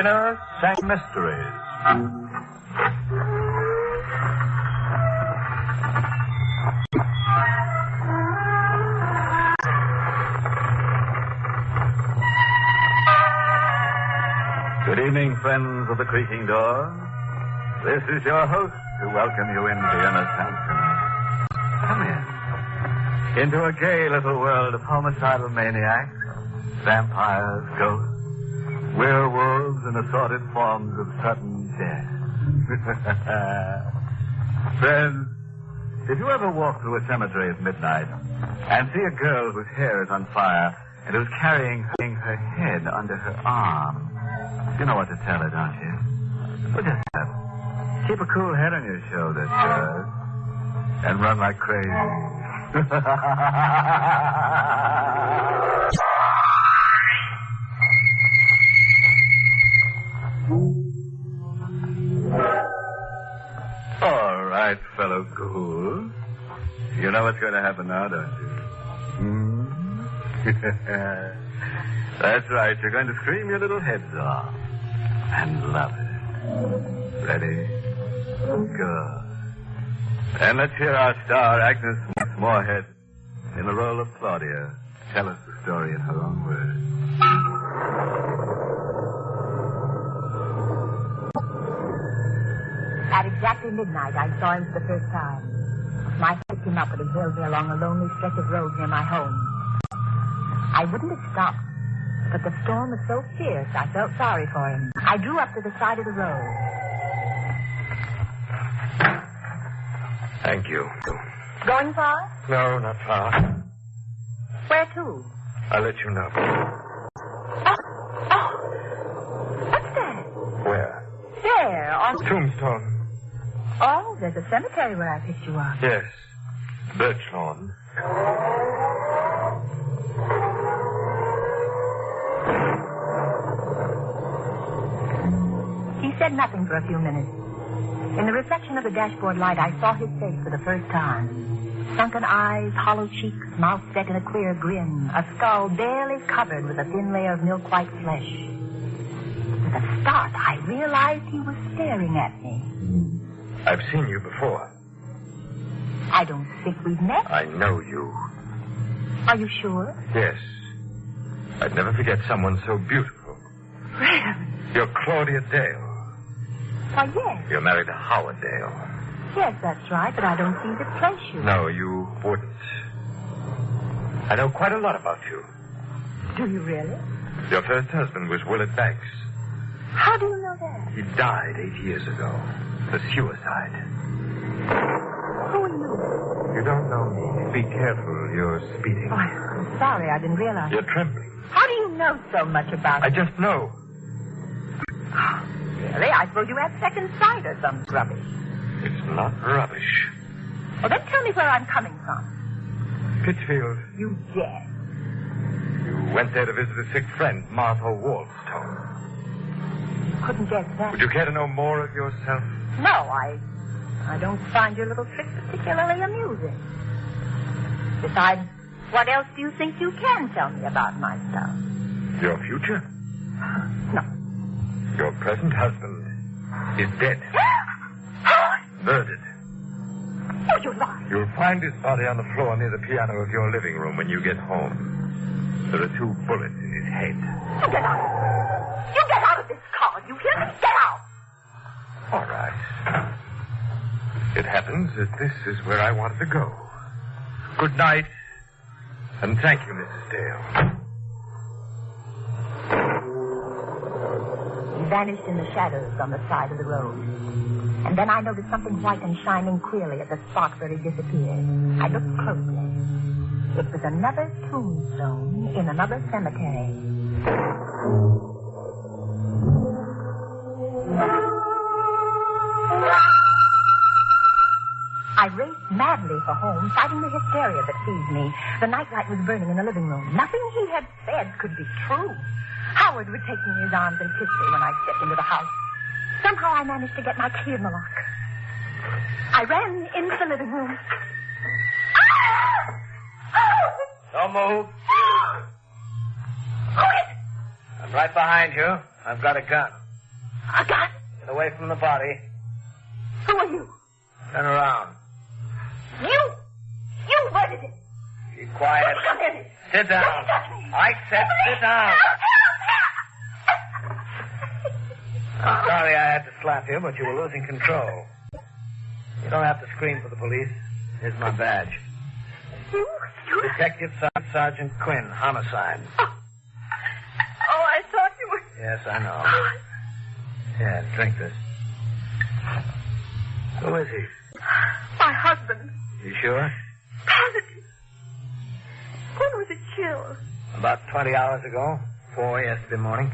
Inner Sanctum Mysteries. Good evening, friends of the creaking door. This is your host to welcome you into Inner Sanctum. Come in. Into a gay little world of homicidal maniacs, vampires, ghosts, werewolves, and assorted forms of sudden death. Friends, if you ever walk through a cemetery at midnight and see a girl whose hair is on fire and who's carrying her head under her arm, you know what to tell her, don't you? Well, just keep a cool head on your shoulders, sir, and run like crazy. All right, fellow ghouls. You know what's going to happen now, don't you? That's right. You're going to scream your little heads off. And love it. Ready? Good. And let's hear our star, Agnes Moorehead, in the role of Claudia, tell us the story in her own words. At exactly midnight, I saw him for the first time. My picked him up and he hailed me along a lonely stretch of road near my home. I wouldn't have stopped, but the storm was so fierce, I felt sorry for him. I drew up to the side of the road. Thank you. Going far? No, not far. Where to? I'll let you know. Oh. What's that? Where? There, on... Tombstone. Oh, there's a cemetery where I picked you up. Yes. Birch lawn. He said nothing for a few minutes. In the reflection of the dashboard light, I saw his face for the first time. Sunken eyes, hollow cheeks, mouth set in a queer grin, a skull barely covered with a thin layer of milk-white flesh. With a start, I realized he was staring at me. I've seen you before. I don't think we've met. I know you. Are you sure? Yes. I'd never forget someone so beautiful. Really? You're Claudia Dale. Why, yes. You're married to Howard Dale. Yes, that's right, but I don't see the place you... No, you wouldn't. I know quite a lot about you. Do you really? Your first husband was Willard Banks. How do you know that? He died 8 years ago. A suicide. Who are you? You don't know me. Be careful. You're speeding. Oh, I'm sorry, I didn't realize. You're trembling. How do you know so much about I it? just know. Really? I suppose you had second sight or some rubbish. It's not rubbish. Well, then tell me where I'm coming from. Pittsfield. You dare. You went there to visit a sick friend, Martha Wallstone. Couldn't guess that. Would you care to know more of yourself? No, I don't find your little trick particularly amusing. Besides, what else do you think you can tell me about myself? Your future? No. Your present husband is dead. Murdered. Oh, you lie. You'll find his body on the floor near the piano of your living room when you get home. There are 2 bullets in his head. You get out. You get out of this car. You hear me? Get out. All right. It happens that this is where I wanted to go. Good night, and thank you, Mrs. Dale. He vanished in the shadows on the side of the road. And then I noticed something white and shining queerly at the spot where he disappeared. I looked closely. It was another tombstone in another cemetery. I raced madly for home, fighting the hysteria that seized me. The nightlight was burning in the living room. Nothing he had said could be true. Howard would take me in his arms and kiss me when I stepped into the house. Somehow I managed to get my key in the lock. I ran into the living room. Don't move. Who is it? I'm right behind you. I've got a gun. A gun? Get away from the body. Who are you? Turn around. You murdered him. Be quiet. Come here. Sit down. I said sit down. I'm sorry I had to slap you, but you were losing control. You don't have to scream for the police. Here's my badge. You? Detective Sergeant Quinn, homicide. Oh, I thought you were... Yes, I know. Yeah, drink this. Who is he? My husband. You sure? Positive. When was it killed? About 20 hours ago. 4 yesterday morning.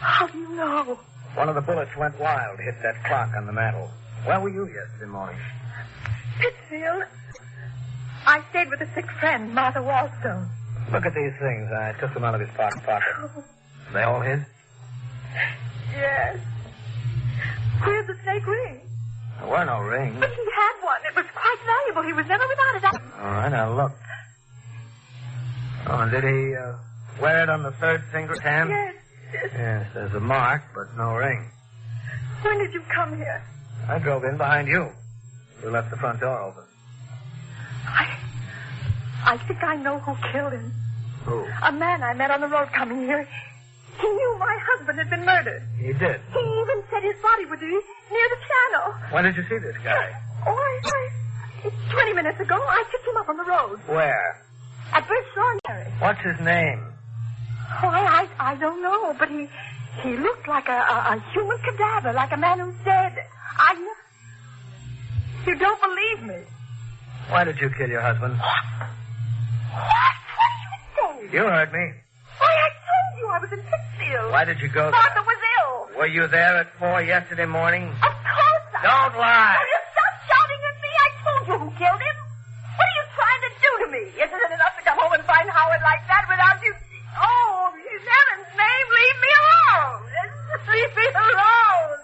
How do you know? One of the bullets went wild, hit that clock on the mantel. Where were you yesterday morning? Pittsfield. I stayed with a sick friend, Martha Wallstone. Look at these things. I took them out of his pocket. Oh. They all his? Yes. Where's the snake ring? There were no rings. But he had one. It was quite valuable. He was never without it. All right, now look. Oh, and did he wear it on the third finger of his hand? Yes. Yes, there's a mark, but no ring. When did you come here? I drove in behind you. You left the front door open. I think I know who killed him. Who? A man I met on the road coming here. He knew my husband had been murdered. He did? He even said his body would be near the piano. When did you see this guy? Oh, 20 minutes ago. I picked him up on the road. Where? At Birch Lawn. What's his name? Oh, I don't know, but he looked like a human cadaver, like a man who's dead. You don't believe me. Why did you kill your husband? What? What do you say? You heard me. Why, I told you I was in Pittsfield. Why did you go there? Martha was ill. Were you there at 4 yesterday morning? Of course I... Don't lie. Will you stop shouting at me? I told you who killed him. What are you trying to do to me? Isn't it enough to come home and find Howard like that without you... Oh, in heaven's name, leave me alone. Leave me alone.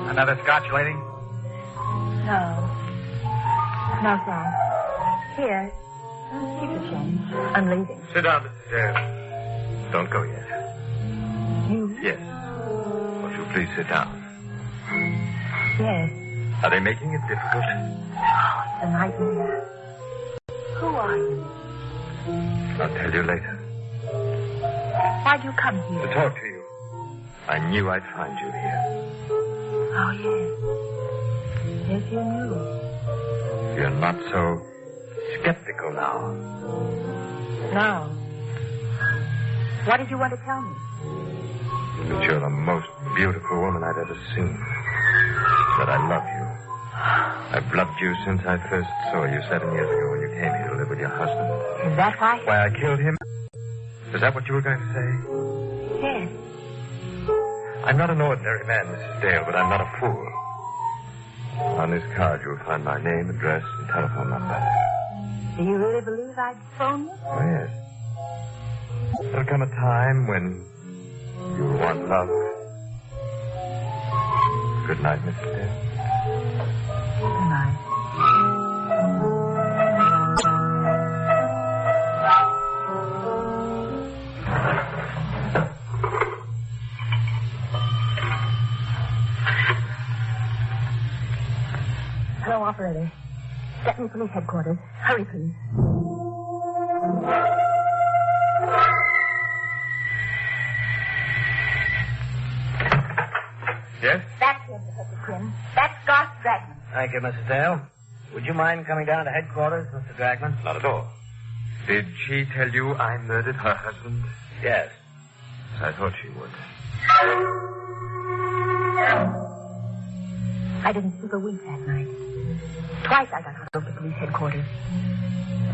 Another scotch, lady? No. No, thanks. Here. Keep the change. I'm leaving. Sit down, Mrs. Dale. Don't go yet. You? Yes. Won't you please sit down? Yes. Are they making it difficult? Oh, it's a nightmare. Who are you? I'll tell you later. Why'd you come here? To talk to you. I knew I'd find you here. Oh, yes. Yes, you knew. You're not so skeptical now. No. What did you want to tell me? That you're the most beautiful woman I've ever seen. That I love you. I've loved you since I first saw you 7 years ago when you came here to live with your husband. Is that why? Why I killed him? Is that what you were going to say? Yes. I'm not an ordinary man, Mrs. Dale, but I'm not a fool. On this card, you'll find my name, address, and telephone number. Do you really believe I'd phone you? Oh, yes. There'll come a time when you'll want love. Good night, Mrs. Dale. Good night. Hello, operator. Get me police headquarters. Hurry, please. Yes? That's him, Mr. Quinn. That's Garth Dragman. Thank you, Mrs. Dale. Would you mind coming down to headquarters, Mr. Dragman? Not at all. Did she tell you I murdered her husband? Yes. I thought she would. I didn't sleep a wink that night. Twice I got out of the police headquarters.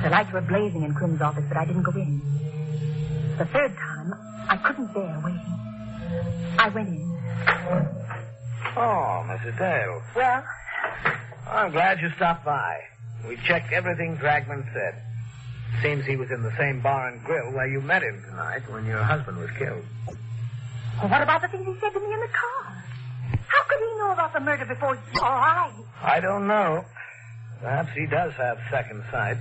The lights were blazing in Quinn's office, but I didn't go in. The third time, I couldn't bear waiting. I went in. Oh, Mrs. Dale. Well? I'm glad you stopped by. We checked everything Dragman said. Seems he was in the same bar and grill where you met him tonight when your husband was killed. Well, what about the things he said to me in the car? How could he know about the murder before you or I? I don't know. Perhaps he does have second sight.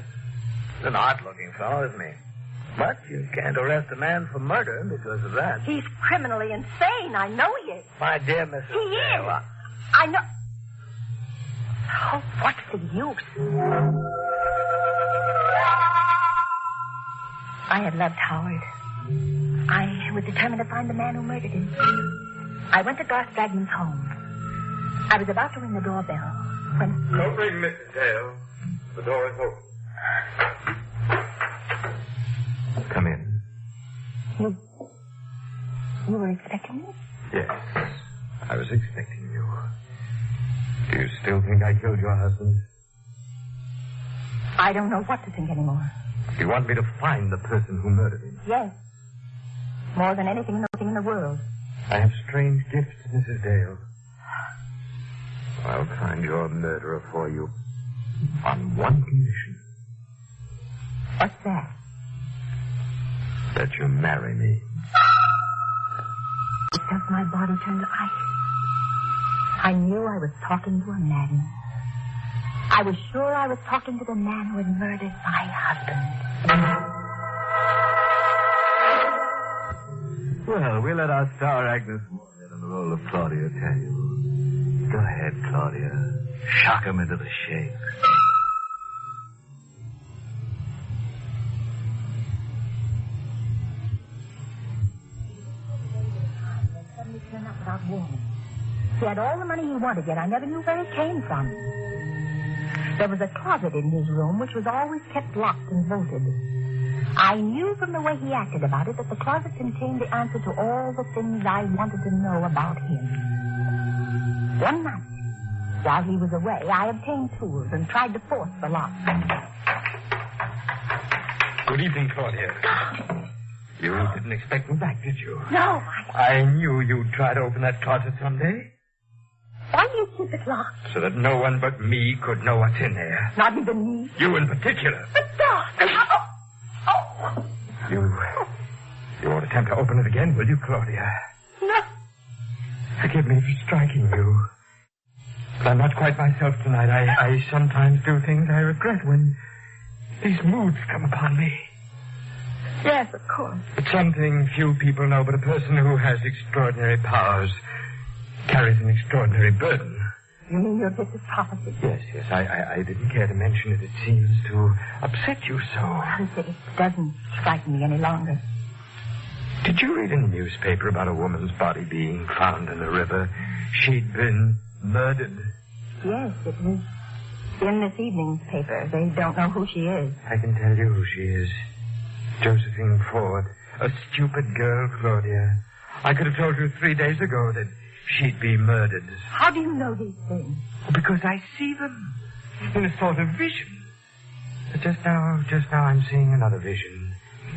He's an odd-looking fellow, isn't he? But you can't arrest a man for murder because of that. He's criminally insane. I know he is. My dear Mrs. He is. Taylor. I know. Oh, what's the use? I had loved Howard. I was determined to find the man who murdered him. I went to Garth Dragman's home. I was about to ring the doorbell when... Don't ring, Mrs. Dale. The door is open. Come in. You were expecting me? Yes, I was expecting you. Do you still think I killed your husband? I don't know what to think anymore. You want me to find the person who murdered him? Yes. More than anything in the world. I have strange gifts, Mrs. Dale. I'll find your murderer for you on one condition. What's that? That you marry me. It felt my body turn to ice. I knew I was talking to a madman. I was sure I was talking to the man who had murdered my husband. Well, we'll let our star Agnes Moorehead in the role of Claudia tell you. Go ahead, Claudia. Shock him into the shake. Suddenly turned up without warning. He had all the money he wanted, yet I never knew where it came from. There was a closet in his room which was always kept locked and bolted. I knew from the way he acted about it that the closet contained the answer to all the things I wanted to know about him. One night, while he was away, I obtained tools and tried to force the lock. Good evening, Claudia. You didn't expect me back, did you? No, I knew you'd try to open that closet someday. Why do you keep it locked? So that no one but me could know what's in there. Not even me. You in particular. But, Doc! Oh! You won't attempt to open it again, will you, Claudia? No. Forgive me for striking you. But I'm not quite myself tonight. I sometimes do things I regret when these moods come upon me. Yes, of course. It's something few people know, but a person who has extraordinary powers carries an extraordinary burden. You mean your gift of prophecy? Yes. I didn't care to mention it. It seems to upset you so. It doesn't strike me any longer. Did you read in the newspaper about a woman's body being found in the river? She'd been murdered. Yes, it was in this evening's paper. They don't know who she is. I can tell you who she is. Josephine Ford. A stupid girl, Claudia. I could have told you 3 days ago that she'd be murdered. How do you know these things? Because I see them in a sort of vision. But just now I'm seeing another vision.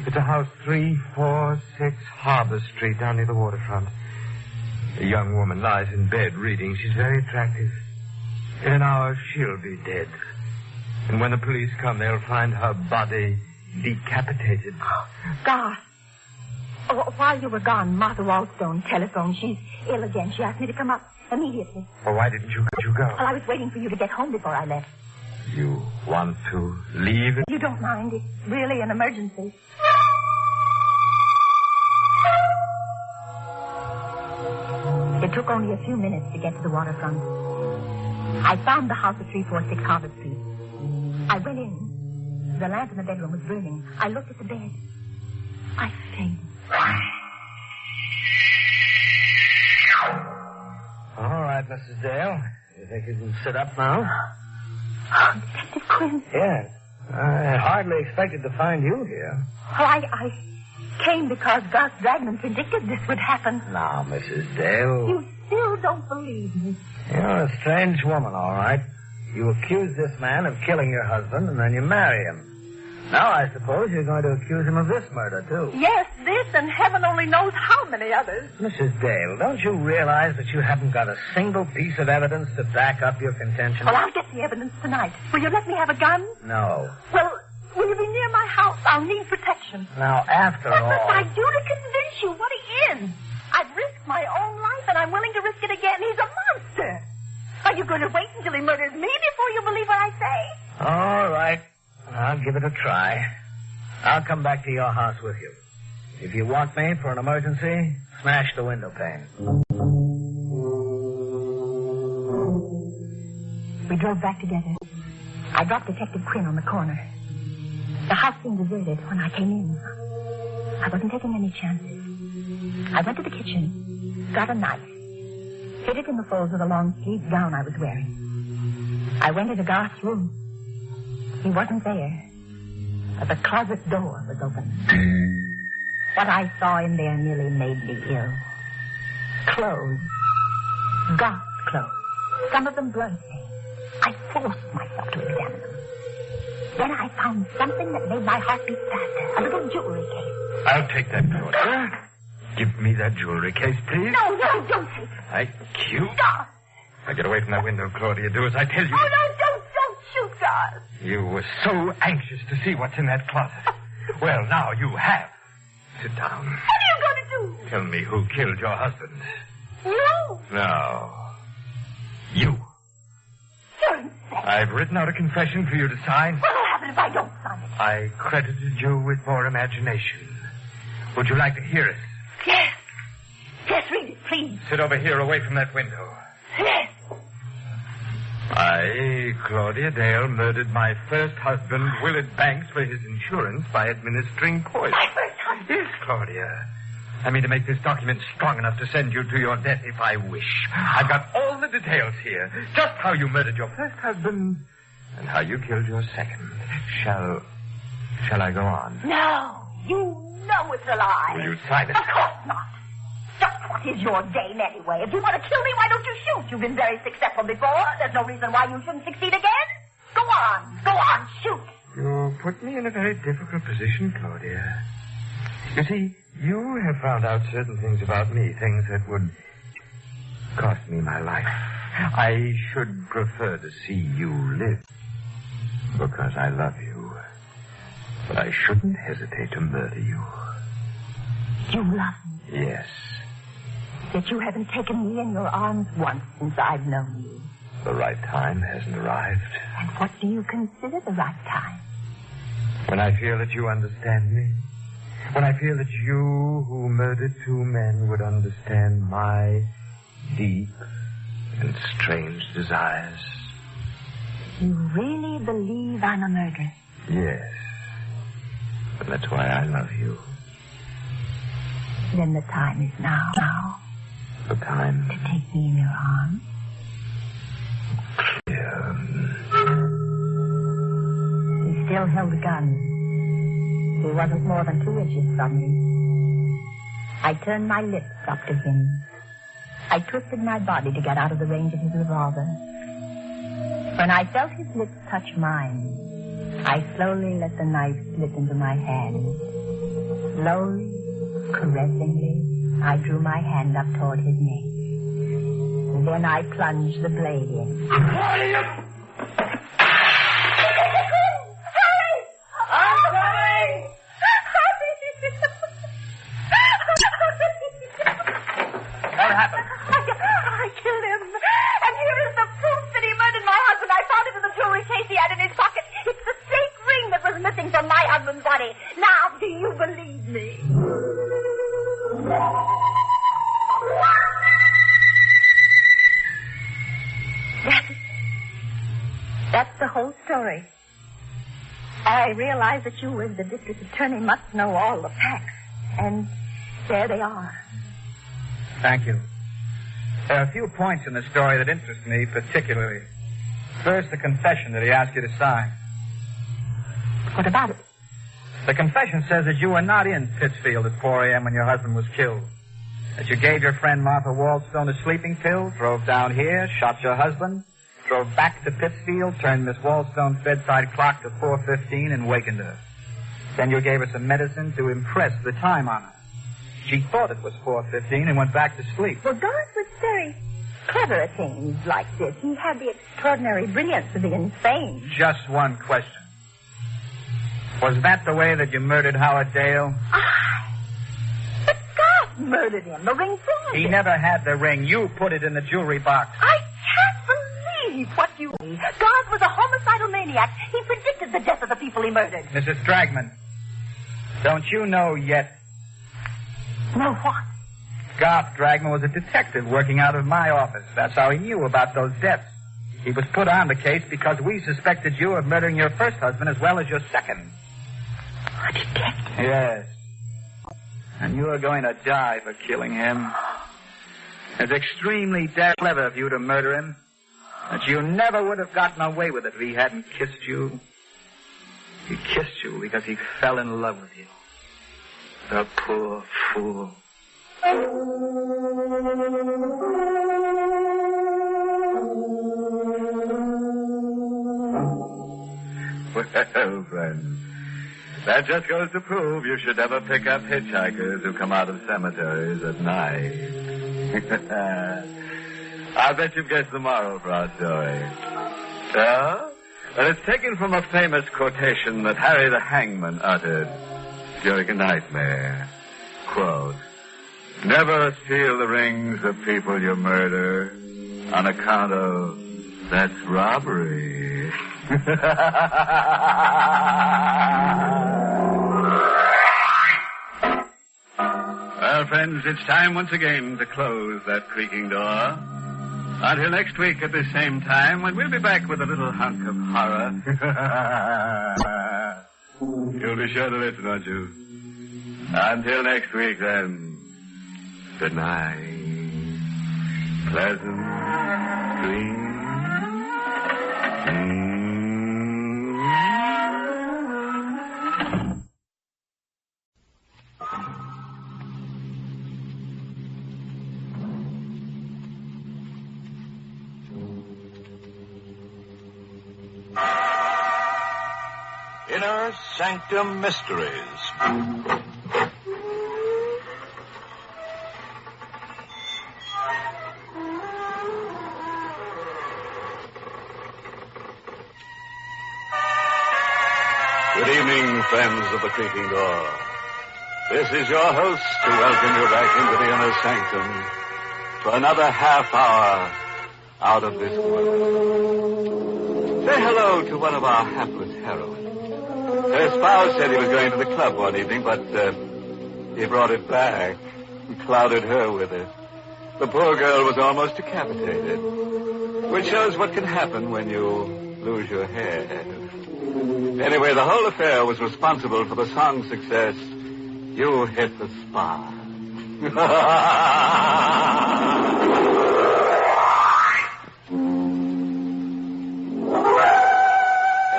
It's a house 346 Harbor Street down near the waterfront. A young woman lies in bed reading. She's very attractive. In an hour, she'll be dead. And when the police come, they'll find her body decapitated. God. Oh, while you were gone, Martha Wallstone telephoned. She's ill again. She asked me to come up immediately. Well, why didn't you go? Well, I was waiting for you to get home before I left. You want to leave? You don't mind. It's really an emergency. It took only a few minutes to get to the waterfront. I found the house at 346 Harvard Street. I went in. The lamp in the bedroom was burning. I looked at the bed. I fainted. All right, Mrs. Dale. You think you can sit up now? Oh, Detective Quinn. Yes. I hardly expected to find you here. Oh, I came because Garth Dragman predicted this would happen. Now, Mrs. Dale. You still don't believe me. You're a strange woman, all right. You accuse this man of killing your husband, and then you marry him. Now, I suppose you're going to accuse him of this murder, too. Yes, this, and heaven only knows how many others. Mrs. Dale, don't you realize that you haven't got a single piece of evidence to back up your contention? Well, I'll get the evidence tonight. Will you let me have a gun? No. Well, will you be near my house? I'll need protection. Now, after What all... must I do to convince you what he is? I've risked my own life, and I'm willing to risk it again. He's a monster. Are you going to wait until he murders me before you believe what I say? All right. I'll give it a try. I'll come back to your house with you. If you want me for an emergency, smash the window pane. We drove back together. I dropped Detective Quinn on the corner. The house seemed deserted when I came in. I wasn't taking any chances. I went to the kitchen, got a knife, hid it in the folds of the long-sleeved gown I was wearing. I went into Garth's room. He wasn't there, but the closet door was open. What I saw in there nearly made me ill. Clothes. Garth's clothes. Some of them blood-stained. I forced myself to examine them. Then I found something that made my heart beat faster. A little jewelry case. I'll take that, Claudia. Give me that jewelry case, please. No, don't take it. I cute. Garth! Now get away from that window, Claudia. Do as I tell you. Oh, no, don't shoot, Garth. You were so anxious to see what's in that closet. Well, now you have. Sit down. What are you going to do? Tell me who killed your husband. You? No. You. You're insane. I've written out a confession for you to sign. What'll happen if I don't sign it? I credited you with more imagination. Would you like to hear it? Yes. Yes, read it, please. Sit over here away from that window. Yes. I, Claudia Dale, murdered my first husband, Willard Banks, for his insurance by administering poison. My first husband? Yes, Claudia. I mean to make this document strong enough to send you to your death if I wish. I've got all the details here. Just how you murdered your first husband and how you killed your second. Shall I go on? No. You know it's a lie. Will you sign it? Of course not. Just what is your game anyway? If you want to kill me, why don't you shoot? You've been very successful before. There's no reason why you shouldn't succeed again. Go on, shoot. You put me in a very difficult position, Claudia. You see, you have found out certain things about me, things that would cost me my life. I should prefer to see you live because I love you. But I shouldn't hesitate to murder you. You love me? Yes. That you haven't taken me in your arms once since I've known you. The right time hasn't arrived. And what do you consider the right time? When I feel that you understand me. When I feel that you, who murdered two men, would understand my deep and strange desires. You really believe I'm a murderer? Yes. And that's why I love you. Then the time is now. The time to take me in your arms. He still held the gun. He wasn't more than 2 inches from me. I turned my lips up to him. I twisted my body to get out of the range of his revolver. When I felt his lips touch mine, I slowly let the knife slip into my hand. Slowly, caressingly, I drew my hand up toward his neck. And then I plunged the blade in. What happened? I killed him. And here is the proof that he murdered my husband. I found it in the jewelry case he had in his pocket. It's the fake ring that was missing from my husband's body. Now, do you believe me? That's the whole story. I realize that you, as the district attorney, must know all the facts. And there they are. Thank you. There are a few points in the story that interest me particularly. First, the confession that he asked you to sign. What about it? The confession says that you were not in Pittsfield at 4 a.m. when your husband was killed. That you gave your friend Martha Waldstone a sleeping pill, drove down here, shot your husband, drove back to Pittsfield, turned Miss Waldstone's bedside clock to 4:15 and wakened her. Then you gave her some medicine to impress the time on her. She thought it was 4:15 and went back to sleep. Well, Garth was very clever at things like this. He had the extraordinary brilliance of the insane. Just one question. Was that the way that you murdered Howard Dale? But Garth murdered him. The ring proved He it. never had the ring. You put it in the jewelry box. I can't believe believe what you... God was a homicidal maniac. He predicted the death of the people he murdered. Mrs. Dragman, don't you know yet? Know what? Garth Dragman was a detective working out of my office. That's how he knew about those deaths. He was put on the case because we suspected you of murdering your first husband as well as your second. A detective? Yes. And you are going to die for killing him. It's extremely clever of you to murder him. But you never would have gotten away with it if he hadn't kissed you. He kissed you because he fell in love with you. The poor fool. Well, friends, that just goes to prove you should never pick up hitchhikers who come out of cemeteries at night. I bet you've guessed the moral for our story. Yeah? Well, it's taken from a famous quotation that Harry the Hangman uttered during a nightmare. Quote, "Never steal the rings of people you murder on account of that's robbery." Well, friends, it's time once again to close that creaking door. Until next week at the same time, when we'll be back with a little hunk of horror. You'll be sure to listen, won't you? Until next week, then. Good night. Pleasant dreams. Inner Sanctum Mysteries. Good evening, friends of the creaking door. This is your host to welcome you back into the Inner Sanctum for another half hour out of this world. Say hello to one of our hapless heroines. Her spouse said he was going to the club one evening, but he brought it back and clouded her with it. The poor girl was almost decapitated, which shows what can happen when you lose your head. Anyway, the whole affair was responsible for the song's success, "You Hit the Spot."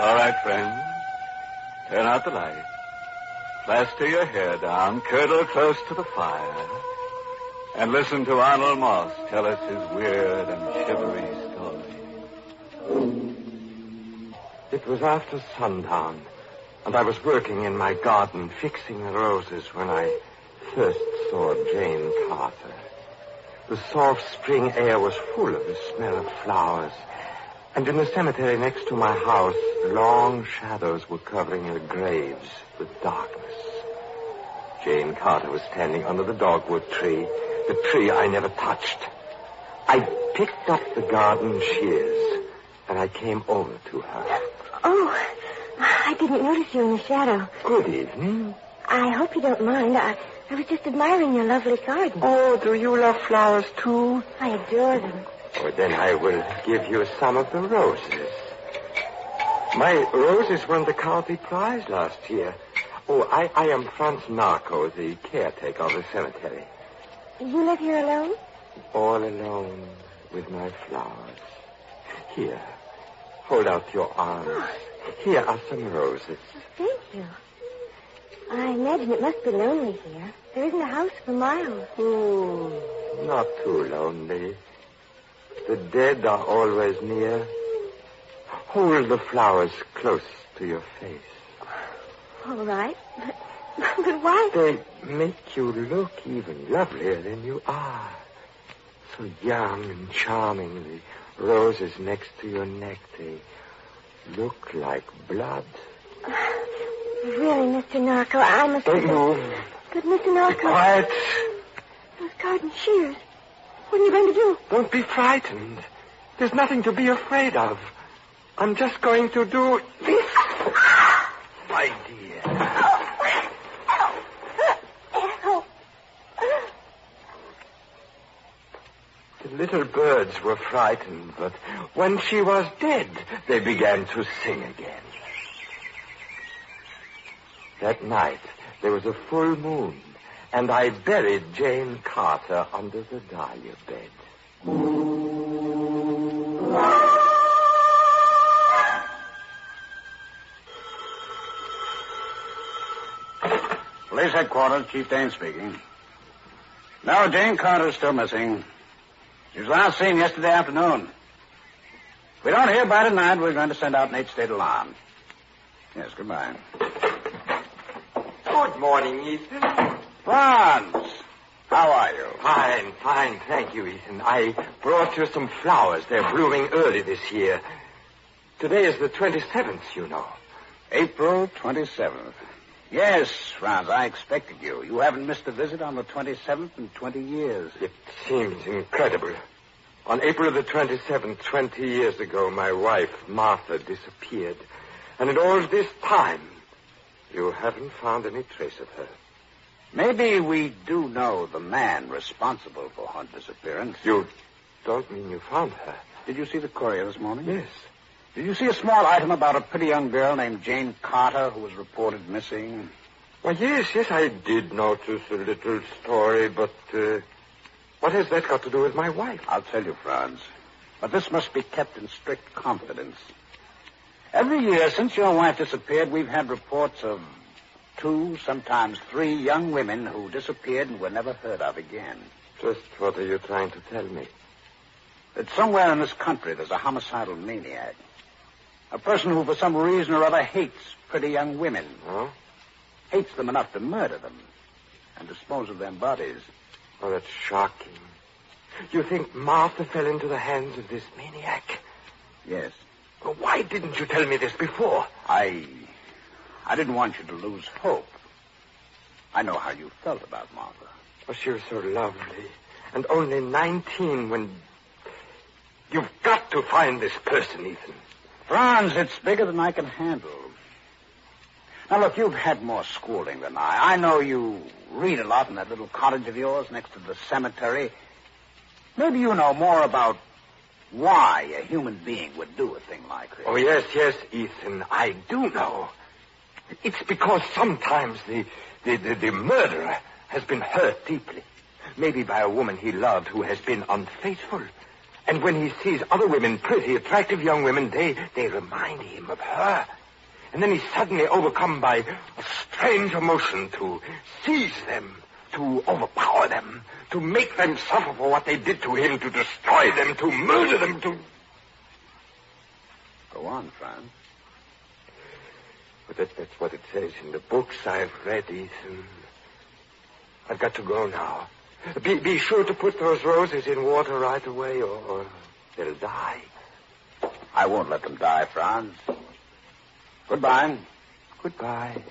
All right, friends. Turn out the light. Plaster your hair down, curdle close to the fire, and listen to Arnold Moss tell us his weird and shivery story. It was after sundown, and I was working in my garden fixing the roses when I first saw Jane Carter. The soft spring air was full of the smell of flowers, and in the cemetery next to my house, long shadows were covering the graves with darkness. Jane Carter was standing under the dogwood tree, the tree I never touched. I picked up the garden shears, and I came over to her. Oh, I didn't notice you in the shadow. Good evening. I hope you don't mind. I was just admiring your lovely garden. Oh, do you love flowers, too? I adore them. Oh, then I will give you some of the roses. My roses won the county prize last year. Oh, I am Franz Narco, the caretaker of the cemetery. You live here alone? All alone with my flowers. Here, hold out your arms. Oh. Here are some roses. Thank you. I imagine it must be lonely here. There isn't a house for miles. Oh, not too lonely. The dead are always near. Hold the flowers close to your face. All right. But why? They make you look even lovelier than you are. So young and charming, the roses next to your neck, they look like blood. Really, Mr. Narco, I must... Don't move. But, Mr. Narco... Be quiet. Those garden shears. What are you going to do? Don't be frightened. There's nothing to be afraid of. I'm just going to do this. My dear. The little birds were frightened, but when she was dead, they began to sing again. That night, there was a full moon, and I buried Jane Carter under the dahlia bed. Police headquarters, Chief Dane speaking. No, Jane Carter's still missing. She was last seen yesterday afternoon. If we don't hear by tonight, we're going to send out an 8-state alarm. Yes, goodbye. Good morning, Ethan. Franz, how are you? Fine, thank you, Ethan. I brought you some flowers. They're blooming early this year. Today is the 27th, you know. April 27th. Yes, Franz, I expected you. You haven't missed a visit on the 27th in 20 years. It seems incredible. On April the 27th, 20 years ago, my wife, Martha, disappeared. And in all this time, you haven't found any trace of her. Maybe we do know the man responsible for her disappearance. You don't mean you found her? Did you see the courier this morning? Yes. Did you see a small item about a pretty young girl named Jane Carter who was reported missing? Well, yes, I did notice a little story, but what has that got to do with my wife? I'll tell you, Franz. But this must be kept in strict confidence. Every year since your wife disappeared, we've had reports of 2, sometimes 3 young women who disappeared and were never heard of again. Just what are you trying to tell me? That somewhere in this country there's a homicidal maniac. A person who, for some reason or other, hates pretty young women. Oh? Hates them enough to murder them and dispose of their bodies. Oh, that's shocking. You think Martha fell into the hands of this maniac? Yes. Well, why didn't you tell me this before? I didn't want you to lose hope. I know how you felt about Martha. Oh, she was so lovely. And only 19 when... You've got to find this person, Ethan. Franz, it's bigger than I can handle. Now, look, you've had more schooling than I. I know you read a lot in that little cottage of yours next to the cemetery. Maybe you know more about why a human being would do a thing like this. Oh, yes, Ethan, I do know. It's because sometimes the murderer has been hurt deeply. Maybe by a woman he loved who has been unfaithful. And when he sees other women, pretty, attractive young women, they remind him of her. And then he's suddenly overcome by a strange emotion to seize them, to overpower them, to make them suffer for what they did to him, to destroy them, to murder them, to... Go on, Franz. But that's what it says in the books I've read, Ethan. I've got to go now. Be sure to put those roses in water right away, or they'll die. I won't let them die, Franz. Goodbye. Goodbye.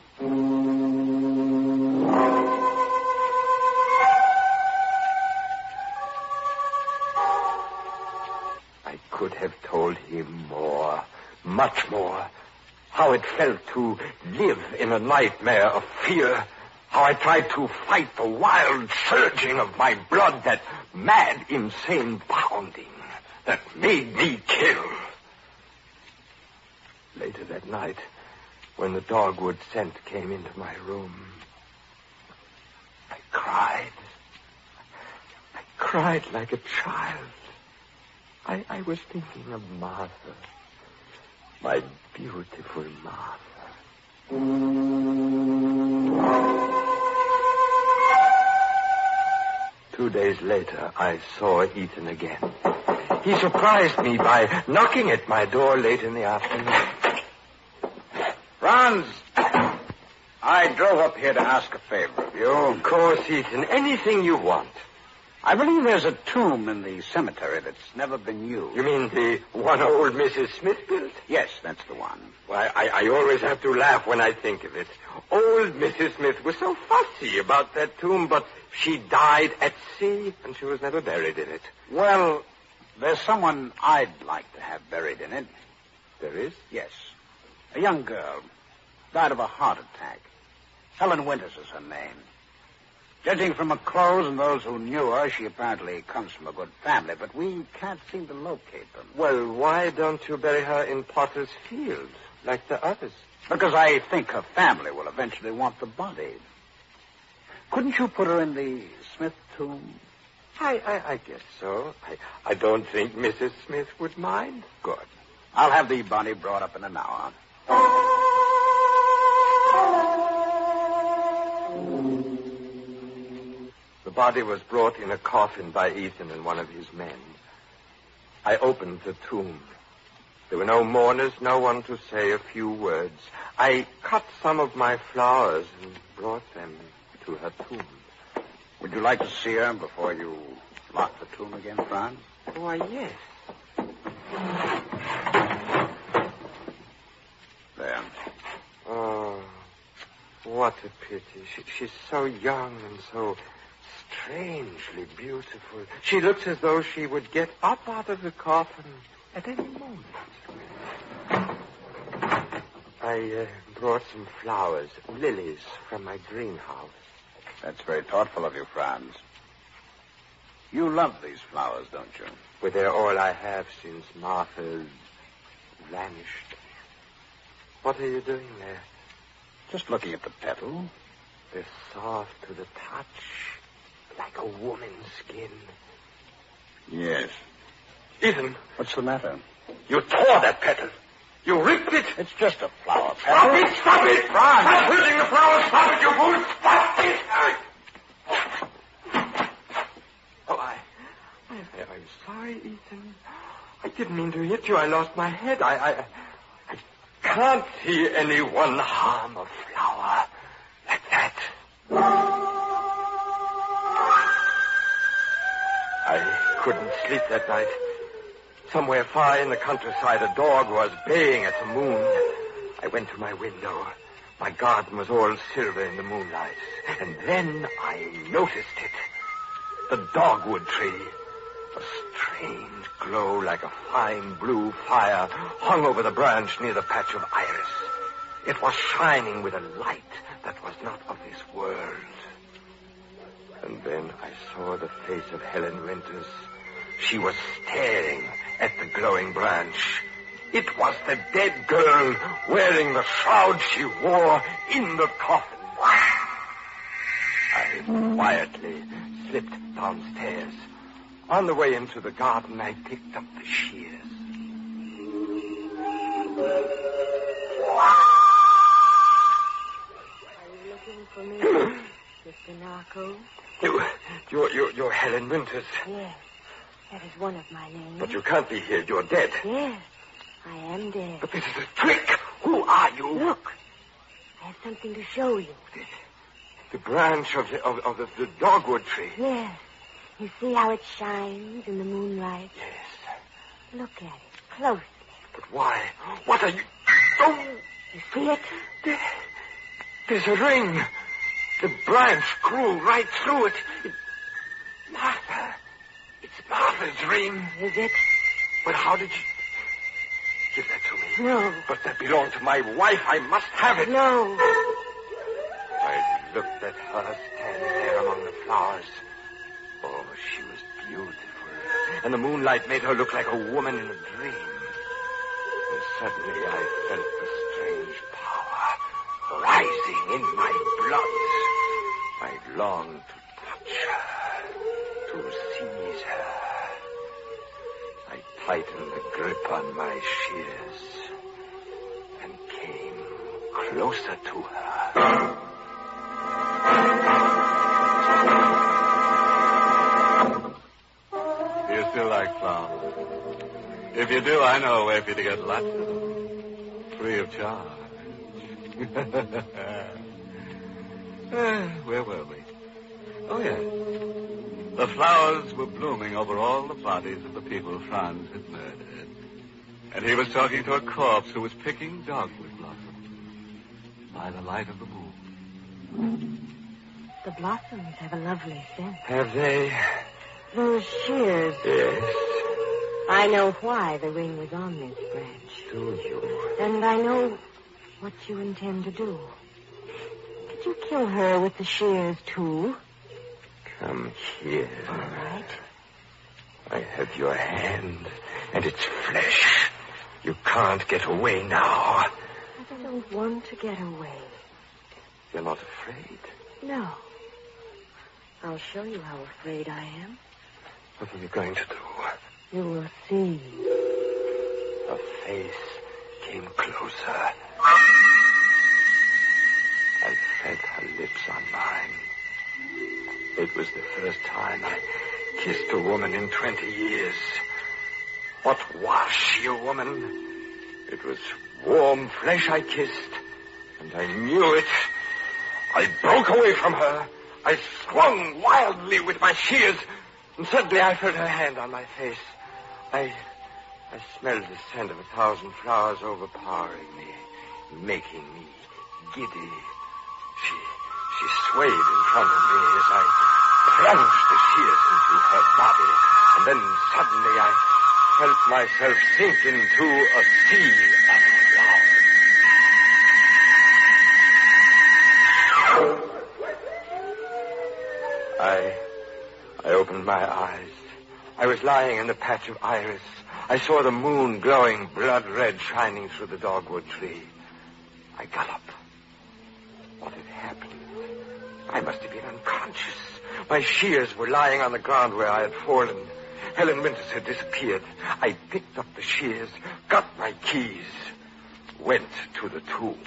I could have told him more, much more. How it felt to live in a nightmare of fear. How I tried to fight the wild surging of my blood, that mad, insane pounding that made me kill. Later that night, when the dogwood scent came into my room, I cried. I cried like a child. I was thinking of Martha, my beautiful Martha. 2 days later, I saw Ethan again. He surprised me by knocking at my door late in the afternoon. Franz, I drove up here to ask a favor of you. Of course, Ethan. Anything you want. I believe there's a tomb in the cemetery that's never been used. You mean the one old Mrs. Smith built? Yes, that's the one. Why, I always have to laugh when I think of it. Old Mrs. Smith was so fussy about that tomb, but she died at sea, and she was never buried in it. Well, There's someone I'd like to have buried in it. There is? Yes. A young girl. Died of a heart attack. Helen Winters is her name. Judging from her clothes and those who knew her, she apparently comes from a good family, but we can't seem to locate them. Well, why don't you bury her in Potter's Field, like the others? Because I think her family will eventually want the body. Couldn't you put her in the Smith tomb? I guess so. I don't think Mrs. Smith would mind. Good. I'll have the body brought up in an hour. The body was brought in a coffin by Ethan and one of his men. I opened the tomb. There were no mourners, no one to say a few words. I cut some of my flowers and brought them to her tomb. Would you like to see her before you lock the tomb again, Franz? Why, yes. There. Oh, what a pity. She's so young and so strangely beautiful. She looks as though she would get up out of the coffin at any moment. I brought some flowers, lilies, from my greenhouse. That's very thoughtful of you, Franz. You love these flowers, don't you? Well, they're all I have since Martha's vanished. What are you doing there? Just looking at the petal. They're soft to the touch, like a woman's skin. Yes. Ethan. What's the matter? You tore that petal. You ripped it. It's just a flower petal. Stop it! Stop it! Franz! Stop hurting the flowers! Stop it, you fool! Stop it! Oh, I'm sorry, Ethan. I didn't mean to hit you. I lost my head. I can't see anyone harm a flower like that. I couldn't sleep that night. Somewhere far in the countryside, a dog was baying at the moon. I went to my window. My garden was all silver in the moonlight. And then I noticed it. The dogwood tree. A strange glow like a fine blue fire hung over the branch near the patch of iris. It was shining with a light that was not of this world. And then I saw the face of Helen Winters. She was staring at the glowing branch. It was the dead girl wearing the shroud she wore in the coffin. I quietly slipped downstairs. On the way into the garden, I picked up the shears. Are you looking for me, Mr. Narco? You're Helen Winters. Yes, that is one of my names. But you can't be here. You're dead. Yes, I am dead. But this is a trick. Who are you? Look, I have something to show you. The branch of the dogwood tree. Yes, you see how it shines in the moonlight? Yes. Look at it closely. But why? What are you... Oh! You see it? There's a ring. The branch grew right through it. Martha. It's Martha's ring. Is it? Well, how did you... Give that to me. No. But that belonged to my wife. I must have it. No. I looked at her standing there among the flowers. Oh, she was beautiful. And the moonlight made her look like a woman in a dream. And suddenly I felt the strange power rising in my blood. I longed to touch her, to seize her. I tightened the grip on my shears and came closer to her. Do you still like flowers? If you do, I know a way for you to get lots of them. Free of charge. Where were we? Oh, yes. The flowers were blooming over all the bodies of the people Franz had murdered. And he was talking to a corpse who was picking dogwood blossoms by the light of the moon. The blossoms have a lovely scent. Have they? Those shears. Yes. I know why the ring was on this branch. Do you? And I know what you intend to do. Did you kill her with the shears, too? Come here. All right. I have your hand and its flesh. You can't get away now. I don't want to get away. You're not afraid? No. I'll show you how afraid I am. What are you going to do? You will see. Her face came closer. I felt her lips on mine. It was the first time I kissed a woman in 20 years. What was she, a woman? It was warm flesh I kissed, and I knew it. I broke away from her. I swung wildly with my shears, and suddenly I felt her hand on my face. I smelled the scent of 1,000 flowers overpowering me, making me giddy. She swayed in front of me as I plunged the shears into her body, and then suddenly I felt myself sink into a sea of flowers. I opened my eyes. I was lying in the patch of iris. I saw the moon glowing blood red shining through the dogwood tree. I got up. What had happened? I must have been unconscious. My shears were lying on the ground where I had fallen. Helen Winters had disappeared. I picked up the shears, got my keys, went to the tomb.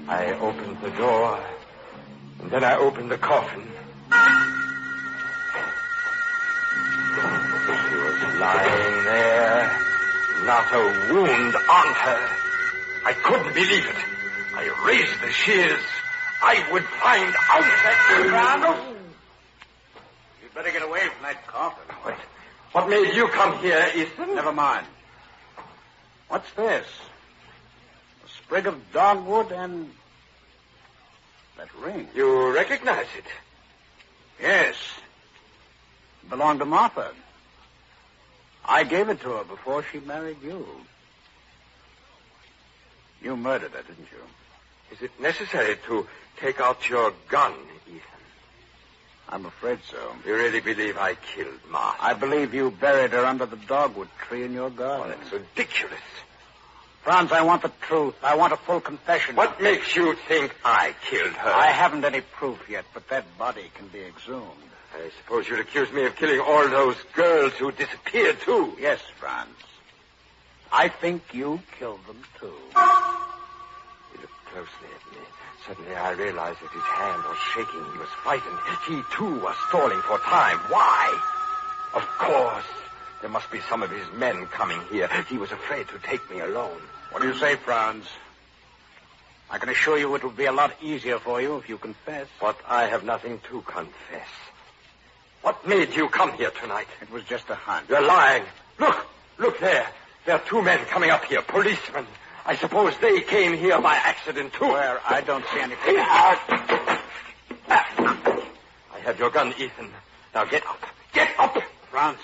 I opened the door, and then I opened the coffin. She was lying there, not a wound on her. I couldn't believe it. I raised the shears. I would find out that... You'd better get away from that coffin. Wait. What made you come here, Ethan? Never mind. What's this? A sprig of dogwood and that ring. You recognize it? Yes. It belonged to Martha. I gave it to her before she married you. You murdered her, didn't you? Is it necessary to take out your gun, Ethan? I'm afraid so. You really believe I killed Martha? I believe you buried her under the dogwood tree in your Oh, garden. that's ridiculous. Franz, I want the truth. I want a full confession. What makes you think I killed her? I haven't any proof yet, but that body can be exhumed. I suppose you'd accuse me of killing all those girls who disappeared, too. Yes, Franz. I think you killed them, too. He looked closely at me. Suddenly I realized that his hand was shaking. He was frightened. He, too, was stalling for time. Why? Of course. There must be some of his men coming here. He was afraid to take me alone. What do you say, Franz? I can assure you it will be a lot easier for you if you confess. But I have nothing to confess. What made you come here tonight? It was just a hunch. You're lying. Look there. There are two men coming up here, policemen. I suppose they came here by accident, too. Where? I don't see anything. I have your gun, Ethan. Now get up. Get up! Franz,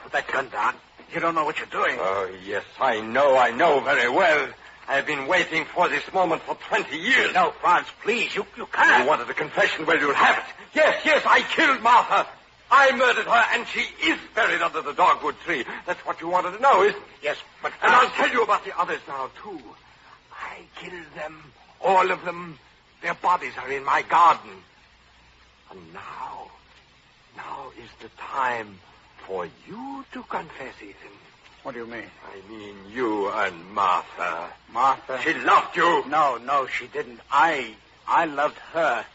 put that gun down. You don't know what you're doing. Oh, yes, I know very well. I have been waiting for this moment for 20 years. No, Franz, please, you can't. You wanted a confession, well, you'll have it. Yes, I killed Martha. I murdered her, and she is buried under the dogwood tree. That's what you wanted to know, isn't it? Yes, but... And I'll tell you about the others now, too. I killed them, all of them. Their bodies are in my garden. And now is the time for you to confess, Ethan. What do you mean? I mean you and Martha. Martha? She loved you. No, she didn't. I loved her.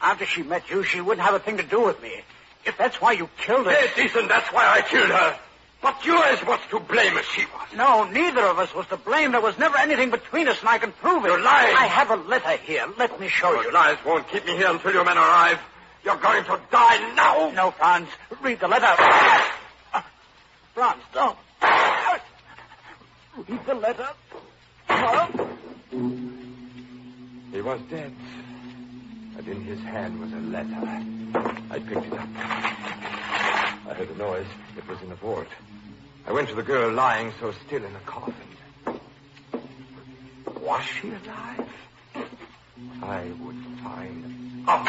After she met you, she wouldn't have a thing to do with me. If that's why you killed her... Yes, Ethan, that's why I killed her. But you're as much to blame as she was. No, neither of us was to blame. There was never anything between us, and I can prove it. You're lying. I have a letter here. Let me show you. Your lies won't keep me here until your men arrive. You're going to die now. No, Franz. Read the letter. Franz, don't. Read the letter. He was dead. But in his hand was a letter. I picked it up. I heard a noise. It was in the vault. I went to the girl lying so still in a coffin. Was she alive? I would find out.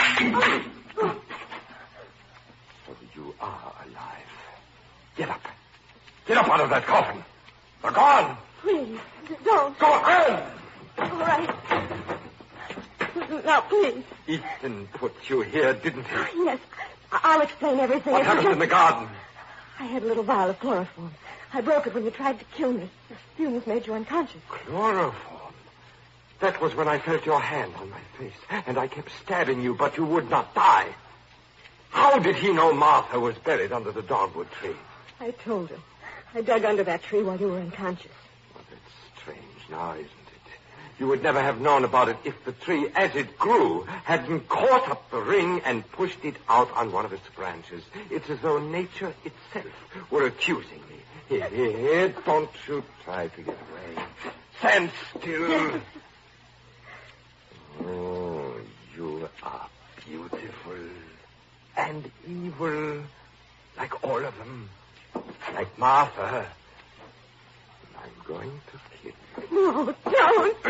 So you are alive. Get up. Get up out of that coffin. They're gone. Please, don't. Go home. All right. Now, please. Ethan put you here, didn't he? Yes, I'll explain everything. What happened in the garden? I had a little vial of chloroform. I broke it when you tried to kill me. The fumes made you unconscious. Chloroform? That was when I felt your hand on my face, and I kept stabbing you, but you would not die. How did he know Martha was buried under the dogwood tree? I told him. I dug under that tree while you were unconscious. Well, that's strange now, isn't it? You would never have known about it if the tree, as it grew, hadn't caught up the ring and pushed it out on one of its branches. It's as though nature itself were accusing me. Here, don't you try to get away. Stand still. Oh, you are beautiful and evil, like all of them. Like Martha. I'm going to kill you. No, don't.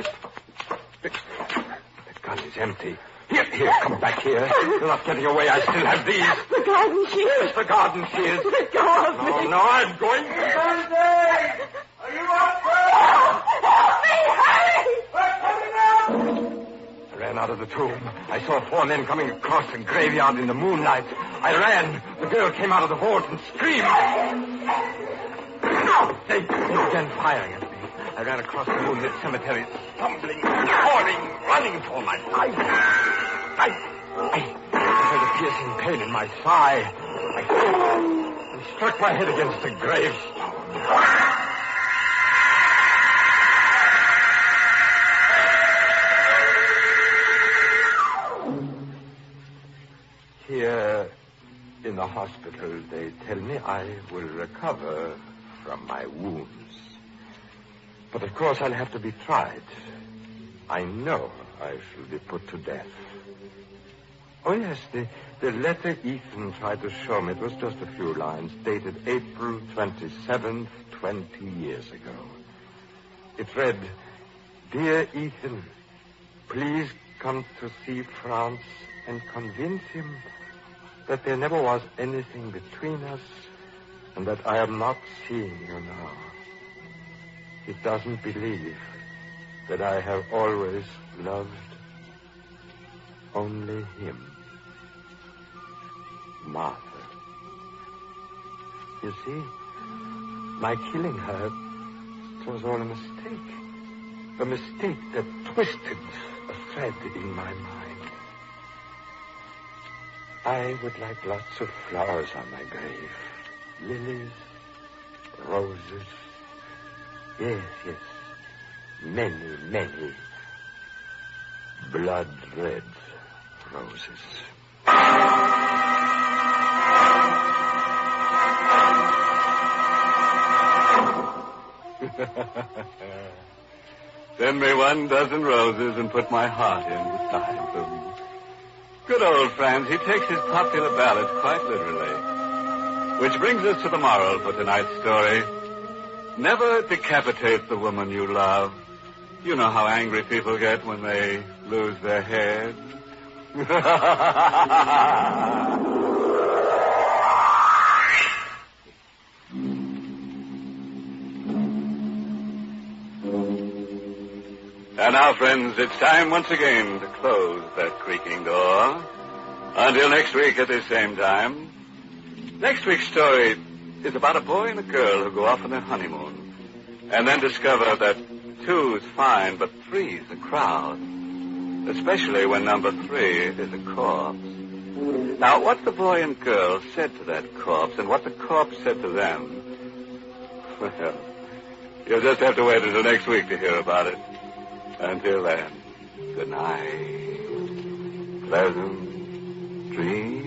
That gun is empty. Here, come back here. You're not getting away. I still have these. The garden shears. Here's the garden shears. Let go of me. No, I'm going to... Thursday! Are you up? Help me! Hurry! We're coming out! I ran out of the tomb. I saw 4 men coming across the graveyard in the moonlight. I ran. The girl came out of the vault and screamed. They began firing at me. I ran across the moonlit cemetery, stumbling, falling, running for my life. I felt a piercing pain in my thigh. I fell and struck my head against the gravestone. Here in the hospital, they tell me I will recover from my wounds. But of course I'll have to be tried. I know I shall be put to death. Oh, yes, the letter Ethan tried to show me, it was just a few lines, dated April 27th, 20 years ago. It read, Dear Ethan, please come to see Franz and convince him that there never was anything between us and that I am not seeing you now. He doesn't believe that I have always loved only him. Martha. You see, my killing her, it was all a mistake. A mistake that twisted a thread in my mind. I would like lots of flowers on my grave. Lilies, roses. Yes. Many, many blood-red roses. Send me 12 roses and put my heart in beside them. Good old Franz, he takes his popular ballads quite literally. Which brings us to the moral for tonight's story. Never decapitate the woman you love. You know how angry people get when they lose their head. And now, friends, it's time once again to close that creaking door. Until next week at this same time. Next week's story is about a boy and a girl who go off on their honeymoon and then discover that 2's fine, but 3's a crowd, especially when number 3 is a corpse. Now, what the boy and girl said to that corpse and what the corpse said to them, well, you'll just have to wait until next week to hear about it. Until then, good night. Pleasant dreams.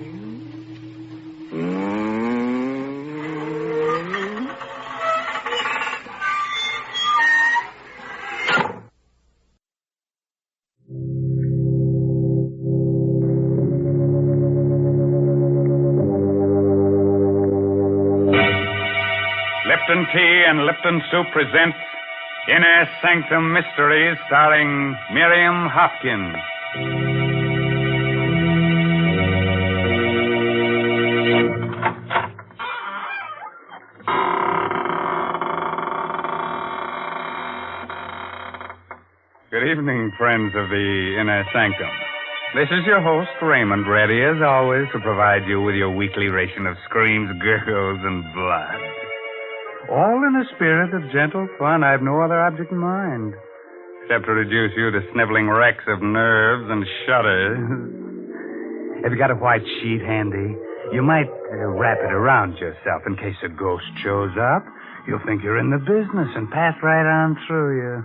Lipton Tea and Lipton Soup present Inner Sanctum Mysteries, starring Miriam Hopkins. Good evening, friends of the Inner Sanctum. This is your host, Raymond, ready as always to provide you with your weekly ration of screams, gurgles, and blood. All in a spirit of gentle fun. I have no other object in mind, except to reduce you to sniveling wrecks of nerves and shudders. Have you got a white sheet handy? You might wrap it around yourself in case a ghost shows up. You'll think you're in the business and pass right on through you.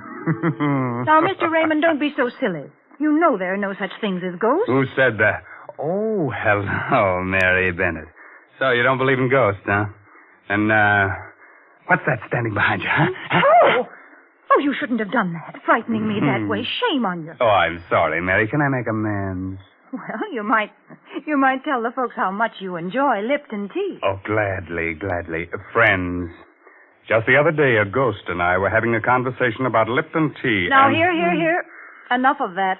Now, Mr. Raymond, don't be so silly. You know there are no such things as ghosts. Who said that? Oh, hello, Mary Bennett. So you don't believe in ghosts, huh? And, what's that standing behind you, huh? Oh! Oh, you shouldn't have done that, frightening me that way. Shame on you. Oh, I'm sorry, Mary. Can I make amends? Well, you might tell the folks how much you enjoy Lipton tea. Oh, gladly. Friends, just the other day, a ghost and I were having a conversation about Lipton tea. Now, and... here. Enough of that.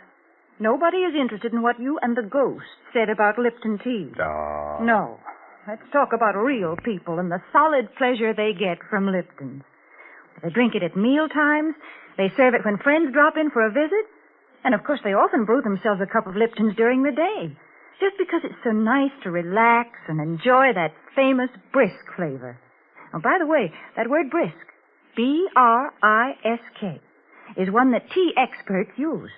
Nobody is interested in what you and the ghost said about Lipton tea. Oh. No. Let's talk about real people and the solid pleasure they get from Lipton. They drink it at meal times. They serve it when friends drop in for a visit. And, of course, they often brew themselves a cup of Lipton's during the day, just because it's so nice to relax and enjoy that famous brisk flavor. Oh, by the way, that word brisk, B-R-I-S-K, is one that tea experts use.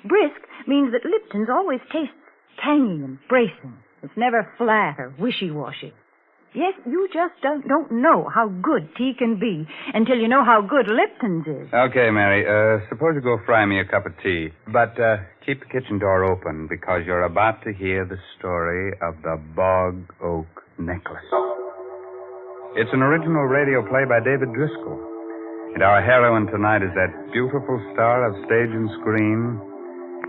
Brisk means that Lipton's always tastes tangy and bracing. It's never flat or wishy-washy. Yes, you just don't know how good tea can be until you know how good Lipton's is. Okay, Mary, suppose you go fry me a cup of tea. But keep the kitchen door open because you're about to hear the story of the Bog Oak Necklace. It's an original radio play by David Driscoll. And our heroine tonight is that beautiful star of stage and screen,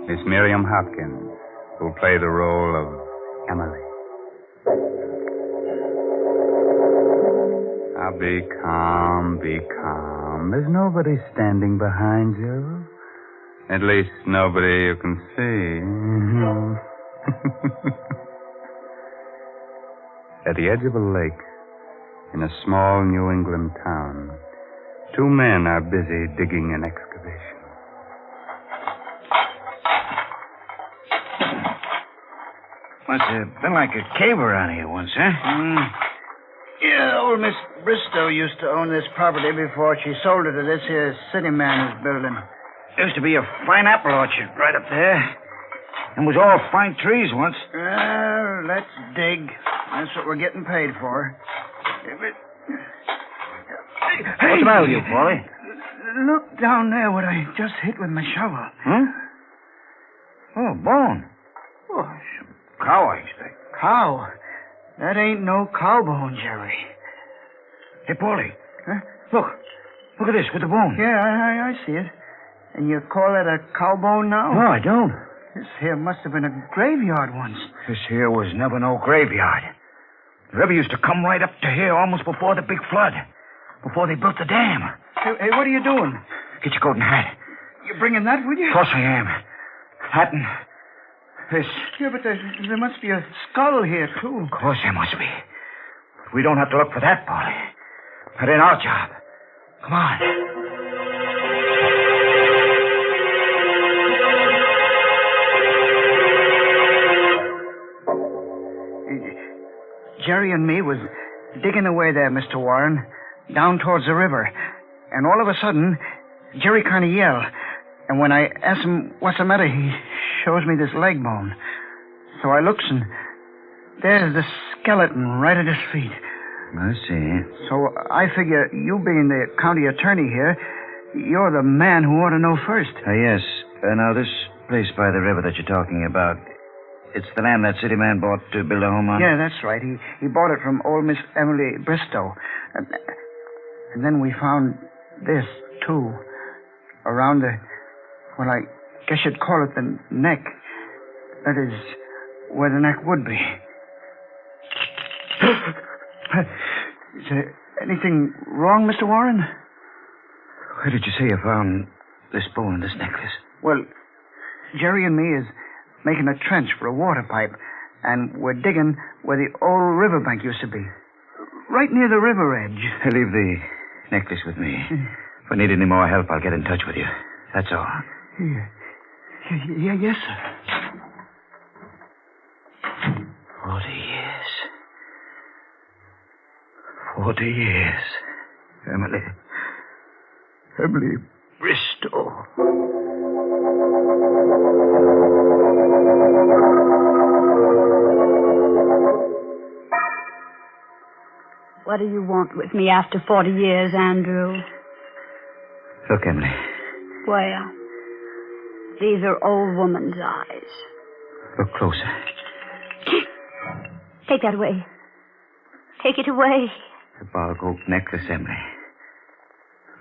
Miss Miriam Hopkins, who'll play the role of Emily. Now, be calm. There's nobody standing behind you. At least nobody you can see. At the edge of a lake, in a small New England town, two men are busy digging an excavation. Must have been like a cave around here once, huh? Yeah, old Miss Bristow used to own this property before she sold it to this here city man who's building. Used to be a fine apple orchard right up there. And was all fine trees once. Well, let's dig. That's what we're getting paid for. What's the matter with you, Paulie? Look down there what I just hit with my shovel. Huh? Oh, bone. Oh, some cow, I expect. Cow? That ain't no cow bone, Jerry. Hey, Paulie. Huh? Look at this with the bone. Yeah, I see it. And you call that a cow bone now? No, I don't. This here must have been a graveyard once. This here was never no graveyard. The river used to come right up to here almost before the big flood. Before they built the dam. Hey, what are you doing? Get your coat and hat. You bringing that with you? Of course I am. Hat and this. Yeah, but there must be a skull here, too. Of course there must be. But we don't have to look for that, Paulie. That ain't our job. Come on. Jerry and me was digging away there, Mr. Warren, down towards the river. And all of a sudden, Jerry kind of yelled. And when I asked him what's the matter, he shows me this leg bone. So I looks, and there's the skeleton right at his feet. I see. So I figure you being the county attorney here, you're the man who ought to know first. Yes. Now, this place by the river that you're talking about, it's the land that city man bought to build a home on? Yeah, that's right. He bought it from old Miss Emily Bristow. And then we found this, too. Around the, well, I guess you'd call it the neck. That is, where the neck would be. It's Anything wrong, Mr. Warren? Where did you say you found this bowl and this necklace? Well, Jerry and me is making a trench for a water pipe, and we're digging where the old riverbank used to be. Right near the river edge. Leave the necklace with me. If I need any more help, I'll get in touch with you. That's all. Yes, sir. 40 years. 40 years. Emily Bristow. What do you want with me after 40 years, Andrew? Look, Emily. Well, these are old woman's eyes. Look closer. Take that away. Take it away. The bark oak necklace, Emily.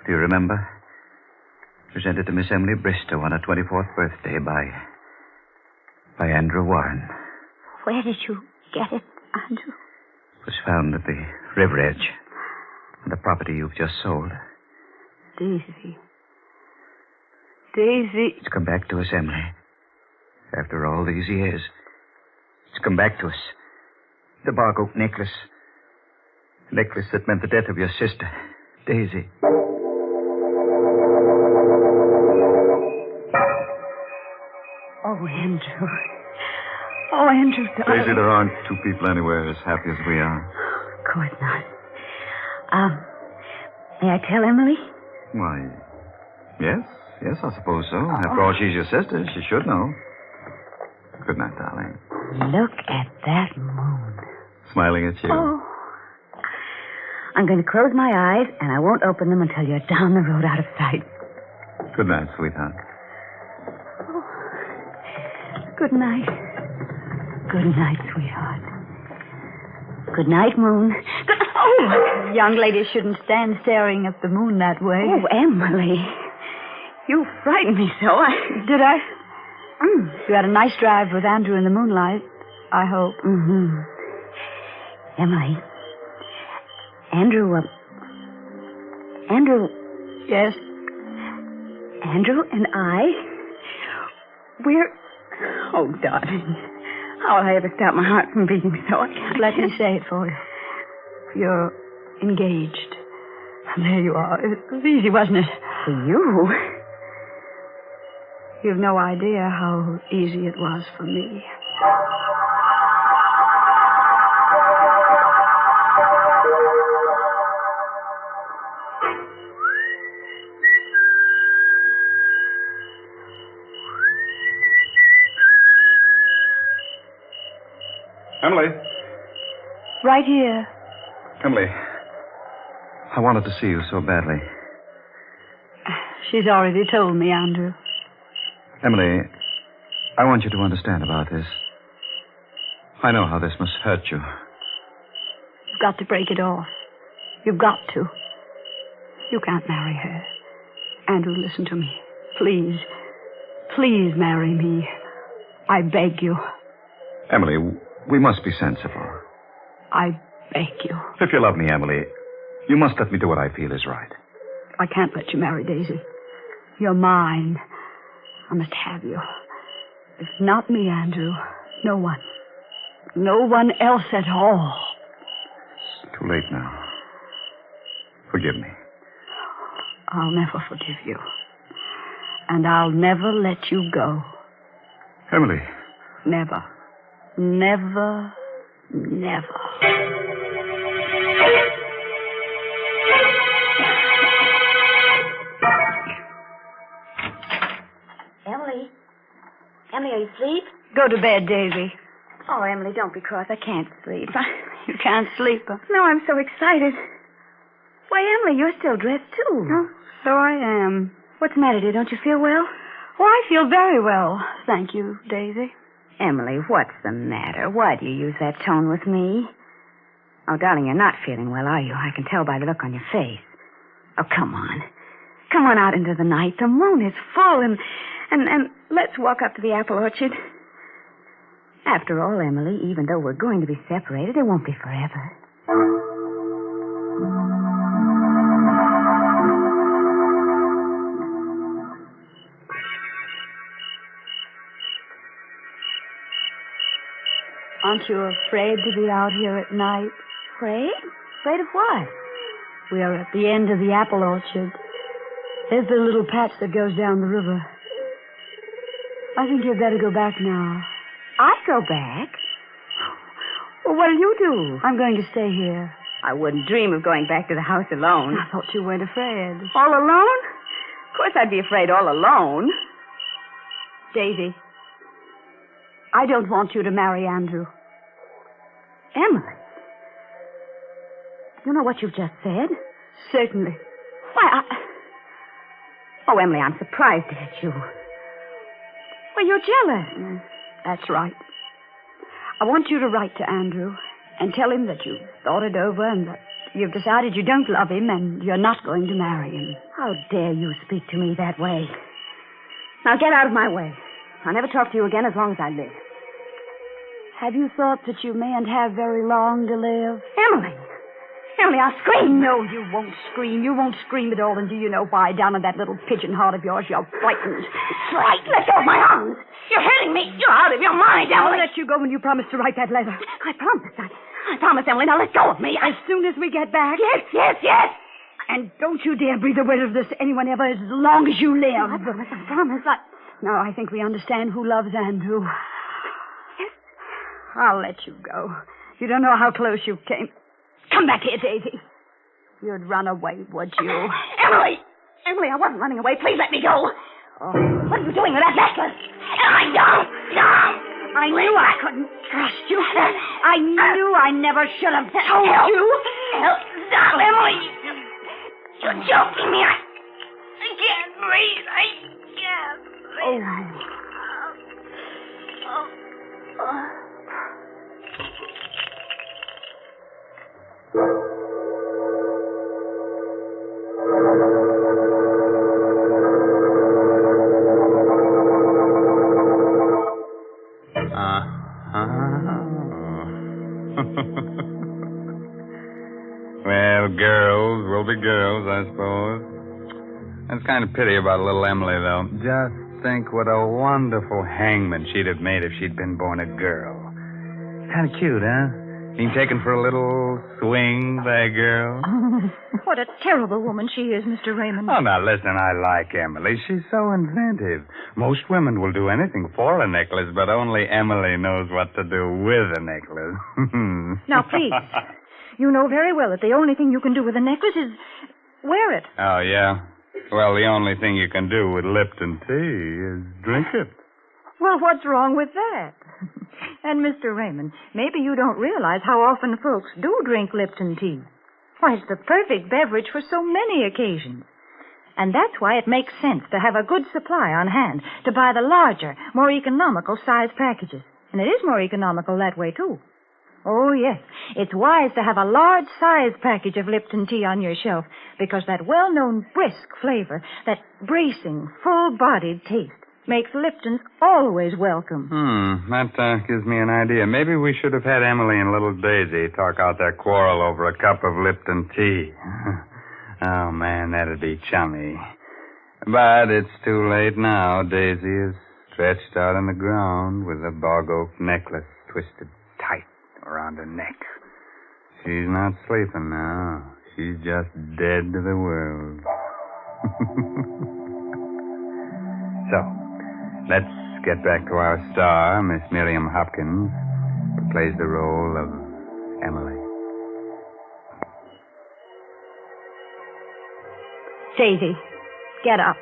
Do you remember? Presented to Miss Emily Bristow on her 24th birthday by Andrew Warren. Where did you get it, Andrew? It was found at the river edge on the property you've just sold. Daisy. Daisy. It's come back to us, Emily. After all these years. It's come back to us. The bark oak necklace. The necklace that meant the death of your sister, Daisy. Oh, Andrew. Oh, Andrew, darling. Daisy, there aren't two people anywhere as happy as we are. Of course not. May I tell Emily? Why, yes, I suppose so. After all, she's your sister. She should know. Good night, darling. Look at that moon. Smiling at you. Oh. I'm going to close my eyes, and I won't open them until you're down the road out of sight. Good night, sweetheart. Oh. Good night. Good night, sweetheart. Good night, moon. Oh! Young ladies shouldn't stand staring at the moon that way. Oh, Emily. You frightened me so. Did I? You had a nice drive with Andrew in the moonlight, I hope. Mm-hmm. Emily. Andrew. Yes? Andrew and I, we're... Oh, darling. How will I ever stop my heart from beating so? I can't let me say it for you. You're engaged. There you are. It was easy, wasn't it? For you? You've no idea how easy it was for me. Emily. Right here. Emily. I wanted to see you so badly. She's already told me, Andrew. Emily, I want you to understand about this. I know how this must hurt you. You've got to break it off. You've got to. You can't marry her. Andrew, listen to me. Please. Please marry me. I beg you. Emily, we must be sensible. I beg you. If you love me, Emily, you must let me do what I feel is right. I can't let you marry Daisy. You're mine. I must have you. If not me, Andrew, no one. No one else at all. It's too late now. Forgive me. I'll never forgive you. And I'll never let you go. Emily. Never. Never. Never. Emily, are you asleep? Go to bed, Daisy. Oh, Emily, don't be cross. I can't sleep. You can't sleep. No, I'm so excited. Why, Emily, you're still dressed, too. Oh, so I am. What's the matter, dear? Don't you feel well? Oh, I feel very well. Thank you, Daisy. Emily, what's the matter? Why do you use that tone with me? Oh, darling, you're not feeling well, are you? I can tell by the look on your face. Oh, come on. Come on out into the night. The moon is full, and let's walk up to the apple orchard. After all, Emily, even though we're going to be separated, it won't be forever. Aren't you afraid to be out here at night? Afraid? Afraid of what? We are at the end of the apple orchard. There's the little patch that goes down the river. I think you'd better go back now. I go back? Well, what'll you do? I'm going to stay here. I wouldn't dream of going back to the house alone. I thought you weren't afraid. All alone? Of course I'd be afraid all alone. Daisy, I don't want you to marry Andrew. Emily? You know what you've just said? Certainly. Why, Oh, Emily, I'm surprised at you. Well, you're jealous. That's right. I want you to write to Andrew and tell him that you've thought it over and that you've decided you don't love him and you're not going to marry him. How dare you speak to me that way? Now get out of my way. I'll never talk to you again as long as I live. Have you thought that you mayn't have very long to live? Emily! Emily, I'll scream. No, you won't scream. You won't scream at all, and do you know why? Down in that little pigeon heart of yours, you're frightened. Frightened? Let go of my arms. You're hurting me. You're out of your mind, Emily. I'll let you go when you promise to write that letter. I promise. I promise, Emily. Now let go of me. As soon as we get back. Yes. And don't you dare breathe a word of this to anyone ever as long as you live. I promise. Now, I think we understand who loves Andrew. Yes. I'll let you go. You don't know how close you came. Come back here, Daisy. You'd run away, would you? Emily! Emily, I wasn't running away. Please let me go. Oh. What are you doing with that necklace? Emily, no! I knew I couldn't trust you. I knew I never should have told you. Stop, Emily! You're choking me. I can't breathe. I can't breathe. Well, girls will be girls, I suppose. That's kind of pity about little Emily, though. Just think what a wonderful hangman she'd have made if she'd been born a girl. Kind of cute, huh? Being taken for a little swing by a girl. What a terrible woman she is, Mr. Raymond. Oh, now, listen, I like Emily. She's so inventive. Most women will do anything for a necklace, but only Emily knows what to do with a necklace. Now, please. You know very well that the only thing you can do with a necklace is wear it. Oh, yeah? Well, the only thing you can do with Lipton tea is drink it. Well, what's wrong with that? And, Mr. Raymond, maybe you don't realize how often folks do drink Lipton tea. Why, it's the perfect beverage for so many occasions. And that's why it makes sense to have a good supply on hand, to buy the larger, more economical size packages. And it is more economical that way, too. Oh, yes. It's wise to have a large size package of Lipton tea on your shelf because that well-known brisk flavor, that bracing, full-bodied taste, makes Lipton's always welcome. That gives me an idea. Maybe we should have had Emily and little Daisy talk out their quarrel over a cup of Lipton tea. Oh, man, that'd be chummy. But it's too late now. Daisy is stretched out on the ground with a bog oak necklace twisted tight around her neck. She's not sleeping now. She's just dead to the world. So, let's get back to our star, Miss Miriam Hopkins, who plays the role of Emily. Daisy, get up.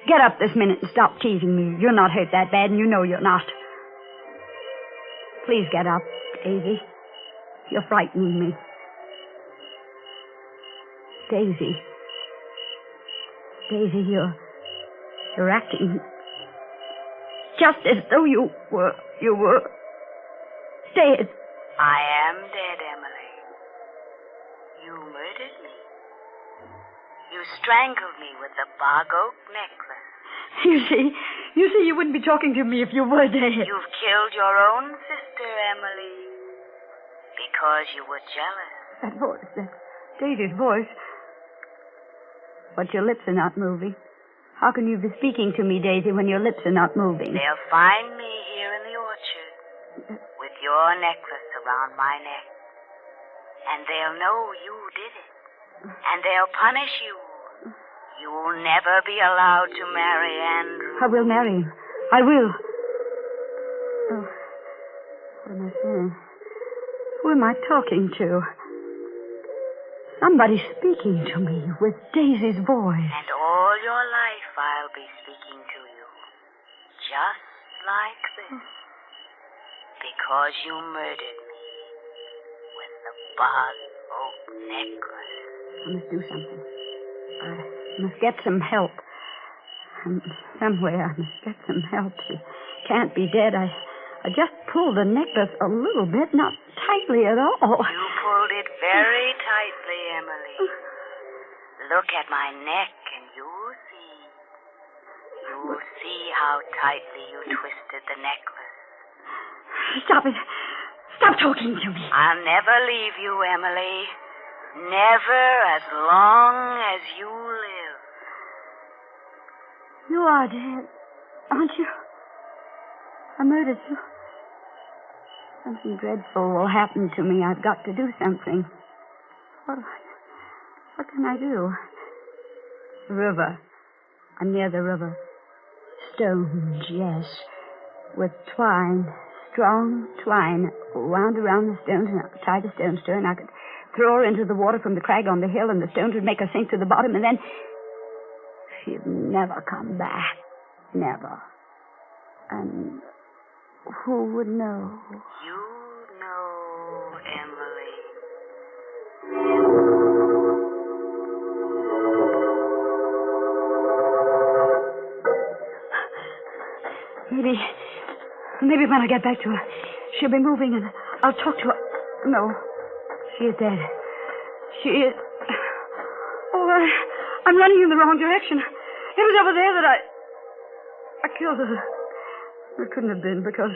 Get up this minute and stop teasing me. You're not hurt that bad, and you know you're not. Please get up, Daisy. You're frightening me. Daisy. Daisy, you're acting just as though you were dead. I am dead, Emily. You murdered me. You strangled me with the bog oak necklace. You see, you wouldn't be talking to me if you were dead. You've killed your own sister, Emily, because you were jealous. That voice, that's Daisy's voice. But your lips are not moving. How can you be speaking to me, Daisy, when your lips are not moving? They'll find me here in the orchard with your necklace around my neck. And they'll know you did it. And they'll punish you. You'll never be allowed to marry Andrew. I will marry him. I will. Oh, what am I saying? Who am I talking to? Somebody's speaking to me with Daisy's voice. And all your life I'll be speaking to you. Just like this. Because you murdered me with the bog oak necklace. I must do something. I must get some help. Somewhere I must get some help. She can't be dead. I just pulled the necklace a little bit, not tightly at all. You pulled it very tightly, Emily. Look at my neck and you'll see. You'll see how tightly you twisted the necklace. Stop it. Stop talking to me. I'll never leave you, Emily. Never as long as you live. You are dead, aren't you? I murdered you. Something dreadful will happen to me. I've got to do something. What can I do? The river. I'm near the river. Stones, yes. With twine. Strong twine wound around the stones, and I could tie the stones to her, and I could throw her into the water from the crag on the hill, and the stones would make her sink to the bottom, and then she'd never come back. Never. And who would know? You know, Emily. Maybe when I get back to her, she'll be moving, and I'll talk to her. No, she is dead. She is... Oh, I'm running in the wrong direction. It was over there that I killed her. It couldn't have been because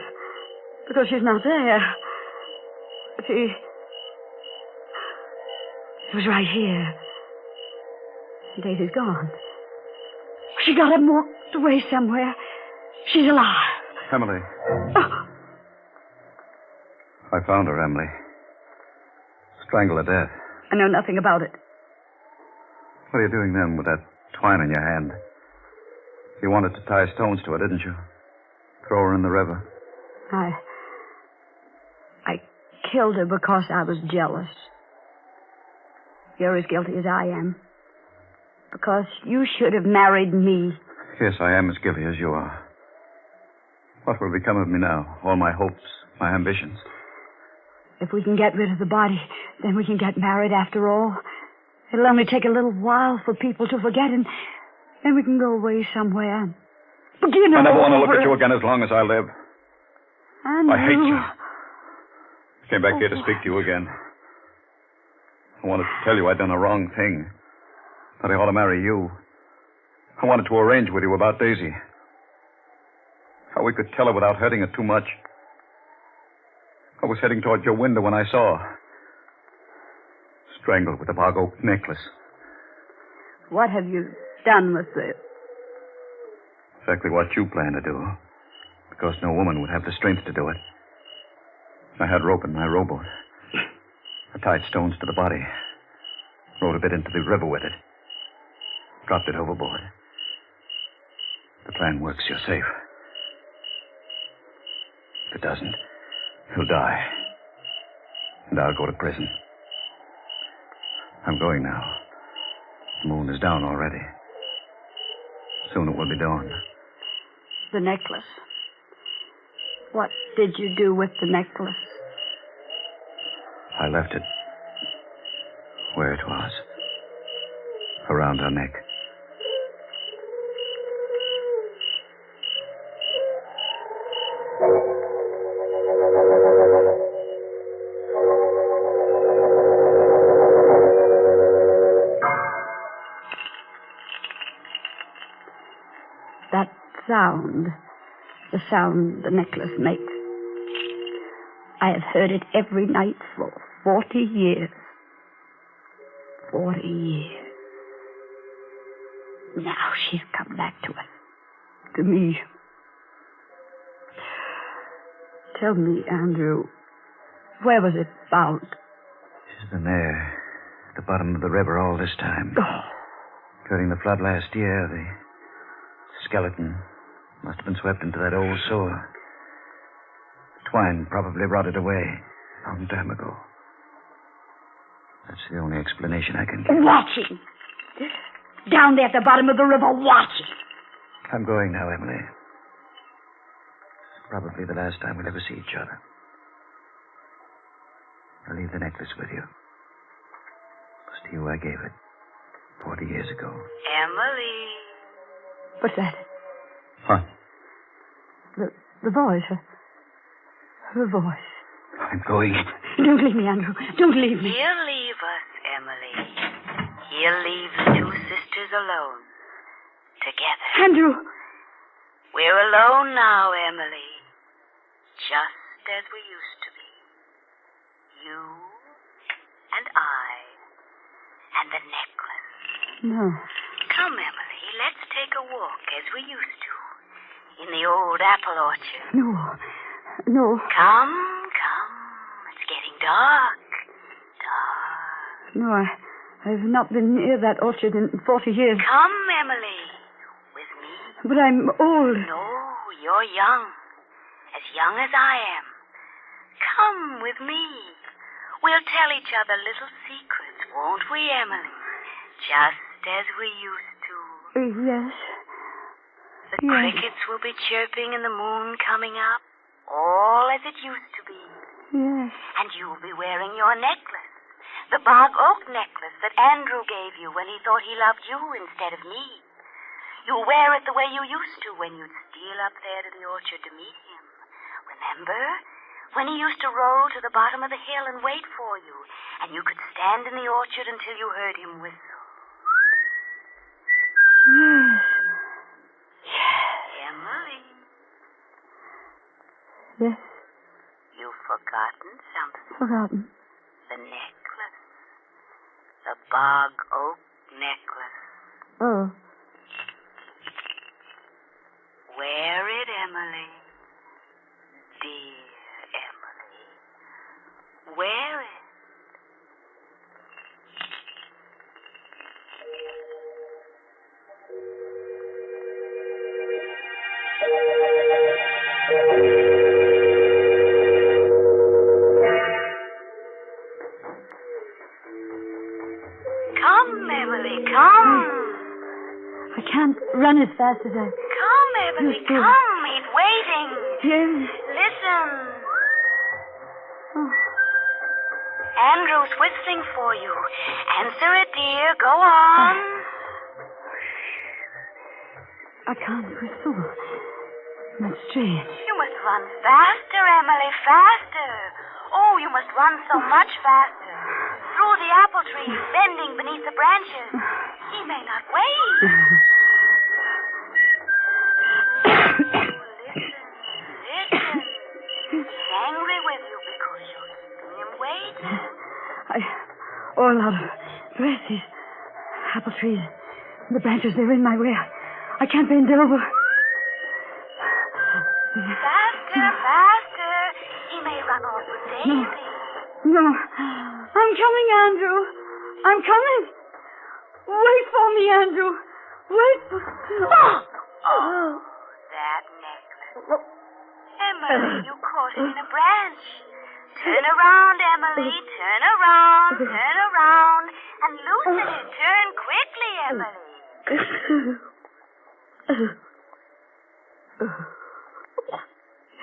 she's not there. She was right here. Daisy's gone. She got up and walked away somewhere. She's alive. Emily. Oh. I found her, Emily. Strangled to death. I know nothing about it. What are you doing then with that twine in your hand? You wanted to tie stones to her, didn't you? Throw her in the river. I killed her because I was jealous. You're as guilty as I am. Because you should have married me. Yes, I am as guilty as you are. What will become of me now? All my hopes, my ambitions. If we can get rid of the body, then we can get married after all. It'll only take a little while for people to forget, and then we can go away somewhere. Begin I never want to over. look at you again as long as I live. I hate you. I came back here to speak to you again. I wanted to tell you I'd done a wrong thing. That I ought to marry you. I wanted to arrange with you about Daisy. How we could tell her without hurting her too much. I was heading toward your window when I saw her. Strangled with a bog oak necklace. What have you done with it? Exactly what you planned to do. Because no woman would have the strength to do it. I had rope in my rowboat. I tied stones to the body. Rowed a bit into the river with it. Dropped it overboard. The plan works, you're safe. If it doesn't, he'll die. And I'll go to prison. I'm going now. The moon is down already. Soon it will be dawn. The necklace. What did you do with the necklace? I left it where it was. Around her neck. That sound, the sound the necklace makes. I have heard it every night for 40 years. 40 years. Now she's come back to us. To me. Tell me, Andrew, Where was it found? She's been there, at the bottom of the river all this time. Oh. During the flood last year, the skeleton must have been swept into that old sewer. Twine probably rotted away a long time ago. That's the only explanation I can give. Watching. Down there at the bottom of the river, watching. I'm going now, Emily. It's probably the last time we'll ever see each other. I'll leave the necklace with you. It was to you I gave it 40 years ago. Emily. What's that? What? The voice. Her voice. I'm going. Don't leave me, Andrew. Don't leave me. He'll leave us, Emily. He'll leave the two sisters alone. Together. Andrew. We're alone now, Emily. Just as we used to be. You and I and the necklace. No. Come, Emily, let's take a walk as we used to. In the old apple orchard. No. Come. It's getting dark. No, I've not been near that orchard in 40 years. Come, Emily. With me. But I'm old. No, you're young. As young as I am. Come with me. We'll tell each other little secrets, won't we, Emily? Just as we used to. Yes. The crickets will be chirping and the moon coming up. All as it used to be. Yes. And you'll be wearing your necklace. The bog oak necklace that Andrew gave you when he thought he loved you instead of me. You'll wear it the way you used to when you'd steal up there to the orchard to meet him. Remember? When he used to roll to the bottom of the hill and wait for you, and you could stand in the orchard until you heard him whistle. Yes. Emily. Yes. You've forgotten something. Forgotten. The necklace. The bog oak necklace. Oh. Wear it, Emily. Dear Emily. Wear it. Come, Emily, come. I can't run as fast as I... Come, Emily, come. He's waiting. Yes. Listen. Oh. Andrew's whistling for you. Answer it, dear. Go on. I can't whistle. That's strange. You must run faster, Emily, faster. Oh, you must run so much faster. Through the apple trees, bending beneath the branches. He may not wait. Listen. He's angry with you because you're keeping him waiting. All out of breath. These apple trees, the branches, they're in my way. I can't bend over. Faster. He may run off with Daisy. No. I'm coming, Andrew. I'm coming. Wait for me, Andrew. Wait for... Oh, that necklace. Emily, you caught it in a branch. Turn around, Emily. Turn around. And loosen it. Turn quickly, Emily.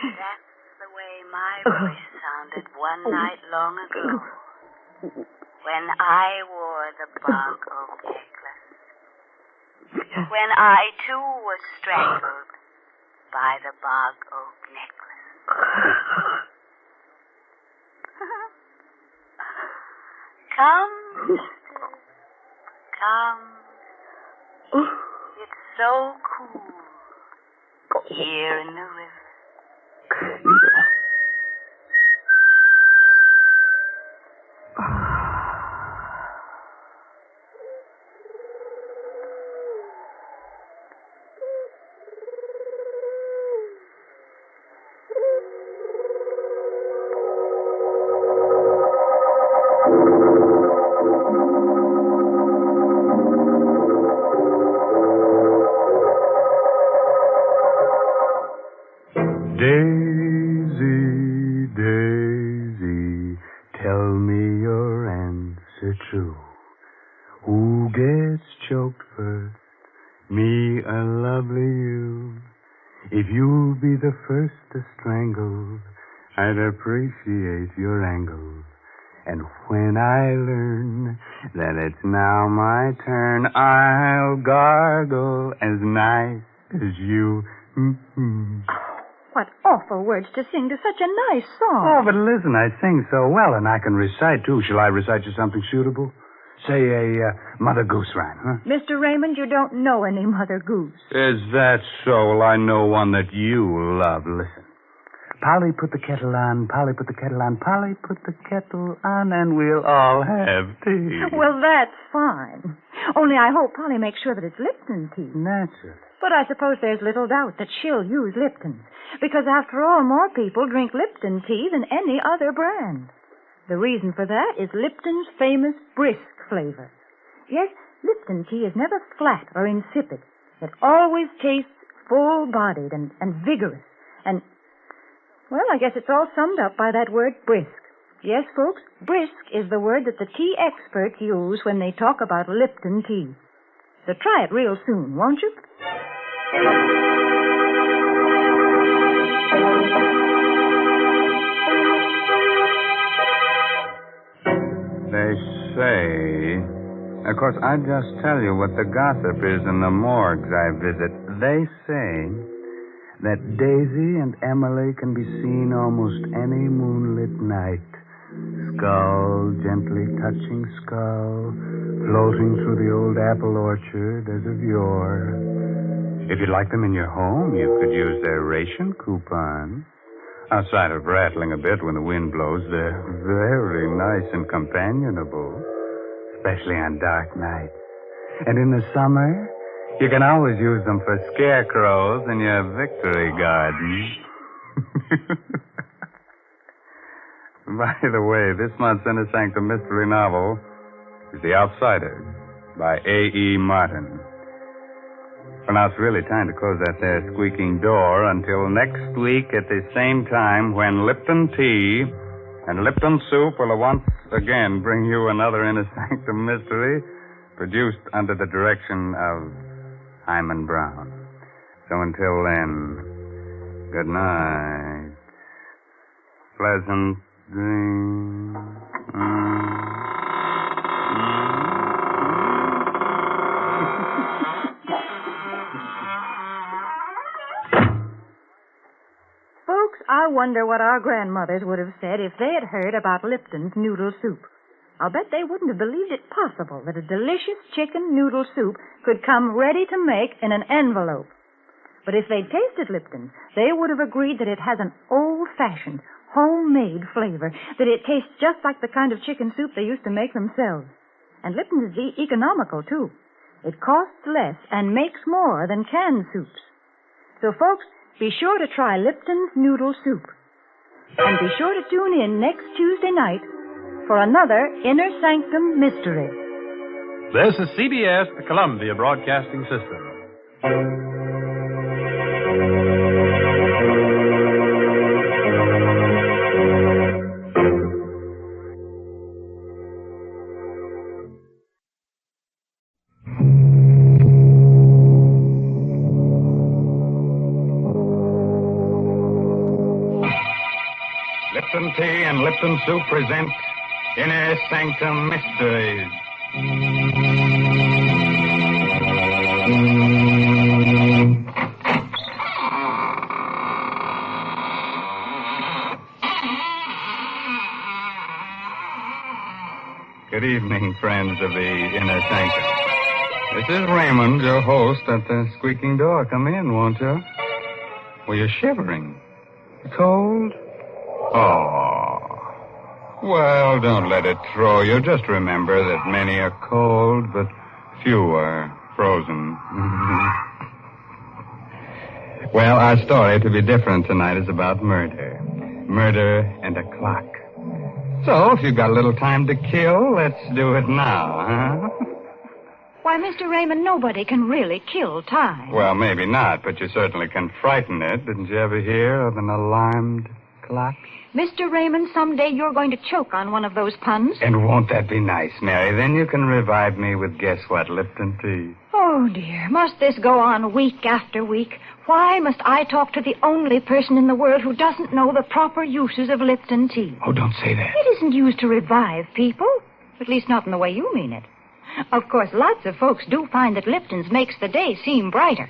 That's the way my voice sounded one night long ago. When I wore the bog oak necklace. When I, too, was strangled by the bog oak necklace. Come, sister. Come. It's so cool here in the river. Daisy, Daisy, tell me your answer true. Who gets choked first? Me or lovely you? If you'll be the first to strangle, I'd appreciate your angle. And when I learn that it's now my turn, I'll gargle as nice as you. What awful words to sing to such a nice song. Oh, but listen, I sing so well, and I can recite, too. Shall I recite you something suitable? Say a Mother Goose rhyme, huh? Mr. Raymond, you don't know any Mother Goose. Is that so? Well, I know one that you love. Listen. Polly put the kettle on, Polly put the kettle on, Polly put the kettle on, and we'll all have tea. Well, that's fine. Only I hope Polly makes sure that it's Lipton tea. Naturally. But I suppose there's little doubt that she'll use Lipton, because after all, more people drink Lipton tea than any other brand. The reason for that is Lipton's famous brisk flavor. Yes, Lipton tea is never flat or insipid. It always tastes full-bodied and vigorous. And, well, I guess it's all summed up by that word brisk. Yes, folks, brisk is the word that the tea experts use when they talk about Lipton tea. So try it real soon, won't you? They say... Of course, I just tell you what the gossip is in the morgues I visit. They say that Daisy and Emily can be seen almost any moonlit night. Skull gently touching skull, floating through the old apple orchard as of yore. If you'd like them in your home, you could use their ration coupon. Outside of rattling a bit when the wind blows, they're very nice and companionable, especially on dark nights. And in the summer, you can always use them for scarecrows in your victory garden. By the way, this month's Inner Sanctum Mystery novel is The Outsider by A.E. Martin. Well, now it's really time to close that there squeaking door until next week at the same time when Lipton Tea and Lipton Soup will once again bring you another Inner Sanctum Mystery produced under the direction of Himan Brown. So until then, good night. Pleasant dreams. Folks, I wonder what our grandmothers would have said if they had heard about Lipton's noodle soup. I'll bet they wouldn't have believed it possible that a delicious chicken noodle soup could come ready to make in an envelope. But if they'd tasted Lipton, they would have agreed that it has an old-fashioned, homemade flavor, that it tastes just like the kind of chicken soup they used to make themselves. And Lipton is economical, too. It costs less and makes more than canned soups. So, folks, be sure to try Lipton's noodle soup. And be sure to tune in next Tuesday night for another Inner Sanctum Mystery. This is CBS, the Columbia Broadcasting System. Lipton Tea and Lipton Soup present Inner Sanctum Mysteries. Good evening, friends of the Inner Sanctum. This is Raymond, your host at the squeaking door. Come in, won't you? Well, you're shivering. Cold? Oh. Well, don't let it throw you. Just remember that many are cold, but few are frozen. Well, our story, to be different tonight, is about murder. Murder and a clock. So, if you've got a little time to kill, let's do it now, huh? Why, Mr. Raymond, nobody can really kill time. Well, maybe not, but you certainly can frighten it. Didn't you ever hear of an alarmed clock? Mr. Raymond, someday you're going to choke on one of those puns. And won't that be nice, Mary? Then you can revive me with guess what, Lipton tea. Oh, dear. Must this go on week after week? Why must I talk to the only person in the world who doesn't know the proper uses of Lipton tea? Oh, don't say that. It isn't used to revive people. At least not in the way you mean it. Of course, lots of folks do find that Lipton's makes the day seem brighter.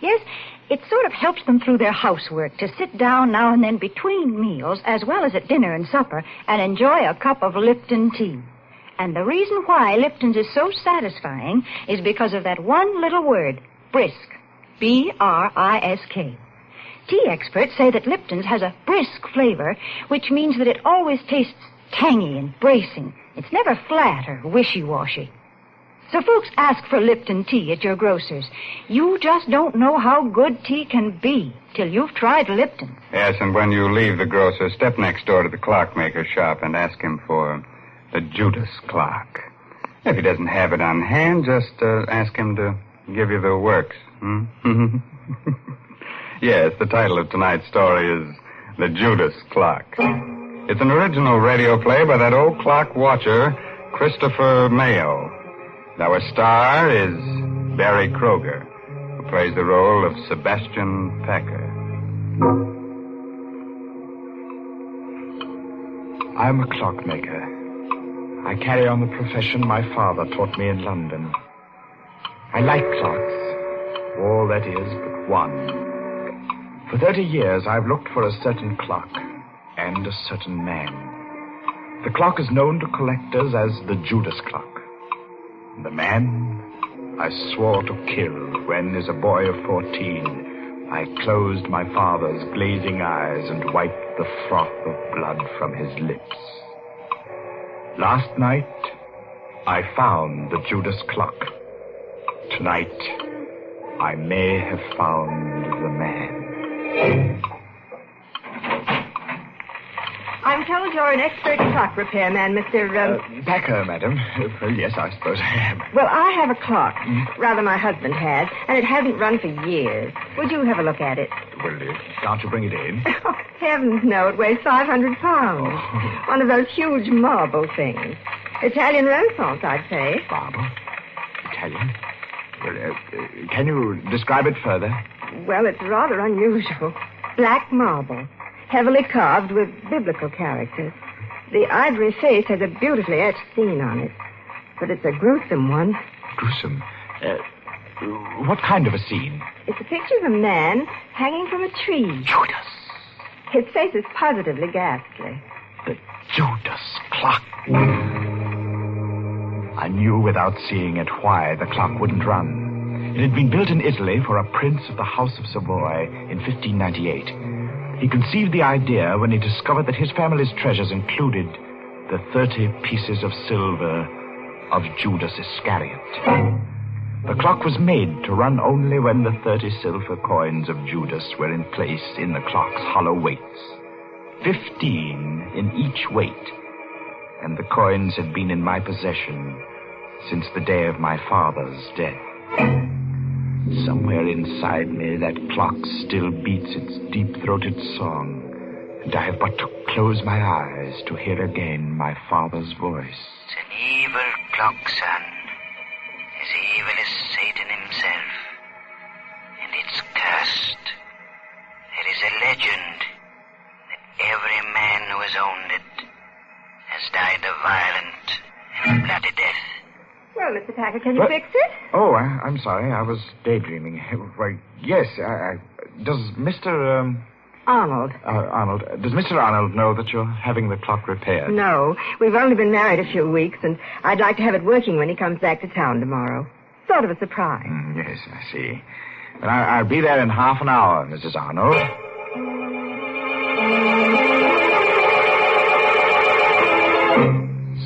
Yes, it sort of helps them through their housework to sit down now and then between meals, as well as at dinner and supper, and enjoy a cup of Lipton tea. And the reason why Lipton's is so satisfying is because of that one little word, brisk. B-R-I-S-K. Tea experts say that Lipton's has a brisk flavor, which means that it always tastes tangy and bracing. It's never flat or wishy-washy. So folks ask for Lipton tea at your grocer's. You just don't know how good tea can be till you've tried Lipton. Yes, and when you leave the grocer, step next door to the clockmaker's shop and ask him for the Judas clock. If he doesn't have it on hand, just ask him to give you the works. Yes, the title of tonight's story is The Judas Clock. It's an original radio play by that old clock watcher, Christopher Mayo. Our star is Barry Kroger, who plays the role of Sebastian Packer. I'm a clockmaker. I carry on the profession my father taught me in London. I like clocks, all that is but one. For 30 years, I've looked for a certain clock and a certain man. The clock is known to collectors as the Judas clock. The man I swore to kill when, as a boy of 14, I closed my father's glazing eyes and wiped the froth of blood from his lips. Last night, I found the Judas clock. Tonight, I may have found the man. I'm told you're an expert clock repairman, Mr. Packer, madam. Well, yes, I suppose I am. Well, I have a clock. Rather, my husband has, and it hasn't run for years. Would you have a look at it? Well, can't you bring it in? Oh, heavens, no. It weighs 500 pounds. Oh. One of those huge marble things. Italian Renaissance, I'd say. Marble? Italian? Well, can you describe it further? Well, it's rather unusual. Black marble. Heavily carved with biblical characters. The ivory face has a beautifully etched scene on it. But it's a gruesome one. Gruesome? What kind of a scene? It's a picture of a man hanging from a tree. Judas. His face is positively ghastly. The Judas clock. I knew without seeing it why the clock wouldn't run. It had been built in Italy for a prince of the House of Savoy in 1598. He conceived the idea when he discovered that his family's treasures included the 30 pieces of silver of Judas Iscariot. The clock was made to run only when the 30 silver coins of Judas were in place in the clock's hollow weights. 15 in each weight. And the coins had been in my possession since the day of my father's death. Somewhere inside me, that clock still beats its deep-throated song, and I have but to close my eyes to hear again my father's voice. It's an evil clock, son. As evil as Satan himself. And it's cursed. There is a legend that every man who has owned it has died a violent and bloody death. Well, Mr. Packer, can you fix it? Oh, I'm sorry. I was daydreaming. Why, yes. Does Mr. Arnold. Does Mr. Arnold know that you're having the clock repaired? No. We've only been married a few weeks, and I'd like to have it working when he comes back to town tomorrow. Sort of a surprise. Yes, I see. But I'll be there in half an hour, Mrs. Arnold.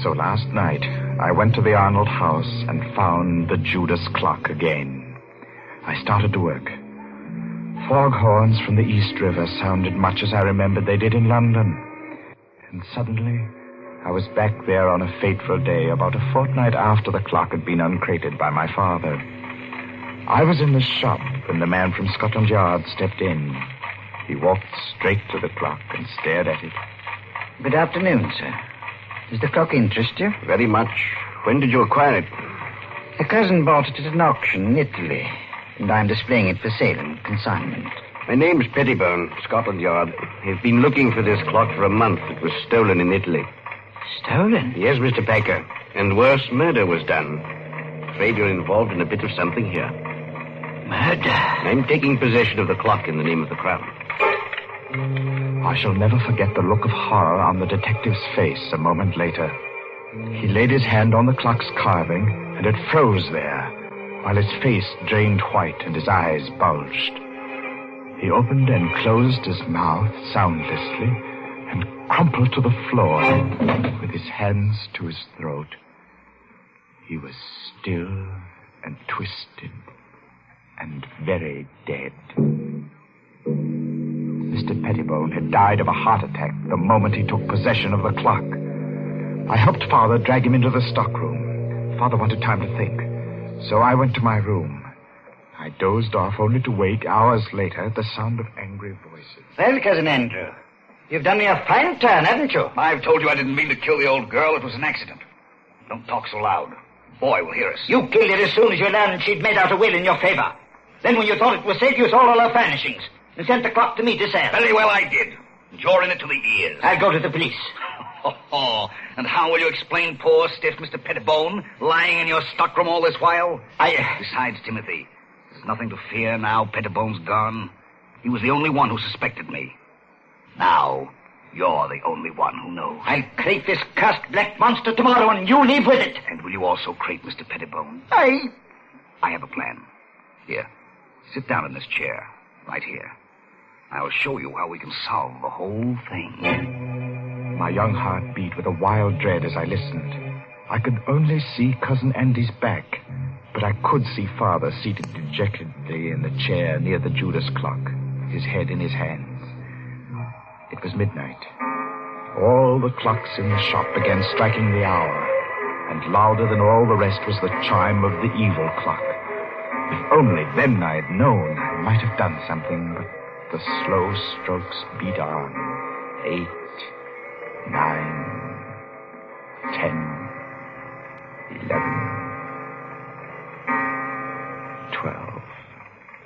So last night, I went to the Arnold house and found the Judas clock again. I started to work. Foghorns from the East River sounded much as I remembered they did in London. And suddenly, I was back there on a fateful day, about a fortnight after the clock had been uncrated by my father. I was in the shop when the man from Scotland Yard stepped in. He walked straight to the clock and stared at it. Good afternoon, sir. Does the clock interest you? Very much. When did you acquire it? A cousin bought it at an auction in Italy, and I'm displaying it for sale and consignment. My name's Pettibone, Scotland Yard. I've been looking for this clock for a month. It was stolen in Italy. Stolen? Yes, Mr. Packer. And worse, murder was done. Afraid you're involved in a bit of something here. Murder? I'm taking possession of the clock in the name of the Crown. I shall never forget the look of horror on the detective's face a moment later. He laid his hand on the clock's carving, and it froze there, while his face drained white and his eyes bulged. He opened and closed his mouth soundlessly and crumpled to the floor with his hands to his throat. He was still and twisted and very dead. Mr. Pettibone had died of a heart attack the moment he took possession of the clock. I helped Father drag him into the stockroom. Father wanted time to think, so I went to my room. I dozed off only to wake hours later at the sound of angry voices. Well, Cousin Andrew, you've done me a fine turn, haven't you? I've told you I didn't mean to kill the old girl. It was an accident. Don't talk so loud. Boy will hear us. You killed her as soon as you learned she'd made out a will in your favor. Then when you thought it was safe, you sold all her furnishings and sent the clock to me to sell. Very well, I did. And you're in it to the ears. I'll go to the police. And how will you explain poor, stiff Mr. Pettibone lying in your stockroom all this while? Besides, Timothy, there's nothing to fear now Pettibone's gone. He was the only one who suspected me. Now, you're the only one who knows. I'll create this cursed black monster tomorrow, and you leave with it. And will you also create Mr. Pettibone? I have a plan. Here, sit down in this chair, right here. I'll show you how we can solve the whole thing. My young heart beat with a wild dread as I listened. I could only see Cousin Andy's back, but I could see Father seated dejectedly in the chair near the Judas clock, his head in his hands. It was midnight. All the clocks in the shop began striking the hour, and louder than all the rest was the chime of the evil clock. If only then I had known, I might have done something, but the slow strokes beat on. 8, 9, 10, 11, 12.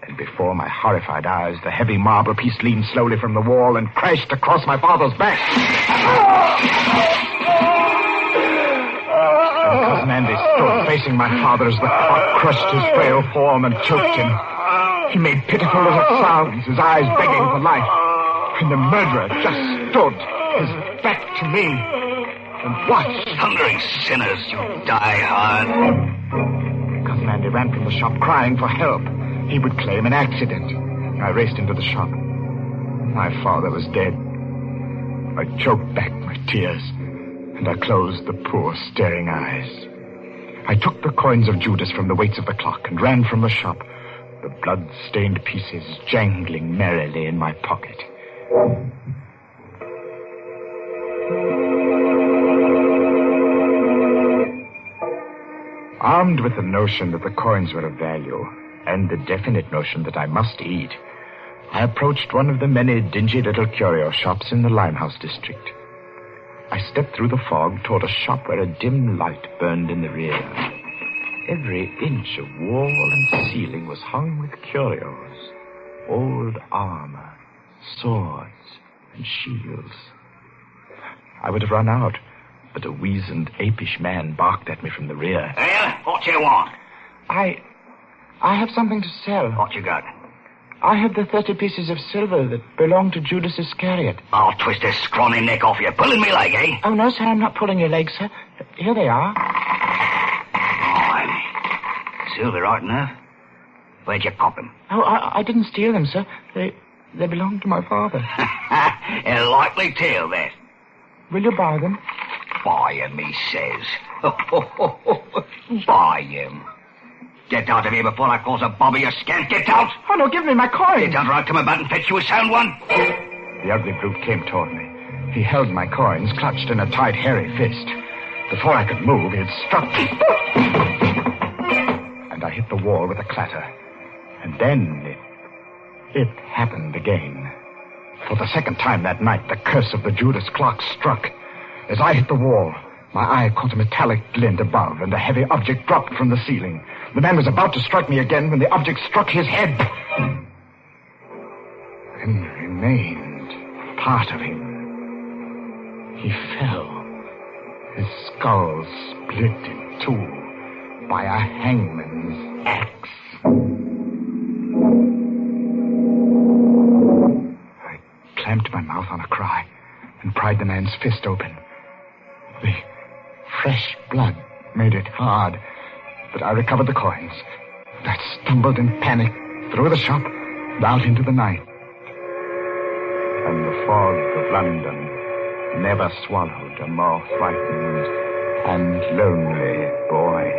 And before my horrified eyes, the heavy marble piece leaned slowly from the wall and crashed across my father's back. And Cousin Andy stood facing my father as the clock crushed his frail form and choked him. He made pitiful little sounds, his eyes begging for life. And the murderer just stood, his back to me, and watched. Thundering sinners, you die hard. Cousin Andy ran from the shop crying for help. He would claim an accident. I raced into the shop. My father was dead. I choked back my tears, and I closed the poor, staring eyes. I took the coins of Judas from the weights of the clock and ran from the shop, the blood-stained pieces jangling merrily in my pocket. Armed with the notion that the coins were of value, and the definite notion that I must eat, I approached one of the many dingy little curio shops in the Limehouse district. I stepped through the fog toward a shop where a dim light burned in the rear. Every inch of wall and ceiling was hung with curios, old armor, swords, and shields. I would have run out, but a weazened, apish man barked at me from the rear. Well, what you want? I have something to sell. What you got? I have the 30 pieces of silver that belong to Judas Iscariot. I'll twist this scrawny neck off you. Pulling me leg, eh? Oh, no, sir, I'm not pulling your leg, sir. Here they are. Fine. Silver, right enough. Where'd you cop them? Oh, I didn't steal them, sir. They belong to my father. A likely tale, that. Will you buy them? Buy him, he says. Buy him. Get out of here before I cause a bobby a scant. Get out! Oh, no, give me my coin. Get out or I'll come about and fetch you a sound one. The ugly brute came toward me. He held my coins clutched in a tight, hairy fist. Before I could move, he had struck me. And I hit the wall with a clatter. And then it happened again. For the second time that night, the curse of the Judas clock struck. As I hit the wall, my eye caught a metallic glint above, and a heavy object dropped from the ceiling. The man was about to strike me again when the object struck his head. And remained part of him. He fell. His skull split in two by a hangman's axe. I clamped my mouth on a cry and pried the man's fist open. The fresh blood made it hard, but I recovered the coins. I stumbled in panic through the shop and out into the night. And the fog of London never swallowed a more frightened and lonely boy.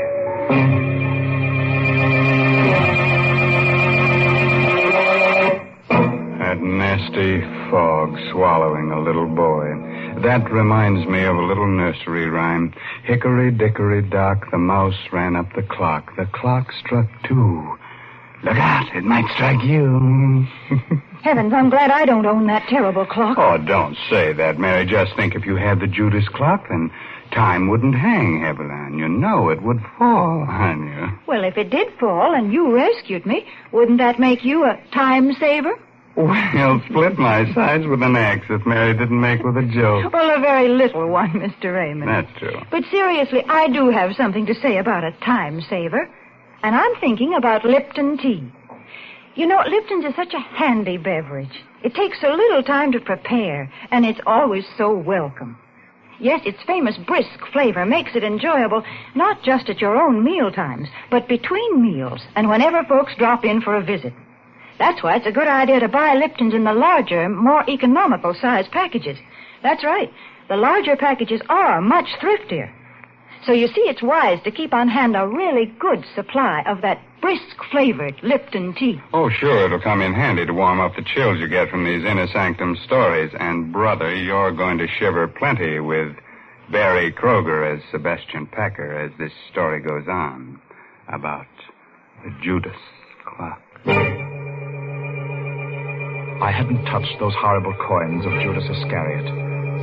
That nasty fog swallowing a little boy. That reminds me of a little nursery rhyme. Hickory dickory dock, the mouse ran up the clock. The clock struck 2. Look out, it might strike you. Heavens, I'm glad I don't own that terrible clock. Oh, don't say that, Mary. Just think if you had the Judas clock, then time wouldn't hang heavily on you. No, it would fall on you. Well, if it did fall and you rescued me, wouldn't that make you a time saver? Well, split my sides with an axe if Mary didn't make with a joke. Well, a very little one, Mr. Raymond. That's true. But seriously, I do have something to say about a time saver. And I'm thinking about Lipton tea. You know, Lipton's is such a handy beverage. It takes so little time to prepare, and it's always so welcome. Yes, its famous brisk flavor makes it enjoyable, not just at your own meal times, but between meals and whenever folks drop in for a visit. That's why it's a good idea to buy Lipton's in the larger, more economical size packages. That's right. The larger packages are much thriftier. So you see, it's wise to keep on hand a really good supply of that brisk-flavored Lipton tea. Oh, sure, it'll come in handy to warm up the chills you get from these Inner Sanctum stories. And, brother, you're going to shiver plenty with Barry Kroger as Sebastian Packer as this story goes on about the Judas clock. I hadn't touched those horrible coins of Judas Iscariot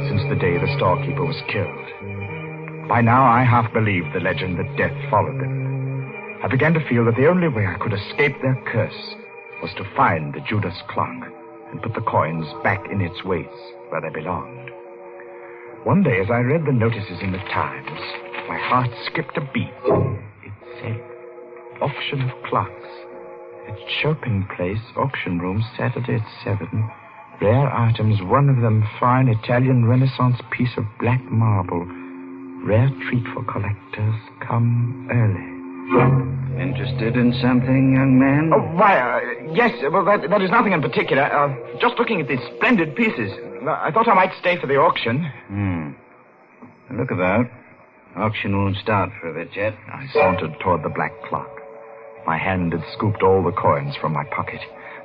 since the day the storekeeper was killed. By now, I half believed the legend that death followed them. I began to feel that the only way I could escape their curse was to find the Judas clock and put the coins back in its weights where they belonged. One day, as I read the notices in the Times, my heart skipped a beat. It said, auction of clocks. At Chopin Place, auction room, Saturday at 7. Rare items, one of them fine Italian Renaissance piece of black marble. Rare treat for collectors. Come early. Interested in something, young man? Oh, why, yes. Well, that is nothing in particular. Just looking at these splendid pieces. I thought I might stay for the auction. Look about. Auction won't start for a bit yet. I sauntered toward the black clock. My hand had scooped all the coins from my pocket.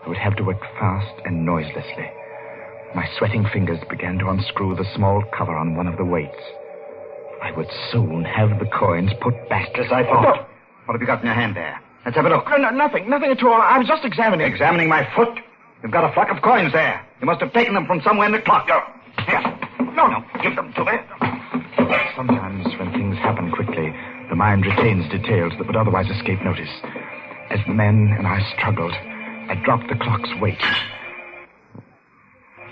I would have to work fast and noiselessly. My sweating fingers began to unscrew the small cover on one of the weights. I would soon have the coins put back as I thought. Oh. What have you got in your hand there? Let's have a look. No, nothing at all. I was just examining. Examining my foot? You've got a flock of coins there. You must have taken them from somewhere in the clock. Here. No, give them to me. Sometimes when things happen quickly, the mind retains details that would otherwise escape notice. As the men and I struggled, I dropped the clock's weight.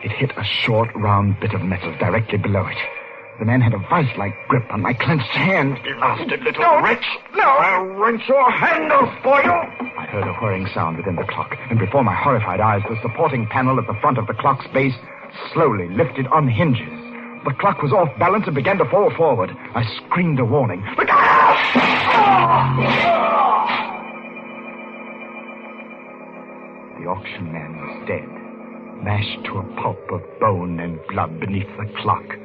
It hit a short, round bit of metal directly below it. The man had a vice-like grip on my clenched hand. Bastard little wretch. No. I'll wrench your hand off for you. I heard a whirring sound within the clock, and before my horrified eyes, the supporting panel at the front of the clock's base slowly lifted on hinges. The clock was off balance and began to fall forward. I screamed a warning. Look out! The auction man was dead, mashed to a pulp of bone and blood beneath the clock,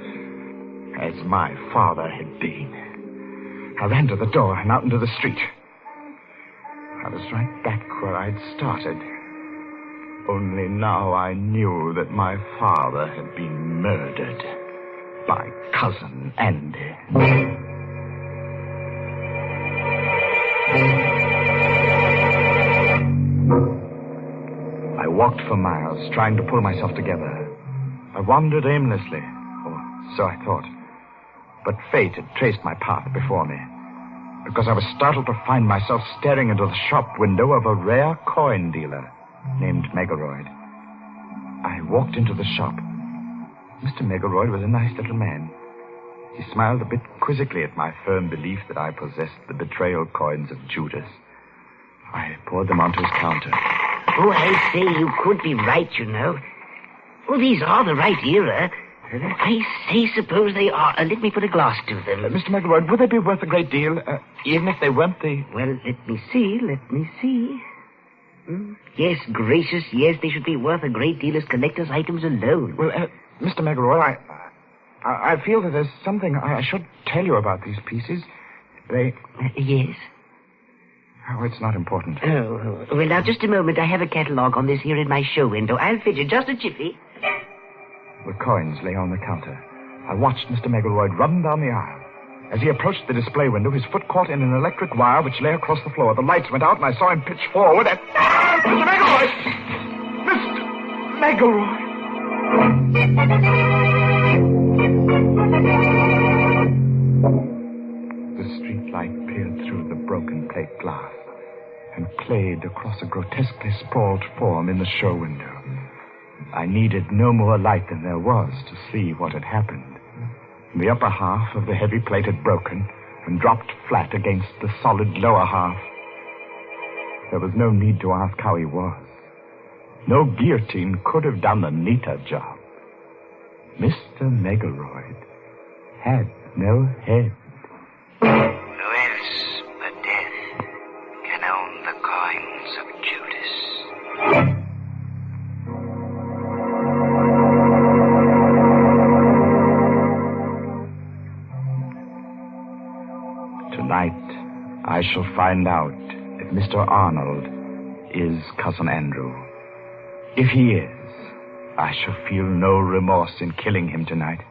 as my father had been. I ran to the door and out into the street. I was right back where I'd started. Only now I knew that my father had been murdered by Cousin Andy. I walked for miles, trying to pull myself together. I wandered aimlessly, or so I thought. But fate had traced my path before me, because I was startled to find myself staring into the shop window of a rare coin dealer named Megaroyd. I walked into the shop. Mr. Megaroyd was a nice little man. He smiled a bit quizzically at my firm belief that I possessed the betrayal coins of Judas. I poured them onto his counter. Oh, I say, you could be right, you know. Oh, these are the right era. I say, suppose they are. Let me put a glass to them. Mr. Megaroyd, would they be worth a great deal, even if they weren't the... Well, let me see. Yes, gracious, yes, they should be worth a great deal as collector's items alone. Well, Mr. Megaroyd, I feel that there's something I should tell you about these pieces. They... Yes? Oh, it's not important. Oh, well, now, just a moment. I have a catalogue on this here in my show window. I'll fetch it. Just a jiffy. The coins lay on the counter. I watched Mr. Megaroyd run down the aisle. As he approached the display window, his foot caught in an electric wire which lay across the floor. The lights went out, and I saw him pitch forward and... Mr. Megaroyd! Mr. Megaroyd! The street light peered through the broken plate glass and played across a grotesquely sprawled form in the show window. I needed no more light than there was to see what had happened. The upper half of the heavy plate had broken and dropped flat against the solid lower half. There was no need to ask how he was. No guillotine could have done a neater job. Mr. Megaroyd had no head. Who else but death can own the coins of Judas? Tonight, I shall find out if Mr. Arnold is Cousin Andrew. If he is, I shall feel no remorse in killing him tonight.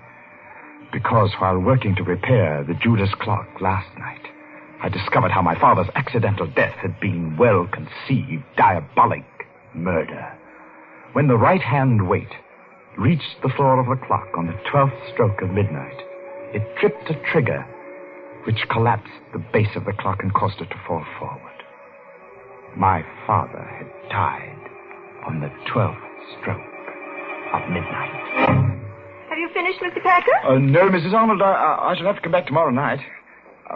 Because while working to repair the Judas clock last night, I discovered how my father's accidental death had been well-conceived, diabolic murder. When the right-hand weight reached the floor of the clock on the 12th stroke of midnight, it tripped a trigger which collapsed the base of the clock and caused it to fall forward. My father had died on the 12th stroke of midnight. Have you finished, Mr. Packer? No, Mrs. Arnold. I shall have to come back tomorrow night.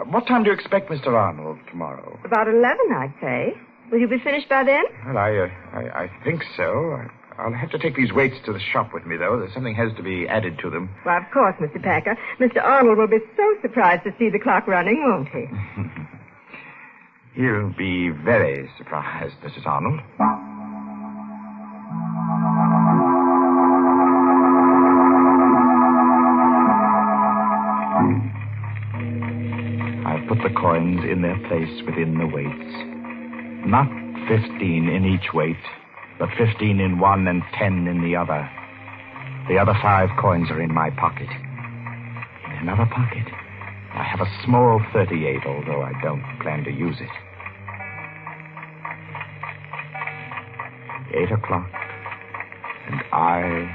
What time do you expect Mr. Arnold tomorrow? About 11, I'd say. Will you be finished by then? Well, I think so. I'll have to take these weights to the shop with me, though. Something has to be added to them. Well, of course, Mr. Packer. Mr. Arnold will be so surprised to see the clock running, won't he? He'll be very surprised, Mrs. Arnold. I put the coins in their place within the weights. Not 15 in each weight, but 15 in one and 10 in the other. The other 5 coins are in my pocket. In another pocket, I have a small 38, although I don't plan to use it. 8 o'clock, and I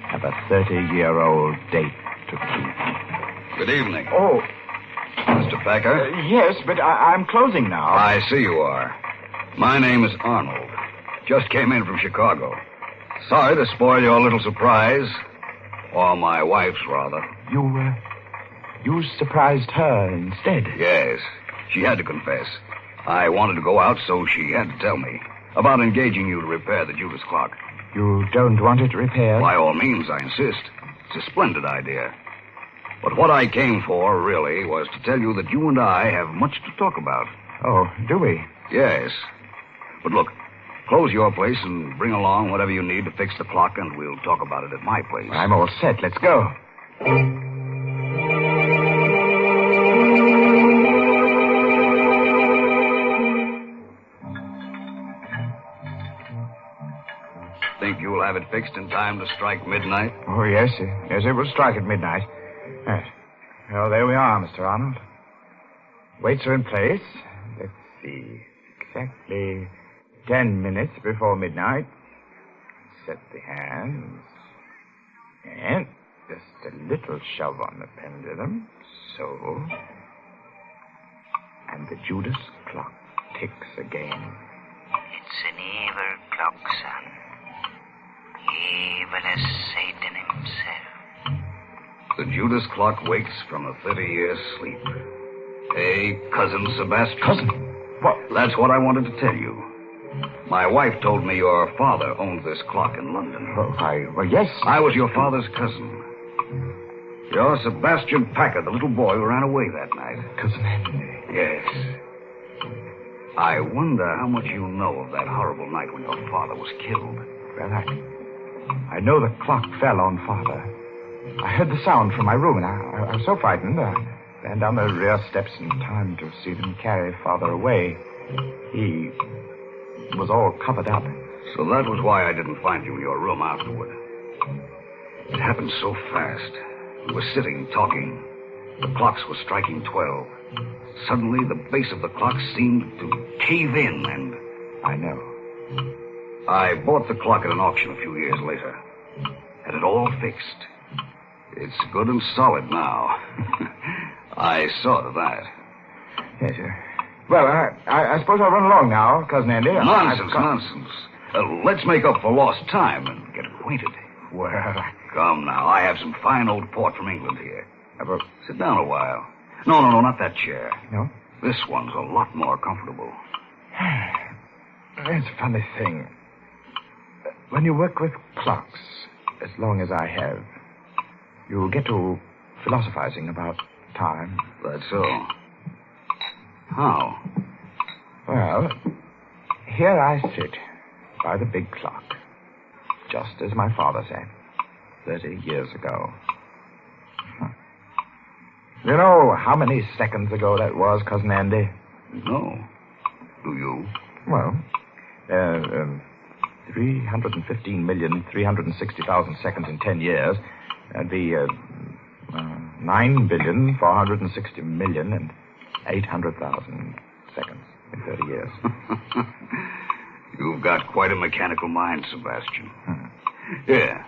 have a 30-year-old date to keep. Good evening. Oh. Mr. Packer? Yes, but I'm closing now. I see you are. My name is Arnold. Just came in from Chicago. Sorry to spoil your little surprise. Or my wife's, rather. You surprised her instead? Yes. She had to confess. I wanted to go out, so she had to tell me about engaging you to repair the Judas clock. You don't want it repaired? By all means, I insist. It's a splendid idea. But what I came for, really, was to tell you that you and I have much to talk about. Oh, do we? Yes. But look, close your place and bring along whatever you need to fix the clock, and we'll talk about it at my place. I'm all set. Let's go. have it fixed in time to strike midnight? Oh, yes. Yes, it will strike at midnight. Yes. Well, there we are, Mr. Arnold. Weights are in place. Let's see. Exactly 10 minutes before midnight. Set the hands. And just a little shove on the pendulum. So. And the Judas clock ticks again. It's an evil clock, son. Evil as Satan himself. The Judas clock wakes from a 30-year sleep. Hey, Cousin Sebastian. Cousin? What? That's what I wanted to tell you. My wife told me your father owned this clock in London. Well, yes. I was your father's cousin. You're Sebastian Packard, the little boy who ran away that night. Cousin Henry. Yes. I wonder how much you know of that horrible night when your father was killed. Well, I know the clock fell on Father. I heard the sound from my room, and I was so frightened. I ran down the rear steps in time to see them carry Father away. He was all covered up. So that was why I didn't find you in your room afterward. It happened so fast. We were sitting, talking. The clocks were striking 12. Suddenly, the base of the clock seemed to cave in, and... I know. I bought the clock at an auction a few years later. Had it all fixed. It's good and solid now. I saw to that. Yes, sir. Well, I suppose I'll run along now, Cousin Andy. Nonsense. Let's make up for lost time and get acquainted. Well, Come now, I have some fine old port from England here. Sit down a while. No, not that chair. No? This one's a lot more comfortable. It's a funny thing. When you work with clocks, as long as I have, you get to philosophizing about time. That's so. How? Well, here I sit by the big clock, just as my father sat 30 years ago. You know how many seconds ago that was, Cousin Andy? No. Do you? Well, 315,360,000 seconds in 10 years. That'd be 9,460,000,000 and 800,000 seconds in 30 years. You've got quite a mechanical mind, Sebastian. Here,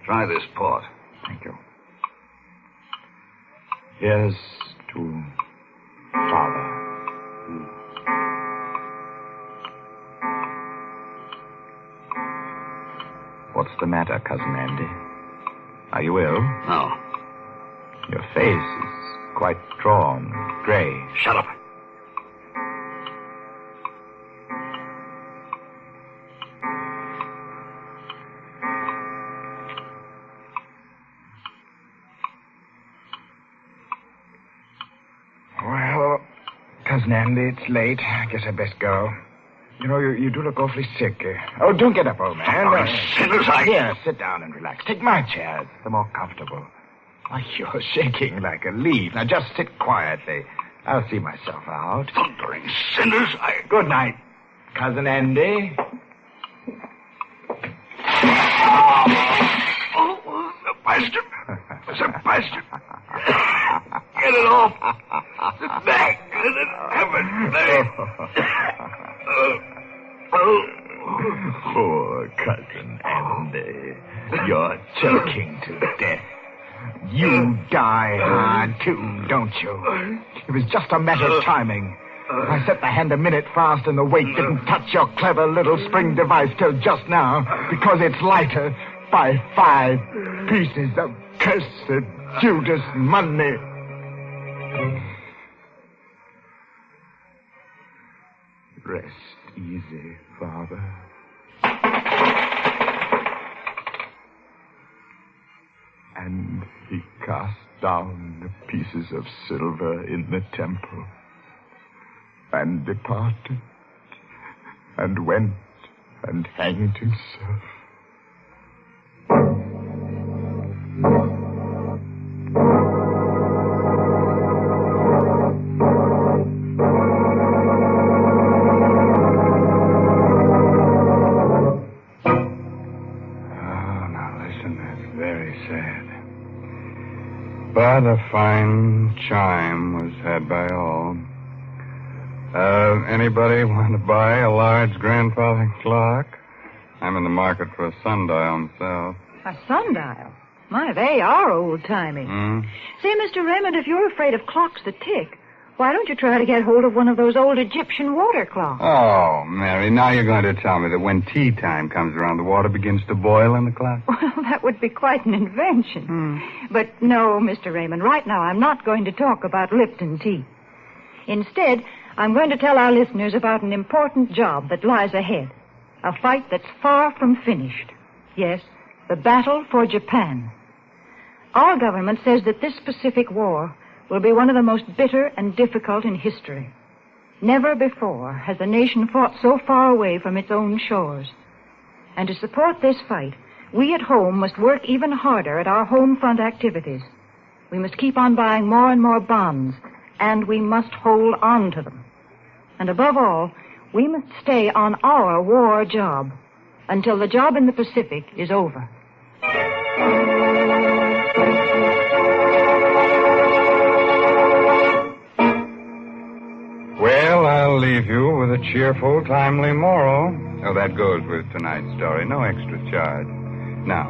try this port. Thank you. Here's to Father. What's the matter, Cousin Andy? Are you ill? No. Your face is quite drawn, gray. Shut up. Well, Cousin Andy, it's late. I guess I best go. You know, you do look awfully sick. Oh, don't get up, old man. Here, sit down and relax. Take my chair. It's the more comfortable. Why, you're shaking like a leaf. Now, just sit quietly. I'll see myself out. Thundering sinners, Good night, Cousin Andy. Sebastian. Get it off. The back. Heaven. Poor Cousin Andy. You're choking to death. You die hard, too, don't you? It was just a matter of timing. I set the hand a minute fast and the weight didn't touch your clever little spring device till just now because it's lighter by 5 pieces of cursed Judas money. Rest easy, Father. And he cast down the pieces of silver in the temple and departed and went and hanged himself. very sad. But a fine chime was had by all. Anybody want to buy a large grandfather clock? I'm in the market for a sundial myself. A sundial? My, they are old-timey. Say, Mr. Raymond, if you're afraid of clocks that tick, why don't you try to get hold of one of those old Egyptian water clocks? Oh, Mary, now you're going to tell me that when tea time comes around, the water begins to boil in the clock? Well, that would be quite an invention. But no, Mr. Raymond, right now I'm not going to talk about Lipton tea. Instead, I'm going to tell our listeners about an important job that lies ahead. A fight that's far from finished. Yes, the battle for Japan. Our government says that this Pacific War will be one of the most bitter and difficult in history. Never before has a nation fought so far away from its own shores. And to support this fight, we at home must work even harder at our home front activities. We must keep on buying more and more bonds, and we must hold on to them. And above all, we must stay on our war job until the job in the Pacific is over. Well, I'll leave you with a cheerful, timely moral. Oh, that goes with tonight's story. No extra charge. Now,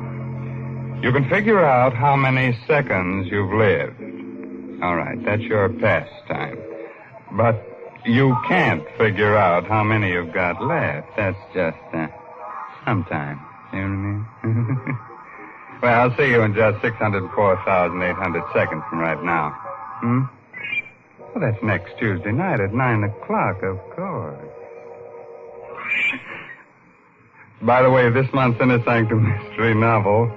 you can figure out how many seconds you've lived. All right, that's your pastime. But you can't figure out how many you've got left. That's just sometime. You know what I mean? Well, I'll see you in just 604,800 seconds from right now. Well, that's next Tuesday night at 9 o'clock, of course. By the way, this month's Inner Sanctum Mystery novel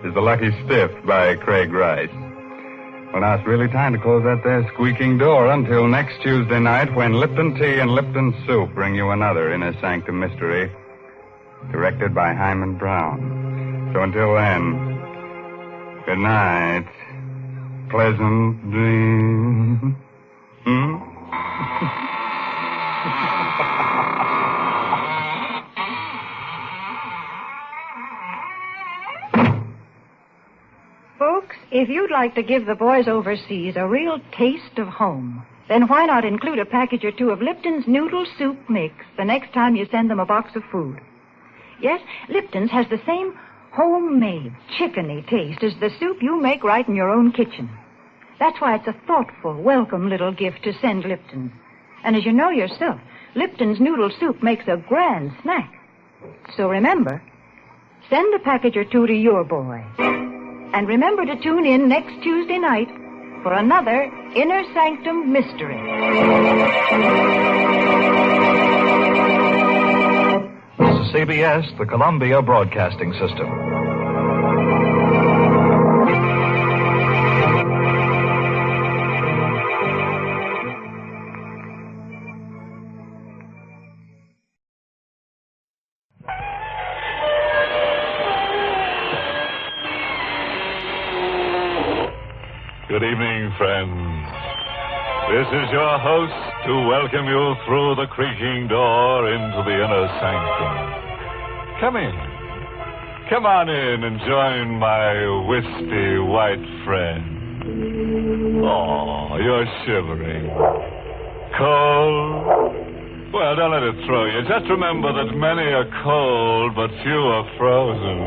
is The Lucky Stiff by Craig Rice. Well, now it's really time to close that there squeaking door until next Tuesday night when Lipton Tea and Lipton Soup bring you another Inner Sanctum Mystery directed by Himan Brown. So until then, good night. Pleasant dreams. Folks, if you'd like to give the boys overseas a real taste of home, then why not include a package or two of Lipton's Noodle Soup Mix the next time you send them a box of food? Yes, Lipton's has the same homemade, chickeny taste as the soup you make right in your own kitchen. That's why it's a thoughtful, welcome little gift to send Lipton. And as you know yourself, Lipton's Noodle Soup makes a grand snack. So remember, send a package or two to your boy. And remember to tune in next Tuesday night for another Inner Sanctum Mystery. This is CBS, the Columbia Broadcasting System. Good evening, friends. This is your host to welcome you through the creaking door into the inner sanctum. Come in. Come on in and join my wispy white friend. Oh, you're shivering. Cold? Well, don't let it throw you. Just remember that many are cold, but few are frozen.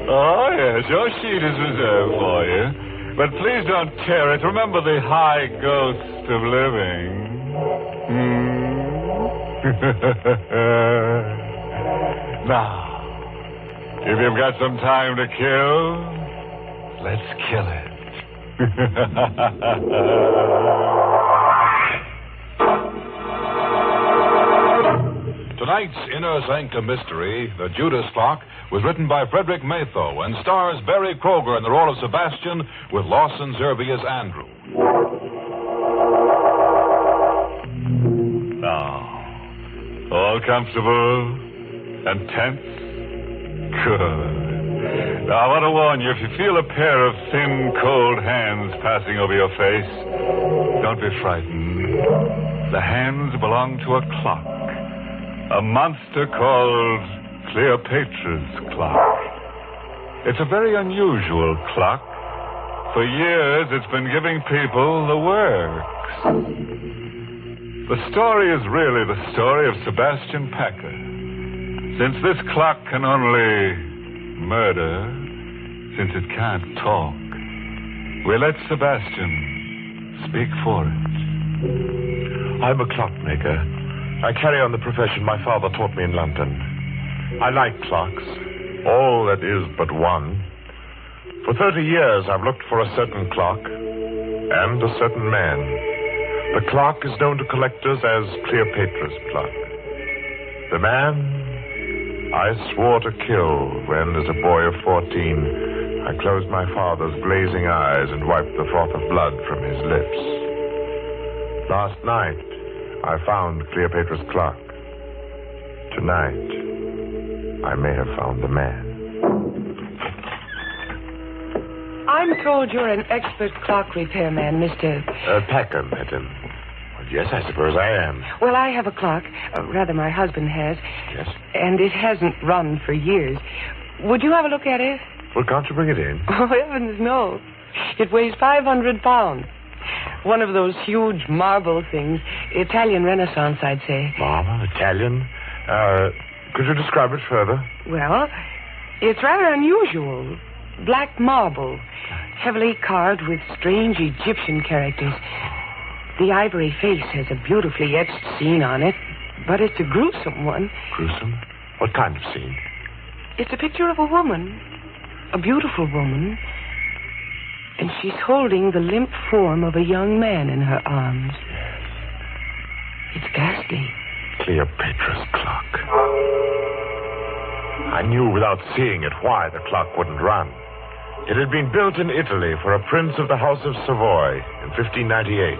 Oh, yes, your sheet is reserved for you. But please don't tear it. Remember the high ghost of living. Now, if you've got some time to kill, let's kill it. Tonight's Inner Sanctum Mystery, The Judas Clock, was written by Frederick Matho and stars Barry Kroger in the role of Sebastian with Lawson Zerbe as Andrew. Now, all comfortable and tense? Good. Now, I want to warn you, if you feel a pair of thin, cold hands passing over your face, don't be frightened. The hands belong to a clock. A monster called Cleopatra's clock. It's a very unusual clock. For years, it's been giving people the works. The story is really the story of Sebastian Packer. Since this clock can only murder, since it can't talk, we let Sebastian speak for it. I'm a clockmaker. I carry on the profession my father taught me in London. I like clocks, all that is but one. For 30 years, I've looked for a certain clock and a certain man. The clock is known to collectors as Cleopatra's clock. The man I swore to kill when, as a boy of 14, I closed my father's glazing eyes and wiped the froth of blood from his lips. Last night, I found Cleopatra's clock. Tonight, I may have found the man. I'm told you're an expert clock repairman, Mr. Packer, madam. Well, yes, I suppose I am. Well, I have a clock. Rather, my husband has. Yes? And it hasn't run for years. Would you have a look at it? Well, can't you bring it in? Oh, heavens, no. It weighs 500 pounds. One of those huge marble things. Italian Renaissance, I'd say. Marble? Italian? Could you describe it further? Well, it's rather unusual. Black marble, heavily carved with strange Egyptian characters. The ivory face has a beautifully etched scene on it, but it's a gruesome one. Gruesome? What kind of scene? It's a picture of a woman, a beautiful woman, and she's holding the limp form of a young man in her arms. It's ghastly. Cleopatra's clock. I knew without seeing it why the clock wouldn't run. It had been built in Italy for a prince of the House of Savoy in 1598.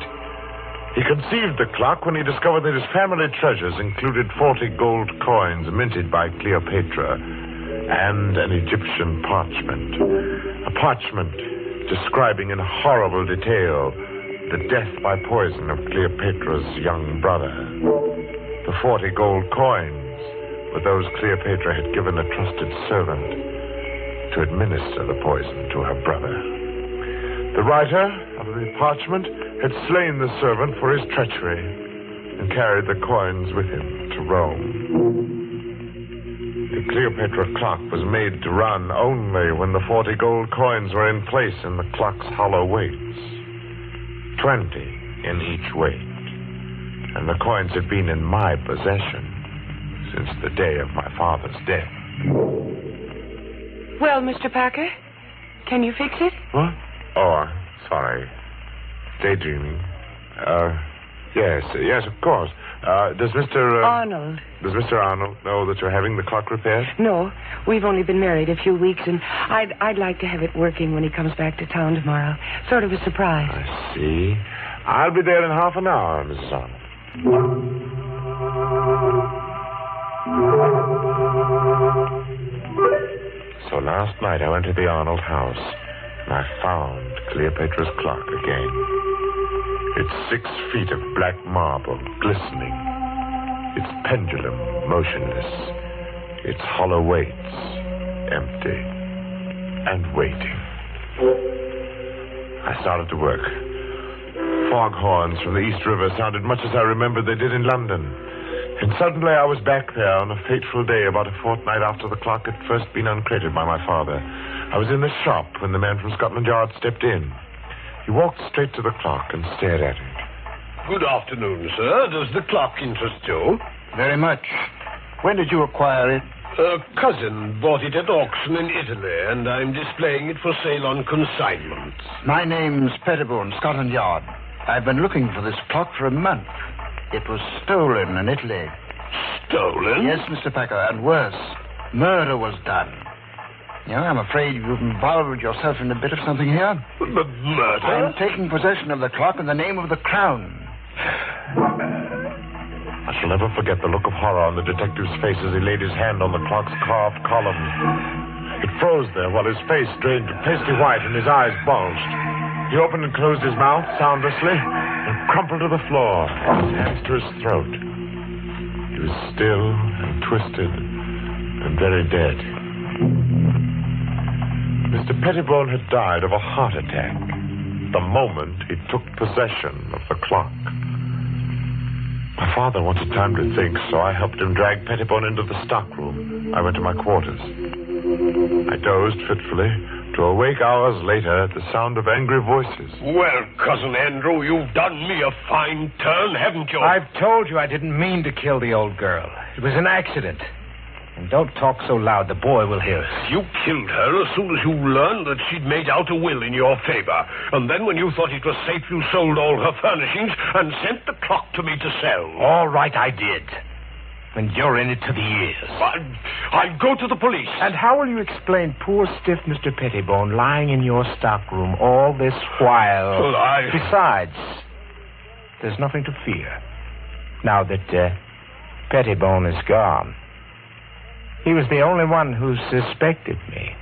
He conceived the clock when he discovered that his family treasures included 40 gold coins minted by Cleopatra and an Egyptian parchment. A parchment describing in horrible detail the death by poison of Cleopatra's young brother. The 40 gold coins were those Cleopatra had given a trusted servant to administer the poison to her brother. The writer of the parchment had slain the servant for his treachery and carried the coins with him to Rome. The Cleopatra clock was made to run only when the 40 gold coins were in place in the clock's hollow weights. 20 in each weight. And the coins had been in my possession since the day of my father's death. Well, Mr. Packer, can you fix it? What? Oh, sorry. Daydreaming. Yes, of course. Does Mr. Arnold. Does Mr. Arnold know that you're having the clock repaired? No, we've only been married a few weeks, and I'd like to have it working when he comes back to town tomorrow. Sort of a surprise. I see. I'll be there in half an hour, Mrs. Arnold. So last night I went to the Arnold house, and I found Cleopatra's clock again. It's 6 feet of black marble, glistening. Its pendulum, motionless. Its hollow weights, empty. And waiting. I started to work. Foghorns from the East River sounded much as I remembered they did in London. And suddenly I was back there on a fateful day about a fortnight after the clock had first been uncrated by my father. I was in the shop when the man from Scotland Yard stepped in. He walked straight to the clock and stared at it. Good afternoon, sir. Does the clock interest you? Very much. When did you acquire it? A cousin bought it at auction in Italy, and I'm displaying it for sale on consignment. My name's Pettibone, Scotland Yard. I've been looking for this clock for a month. It was stolen in Italy. Stolen? Yes, Mr. Packer, and worse. Murder was done. You know, I'm afraid you've involved yourself in a bit of something here. Murder? I'm taking possession of the clock in the name of the Crown. I shall never forget the look of horror on the detective's face as he laid his hand on the clock's carved columns. It froze there while his face drained pasty white and his eyes bulged. He opened and closed his mouth soundlessly and crumpled to the floor, his hands to his throat. He was still and twisted and very dead. Mr. Pettibone had died of a heart attack the moment he took possession of the clock. My father wanted time to think, so I helped him drag Pettibone into the stockroom. I went to my quarters. I dozed fitfully, to awake hours later at the sound of angry voices. Well, Cousin Andrew, you've done me a fine turn, haven't you? I've told you I didn't mean to kill the old girl. It was an accident. And don't talk so loud. The boy will hear us. You killed her as soon as you learned that she'd made out a will in your favor. And then when you thought it was safe, you sold all her furnishings and sent the clock to me to sell. All right, I did. And you're in it to the ears. I'll go to the police. And how will you explain poor stiff Mr. Pettibone lying in your stockroom all this while? Well, Besides, there's nothing to fear. Now that Pettibone is gone. He was the only one who suspected me.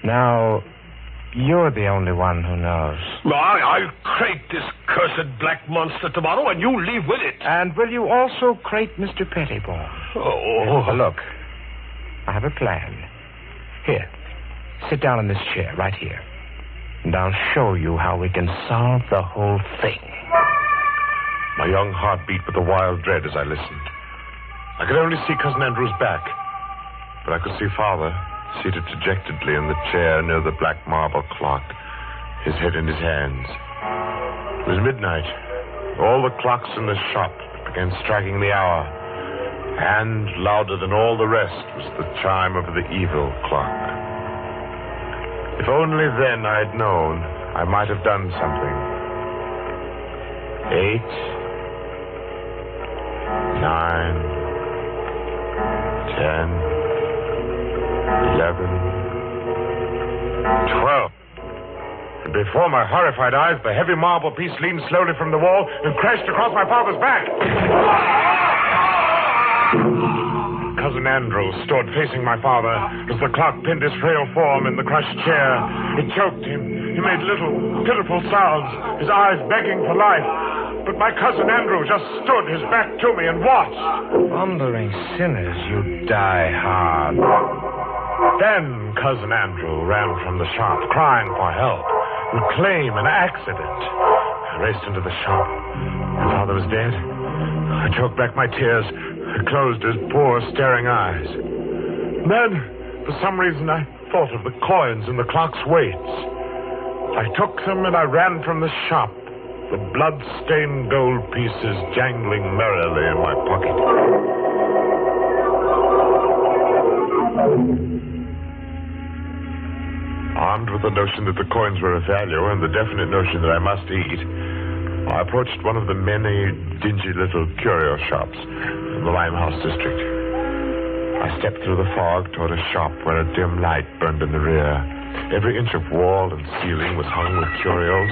Now, you're the only one who knows. I'll crate this cursed black monster tomorrow, and you leave with it. And will you also crate Mr. Pettibone? Oh. Look, I have a plan. Here, sit down in this chair right here, and I'll show you how we can solve the whole thing. My young heart beat with a wild dread as I listened. I could only see Cousin Andrew's back, but I could see Father seated dejectedly in the chair near the black marble clock, his head in his hands. It was midnight. All the clocks in the shop began striking the hour, and louder than all the rest was the chime of the evil clock. If only then I had known, I might have done something. 8, 9, 10, 11, 12. And before my horrified eyes, the heavy marble piece leaned slowly from the wall and crashed across my father's back. Cousin Andrew stood facing my father as the clock pinned his frail form in the crushed chair. It choked him. He made little, pitiful sounds, his eyes begging for life. But my cousin Andrew just stood his back to me and watched. Wandering sinners, you die hard. Then Cousin Andrew ran from the shop, crying for help, would claim an accident. I raced into the shop. My father was dead. I choked back my tears, closed his poor, staring eyes. Then, for some reason, I thought of the coins in the clock's weights. I took them and I ran from the shop, the blood-stained gold pieces jangling merrily in my pocket. Armed with the notion that the coins were of value and the definite notion that I must eat, I approached one of the many dingy little curio shops in the Limehouse district. I stepped through the fog toward a shop where a dim light burned in the rear. Every inch of wall and ceiling was hung with curios,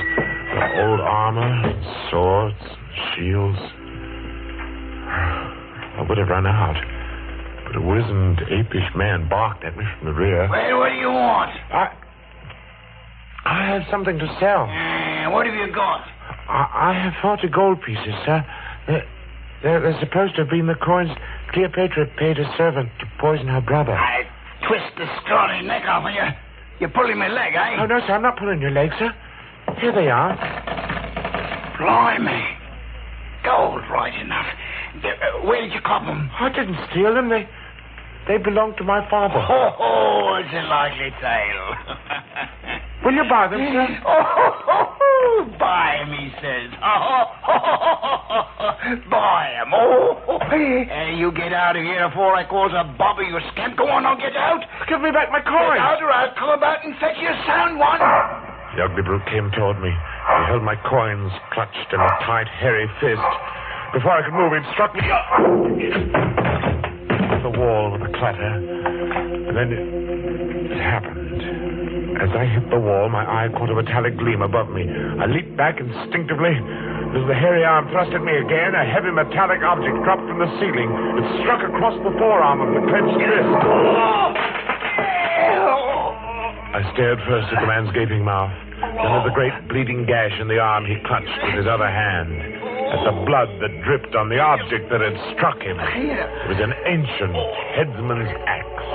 old armor, swords, shields. I would have run out, but a wizened, apish man barked at me from the rear. Well, what do you want? I have something to sell. What have you got? I have 40 gold pieces, sir. They're supposed to have been the coins Cleopatra paid a servant to poison her brother. I twist the scrawny neck off of you. You're pulling my leg, eh? Oh, no, sir, I'm not pulling your leg, sir. Here they are. Blimey. Gold, right enough. Where did you cop them? I didn't steal them. They belonged to my father. Oh, it's a likely tale. Will you buy them, sir? Buy them, he says. Buy them. You get out of here before I cause a bobber, you scamp. Go on, I'll get out. Give me back my coin. Get out or I'll come about and fetch you a sound one. The ugly brute came toward me. He held my coins clutched in a tight, hairy fist. Before I could move, he'd struck me the wall with a clatter. And then it happened. As I hit the wall, my eye caught a metallic gleam above me. I leaped back instinctively. As the hairy arm thrust at me again, a heavy metallic object dropped from the ceiling. It struck across the forearm of the clenched fist. I stared first at the man's gaping mouth, then at the great bleeding gash in the arm he clutched with his other hand. at the blood that dripped on the object that had struck him. It was an ancient headsman's axe.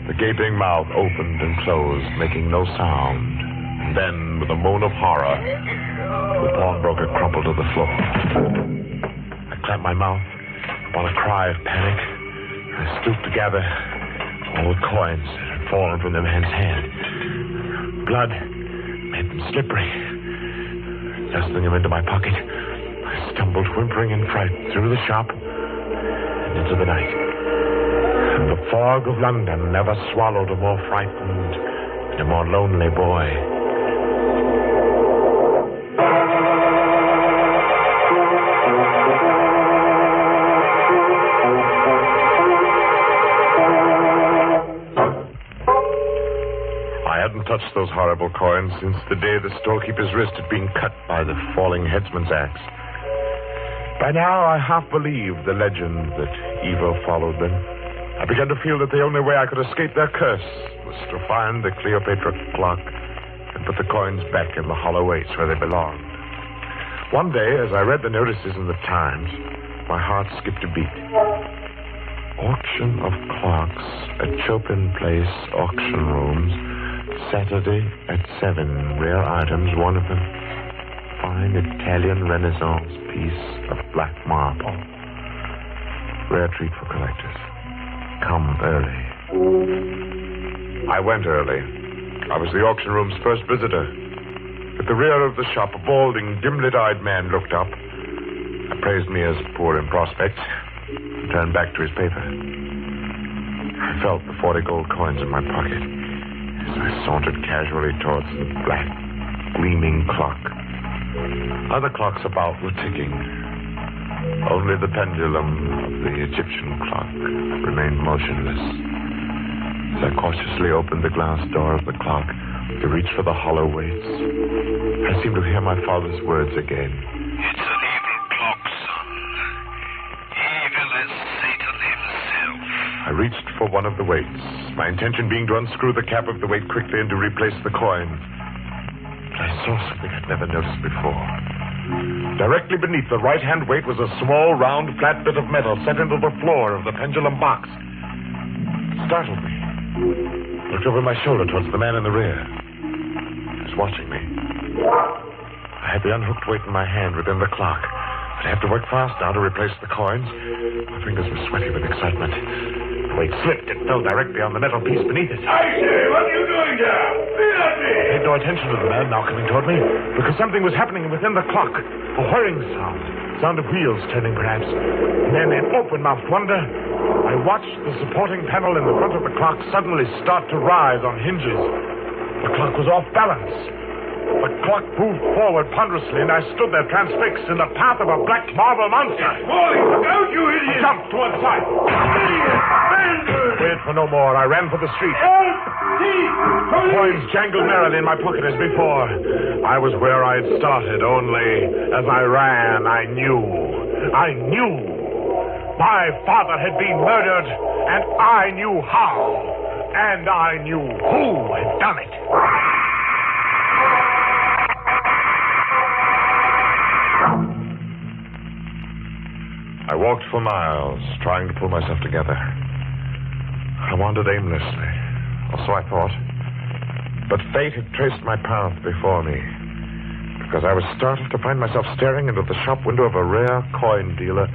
The gaping mouth opened and closed, making no sound. And then, with a moan of horror, the pawnbroker crumpled to the floor. I clamped my mouth upon a cry of panic. I stooped to gather all the coins that had fallen from the man's hand. Blood made them slippery. Thrusting them into my pocket, I stumbled, whimpering in fright, through the shop and into the night. And the fog of London never swallowed a more frightened and a more lonely boy. Touched those horrible coins since the day the storekeeper's wrist had been cut by the falling headsman's axe. By now, I half believed the legend that evil followed them. I began to feel that the only way I could escape their curse was to find the Cleopatra clock and put the coins back in the hollow weights where they belonged. One day, as I read the notices in the Times, my heart skipped a beat. Auction of clocks at Chopin Place auction rooms, Saturday at 7. Rare items, one of them. Fine Italian Renaissance piece of black marble. Rare treat for collectors. Come early. I went early. I was the auction room's first visitor. At the rear of the shop, a balding, dim-lit-eyed man looked up, appraised me as poor in prospect, and turned back to his paper. I felt the 40 gold coins in my pocket as I sauntered casually towards the black, gleaming clock. Other clocks about were ticking. Only the pendulum of the Egyptian clock remained motionless. As I cautiously opened the glass door of the clock to reach for the hollow weights, I seemed to hear my father's words again. It's an evil clock, son. Evil as Satan himself. I reached for one of the weights, my intention being to unscrew the cap of the weight quickly and to replace the coin. But I saw something I'd never noticed before. Directly beneath the right-hand weight was a small, round, flat bit of metal set into the floor of the pendulum box. It startled me. I looked over my shoulder towards the man in the rear. He was watching me. I had the unhooked weight in my hand within the clock. I'd have to work fast now to replace the coins. My fingers were sweaty with excitement. The weight slipped and fell directly on the metal piece beneath it. I say, what are you doing there? I paid no attention to the man now coming toward me, because something was happening within the clock. A whirring sound of wheels turning perhaps. And then in open-mouthed wonder, I watched the supporting panel in the front of the clock suddenly start to rise on hinges. The clock was off balance. The clock moved forward ponderously, and I stood there transfixed in the path of a black marble monster. It's falling! Look out, you idiot! I jumped to one side. Idiot! Waited for no more. I ran for the street. Help! The coins jangled merrily in my pocket as before. I was where I had started, only as I ran, I knew. My father had been murdered, and I knew how. And I knew who had done it. I walked for miles, trying to pull myself together. I wandered aimlessly, or so I thought. But fate had traced my path before me, because I was startled to find myself staring into the shop window of a rare coin dealer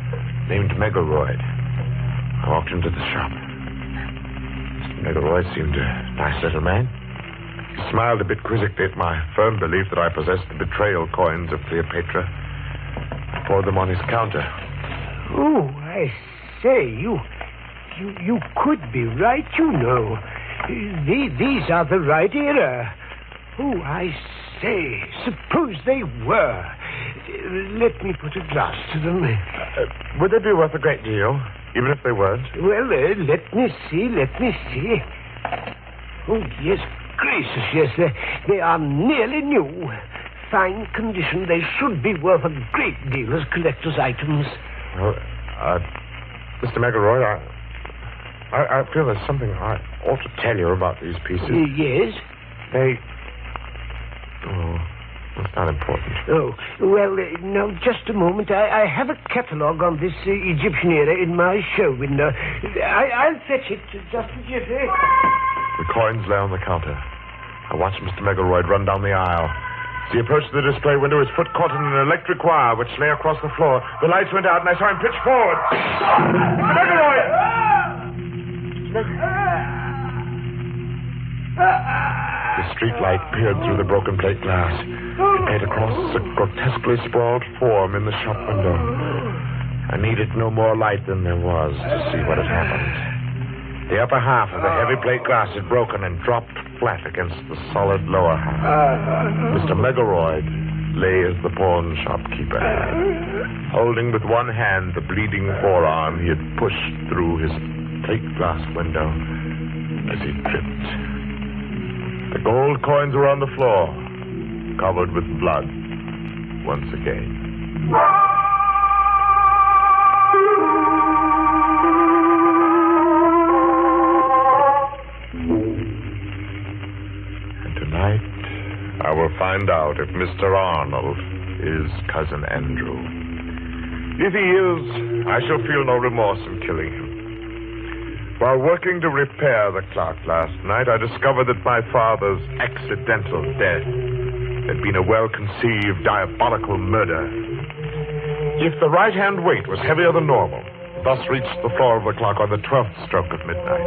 named Megaroyd. I walked into the shop. Mr. Megaroyd seemed a nice little man. He smiled a bit quizzically at my firm belief that I possessed the betrayal coins of Cleopatra. I poured them on his counter. Oh, I say, you could be right, you know. These are the right era. Oh, I say, suppose they were. Let me put a glass to them. Would they be worth a great deal, even if they weren't? Well, let me see. Oh, yes, gracious, yes, they are nearly new. Fine condition. They should be worth a great deal as collector's items. Well, Mr. Megaroyd, I feel there's something I ought to tell you about these pieces. Yes? It's not important. Oh, well, now, just a moment. I have a catalogue on this Egyptian era in my show window. I'll fetch it just as you say. The coins lay on the counter. I watched Mr. Megaroyd run down the aisle. As he approached the display window, his foot caught in an electric wire which lay across the floor. The lights went out, and I saw him pitch forward. Mr. Megaroyd! The street light peered through the broken plate glass. It made across a grotesquely sprawled form in the shop window. I needed no more light than there was to see what had happened. The upper half of the heavy plate glass had broken and dropped flat against the solid lower half. Mr. Megaroyd lay as the pawn shopkeeper had, holding with one hand the bleeding forearm he had pushed through his plate glass window as he tripped. The gold coins were on the floor, covered with blood once again. And tonight, I will find out if Mr. Arnold is Cousin Andrew. If he is, I shall feel no remorse in killing him. While working to repair the clock last night, I discovered that my father's accidental death had been a well-conceived, diabolical murder. If the right-hand weight was heavier than normal, thus reached the floor of the clock on the 12th stroke of midnight,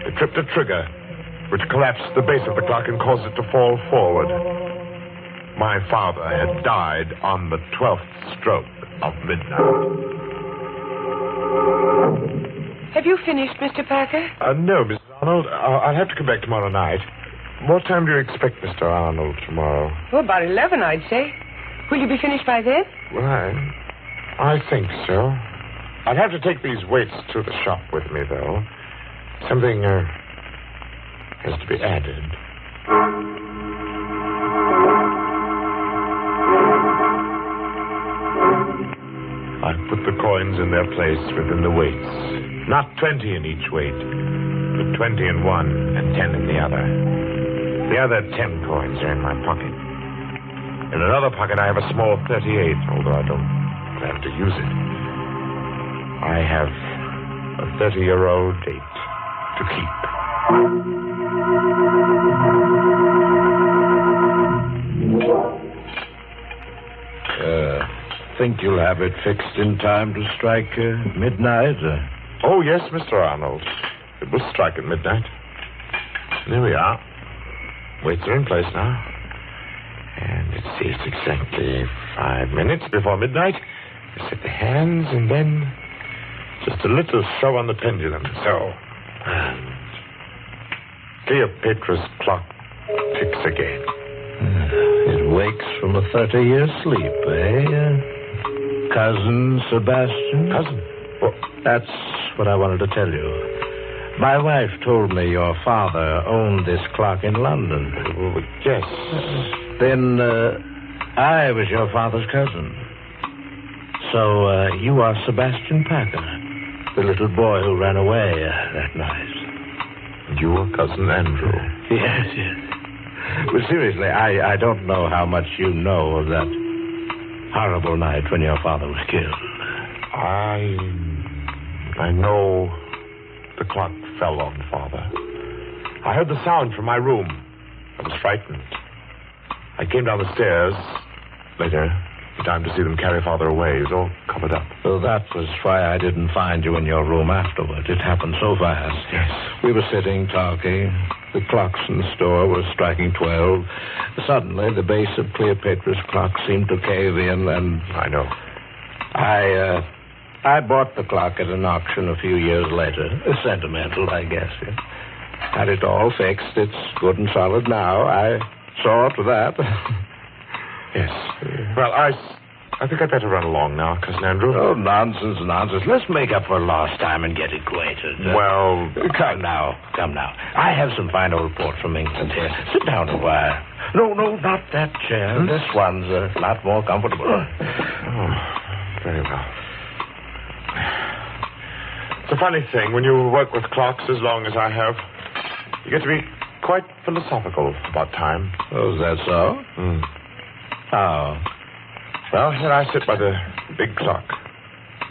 it tripped a trigger, which collapsed the base of the clock and caused it to fall forward. My father had died on the 12th stroke of midnight. Have you finished, Mr. Parker? No, Mrs. Arnold. I'll have to come back tomorrow night. What time do you expect Mr. Arnold tomorrow? Oh, about 11, I'd say. Will you be finished by then? Well, I think so. I'll have to take these weights to the shop with me, though. Something has to be added. I put the coins in their place within the weights. Not 20 in each weight, but 20 in one and 10 in the other. The other 10 coins are in my pocket. In another pocket, I have a small 38, although I don't plan to use it. I have a 30-year-old date to keep. Think you'll have it fixed in time to strike midnight? Oh, yes, Mr. Arnold. It will strike at midnight. There we are. Weights are in place now. And it says exactly 5 minutes before midnight. I set the hands and then just a little show on the pendulum. So. And Cleopatra's clock ticks again. It wakes from a 30-year sleep, eh? Cousin Sebastian? Cousin? Well, that's what I wanted to tell you. My wife told me your father owned this clock in London. Well, yes. Then I was your father's cousin. So you are Sebastian Packer, the little boy who ran away that night. You are Cousin Andrew. Yes. But seriously, I don't know how much you know of that horrible night when your father was killed. I know the clock fell on Father. I heard the sound from my room. I was frightened. I came down the stairs later, in time to see them carry Father away. He was all covered up. Well, that was why I didn't find you in your room afterward. It happened so fast. Yes. We were sitting, talking. The clocks in the store were striking 12. Suddenly, the base of Cleopatra's clock seemed to cave in, and... I know. I bought the clock at an auction a few years later. Sentimental, I guess. Had it all fixed. It's good and solid now. I saw to that. Yes. Well, I think I'd better run along now, Cousin Andrew. Oh, nonsense. Let's make up for lost time and get acquainted. Well... Come now. I have some fine old port from England here. Sit down a while. No, not that chair. This one's a lot more comfortable. Oh, very well. It's a funny thing when you work with clocks as long as I have. You get to be quite philosophical about time. Oh, is that so? Oh. Well, here I sit by the big clock,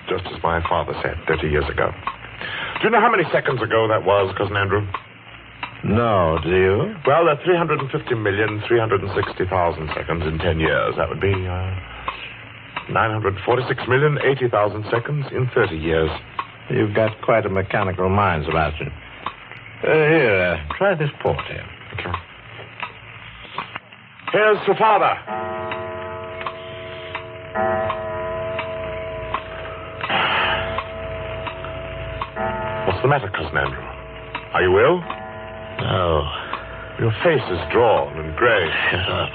just as my father said 30 years ago. Do you know how many seconds ago that was, Cousin Andrew? No, do you? Well, there are 350,360,000 seconds in 10 years. That would be 946,080,000 seconds in 30 years. You've got quite a mechanical mind, Sebastian. Here, try this port here. Okay. Here's your father. What's the matter, Cousin Andrew? Are you ill? No. Your face is drawn and gray. Shut up.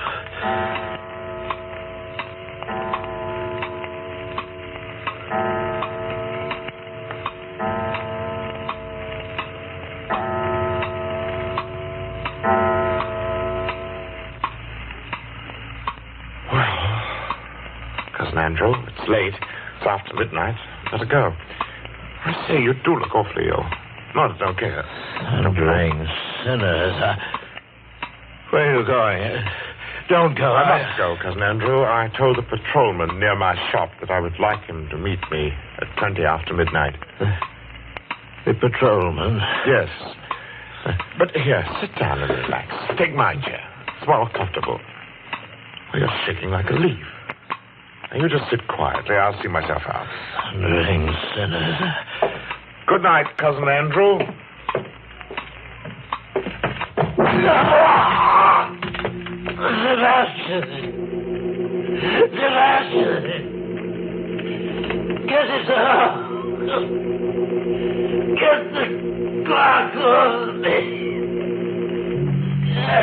Cousin Andrew, it's late. It's after midnight. Better go. I say, you do look awfully ill. Not that I don't care. Thundering sinners. Where are you going? Don't go. I must go, Cousin Andrew. I told the patrolman near my shop that I would like him to meet me at 20 after midnight. The patrolman? Yes. But here, sit down and relax. Take my chair. It's more comfortable. Well, you're shaking like a leaf. Now, you just sit quietly. I'll see myself out. Thundering sinners. Good night, Cousin Andrew. Sebastian! Get it up! Get the clock off me!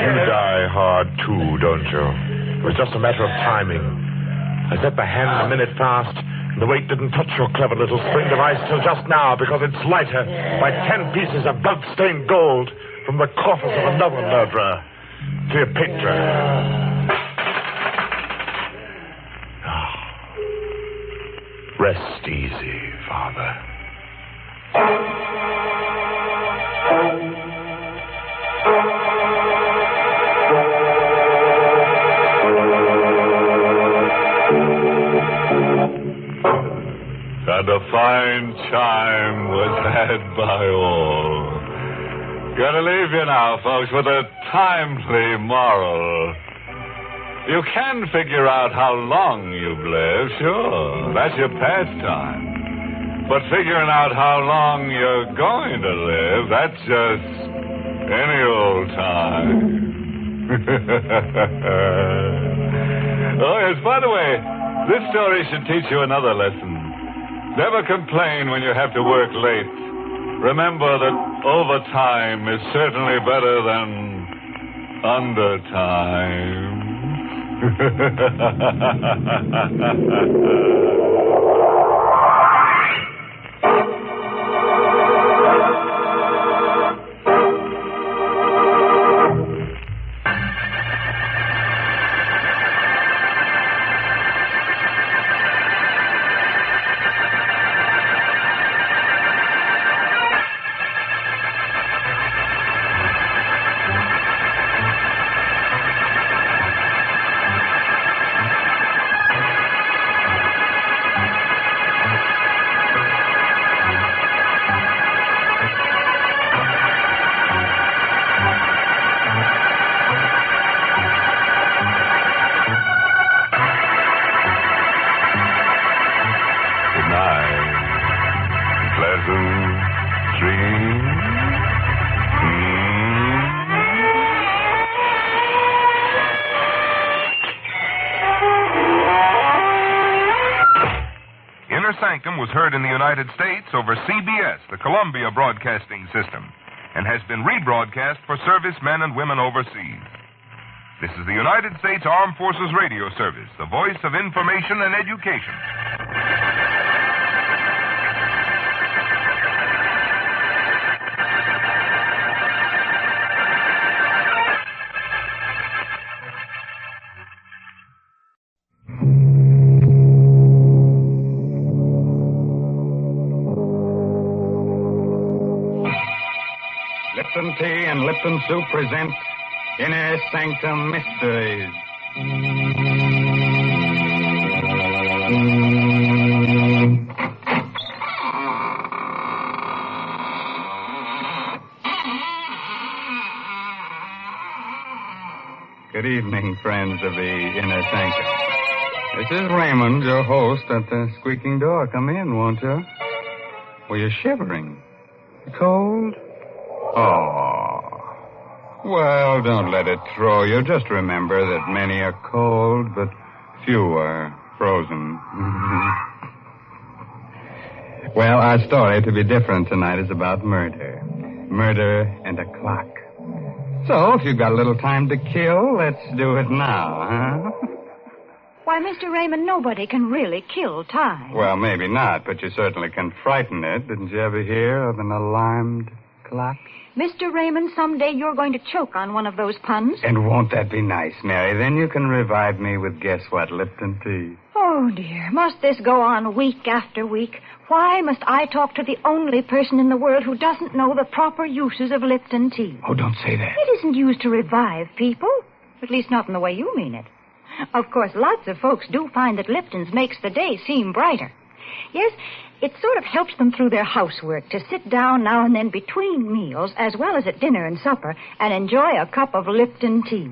You die hard, too, don't you? It was just a matter of timing. I set the hand a minute fast, and the weight didn't touch your clever little spring device till just now, because it's lighter by 10 pieces of blood-stained gold from the coffers of another murderer, Cleopatra. Rest easy, Father. And a fine chime was had by all. Gotta leave you now, folks, with a timely moral. You can figure out how long you've lived, sure. That's your pastime. But figuring out how long you're going to live, that's just any old time. Oh, yes, by the way, this story should teach you another lesson. Never complain when you have to work late. Remember that overtime is certainly better than undertime. Inner Sanctum was heard in the United States over CBS, the Columbia Broadcasting System, and has been rebroadcast for servicemen and women overseas. This is the United States Armed Forces Radio Service, the voice of information and education. Lipton Tea and Lipton Soup present Inner Sanctum Mysteries. Good evening, friends of the Inner Sanctum. This is Raymond, your host at the squeaking door. Come in, won't you? Were you shivering? Cold? Oh. Well, don't let it throw you. Just remember that many are cold, but few are frozen. Well, our story, to be different tonight, is about murder. Murder and a clock. So, if you've got a little time to kill, let's do it now, huh? Why, Mr. Raymond, nobody can really kill time. Well, maybe not, but you certainly can frighten it. Didn't you ever hear of an alarmed clock? Mr. Raymond, someday you're going to choke on one of those puns. And won't that be nice, Mary? Then you can revive me with guess what, Lipton tea. Oh, dear. Must this go on week after week? Why must I talk to the only person in the world who doesn't know the proper uses of Lipton tea? Oh, don't say that. It isn't used to revive people. At least not in the way you mean it. Of course, lots of folks do find that Lipton's makes the day seem brighter. Yes, it sort of helps them through their housework to sit down now and then between meals, as well as at dinner and supper, and enjoy a cup of Lipton tea.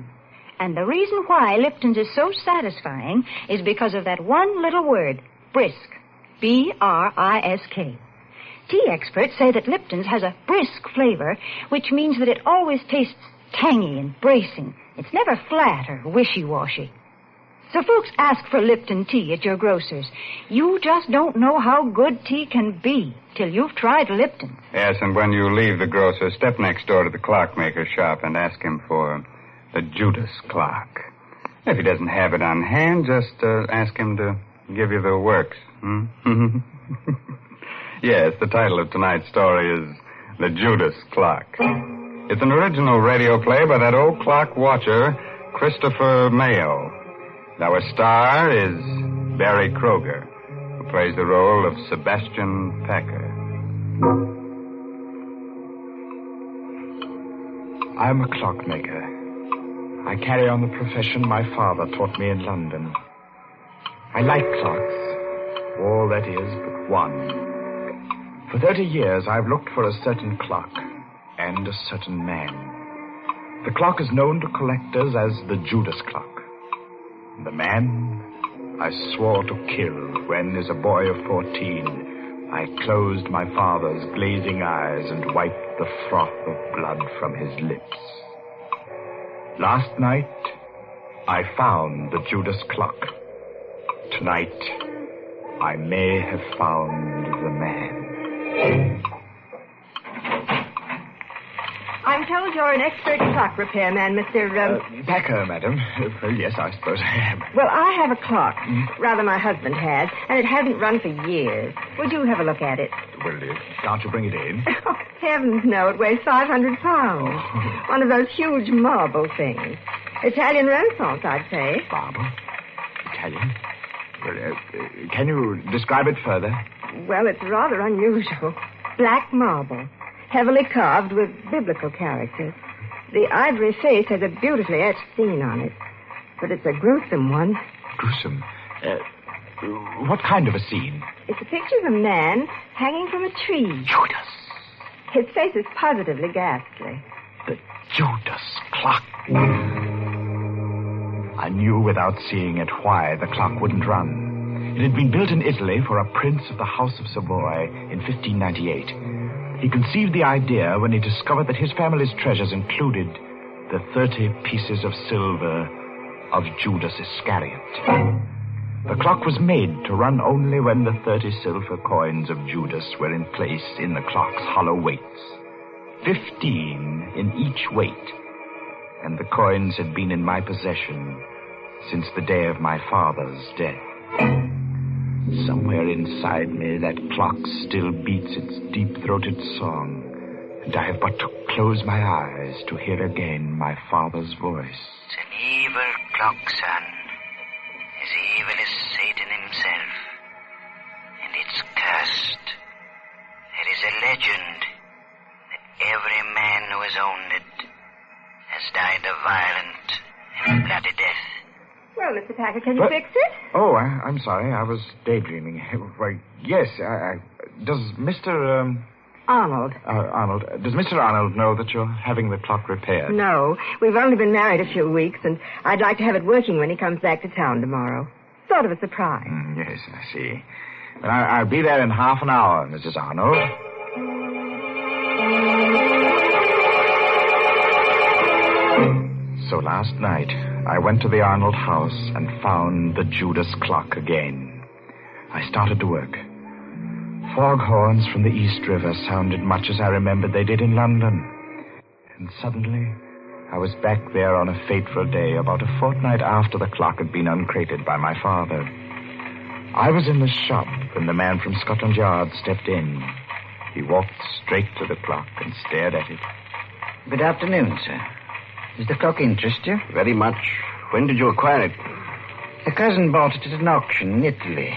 And the reason why Lipton's is so satisfying is because of that one little word, brisk. B-R-I-S-K. Tea experts say that Lipton's has a brisk flavor, which means that it always tastes tangy and bracing. It's never flat or wishy-washy. So folks ask for Lipton tea at your grocer's. You just don't know how good tea can be till you've tried Lipton. Yes, and when you leave the grocer, step next door to the clockmaker's shop and ask him for the Judas clock. If he doesn't have it on hand, just ask him to give you the works. Yes, the title of tonight's story is The Judas Clock. It's an original radio play by that old clock watcher, Christopher Mayo. Our star is Barry Kroger, who plays the role of Sebastian Packer. I'm a clockmaker. I carry on the profession my father taught me in London. I like clocks, all that is but one. For 30 years, I've looked for a certain clock and a certain man. The clock is known to collectors as the Judas clock. The man I swore to kill when, as a boy of 14, I closed my father's glazing eyes and wiped the froth of blood from his lips. Last night, I found the Judas clock. Tonight, I may have found the man. I'm told you're an expert clock repairman, Mr. Packer, madam. Well, yes, I suppose I am. Well, I have a clock. Rather, my husband had, and it hasn't run for years. Would you have a look at it? Well, can't you bring it in? Oh, heavens, no. It weighs 500 pounds. Oh. One of those huge marble things. Italian Renaissance, I'd say. Marble? Italian? Well, can you describe it further? Well, it's rather unusual. Black marble. Heavily carved with biblical characters. The ivory face has a beautifully etched scene on it. But it's a gruesome one. Gruesome? What kind of a scene? It's a picture of a man hanging from a tree. Judas. His face is positively ghastly. The Judas clock. I knew without seeing it why the clock wouldn't run. It had been built in Italy for a prince of the House of Savoy in 1598. He conceived the idea when he discovered that his family's treasures included the 30 pieces of silver of Judas Iscariot. The clock was made to run only when the 30 silver coins of Judas were in place in the clock's hollow weights. 15 in each weight. And the coins had been in my possession since the day of my father's death. Somewhere inside me, that clock still beats its deep-throated song, and I have but to close my eyes to hear again my father's voice. It's an evil clock, son. As evil as Satan himself. And it's cursed. There is a legend that every man who has owned it has died a violent and bloody death. Well, Mr. Packer, can you fix it? Oh, I'm sorry. I was daydreaming. Why, yes. Does Mr. Arnold. Arnold, does Mr. Arnold know that you're having the clock repaired? No. We've only been married a few weeks, and I'd like to have it working when he comes back to town tomorrow. Sort of a surprise. Yes, I see. But I'll be there in half an hour, Mrs. Arnold. So last night, I went to the Arnold house and found the Judas clock again. I started to work. Foghorns from the East River sounded much as I remembered they did in London. And suddenly, I was back there on a fateful day about a fortnight after the clock had been uncrated by my father. I was in the shop when the man from Scotland Yard stepped in. He walked straight to the clock and stared at it. Good afternoon, sir. Does the clock interest you? Very much. When did you acquire it? A cousin bought it at an auction in Italy,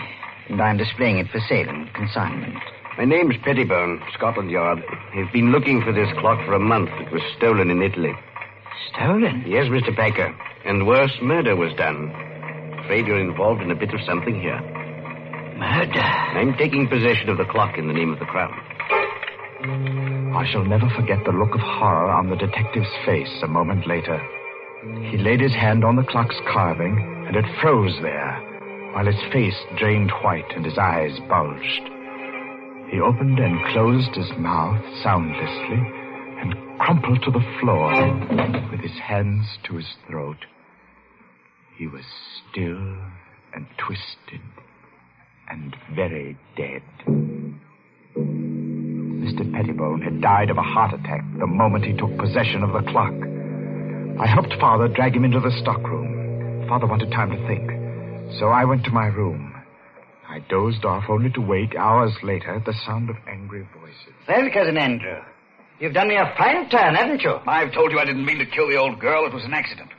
and I'm displaying it for sale and consignment. My name's Pettibone, Scotland Yard. I've been looking for this clock for a month. It was stolen in Italy. Stolen? Yes, Mr. Packer. And worse, murder was done. Afraid you're involved in a bit of something here. Murder? I'm taking possession of the clock in the name of the Crown. I shall never forget the look of horror on the detective's face a moment later. He laid his hand on the clock's carving, and it froze there, while his face drained white and his eyes bulged. He opened and closed his mouth soundlessly and crumpled to the floor with his hands to his throat. He was still and twisted and very dead. Mr. Pettibone had died of a heart attack the moment he took possession of the clock. I helped Father drag him into the stockroom. Father wanted time to think, so I went to my room. I dozed off only to wake hours later at the sound of angry voices. Well, Cousin Andrew, you've done me a fine turn, haven't you? I've told you I didn't mean to kill the old girl. It was an accident.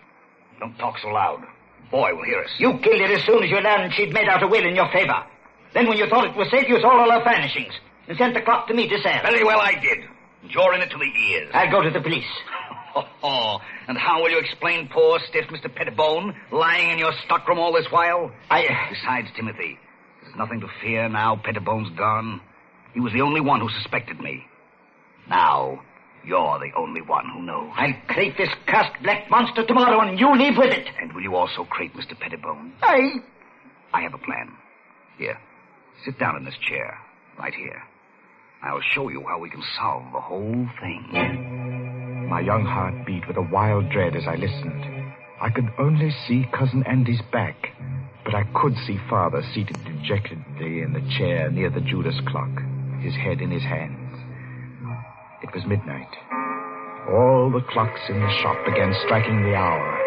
Don't talk so loud. Boy will hear us. You killed her as soon as you learned she'd made out a will in your favor. Then when you thought it was safe, you sold all her furnishings and sent the clock to me to sell. Very well, I did. And you're in it to the ears. I'll go to the police. Oh, and how will you explain poor, stiff Mr. Pettibone lying in your stockroom all this while? Besides, Timothy, there's nothing to fear now Pettibone's gone. He was the only one who suspected me. Now, you're the only one who knows. I'll crate this cursed black monster tomorrow, and you leave with it. And will you also crate Mr. Pettibone? I have a plan. Here, sit down in this chair, right here. I'll show you how we can solve the whole thing. My young heart beat with a wild dread as I listened. I could only see Cousin Andy's back, but I could see Father seated dejectedly in the chair near the Judas clock, his head in his hands. It was midnight. All the clocks in the shop began striking the hour,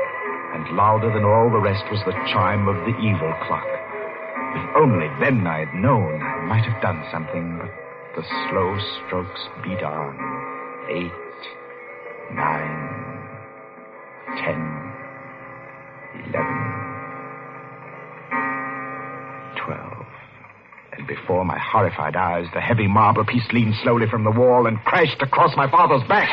and louder than all the rest was the chime of the evil clock. If only then I'd known, I might have done something, but the slow strokes beat on. 8, 9, 10, 11, 12. And before my horrified eyes, the heavy marble piece leaned slowly from the wall and crashed across my father's back.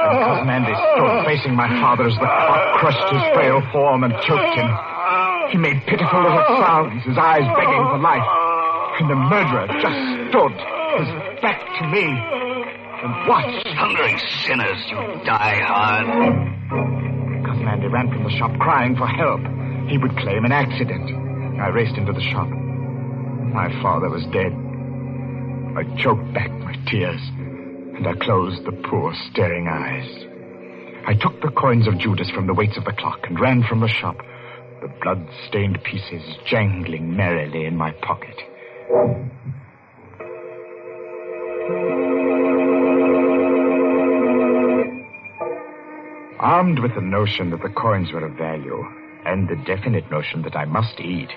And Cousin Andy stood facing my father as the clock crushed his frail form and choked him. He made pitiful little sounds, his eyes begging for life. And the murderer just stood, his back to me, and watched. Thundering sinners, you die hard. Cousin Andy ran from the shop crying for help. He would claim an accident. I raced into the shop. My father was dead. I choked back my tears, and I closed the poor, staring eyes. I took the coins of Judas from the weights of the clock and ran from the shop, the blood-stained pieces jangling merrily in my pocket. Armed with the notion that the coins were of value, and the definite notion that I must eat,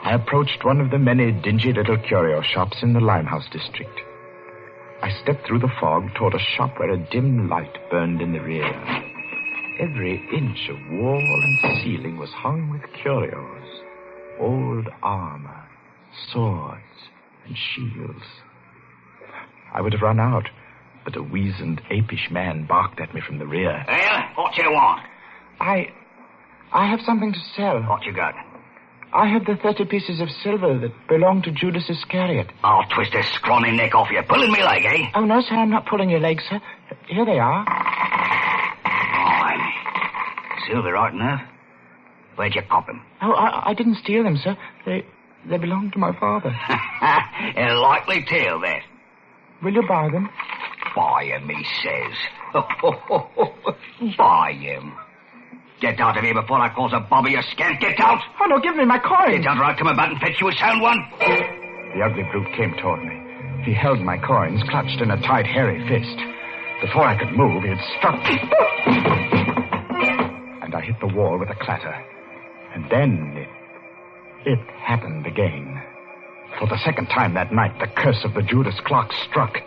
I approached one of the many dingy little curio shops in the Limehouse district. I stepped through the fog toward a shop where a dim light burned in the rear. Every inch of wall and ceiling was hung with curios, old armor, swords, and shields. I would have run out, but a weazened, apish man barked at me from the rear. Well, what you want? I have something to sell. What you got? I had the 30 pieces of silver that belonged to Judas Iscariot. I'll twist this scrawny neck off you. Pulling me leg, eh? Oh, no, sir, I'm not pulling your leg, sir. Here they are. Fine. Silver, right enough. Where'd you cop them? Oh, I didn't steal them, sir. They belonged to my father. A likely tale, that. Will you buy them? Buy him, he says. Buy him. Get out of here before I cause a bobby a scant. Get out! Oh, no, give me my coin. Get out or I'll come about and fetch you a sound one. The ugly brute came toward me. He held my coins clutched in a tight, hairy fist. Before I could move, he had struck me. And I hit the wall with a clatter. And then it happened again. For the second time that night, the curse of the Judas clock struck.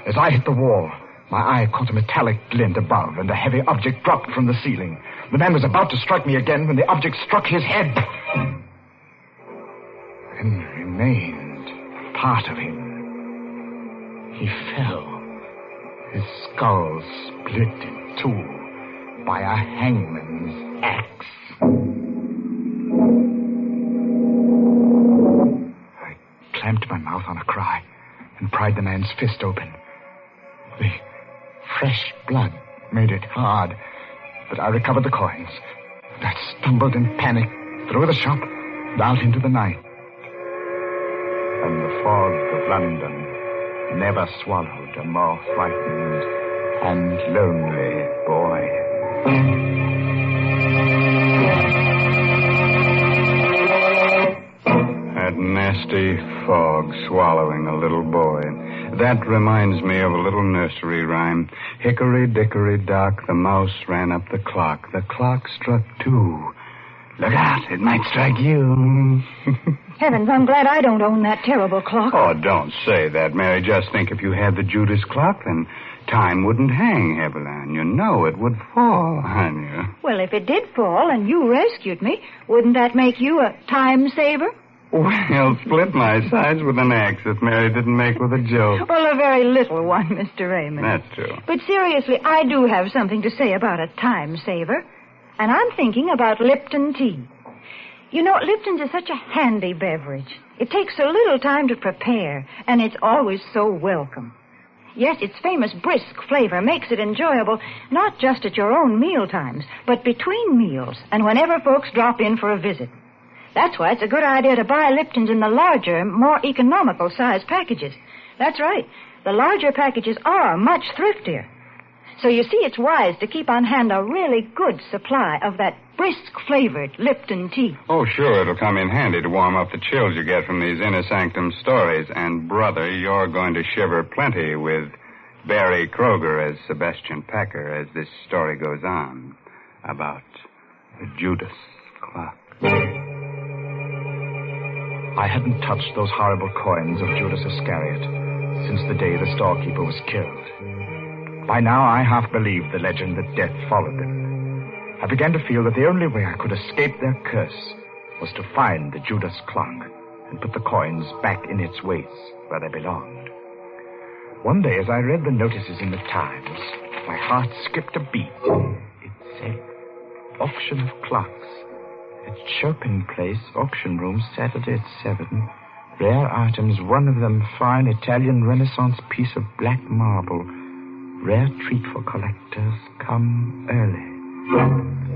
As I hit the wall, my eye caught a metallic glint above, and a heavy object dropped from the ceiling. The man was about to strike me again when the object struck his head. And remained part of him. He fell. His skull split in two by a hangman's axe. I clamped my mouth on a cry and pried the man's fist open. The fresh blood made it hard, but I recovered the coins. I stumbled in panic through the shop and out into the night. And the fog of London never swallowed a more frightened and lonely boy. That nasty fog swallowing a little boy. That reminds me of a little nursery rhyme. Hickory dickory dock, the mouse ran up the clock. The clock struck 2. Look out, it might strike you. Heavens, I'm glad I don't own that terrible clock. Oh, don't say that, Mary. Just think if you had the Judas clock, then time wouldn't hang heavily on you. No, it would fall on you. Well, if it did fall and you rescued me, wouldn't that make you a time saver? Well, split my sides with an axe if Mary didn't make with a joke. Well, a very little one, Mr. Raymond. That's true. But seriously, I do have something to say about a time saver. And I'm thinking about Lipton tea. You know, Lipton's is such a handy beverage. It takes so little time to prepare, and it's always so welcome. Yes, its famous brisk flavor makes it enjoyable, not just at your own meal times, but between meals and whenever folks drop in for a visit. That's why it's a good idea to buy Lipton's in the larger, more economical size packages. That's right. The larger packages are much thriftier. So you see, it's wise to keep on hand a really good supply of that brisk-flavored Lipton tea. Oh, sure, it'll come in handy to warm up the chills you get from these Inner Sanctum stories. And, brother, you're going to shiver plenty with Barry Kroger as Sebastian Packer as this story goes on about the Judas clock. I hadn't touched those horrible coins of Judas Iscariot since the day the storekeeper was killed. By now, I half believed the legend that death followed them. I began to feel that the only way I could escape their curse was to find the Judas clock and put the coins back in its weights where they belonged. One day, as I read the notices in the Times, my heart skipped a beat. It said, auction of clocks. At Chopin Place, auction room, Saturday at 7. Rare items, one of them fine Italian Renaissance piece of black marble. Rare treat for collectors. Come early.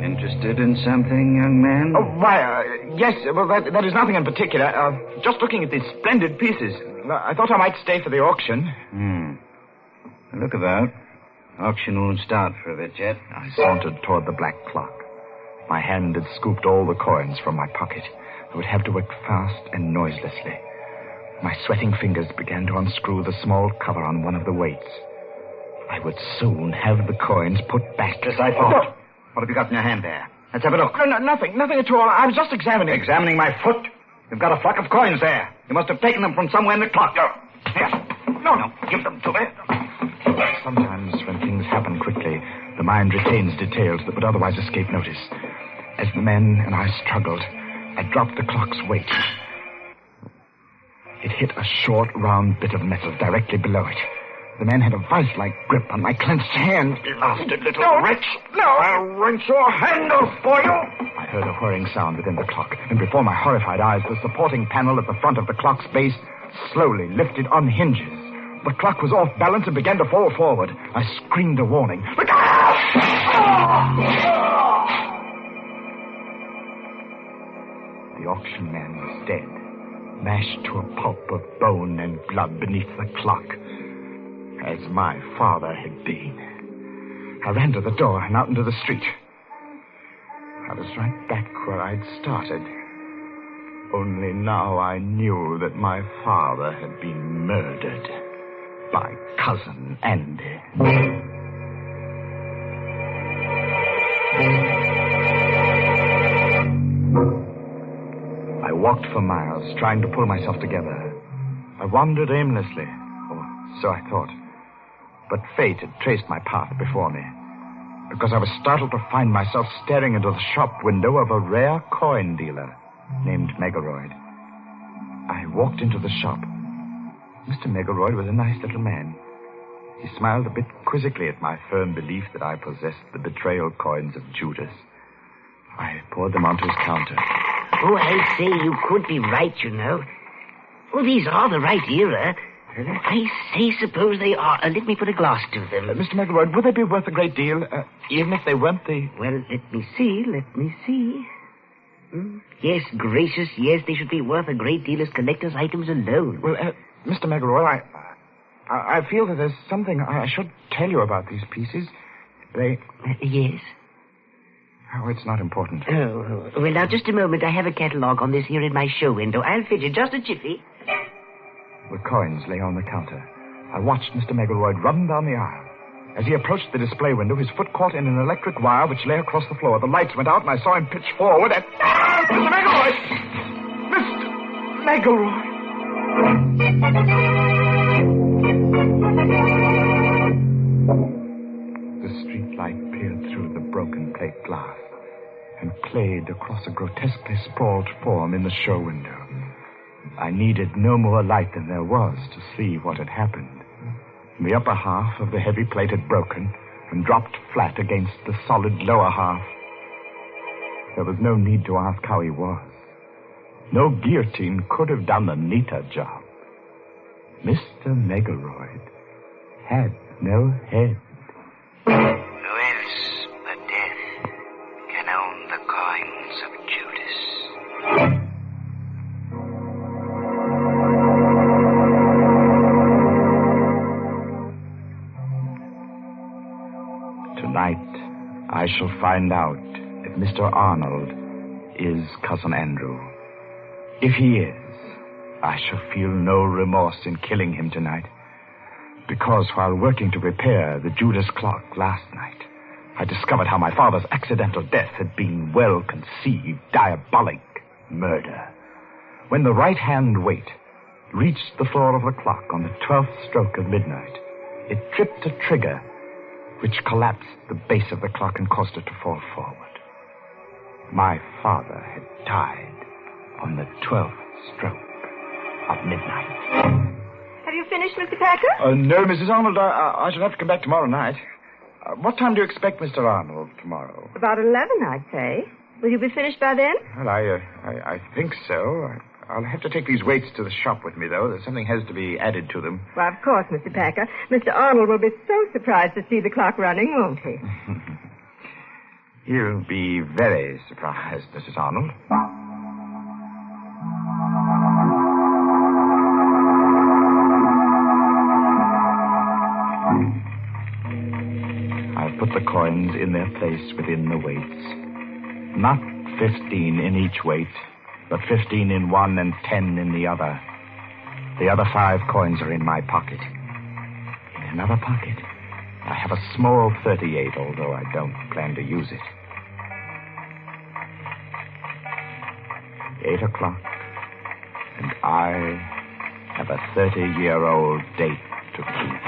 Interested in something, young man? Oh, why, yes. Well, that is nothing in particular. Just looking at these splendid pieces. I thought I might stay for the auction. Look about. Auction won't start for a bit yet. I sauntered toward the black clock. My hand had scooped all the coins from my pocket. I would have to work fast and noiselessly. My sweating fingers began to unscrew the small cover on one of the weights. I would soon have the coins put back as I thought. What have you got in your hand there? Let's have a look. No, nothing at all. I was just examining. Examining my foot? You've got a flock of coins there. You must have taken them from somewhere in the clock. Here. No, give them to me. Sometimes when things happen quickly, the mind retains details that would otherwise escape notice. As the men and I struggled, I dropped the clock's weight. It hit a short, round bit of metal directly below it. The man had a vice-like grip on my clenched hand. Bastard little wretch! No! I'll wrench your hand off for you! I heard a whirring sound within the clock, and before my horrified eyes, the supporting panel at the front of the clock's base slowly lifted on hinges. The clock was off balance and began to fall forward. I screamed a warning. Look out! The auction man was dead, mashed to a pulp of bone and blood beneath the clock, as my father had been. I ran to the door and out into the street. I was right back where I'd started. Only now I knew that my father had been murdered by Cousin Andy. I walked for miles, trying to pull myself together. I wandered aimlessly, or so I thought. But fate had traced my path before me, because I was startled to find myself staring into the shop window of a rare coin dealer named Megaroyd. I walked into the shop. Mr. Megaroyd was a nice little man. He smiled a bit quizzically at my firm belief that I possessed the betrayal coins of Judas. I poured them onto his counter. Oh, I say, you could be right, you know. Oh, these are the right era. I say, suppose they are. Let me put a glass to them. Mr. Megaroyd, would they be worth a great deal, even if they weren't the... Well, let me see. Yes, gracious, yes, they should be worth a great deal as collector's items alone. Well, Mr. Megaroyd, I feel that there's something I should tell you about these pieces. They... Yes? Oh, it's not important. Oh, well, now, just a moment. I have a catalogue on this here in my show window. I'll fetch it. Just a jiffy. The coins lay on the counter. I watched Mr. Megaroyd run down the aisle. As he approached the display window, his foot caught in an electric wire which lay across the floor. The lights went out, and I saw him pitch forward and... Mr. Megaroyd! Mr. Megaroyd! The street light peered through the broken plate glass and played across a grotesquely sprawled form in the show window. I needed no more light than there was to see what had happened. The upper half of the heavy plate had broken and dropped flat against the solid lower half. There was no need to ask how he was. No guillotine could have done a neater job. Mr. Megaroyd had no head. Who else but death can own the coins of Judas? Tonight, I shall find out if Mr. Arnold is Cousin Andrew. If he is, I shall feel no remorse in killing him tonight. Because while working to repair the Judas clock last night, I discovered how my father's accidental death had been well-conceived, diabolic murder. When the right-hand weight reached the floor of the clock on the 12th stroke of midnight, it tripped a trigger which collapsed the base of the clock and caused it to fall forward. My father had died on the 12th stroke of midnight. Have you finished, Mr. Packer? No, Mrs. Arnold. I shall have to come back tomorrow night. What time do you expect Mr. Arnold tomorrow? About 11, I'd say. Will you be finished by then? Well, I think so. I'll have to take these weights to the shop with me, though. Something has to be added to them. Well, of course, Mr. Packer. Mr. Arnold will be so surprised to see the clock running, won't he? He'll be very surprised, Mrs. Arnold. I've put the coins in their place within the weights. Not 15 in each weight, but 15 in one and 10 in the other. The other 5 coins are in my pocket. In another pocket, I have a small 38, although I don't plan to use it. 8 o'clock, and I have a 30-year-old date to keep.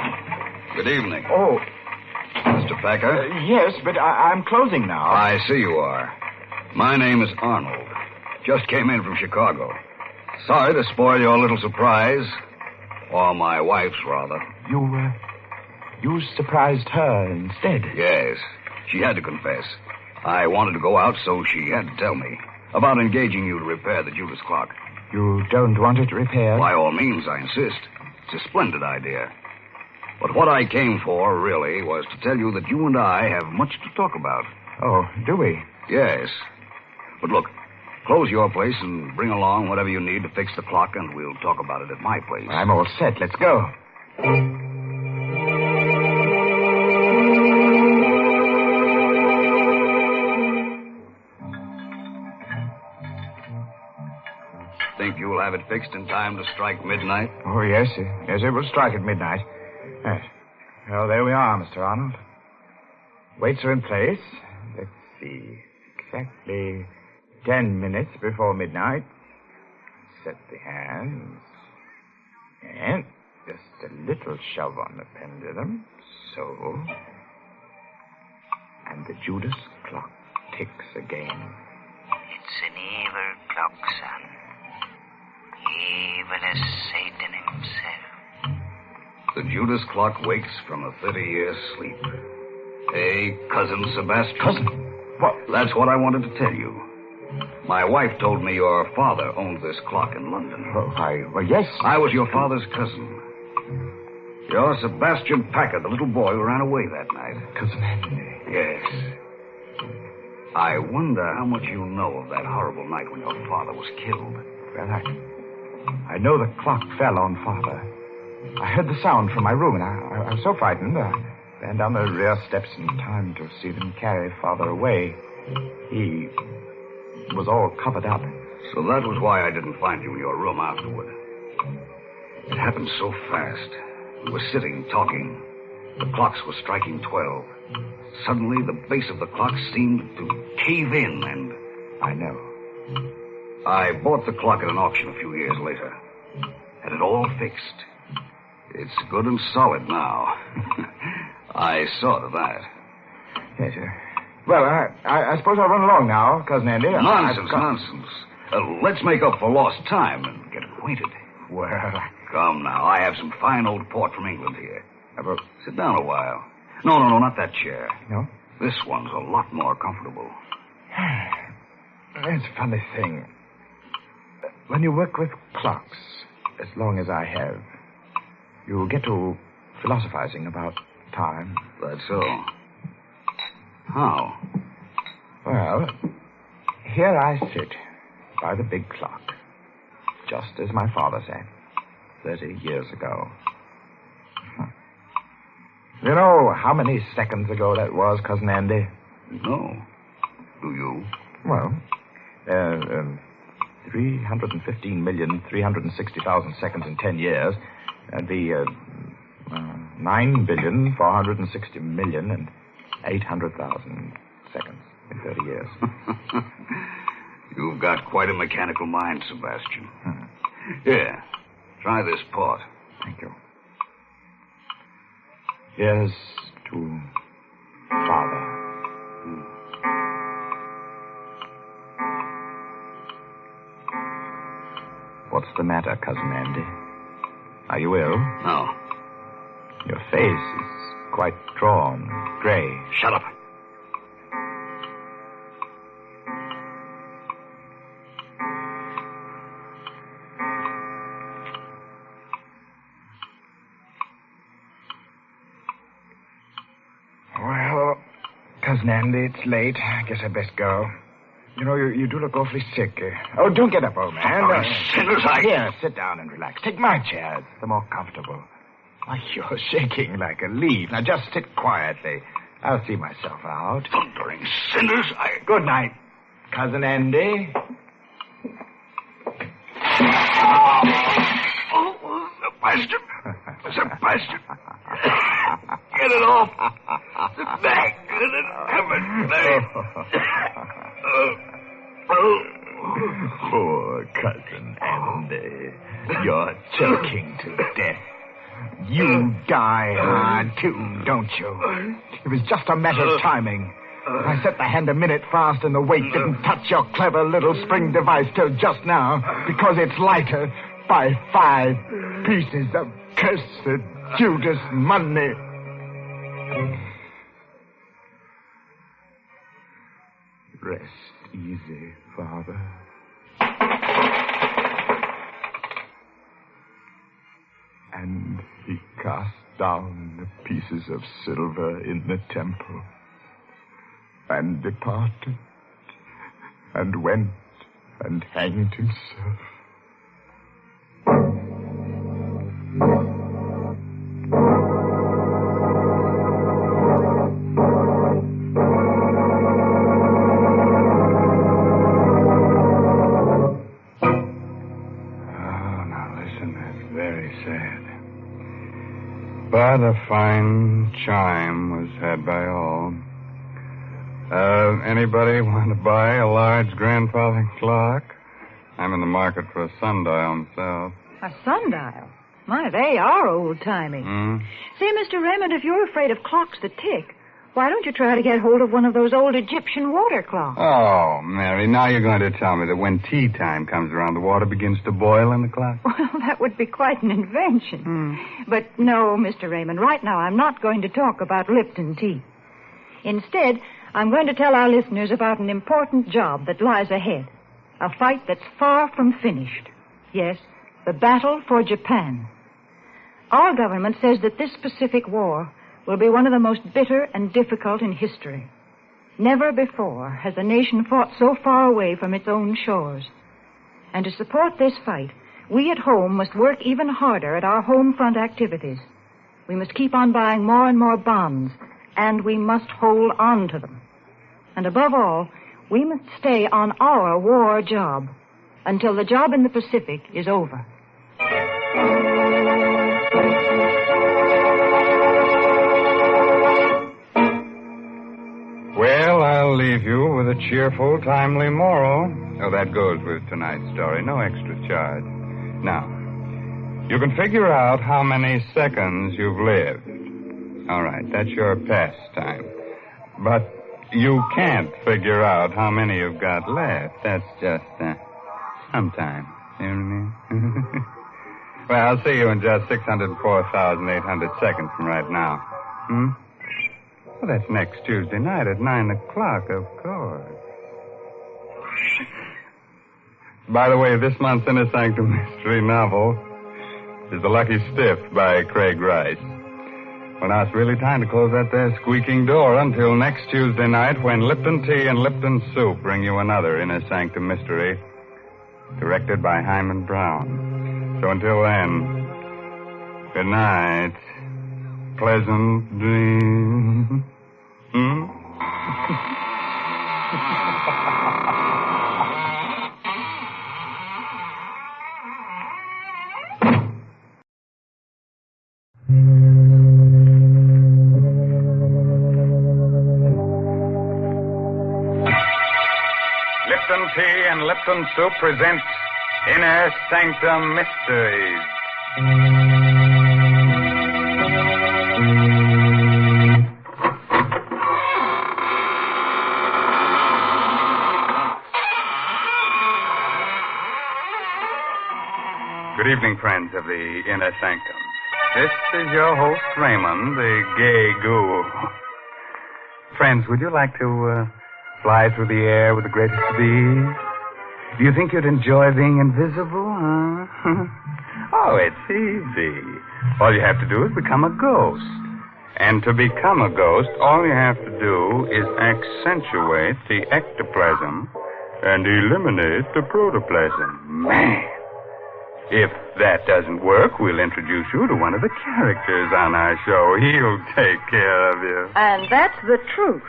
Good evening. Oh. Mr. Packer? Yes, but I'm closing now. I see you are. My name is Arnold. Just came in from Chicago. Sorry to spoil your little surprise. Or my wife's, rather. You You surprised her instead. Yes. She had to confess. I wanted to go out, so she had to tell me about engaging you to repair the Judas clock. You don't want it repaired? By all means, I insist. It's a splendid idea. But what I came for, really, was to tell you that you and I have much to talk about. Oh, do we? Yes. But look, close your place and bring along whatever you need to fix the clock, and we'll talk about it at my place. I'm all set. Let's go. Think you'll have it fixed in time to strike midnight? Oh, yes. Yes, it will strike at midnight. Yes. Well, there we are, Mr. Arnold. Weights are in place. Let's see. Exactly 10 minutes before midnight. Set the hands. And just a little shove on the pendulum. So. And the Judas clock ticks again. It's an evil clock, son. Evil as Satan himself. The Judas clock wakes from a 30-year sleep. Hey, Cousin Sebastian. Cousin? What? That's what I wanted to tell you. My wife told me your father owned this clock in London. Well, yes. I was your father's cousin. You're Sebastian Packer, the little boy who ran away that night. Cousin Henry. Yes. I wonder how much you know of that horrible night when your father was killed. Well, I know the clock fell on Father. I heard the sound from my room, and I was so frightened. I ran down the rear steps in time to see them carry Father away. He was all covered up. So that was why I didn't find you in your room afterward. It happened so fast. We were sitting, talking. The clocks were striking 12. Suddenly, the base of the clock seemed to cave in, and... I know. I bought the clock at an auction a few years later. Had it all fixed. It's good and solid now. I saw to that. Yes, sir. Well, I suppose I'll run along now, Cousin Andy. Nonsense. Let's make up for lost time and get acquainted. Well... Come now, I have some fine old port from England here. Sit down a while. No, not that chair. No? This one's a lot more comfortable. It's a funny thing. When you work with clocks, as long as I have, you get to philosophizing about time. That's so. How? Well, here I sit by the big clock, just as my father sat 30 years ago. You know how many seconds ago that was, Cousin Andy? No. Do you? Well, 315,360,000 seconds in 10 years. That'd be 9,460,000,000 and 800,000 seconds in 30 years. You've got quite a mechanical mind, Sebastian. Here, try this port. Thank you. Here's to Father. What's the matter, Cousin Andy? Are you ill? No. Your face is quite drawn, gray. Shut up. Well, Cousin Andy, it's late. I guess I'd best go. You know, you do look awfully sick. Oh, don't get up, old man. Here, sit down and relax. Take my chair. It's the more comfortable. Why, you're shaking like a leaf. Now, just sit quietly. I'll see myself out. Thundering sinners, Good night, Cousin Andy. Sebastian. Get it off. The back. Heaven's name. Poor Cousin Andy. You're choking to death. You die hard, too, don't you? It was just a matter of timing. I set the hand a minute fast and the weight didn't touch your clever little spring device till just now because it's lighter by 5 pieces of cursed Judas money. Rest easy, Father. And he cast down the pieces of silver in the temple and departed and went and hanged himself. But a fine chime was had by all. Anybody want to buy a large grandfather clock? I'm in the market for a sundial myself. A sundial? My, they are old-timey. Say, Mr. Raymond, if you're afraid of clocks that tick, why don't you try to get hold of one of those old Egyptian water clocks? Oh, Mary, now you're going to tell me that when tea time comes around, the water begins to boil in the clock? Well, that would be quite an invention. But no, Mr. Raymond, right now I'm not going to talk about Lipton tea. Instead, I'm going to tell our listeners about an important job that lies ahead. A fight that's far from finished. Yes, the battle for Japan. Our government says that this Pacific War will be one of the most bitter and difficult in history. Never before has a nation fought so far away from its own shores. And to support this fight, we at home must work even harder at our home front activities. We must keep on buying more and more bonds, and we must hold on to them. And above all, we must stay on our war job until the job in the Pacific is over. Well, I'll leave you with a cheerful, timely moral. Oh, that goes with tonight's story. No extra charge. Now, you can figure out how many seconds you've lived. All right, that's your pastime. But you can't figure out how many you've got left. That's just sometime. You know what I mean? Well, I'll see you in just 604,800 seconds from right now. Well, that's next Tuesday night at 9 o'clock, of course. By the way, this month's Inner Sanctum Mystery novel is The Lucky Stiff by Craig Rice. Well, now it's really time to close that there squeaking door until next Tuesday night when Lipton Tea and Lipton Soup bring you another Inner Sanctum Mystery directed by Himan Brown. So until then, good night. Pleasant dreams. Lipton Tea and Lipton Soup presents Inner Sanctum Mysteries. Good evening, friends of the Inner Sanctum. This is your host, Raymond, the gay ghoul. Friends, would you like to fly through the air with the greatest ease? Do you think you'd enjoy being invisible, huh? Oh, it's easy. All you have to do is become a ghost. And to become a ghost, all you have to do is accentuate the ectoplasm and eliminate the protoplasm. Man! If that doesn't work, we'll introduce you to one of the characters on our show. He'll take care of you. And that's the truth.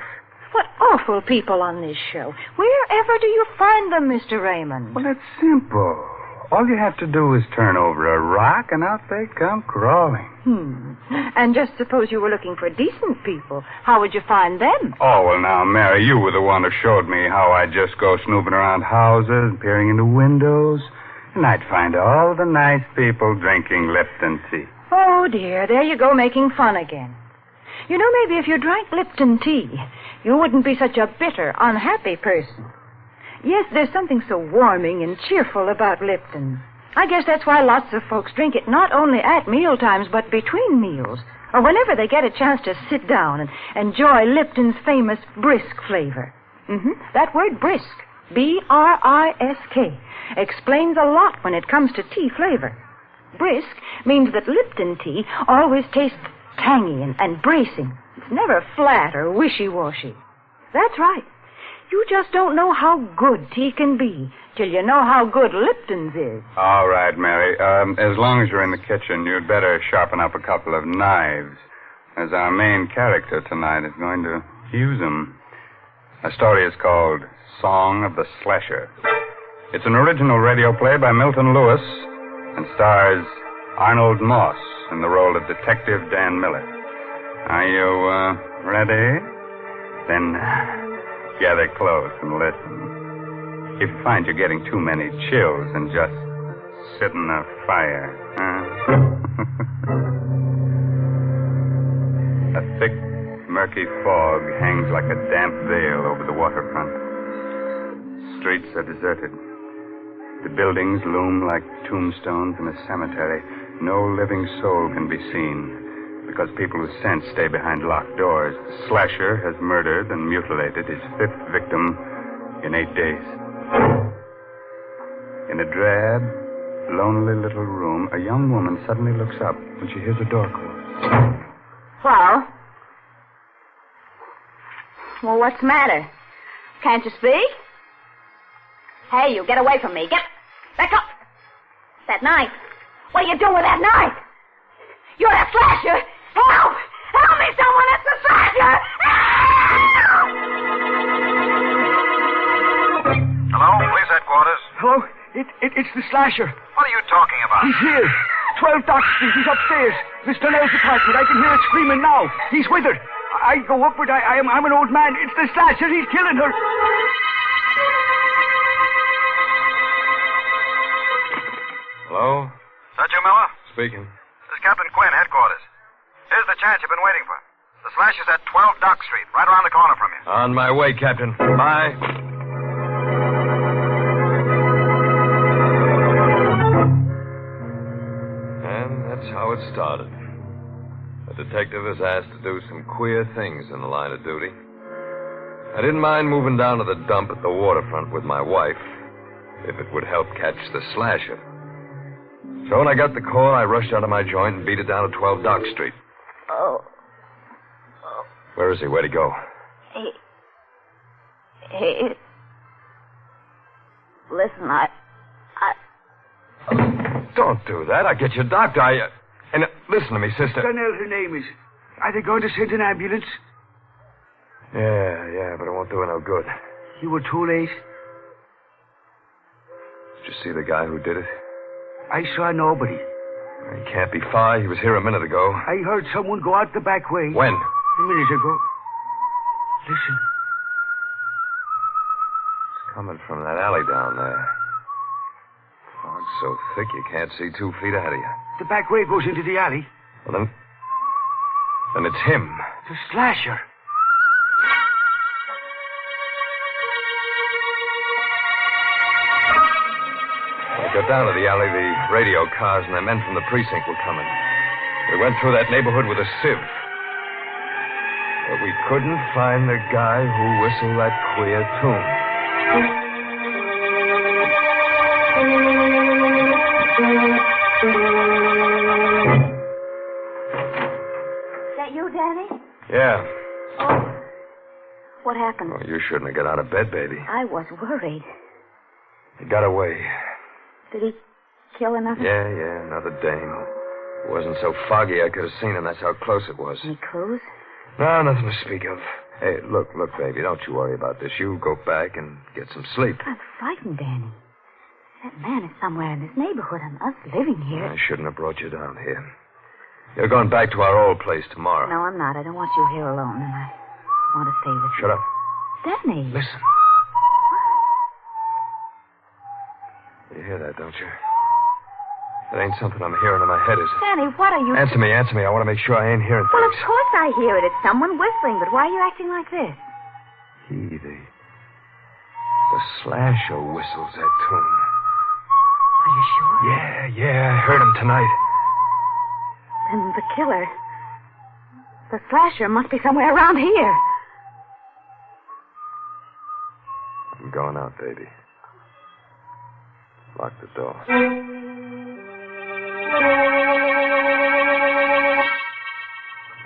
What awful people on this show. Wherever do you find them, Mr. Raymond? Well, it's simple. All you have to do is turn over a rock, and out they come crawling. And just suppose you were looking for decent people. How would you find them? Oh, well, now, Mary, you were the one who showed me how I just go snooping around houses, peering into windows, and I'd find all the nice people drinking Lipton tea. Oh, dear, there you go making fun again. You know, maybe if you drank Lipton tea, you wouldn't be such a bitter, unhappy person. Yes, there's something so warming and cheerful about Lipton. I guess that's why lots of folks drink it not only at meal times, but between meals, or whenever they get a chance to sit down and enjoy Lipton's famous brisk flavor. That word brisk, B-R-I-S-K, explains a lot when it comes to tea flavor. Brisk means that Lipton tea always tastes tangy and bracing. It's never flat or wishy-washy. That's right. You just don't know how good tea can be till you know how good Lipton's is. All right, Mary. As long as you're in the kitchen, you'd better sharpen up a couple of knives, as our main character tonight is going to use them. The story is called Song of the Slasher. It's an original radio play by Milton Lewis and stars Arnold Moss in the role of Detective Dan Miller. Are you ready? Then gather close and listen. If you find you're getting too many chills, then just sit in the fire. A thick, murky fog hangs like a damp veil over the waterfront. Streets are deserted. The buildings loom like tombstones in a cemetery. No living soul can be seen, because people who sense stay behind locked doors. The slasher has murdered and mutilated his 5th victim in 8 days. In a drab, lonely little room, a young woman suddenly looks up when she hears a door close. Hello? Well, what's the matter? Can't you speak? Hey, you, get away from me. Get back up. That knife. What are you doing with that knife? You're a slasher. Help! Help me, someone! It's the slasher! Help! Hello, police headquarters. Hello? It's the slasher. What are you talking about? He's here. 12 Dock Street. He's upstairs. Miss Donnell's apartment. I can hear her screaming now. He's with her. I go up, but I'm an old man. It's the slasher. He's killing her. Hello? Is that you, Miller? Speaking. This is Captain Quinn, headquarters. Here's the chance you've been waiting for. The slasher's at 12 Dock Street, right around the corner from you. On my way, Captain. Bye. And that's how it started. A detective is asked to do some queer things in the line of duty. I didn't mind moving down to the dump at the waterfront with my wife, if it would help catch the slasher. So when I got the call, I rushed out of my joint and beat it down to 12 Dock Street. Oh. Where is he? Where'd he go? He... Listen, I... Don't do that. I'll get you a doctor. And listen to me, sister. Donnell, her name is. Are they going to send an ambulance? Yeah, but it won't do her no good. You were too late. Did you see the guy who did it? I saw nobody. He can't be far. He was here a minute ago. I heard someone go out the back way. When? A minute ago. Listen. It's coming from that alley down there. Fog's so thick you can't see 2 feet ahead of you. The back way goes into the alley. Well, then it's him. The slasher. When I got down to the alley, the radio cars and the men from the precinct were coming. We went through that neighborhood with a sieve. But we couldn't find the guy who whistled that queer tune. Is that you, Danny? Yeah. Oh. What happened? Oh, you shouldn't have got out of bed, baby. I was worried. He got away. Did he kill another? Yeah, another dame. It wasn't so foggy I could have seen him. That's how close it was. Any clues? No, nothing to speak of. Hey, look, baby, don't you worry about this. You go back and get some sleep. I'm frightened, Danny. That man is somewhere in this neighborhood and us living here. I shouldn't have brought you down here. You're going back to our old place tomorrow. No, I'm not. I don't want you here alone, and I want to stay with you. Shut up. Danny. Listen. You hear that, don't you? That ain't something I'm hearing in my head, is it? Danny, what are you... Answer me. I want to make sure I ain't hearing Well, things. of course I hear it. It's someone whistling, but why are you acting like this? The slasher whistles that tune. Are you sure? Yeah, I heard him tonight. Then the killer, the slasher, must be somewhere around here. I'm going out, baby. Lock the door.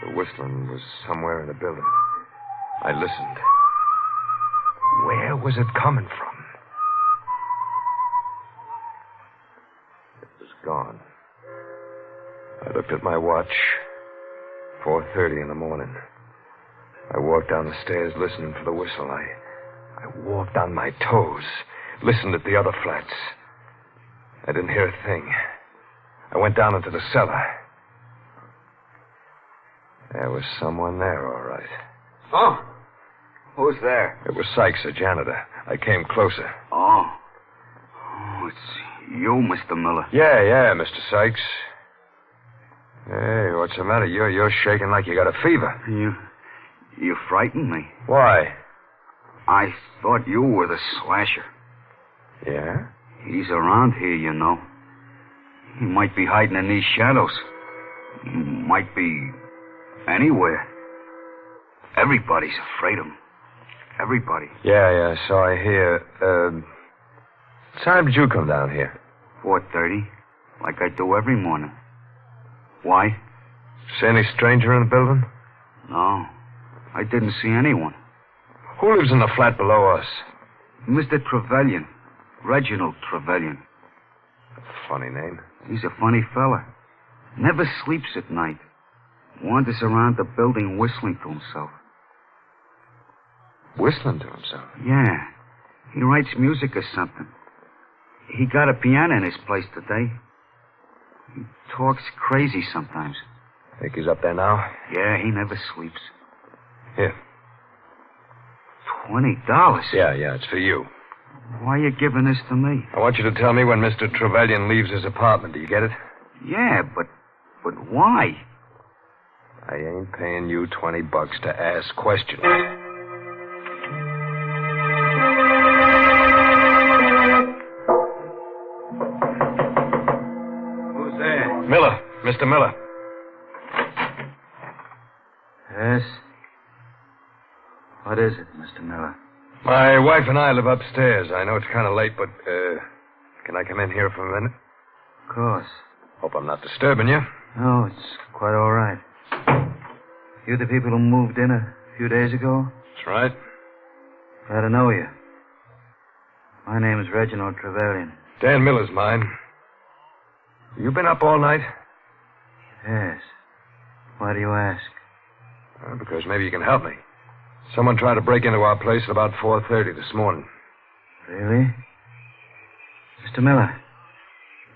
The whistling was somewhere in the building. I listened. Where was it coming from? It was gone. I looked at my watch. 4:30 in the morning. I walked down the stairs listening for the whistle. I walked on my toes, listened at the other flats. I didn't hear a thing. I went down into the cellar. There was someone there, all right. Oh? Who's there? It was Sykes, the janitor. I came closer. Oh, it's you, Mr. Miller. Yeah, Mr. Sykes. Hey, what's the matter? You're shaking like you got a fever. You frightened me. Why? I thought you were the slasher. Yeah? He's around here, you know. He might be hiding in these shadows. He might be anywhere. Everybody's afraid of him. Everybody. Yeah, so I hear. What time did you come down here? 4:30, like I do every morning. Why? See any stranger in the building? No, I didn't see anyone. Who lives in the flat below us? Mr. Trevelyan. Reginald Trevelyan. Funny name. He's a funny fella. Never sleeps at night. Wanders around the building whistling to himself. Whistling to himself? Yeah. He writes music or something. He got a piano in his place today. He talks crazy sometimes. Think he's up there now? Yeah, he never sleeps. Here. $20? Yeah, it's for you. Why are you giving this to me? I want you to tell me when Mr. Trevelyan leaves his apartment. Do you get it? Yeah, but why? I ain't paying you $20 to ask questions. Who's there? Miller. Mr. Miller. Yes? What is it, Mr. Miller? My wife and I live upstairs. I know it's kind of late, but, can I come in here for a minute? Of course. Hope I'm not disturbing you. No, it's quite all right. You the people who moved in a few days ago? That's right. Glad to know you. My name is Reginald Trevelyan. Dan Miller's mine. You been up all night? Yes. Why do you ask? Well, because maybe you can help me. Someone tried to break into our place at about 4:30 this morning. Really? Mr. Miller,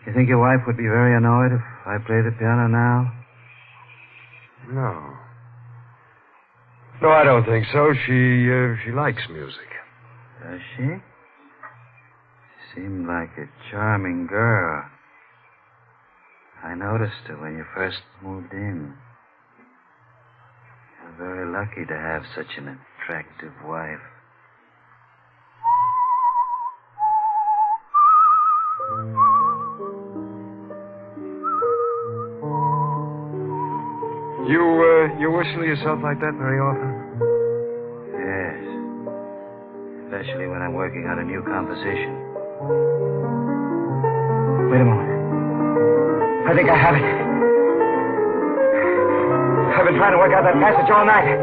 you think your wife would be very annoyed if I play the piano now? No. No, I don't think so. She likes music. Does she? Seemed like a charming girl. I noticed her when you first moved in. You're very lucky to have such an attractive wife. You whistle yourself like that very often? Yes. Especially when I'm working on a new composition. Wait a moment. I think I have it. I've been trying to work out that passage all night.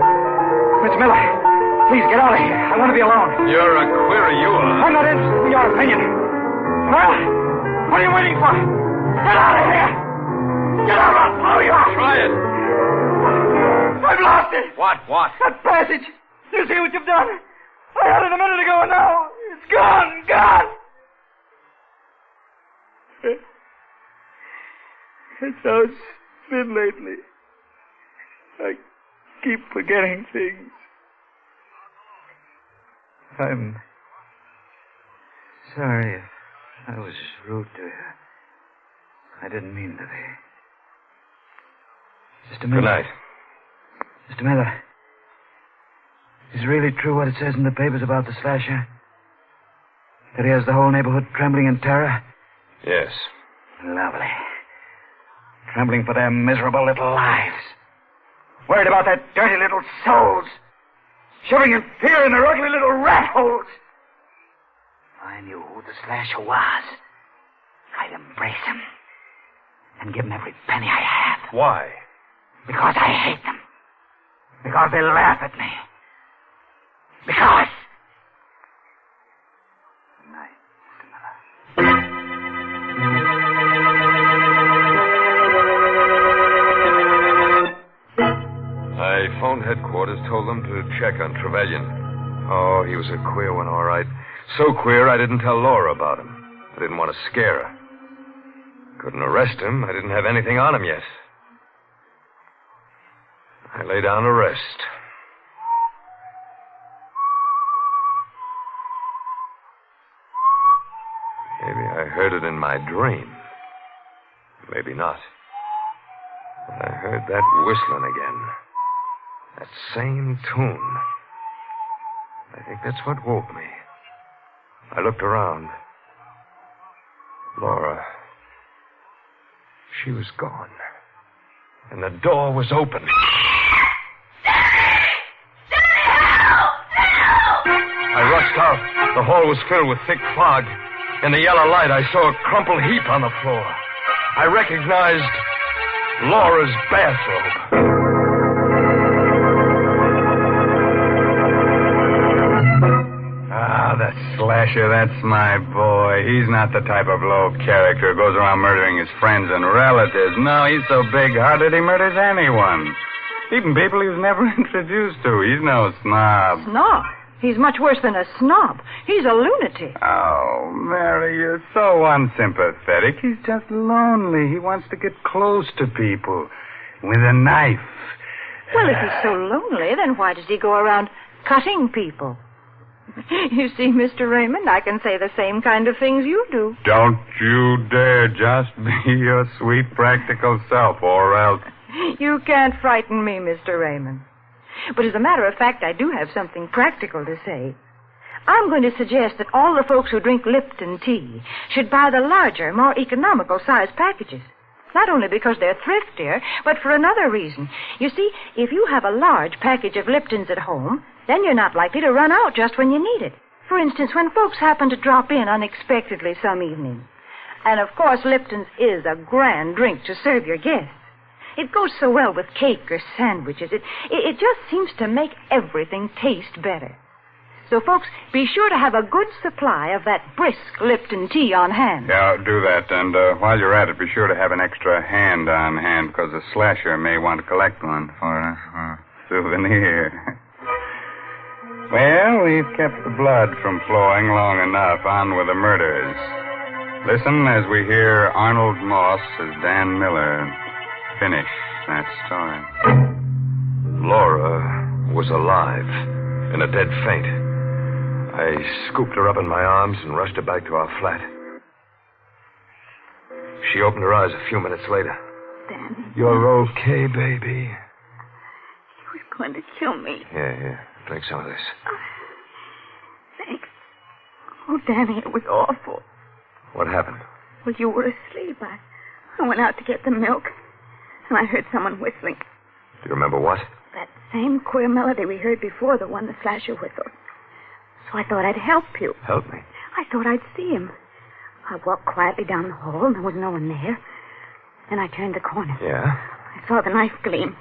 Mr. Miller, please get out of here. I want to be alone. You're a query, you are. I'm not interested in your opinion. Well, what are you waiting for? Get out of here! Get out, I'll blow you out! Try it. I've lost it! What? That passage! You see what you've done? I had it a minute ago and now it's gone! It's how it's been lately. I keep forgetting things. I'm sorry if I was rude to you. I didn't mean to be. Mr. Miller. Good night. Mr. Miller. Is it really true what it says in the papers about the slasher? That he has the whole neighborhood trembling in terror? Yes. Lovely. Trembling for their miserable little lives. Worried about their dirty little souls. Shivering in fear in their ugly little rat holes. If I knew who the slasher was, I'd embrace him and give him every penny I have. Why? Because I hate them. Because they laugh at me. Because... Good night, Mr. Miller. I phoned headquarters, told them to check on Trevelyan. Oh, he was a queer one, all right. So queer, I didn't tell Laura about him. I didn't want to scare her. Couldn't arrest him. I didn't have anything on him yet. I lay down to rest. Maybe I heard it in my dream. Maybe not. But I heard that whistling again. That same tune. I think that's what woke me. I looked around. Laura. She was gone. And the door was open. I rushed out. The hall was filled with thick fog. In the yellow light, I saw a crumpled heap on the floor. I recognized Laura's bathrobe. That slasher, that's my boy. He's not the type of low character who goes around murdering his friends and relatives. No, he's so big-hearted he murders anyone. Even people he was never introduced to. He's no snob. Snob? He's much worse than a snob. He's a lunatic. Oh, Mary, you're so unsympathetic. He's just lonely. He wants to get close to people with a knife. Well, if he's so lonely, then why does he go around cutting people? You see, Mr. Raymond, I can say the same kind of things you do. Don't you dare just be your sweet, practical self, or else... You can't frighten me, Mr. Raymond. But as a matter of fact, I do have something practical to say. I'm going to suggest that all the folks who drink Lipton tea should buy the larger, more economical-sized packages. Not only because they're thriftier, but for another reason. You see, if you have a large package of Liptons at home, then you're not likely to run out just when you need it. For instance, when folks happen to drop in unexpectedly some evening. And, of course, Lipton's is a grand drink to serve your guests. It goes so well with cake or sandwiches. It just seems to make everything taste better. So, folks, be sure to have a good supply of that brisk Lipton tea on hand. Yeah, do that. And while you're at it, be sure to have an extra hand on hand, because the slasher may want to collect one for a souvenir. Well, we've kept the blood from flowing long enough. On with the murders. Listen as we hear Arnold Moss as Dan Miller finish that story. Laura was alive, in a dead faint. I scooped her up in my arms and rushed her back to our flat. She opened her eyes a few minutes later. Danny. You're okay, baby. He was going to kill me. Yeah. Drink some of this. Thanks. Oh, Danny, it was awful. What happened? Well, you were asleep. I went out to get the milk, and I heard someone whistling. Do you remember what? That same queer melody we heard before, the one the slasher whistled. So I thought I'd help you. Help me? I thought I'd see him. I walked quietly down the hall, and there was no one there. Then I turned the corner. Yeah? I saw the knife gleam.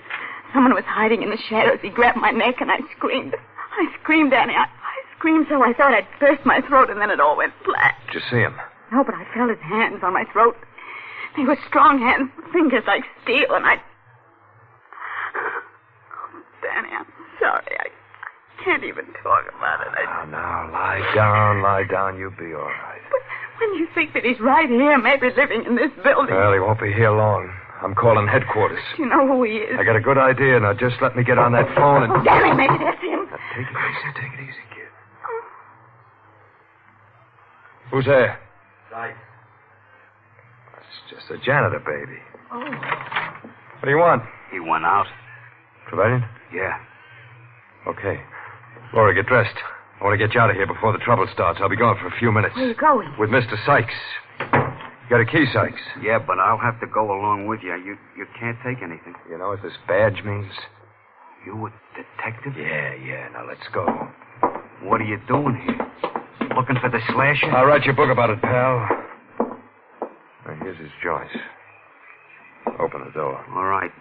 Someone was hiding in the shadows. He grabbed my neck, and I screamed. I screamed, Danny. I screamed so I thought I'd burst my throat, and then it all went flat. Did you see him? No, but I felt his hands on my throat. They were strong hands, fingers like steel, and I... Oh, Danny, I'm sorry. I can't even talk about it. Now, lie down. You'll be all right. But when you think that he's right here, maybe living in this building... Well, he won't be here long. I'm calling headquarters. You know who he is. I got a good idea. Now, just let me get on that phone and... Oh, Danny, maybe that's him. Now, take it easy, kid. Who's there? Right. It's just a janitor, baby. Oh. What do you want? He went out. Trevelyan? Yeah. Okay. Laura, get dressed. I want to get you out of here before the trouble starts. I'll be gone for a few minutes. Where are you going? With Mr. Sykes. Got a key, Sykes? Yeah, but I'll have to go along with you. You can't take anything. You know what this badge means? You a detective? Yeah. Now let's go. What are you doing here? Looking for the slasher? I'll write your book about it, pal. Now, here's his joint. Open the door. All right.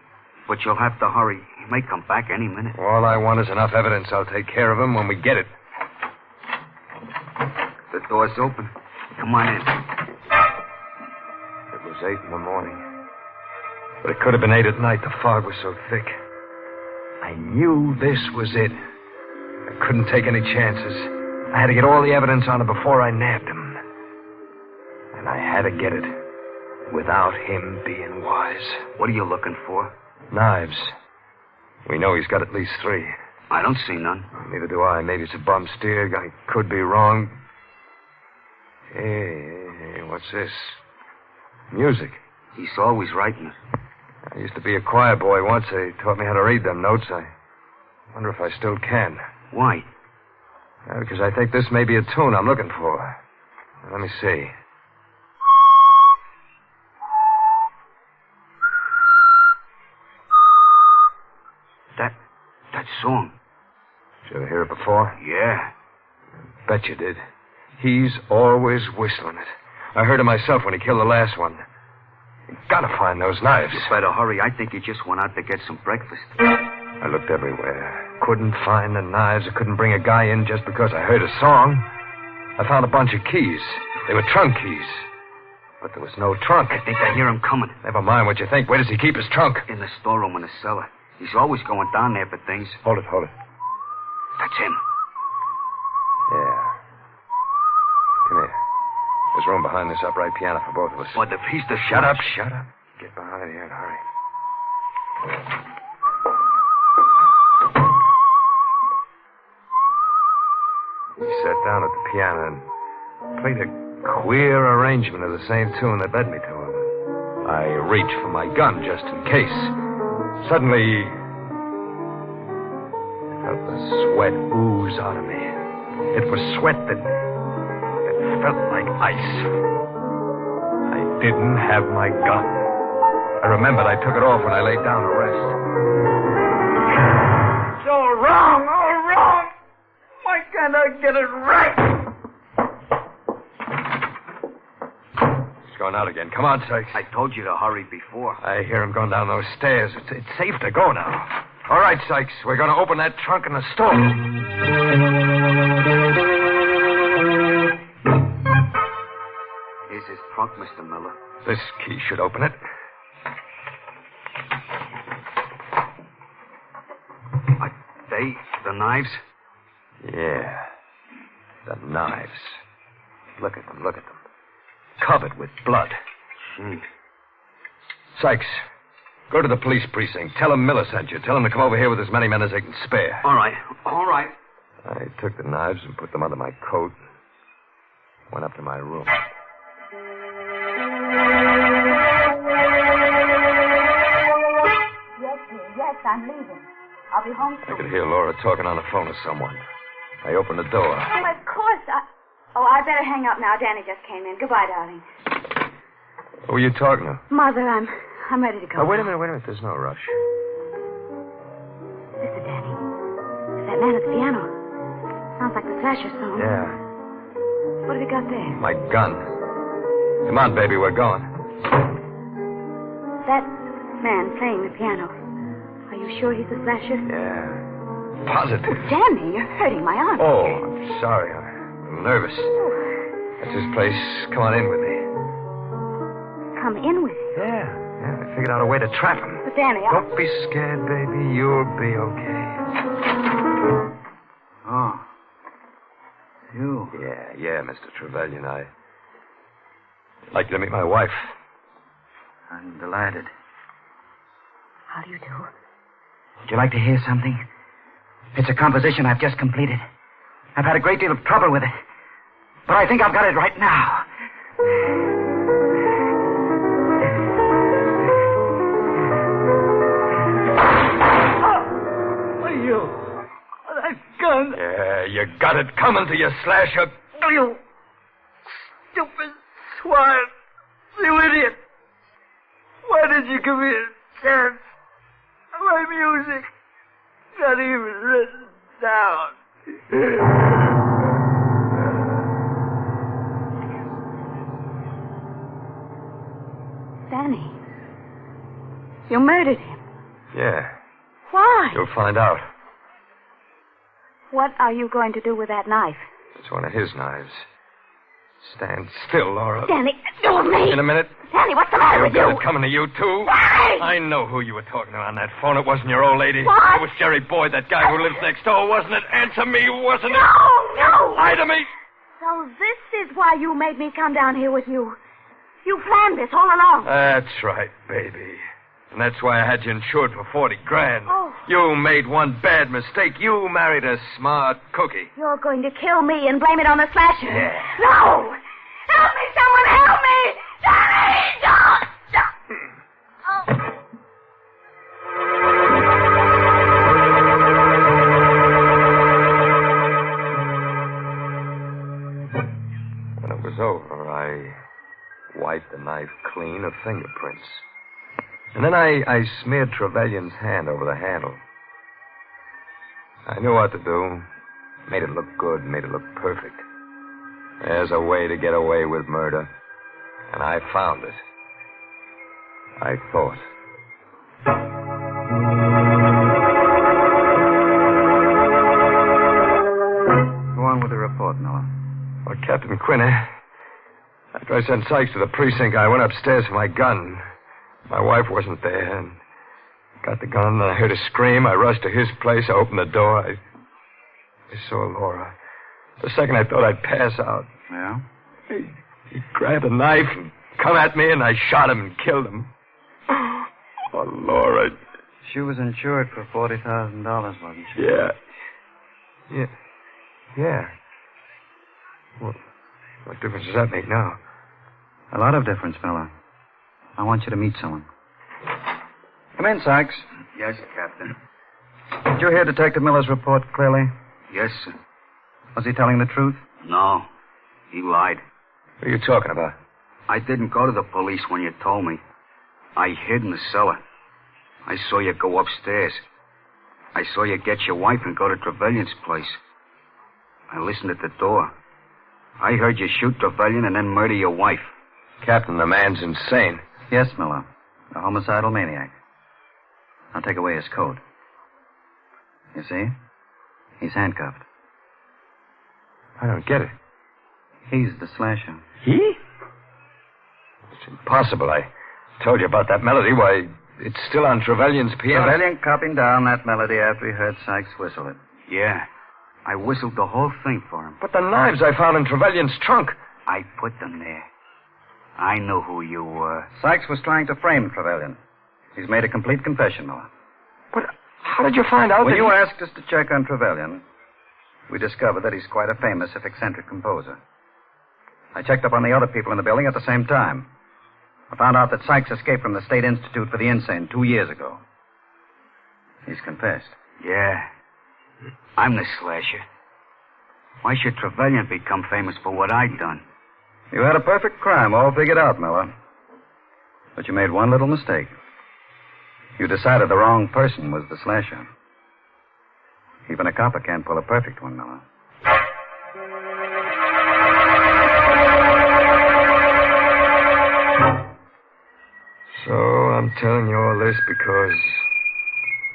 But you'll have to hurry. He may come back any minute. All I want is enough evidence. I'll take care of him when we get it. The door's open. Come on in. It was 8 in the morning. But it could have been 8 at night. The fog was so thick. I knew this was it. I couldn't take any chances. I had to get all the evidence on him before I nabbed him. And I had to get it without him being wise. What are you looking for? Knives. We know he's got at least 3. I don't see none. Neither do I. Maybe it's a bum steer. I could be wrong. Hey, what's this? Music. He's always writing it. I used to be a choir boy once. They taught me how to read them notes. I wonder if I still can. Why? Because I think this may be a tune I'm looking for. Let me see. That song. Did you ever hear it before? Yeah. Bet you did. He's always whistling it. I heard it myself when he killed the last one. You gotta find those knives. You better hurry. I think he just went out to get some breakfast. I looked everywhere. Couldn't find the knives. I couldn't bring a guy in just because I heard a song. I found a bunch of keys. They were trunk keys. But there was no trunk. I think I hear him coming. Never mind what you think. Where does he keep his trunk? In the storeroom in the cellar. He's always going down there for things. Hold it. That's him. Yeah. Come here. There's room behind this upright piano for both of us. What, if he's the... Shut up. Get behind here and hurry. He sat down at the piano and played a queer arrangement of the same tune that led me to him. I reached for my gun just in case. Suddenly, I felt the sweat ooze out of me. It was sweat that felt like ice. I didn't have my gun. I remembered I took it off when I laid down to rest. It's all wrong. Why can't I get it right? He's going out again. Come on, Sykes. I told you to hurry before. I hear him going down those stairs. It's safe to go now. All right, Sykes. We're going to open that trunk in the store. Here's his trunk, Mr. Miller. This key should open it. The knives? Yeah. The knives. Look at them. Covered with blood. Sykes, go to the police precinct. Tell them Miller sent you. Tell them to come over here with as many men as they can spare. All right. I took the knives and put them under my coat. Went up to my room. Yes, I'm leaving. I'll be home soon. I could hear Laura talking on the phone with someone. I opened the door. Oh, of course. I better hang up now. Danny just came in. Goodbye, darling. Who were you talking to? Mother, I'm ready to go. Oh, wait a minute. There's no rush. Listen, Danny. It's that man at the piano. Sounds like the Slasher song. Yeah. What have you got there? My gun. Come on, baby, we're going. That man playing the piano. Are you sure he's the Slasher? Yeah. Positive. Danny, you're hurting my arm. Oh, I'm sorry. I'm nervous. That's his place. Come on in with me. Come in with you? Yeah. I figured out a way to trap him. But, Danny, Don't be scared, baby. You'll be okay. Oh. You? Yeah, Mr. Trevelyan. I'd like you to meet my wife. I'm delighted. How do you do? Would you like to hear something? It's a composition I've just completed. I've had a great deal of trouble with it. But I think I've got it right now. You. That gun. Yeah, you got it coming to you, Slasher. You stupid swine. You idiot! Why did you give me a chance? My music, not even written down. Danny, you murdered him. Yeah, Why? you'll find out. What are you going to do with that knife? It's one of his knives. Stand still, Laura. Danny, do with me. In a minute. Danny, what's the matter You with got you? it coming to you, too. Danny! I know who you were talking to on that phone. It wasn't your old lady. What? It was Jerry Boyd, that guy who lives next door, wasn't it? Answer me, wasn't it? No! Lie to me. So this is why you made me come down here with you. You planned this all along. That's right, baby. And that's why I had you insured for $40,000. Oh. You made one bad mistake. You married a smart cookie. You're going to kill me and blame it on the slasher. Yeah. No! Help me, someone help me! Danny, don't! When it was over, I wiped the knife clean of fingerprints. And then I smeared Trevelyan's hand over the handle. I knew what to do. Made it look good, made it look perfect. There's a way to get away with murder. And I found it. I thought. Go on with the report, Miller. Well, Captain Quinn, after I sent Sykes to the precinct, I went upstairs for my gun. My wife wasn't there, and got the gun, and I heard a scream. I rushed to his place. I opened the door. I saw Laura. For a second, I thought I'd pass out. Yeah? He grabbed a knife and come at me, and I shot him and killed him. Oh, Laura. She was insured for $40,000, wasn't she? Yeah. Yeah. Well, what difference does that make now? A lot of difference, Miller. I want you to meet someone. Come in, Sykes. Yes, Captain. Did you hear Detective Miller's report clearly? Yes, sir. Was he telling the truth? No. He lied. What are you talking about? I didn't go to the police when you told me. I hid in the cellar. I saw you go upstairs. I saw you get your wife and go to Trevelyan's place. I listened at the door. I heard you shoot Trevelyan and then murder your wife. Captain, the man's insane. Yes, Miller. A homicidal maniac. I'll take away his coat. You see? He's handcuffed. I don't get it. He's the slasher. He? It's impossible. I told you about that melody. Why, it's still on Trevelyan's piano. Trevelyan copied down that melody after he heard Sykes whistle it. Yeah. I whistled the whole thing for him. But the knives I found in Trevelyan's trunk. I put them there. I knew who you were. Sykes was trying to frame Trevelyan. He's made a complete confession, Miller. But how did you find out when that you asked us to check on Trevelyan, we discovered that he's quite a famous, if eccentric, composer. I checked up on the other people in the building at the same time. I found out that Sykes escaped from the State Institute for the Insane 2 years ago. He's confessed. Yeah. I'm the slasher. Why should Trevelyan become famous for what I'd done? You had a perfect crime all figured out, Miller. But you made one little mistake. You decided the wrong person was the slasher. Even a copper can't pull a perfect one, Miller. So I'm telling you all this because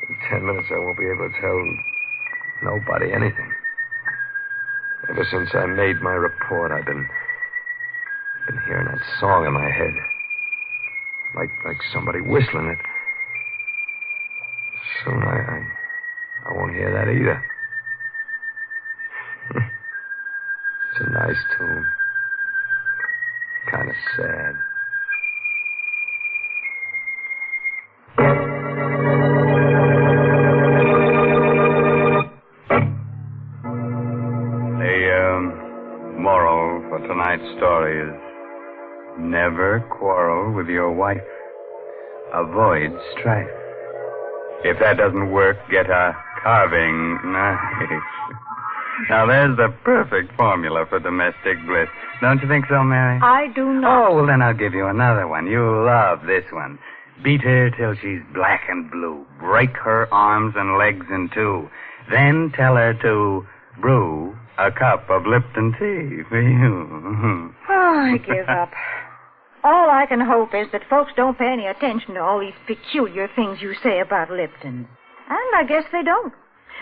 in 10 minutes I won't be able to tell nobody anything. Ever since I made my report, I've been hearing that song in my head. Like somebody whistling it. Soon I won't hear that either. It's a nice tune. Kind of sad. The moral for tonight's story is never quarrel with your wife. Avoid strife. If that doesn't work, get a carving knife. Now, there's the perfect formula for domestic bliss. Don't you think so, Mary? I do not. Oh, well, then I'll give you another one. You'll love this one. Beat her till she's black and blue. Break her arms and legs in two. Then tell her to brew a cup of Lipton tea for you. Oh, I give up. All I can hope is that folks don't pay any attention to all these peculiar things you say about Lipton. And I guess they don't.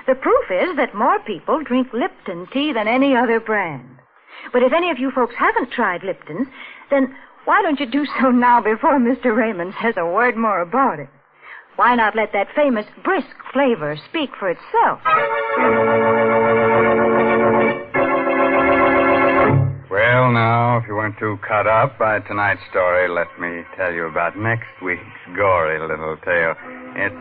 The proof is that more people drink Lipton tea than any other brand. But if any of you folks haven't tried Lipton's, then why don't you do so now before Mr. Raymond says a word more about it? Why not let that famous brisk flavor speak for itself? Well, now, if you weren't too cut up by tonight's story, let me tell you about next week's gory little tale. It's,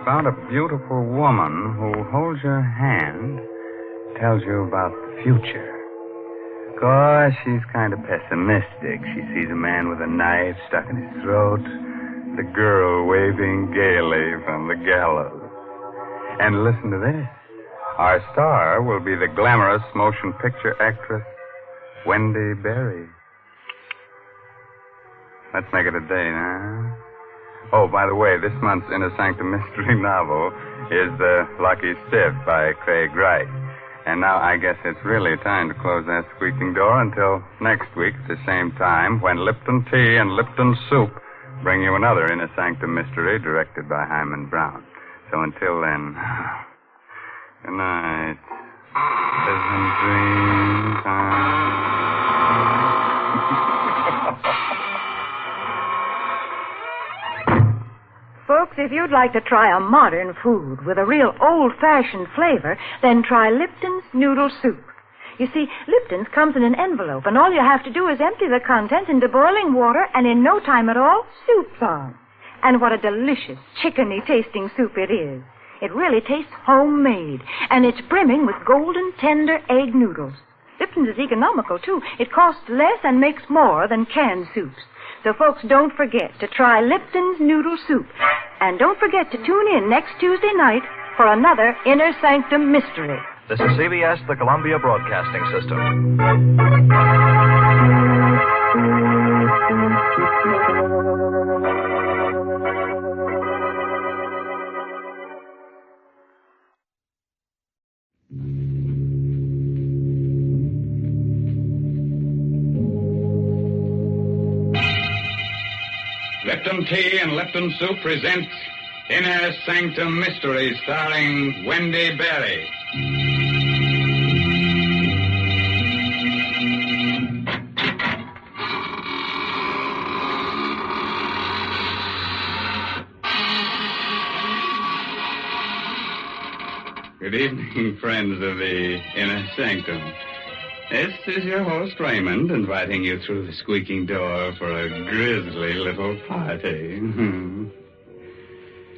about a beautiful woman who holds your hand, tells you about the future. Of course, she's kind of pessimistic. She sees a man with a knife stuck in his throat, the girl waving gaily from the gallows. And listen to this. Our star will be the glamorous motion picture actress, Wendy Berry. Let's make it a date, huh? Oh, by the way, this month's Inner Sanctum Mystery novel is The Lucky Sieve by Craig Wright. And now I guess it's really time to close that squeaking door until next week at the same time when Lipton Tea and Lipton Soup bring you another Inner Sanctum Mystery directed by Himan Brown. So until then, good night. Pleasant dream time. Folks, if you'd like to try a modern food with a real old-fashioned flavor, then try Lipton's Noodle Soup. You see, Lipton's comes in an envelope, and all you have to do is empty the contents into boiling water, and in no time at all, soup's on. And what a delicious, chickeny-tasting soup it is. It really tastes homemade, and it's brimming with golden, tender egg noodles. Lipton's is economical, too. It costs less and makes more than canned soups. So, folks, don't forget to try Lipton's Noodle Soup. And don't forget to tune in next Tuesday night for another Inner Sanctum Mystery. This is CBS, the Columbia Broadcasting System. Lipton Tea and Lipton Soup presents Inner Sanctum Mysteries, starring Wendy Berry. Good evening, friends of the Inner Sanctum. This is your host, Raymond, inviting you through the squeaking door for a grisly little party.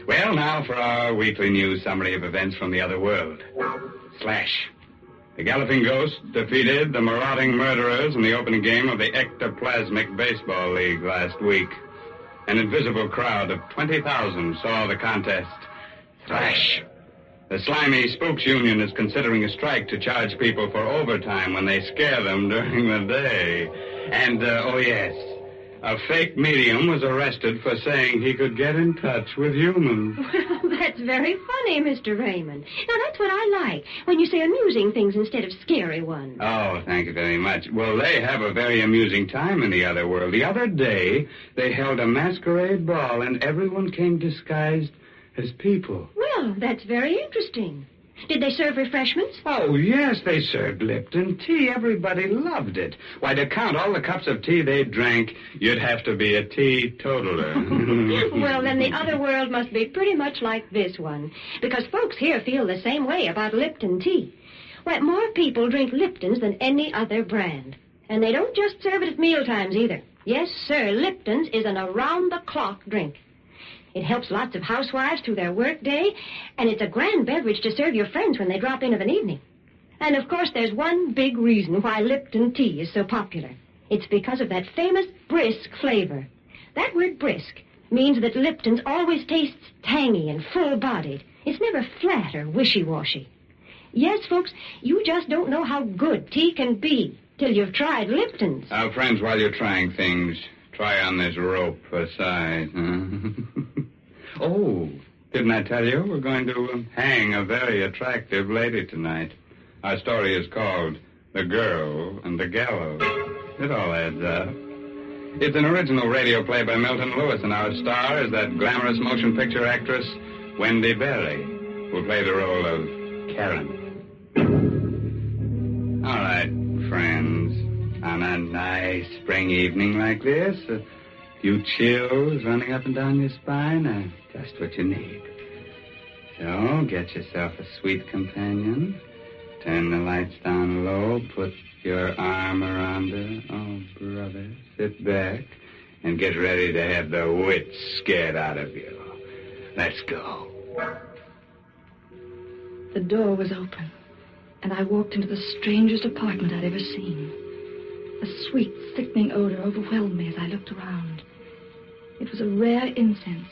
Well, now for our weekly news summary of events from the other world. Slash. The Galloping Ghost defeated the marauding murderers in the opening game of the Ectoplasmic Baseball League last week. An invisible crowd of 20,000 saw the contest. Slash. The Slimy Spooks Union is considering a strike to charge people for overtime when they scare them during the day. And, oh yes, a fake medium was arrested for saying he could get in touch with humans. Well, that's very funny, Mr. Raymond. Now, that's what I like, when you say amusing things instead of scary ones. Oh, thank you very much. Well, they have a very amusing time in the other world. The other day, they held a masquerade ball, and everyone came disguised as people. Well, that's very interesting. Did they serve refreshments? Oh, yes, they served Lipton tea. Everybody loved it. Why, to count all the cups of tea they drank, you'd have to be a teetotaler. Well, then the other world must be pretty much like this one, because folks here feel the same way about Lipton tea. Why, more people drink Lipton's than any other brand. And they don't just serve it at mealtimes either. Yes, sir, Lipton's is an around-the-clock drink. It helps lots of housewives through their work day, and it's a grand beverage to serve your friends when they drop in of an evening. And, of course, there's one big reason why Lipton tea is so popular. It's because of that famous brisk flavor. That word brisk means that Lipton's always tastes tangy and full-bodied. It's never flat or wishy-washy. Yes, folks, you just don't know how good tea can be till you've tried Lipton's. Friends, while you're trying things, try on this rope for size. Huh? Oh, didn't I tell you we're going to hang a very attractive lady tonight? Our story is called The Girl and the Gallows. It all adds up. It's an original radio play by Milton Lewis, and our star is that glamorous motion picture actress, Wendy Berry, who'll play the role of Karen. All right, friends, on a nice spring evening like this, a few chills running up and down your spine are just what you need. So get yourself a sweet companion, turn the lights down low, put your arm around her. Oh, brother, sit back and get ready to have the wits scared out of you. Let's go. The door was open, and I walked into the strangest apartment I'd ever seen. A sweet, sickening odor overwhelmed me as I looked around. It was a rare incense,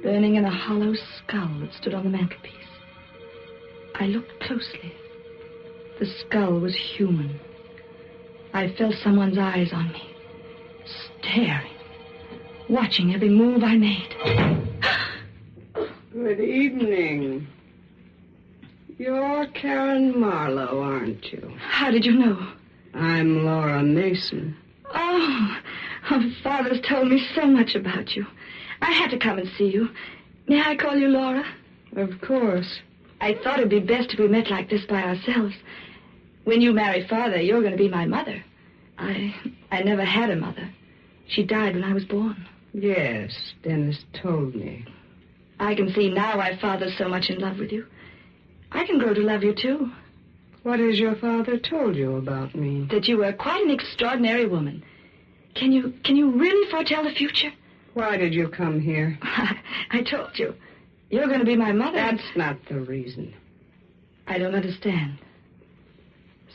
burning in a hollow skull that stood on the mantelpiece. I looked closely. The skull was human. I felt someone's eyes on me, staring, watching every move I made. Good evening. You're Karen Marlowe, aren't you? How did you know? I'm Laura Mason. Oh, Father's told me so much about you. I had to come and see you. May I call you Laura? Of course. I thought it'd be best if we met like this by ourselves. When you marry Father, you're going to be my mother. I never had a mother. She died when I was born. Yes, Dennis told me. I can see now why Father's so much in love with you. I can grow to love you, too. What has your father told you about me? That you were quite an extraordinary woman. Can you really foretell the future? Why did you come here? I told you. You're going to be my mother. That's not the reason. I don't understand.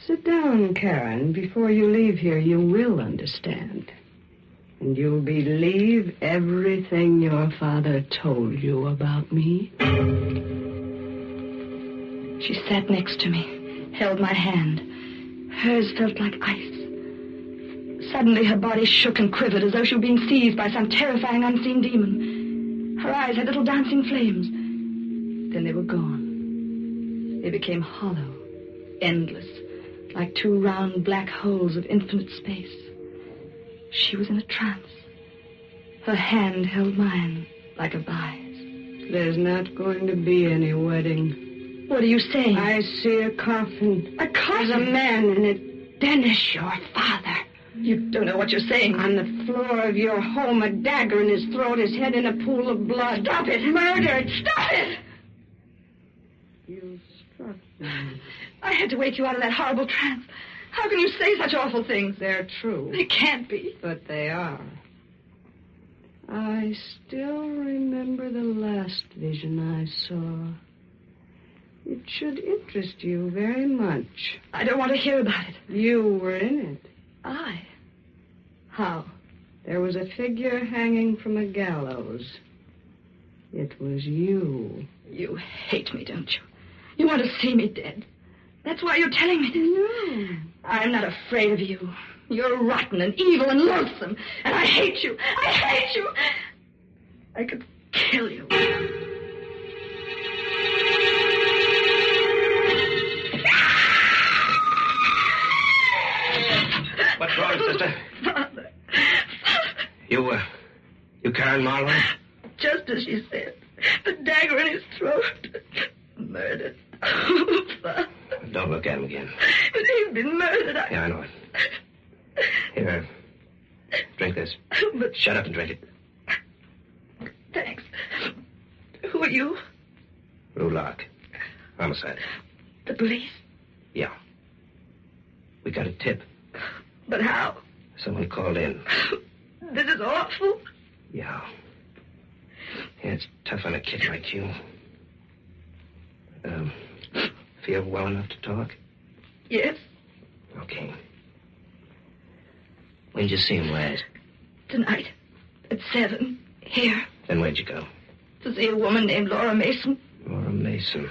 Sit down, Karen. Before you leave here, you will understand. And you'll believe everything your father told you about me. She sat next to me, held my hand. Hers felt like ice. Suddenly, her body shook and quivered as though she were being seized by some terrifying unseen demon. Her eyes had little dancing flames. Then they were gone. They became hollow, endless, like two round black holes of infinite space. She was in a trance. Her hand held mine like a vise. There's not going to be any wedding. What are you saying? I see a coffin. A coffin? There's a man in it. Dennis, your father. You don't know what you're saying. On the floor of your home, a dagger in his throat, his head in a pool of blood. Stop it! Murdered! Stop it! You struck me. I had to wake you out of that horrible trance. How can you say such awful things? They're true. They can't be. But they are. I still remember the last vision I saw. It should interest you very much. I don't want to hear about it. You were in it. I? How? There was a figure hanging from a gallows. It was you. You hate me, don't you? You want to see me dead. That's why you're telling me this. No. I'm not afraid of you. You're rotten and evil and loathsome. And I hate you. I hate you. I could kill you. What's wrong, sister? Father. You Karen Marlowe? Just as she said. The dagger in his throat. Murdered. Oh, Father. Don't look at him again. But he's been murdered. Yeah, I know it. Here, drink this. But shut up and drink it. Thanks. Who are you? Rulark. Homicide. The police? Yeah. We got a tip. But how? Someone called in. This is awful. Yeah. It's tough on a kid like you. Feel well enough to talk? Yes. Okay. When'd you see him last? Tonight. At 7. Here. Then where'd you go? To see a woman named Laura Mason. Laura Mason.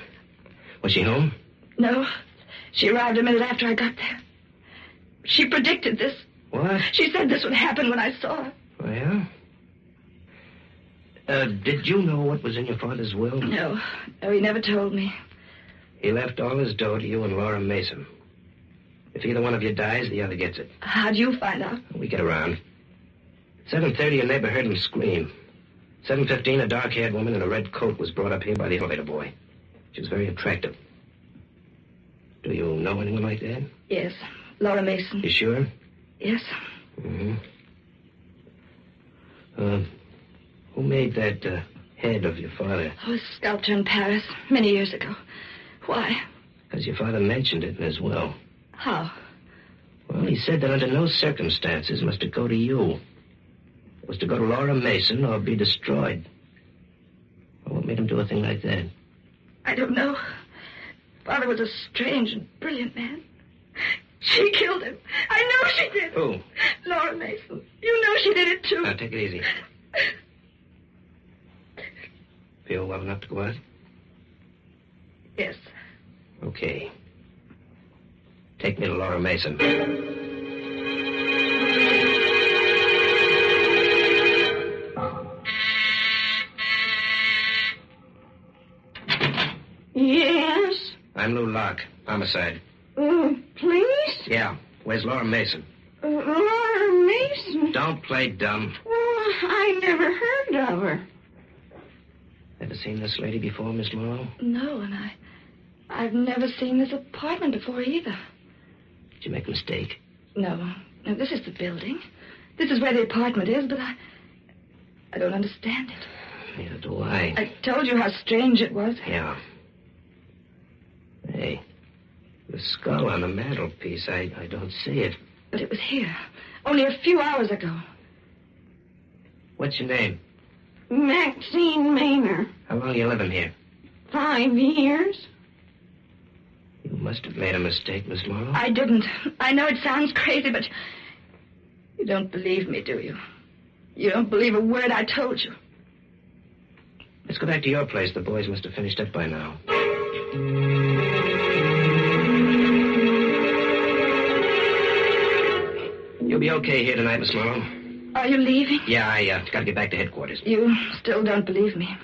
Was she home? No. She arrived a minute after I got there. She predicted this. What? She said this would happen when I saw her. Oh, yeah? Did you know what was in your father's will? No. No, he never told me. He left all his dough to you and Laura Mason. If either one of you dies, the other gets it. How'd you find out? We get around. 7:30, a neighbor heard him scream. 7:15, a dark-haired woman in a red coat was brought up here by the elevator boy. She was very attractive. Do you know anyone like that? Yes. Laura Mason. You sure? Yes. Mm-hmm. Who made that head of your father? Oh, a sculptor in Paris many years ago. Why? Because your father mentioned it in his will. How? Well, he said that under no circumstances must it go to you. It was to go to Laura Mason or be destroyed. Well, what made him do a thing like that? I don't know. Father was a strange and brilliant man. She killed him. I know she did. Who? Laura Mason. You know she did it, too. Now, take it easy. Feel well enough to go out? Yes. Okay. Take me to Laura Mason. Yes? I'm Lou Locke. Homicide. Please? Yeah. Where's Laura Mason? Laura Mason? Don't play dumb. I never heard of her. Ever seen this lady before, Miss Morrow? No, and I've never seen this apartment before either. Did you make a mistake? No. No, this is the building. This is where the apartment is, but I don't understand it. Neither do I. I told you how strange it was. Yeah. Hey, the skull on the mantelpiece, I don't see it. But it was here, only a few hours ago. What's your name? Maxine Maynard. How long you living here? 5 years. You must have made a mistake, Miss Morrow. I didn't. I know it sounds crazy, but you don't believe me, do you? You don't believe a word I told you. Let's go back to your place. The boys must have finished up by now. You'll be okay here tonight, Miss Morrow. Are you leaving? Yeah, I gotta get back to headquarters. You still don't believe me.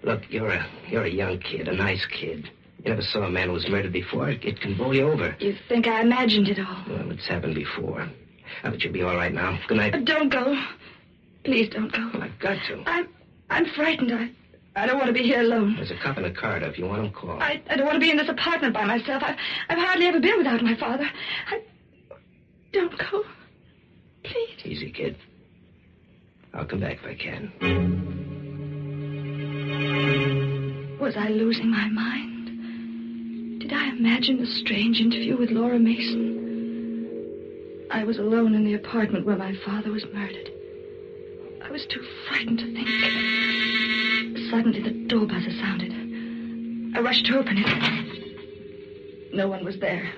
Look, you're a young kid, a nice kid. You never saw a man who was murdered before. It can bowl you over. You think I imagined it all? Well, it's happened before. But you'll be all right now. Good night. Don't go. Please don't go. Well, I've got to. I'm frightened. I don't want to be here alone. There's a cop in the corridor. If you want him, call. I don't want to be in this apartment by myself. I've hardly ever been without my father. Don't go. Please. Easy, kid. I'll come back if I can. Was I losing my mind? Did I imagine a strange interview with Laura Mason? I was alone in the apartment where my father was murdered. I was too frightened to think. Suddenly, the door buzzer sounded. I rushed to open it. No one was there.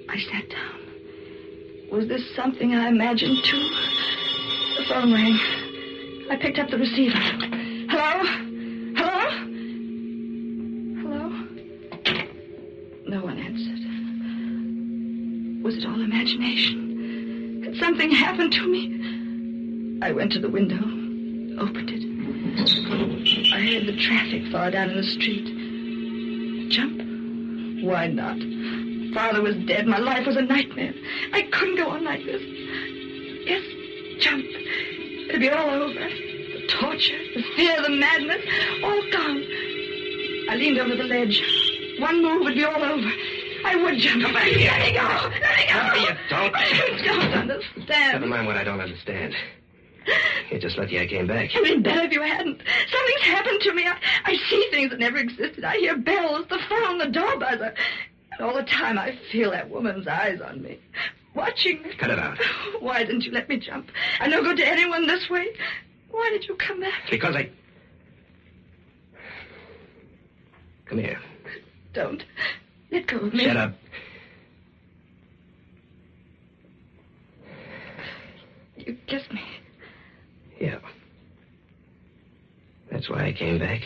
I sat down. Was this something I imagined, too? The phone rang. I picked up the receiver. Hello? Hello? Hello? No one answered. Was it all imagination? Had something happened to me? I went to the window, opened it. I heard the traffic far down in the street. Jump? Why not? Father was dead. My life was a nightmare. I couldn't go on like this. Yes, jump. It'd be all over. The torture, the fear, the madness, all gone. I leaned over the ledge. One move would be all over. I would jump. Come back here. Let me go. Let me go. No, you don't. You don't understand. Never mind what I don't understand. You're just lucky I came back. It'd been better if you hadn't. Something's happened to me. I see things that never existed. I hear bells, the phone, the door buzzer. And all the time I feel that woman's eyes on me. Watching me. Cut it out. Why didn't you let me jump? I'm no good to anyone this way. Why did you come back? Because I... Come here. Don't. Let go of me. Shut up. You kissed me. Yeah. That's why I came back.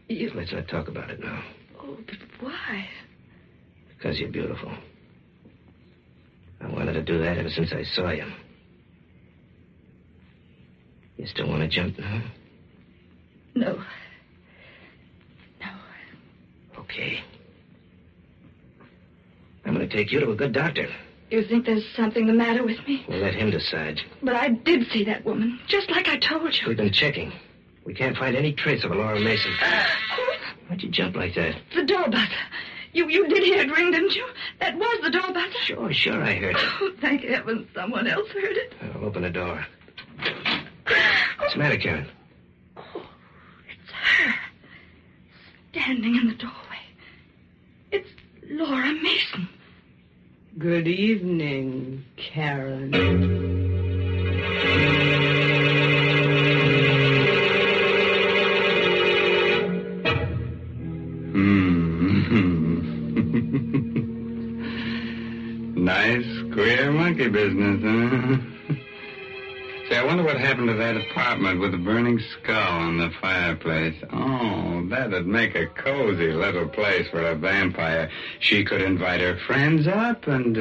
You... Let's not talk about it now. Oh, but why? Because you're beautiful. I wanted to do that ever since I saw you. You still want to jump now? No. Okay. I'm going to take you to a good doctor. You think there's something the matter with me? We'll let him decide. But I did see that woman, just like I told you. We've been checking. We can't find any trace of a Laura Mason. Why'd you jump like that? The door buzzer. You did hear it ring, didn't you? That was the door buzzer. Sure, I heard it. Oh, thank heaven someone else heard it. I'll open the door. What's the matter, Karen? Oh, it's her. Standing in the doorway. It's Laura Mason. Good evening, Karen. Nice, queer monkey business, huh? Say, I wonder what happened to that apartment with the burning skull on the fireplace. Oh, that'd make a cozy little place for a vampire. She could invite her friends up and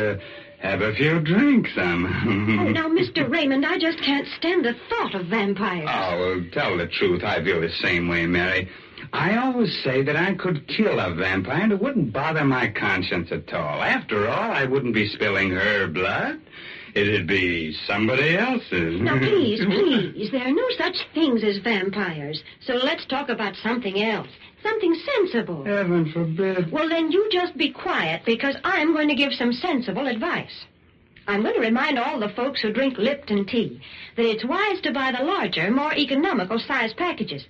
have a few drinks. Oh, now, Mr. Raymond, I just can't stand the thought of vampires. Oh, well, tell the truth. I feel the same way, Mary. I always say that I could kill a vampire and it wouldn't bother my conscience at all. After all, I wouldn't be spilling her blood. It'd be somebody else's. Now, please, there are no such things as vampires. So let's talk about something else. Something sensible. Heaven forbid. Well, then you just be quiet, because I'm going to give some sensible advice. I'm going to remind all the folks who drink Lipton tea that it's wise to buy the larger, more economical size packages.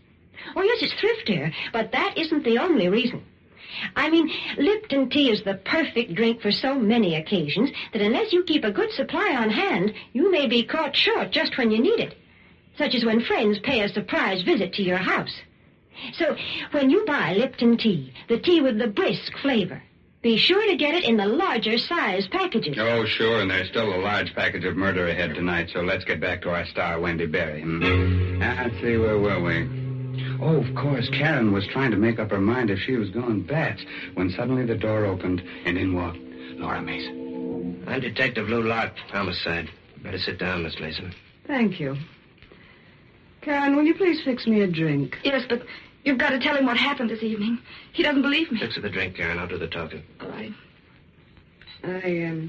Oh, yes, it's thriftier, but that isn't the only reason. I mean, Lipton tea is the perfect drink for so many occasions that unless you keep a good supply on hand, you may be caught short just when you need it, such as when friends pay a surprise visit to your house. So, when you buy Lipton tea, the tea with the brisk flavor, be sure to get it in the larger size packages. Oh, sure, and there's still a large package of murder ahead tonight, so let's get back to our star, Wendy Berry. Let's see, where were we? Oh, of course, Karen was trying to make up her mind if she was going bats when suddenly the door opened and in walked Laura Mason. I'm Detective Lou Locke, homicide. Better sit down, Miss Mason. Thank you. Karen, will you please fix me a drink? Yes, but you've got to tell him what happened this evening. He doesn't believe me. Fix her the drink, Karen. I'll do the talking. All right. I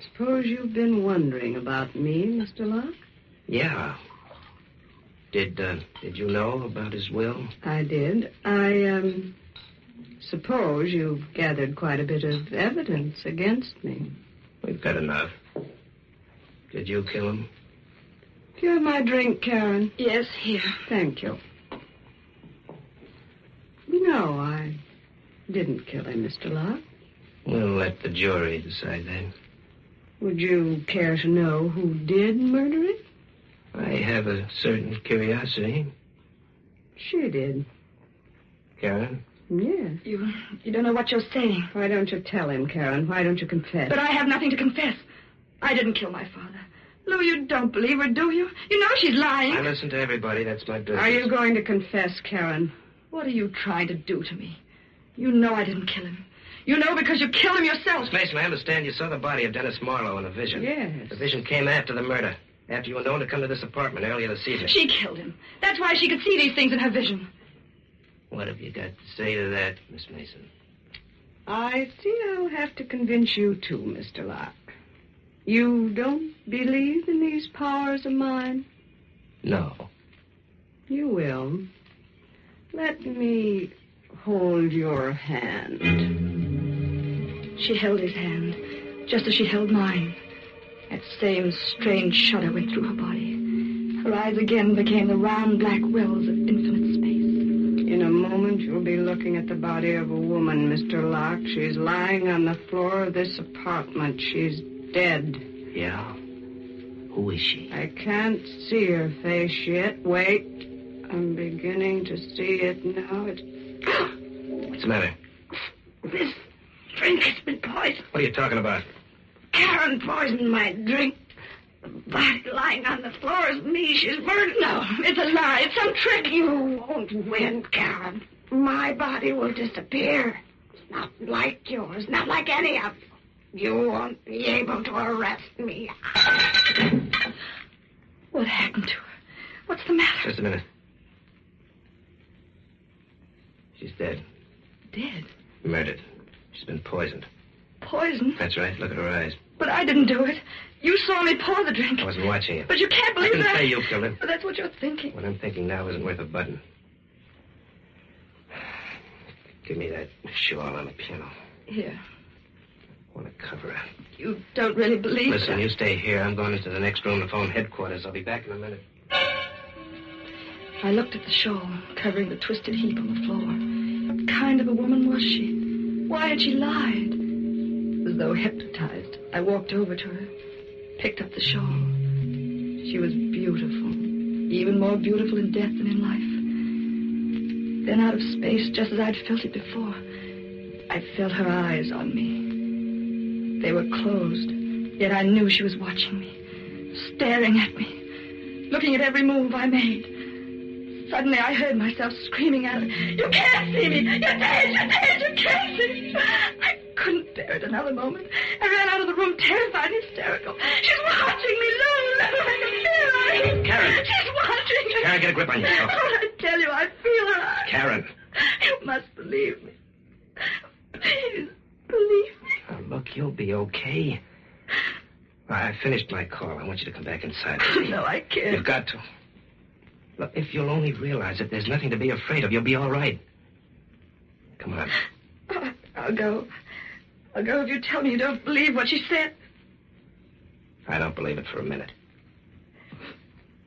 suppose you've been wondering about me, Mr. Locke? Yeah. Did you know about his will? I did. I suppose you've gathered quite a bit of evidence against me. We've got enough. Did you kill him? Do you have my drink, Karen? Yes, here. Thank you. No, I didn't kill him, Mr. Locke. We'll let the jury decide that. Would you care to know who did murder him? I have a certain curiosity. She did. Karen? Yes. You don't know what you're saying. Why don't you tell him, Karen? Why don't you confess? But I have nothing to confess. I didn't kill my father. Lou, you don't believe her, do you? You know she's lying. I listen to everybody. That's my business. Are you going to confess, Karen? What are you trying to do to me? You know I didn't kill him. You know because you killed him yourself. Miss Mason, I understand you saw the body of Dennis Marlowe in a vision. Yes. The vision came after the murder. After you were known to come to this apartment earlier this evening. She killed him. That's why she could see these things in her vision. What have you got to say to that, Miss Mason? I see I'll have to convince you too, Mr. Locke. You don't believe in these powers of mine? No. You will. Let me hold your hand. She held his hand, just as she held mine. That same strange shudder went through her body. Her eyes again became the round black wells of infinite space. In a moment, you'll be looking at the body of a woman, Mr. Locke. She's lying on the floor of this apartment. She's dead. Yeah? Who is she? I can't see her face yet. Wait. I'm beginning to see it now. What's the matter? This drink has been poisoned. What are you talking about? Karen poisoned my drink. The body lying on the floor is me. She's murdered. No, it's a lie. It's some trick. You won't win, Karen. My body will disappear. It's not like yours, not like any of you. You won't be able to arrest me. What happened to her? What's the matter? Just a minute. She's dead. Dead? Murdered. She's been poisoned. Poison? That's right. Look at her eyes. But I didn't do it. You saw me pour the drink. I wasn't watching you. But you can't believe I didn't that. say you killed her. But that's what you're thinking. What I'm thinking now isn't worth a button. Give me that shawl on the piano. Here. I want to cover her. You don't really believe Listen, that. you stay here. I'm going into the next room to phone headquarters. I'll be back in a minute. I looked at the shawl covering the twisted heap on the floor. What kind of a woman was she? Why had she lied? As though hypnotized, I walked over to her, picked up the shawl. She was beautiful, even more beautiful in death than in life. Then out of space, just as I'd felt it before, I felt her eyes on me. They were closed, yet I knew she was watching me, staring at me, looking at every move I made. Suddenly I heard myself screaming at her, "You can't see me! You're dead! You're dead! You can't see me!" I couldn't bear it another moment. I ran out of the room, terrified and hysterical. "She's watching me, Lou! I can feel her! Karen! She's watching me!" Karen, get a grip on yourself. Oh, I tell you, I feel her eyes. Karen! You must believe me. Please, believe me. Now, look, you'll be okay. I finished my call. I want you to come back inside. No, I can't. You've got to. Look, if you'll only realize that there's nothing to be afraid of, you'll be all right. Come on. Oh, I'll go. I'll go if you tell me you don't believe what she said. I don't believe it for a minute.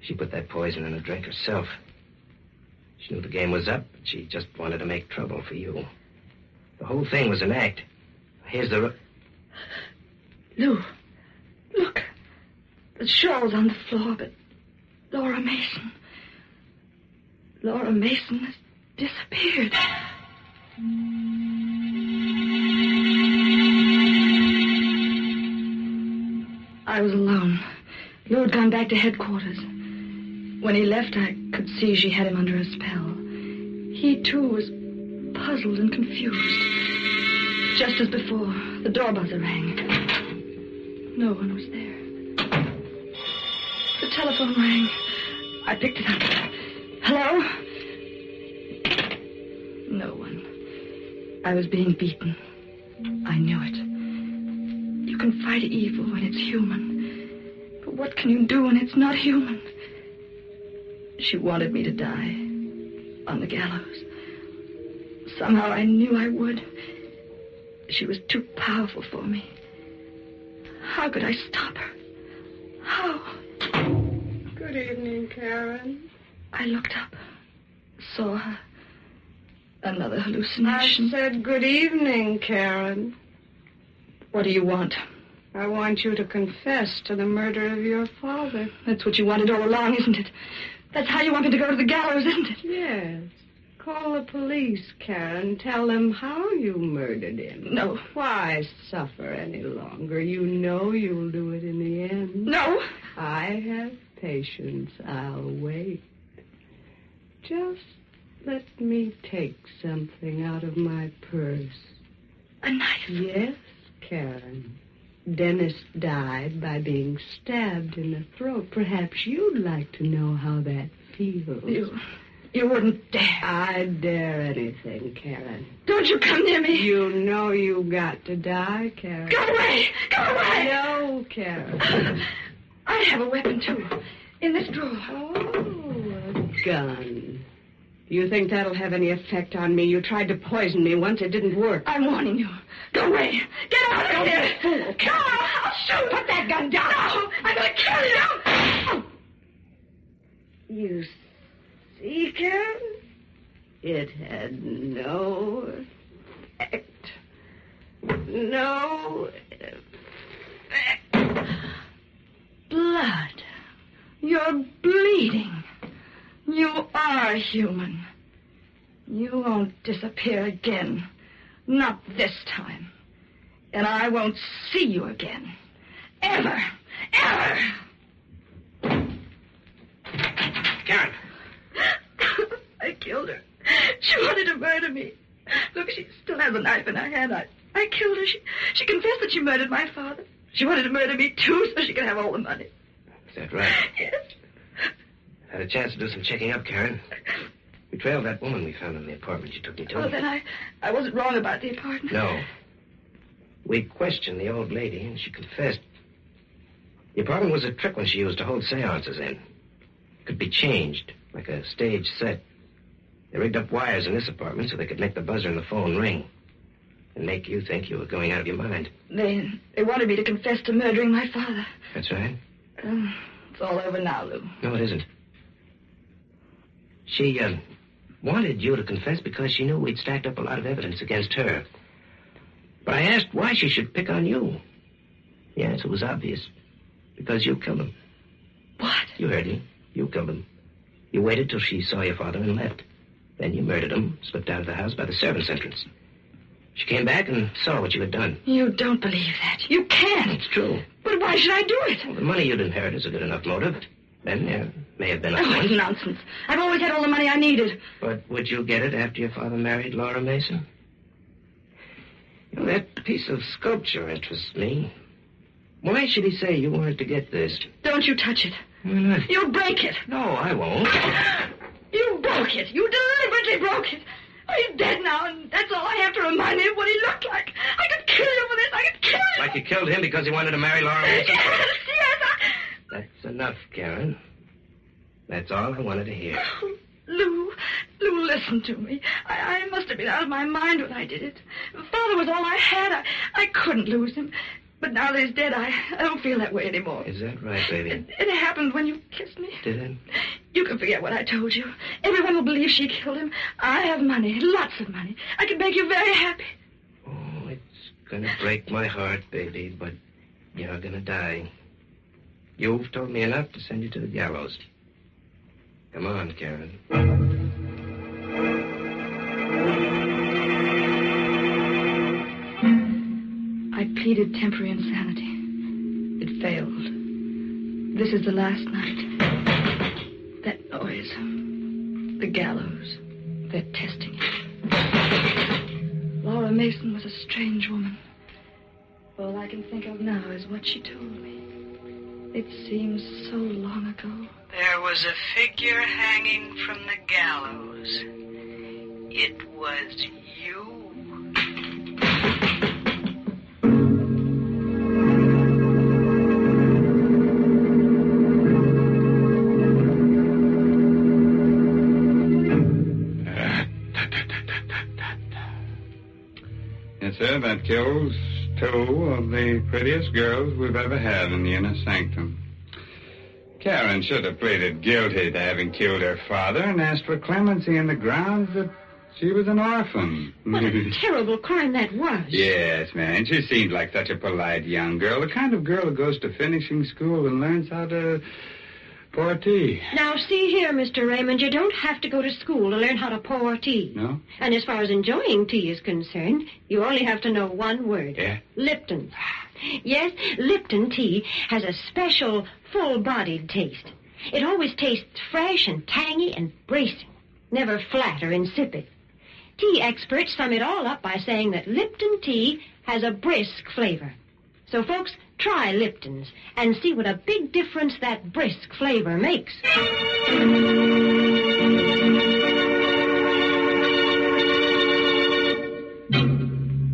She put that poison in her drink herself. She knew the game was up, but she just wanted to make trouble for you. The whole thing was an act. Here's the... Lou, look. The shawl's on the floor, but Laura Mason... Laura Mason has disappeared. I was alone. Lou had gone back to headquarters. When he left, I could see she had him under a spell. He, too, was puzzled and confused. Just as before, the door buzzer rang. No one was there. The telephone rang. I picked it up. Hello? No one. I was being beaten. I knew it. You can fight evil when it's human. But what can you do when it's not human? She wanted me to die. On the gallows. Somehow I knew I would. She was too powerful for me. How could I stop her? How? Good evening, Karen. I looked up, saw her. Another hallucination. I said good evening, Karen. What do you want? I want you to confess to the murder of your father. That's what you wanted all along, isn't it? That's how you want me to go to the gallows, isn't it? Yes. Call the police, Karen. Tell them how you murdered him. No. Why suffer any longer? You know you'll do it in the end. No. I have patience. I'll wait. Just let me take something out of my purse. A knife? Yes, Karen. Dennis died by being stabbed in the throat. Perhaps you'd like to know how that feels. You wouldn't dare. I'd dare anything, Karen. Don't you come near me. You know you got to die, Karen. Go away! Go away! No, Karen. I have a weapon, too. In this drawer. Oh, a gun. You think that'll have any effect on me? You tried to poison me once. It didn't work. I'm warning you. Go away. Get out of here. Fool. Come on, I'll shoot. Put that gun down. No, I'm going to kill you. You see, Karen? It had no effect. No effect. Blood. You're bleeding. You are human. You won't disappear again. Not this time. And I won't see you again. Ever. Ever. She wanted to murder me. Look, she still has a knife in her hand. I killed her. She confessed that she murdered my father. She wanted to murder me, too, so she could have all the money. Is that right? Yes. Had a chance to do some checking up, Karen. We trailed that woman we found in the apartment you took me to. Well, then I wasn't wrong about the apartment. No. We questioned the old lady, and she confessed. The apartment was a trick when she used to hold seances in. It could be changed, like a stage set. They rigged up wires in this apartment so they could make the buzzer in the phone ring and make you think you were going out of your mind. They wanted me to confess to murdering my father. That's right. It's all over now, Lou. No, it isn't. She wanted you to confess because she knew we'd stacked up a lot of evidence against her. But I asked why she should pick on you. The answer was obvious. Because you killed him. What? You heard me. You killed him. You waited till she saw your father and left. Then you murdered him, slipped out of the house by the servants' entrance. She came back and saw what you had done. You don't believe that. You can't. It's true. But why should I do it? Well, the money you'd inherit is a good enough motive. Then there may have been a what nonsense. I've always had all the money I needed. But would you get it after your father married Laura Mason? You know, that piece of sculpture interests me. Why should he say you wanted to get this? Don't you touch it. Why not? You'll break it. No, I won't. You broke it. You deliberately broke it. Oh, he's dead now, and that's all I have to remind me of what he looked like. I could kill you for this. I could kill you. Like you killed him because he wanted to marry Laura Mason? Yes. That's enough, Karen. That's all I wanted to hear. Oh, Lou, listen to me. I must have been out of my mind when I did it. Father was all I had. I couldn't lose him. But now that he's dead, I don't feel that way anymore. Is that right, baby? It happened when you kissed me. Did it? You can forget what I told you. Everyone will believe she killed him. I have money, lots of money. I can make you very happy. Oh, it's gonna break my heart, baby, but you're gonna die. You've told me enough to send you to the gallows. Come on, Karen. I pleaded temporary insanity. It failed. This is the last night. That noise. The gallows. They're testing it. Laura Mason was a strange woman. All I can think of now is what she told me. It seems so long ago. There was a figure hanging from the gallows. It was you. Yes, sir, that kills two of the prettiest girls we've ever had in the Inner Sanctum. Karen should have pleaded guilty to having killed her father and asked for clemency on the grounds that she was an orphan. What a terrible crime that was. Yes, man. She seemed like such a polite young girl, the kind of girl who goes to finishing school and learns how to pour tea. Now, see here, Mr. Raymond, you don't have to go to school to learn how to pour tea. No? And as far as enjoying tea is concerned, you only have to know one word. Yeah? Lipton. Yes, Lipton tea has a special, full-bodied taste. It always tastes fresh and tangy and bracing, never flat or insipid. Tea experts sum it all up by saying that Lipton tea has a brisk flavor. So, folks, try Lipton's and see what a big difference that brisk flavor makes.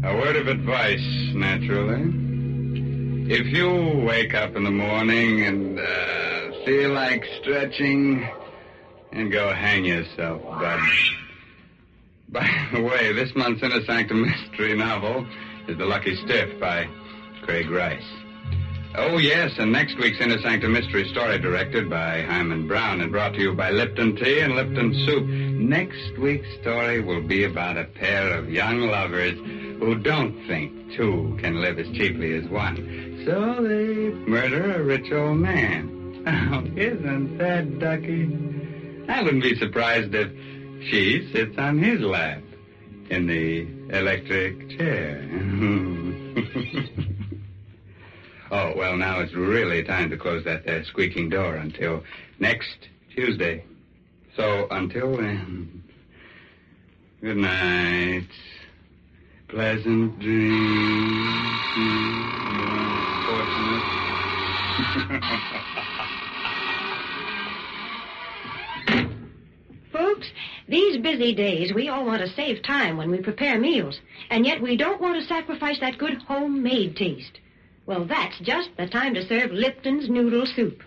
A word of advice, naturally. If you wake up in the morning and feel like stretching, and go hang yourself, bud. By the way, this month's Inner Sanctum Mystery novel is The Lucky Stiff by Craig Rice. Oh, yes, and next week's Inner Sanctum Mystery story directed by Himan Brown and brought to you by Lipton Tea and Lipton Soup. Next week's story will be about a pair of young lovers who don't think two can live as cheaply as one. So they murder a rich old man. Oh, isn't that ducky? I wouldn't be surprised if she sits on his lap in the electric chair. Oh, well, now it's really time to close that there squeaking door until next Tuesday. So until then, Good night. Pleasant dreams. Unfortunate. Folks, these busy days, we all want to save time when we prepare meals, and yet we don't want to sacrifice that good homemade taste. Well, that's just the time to serve Lipton's noodle soup.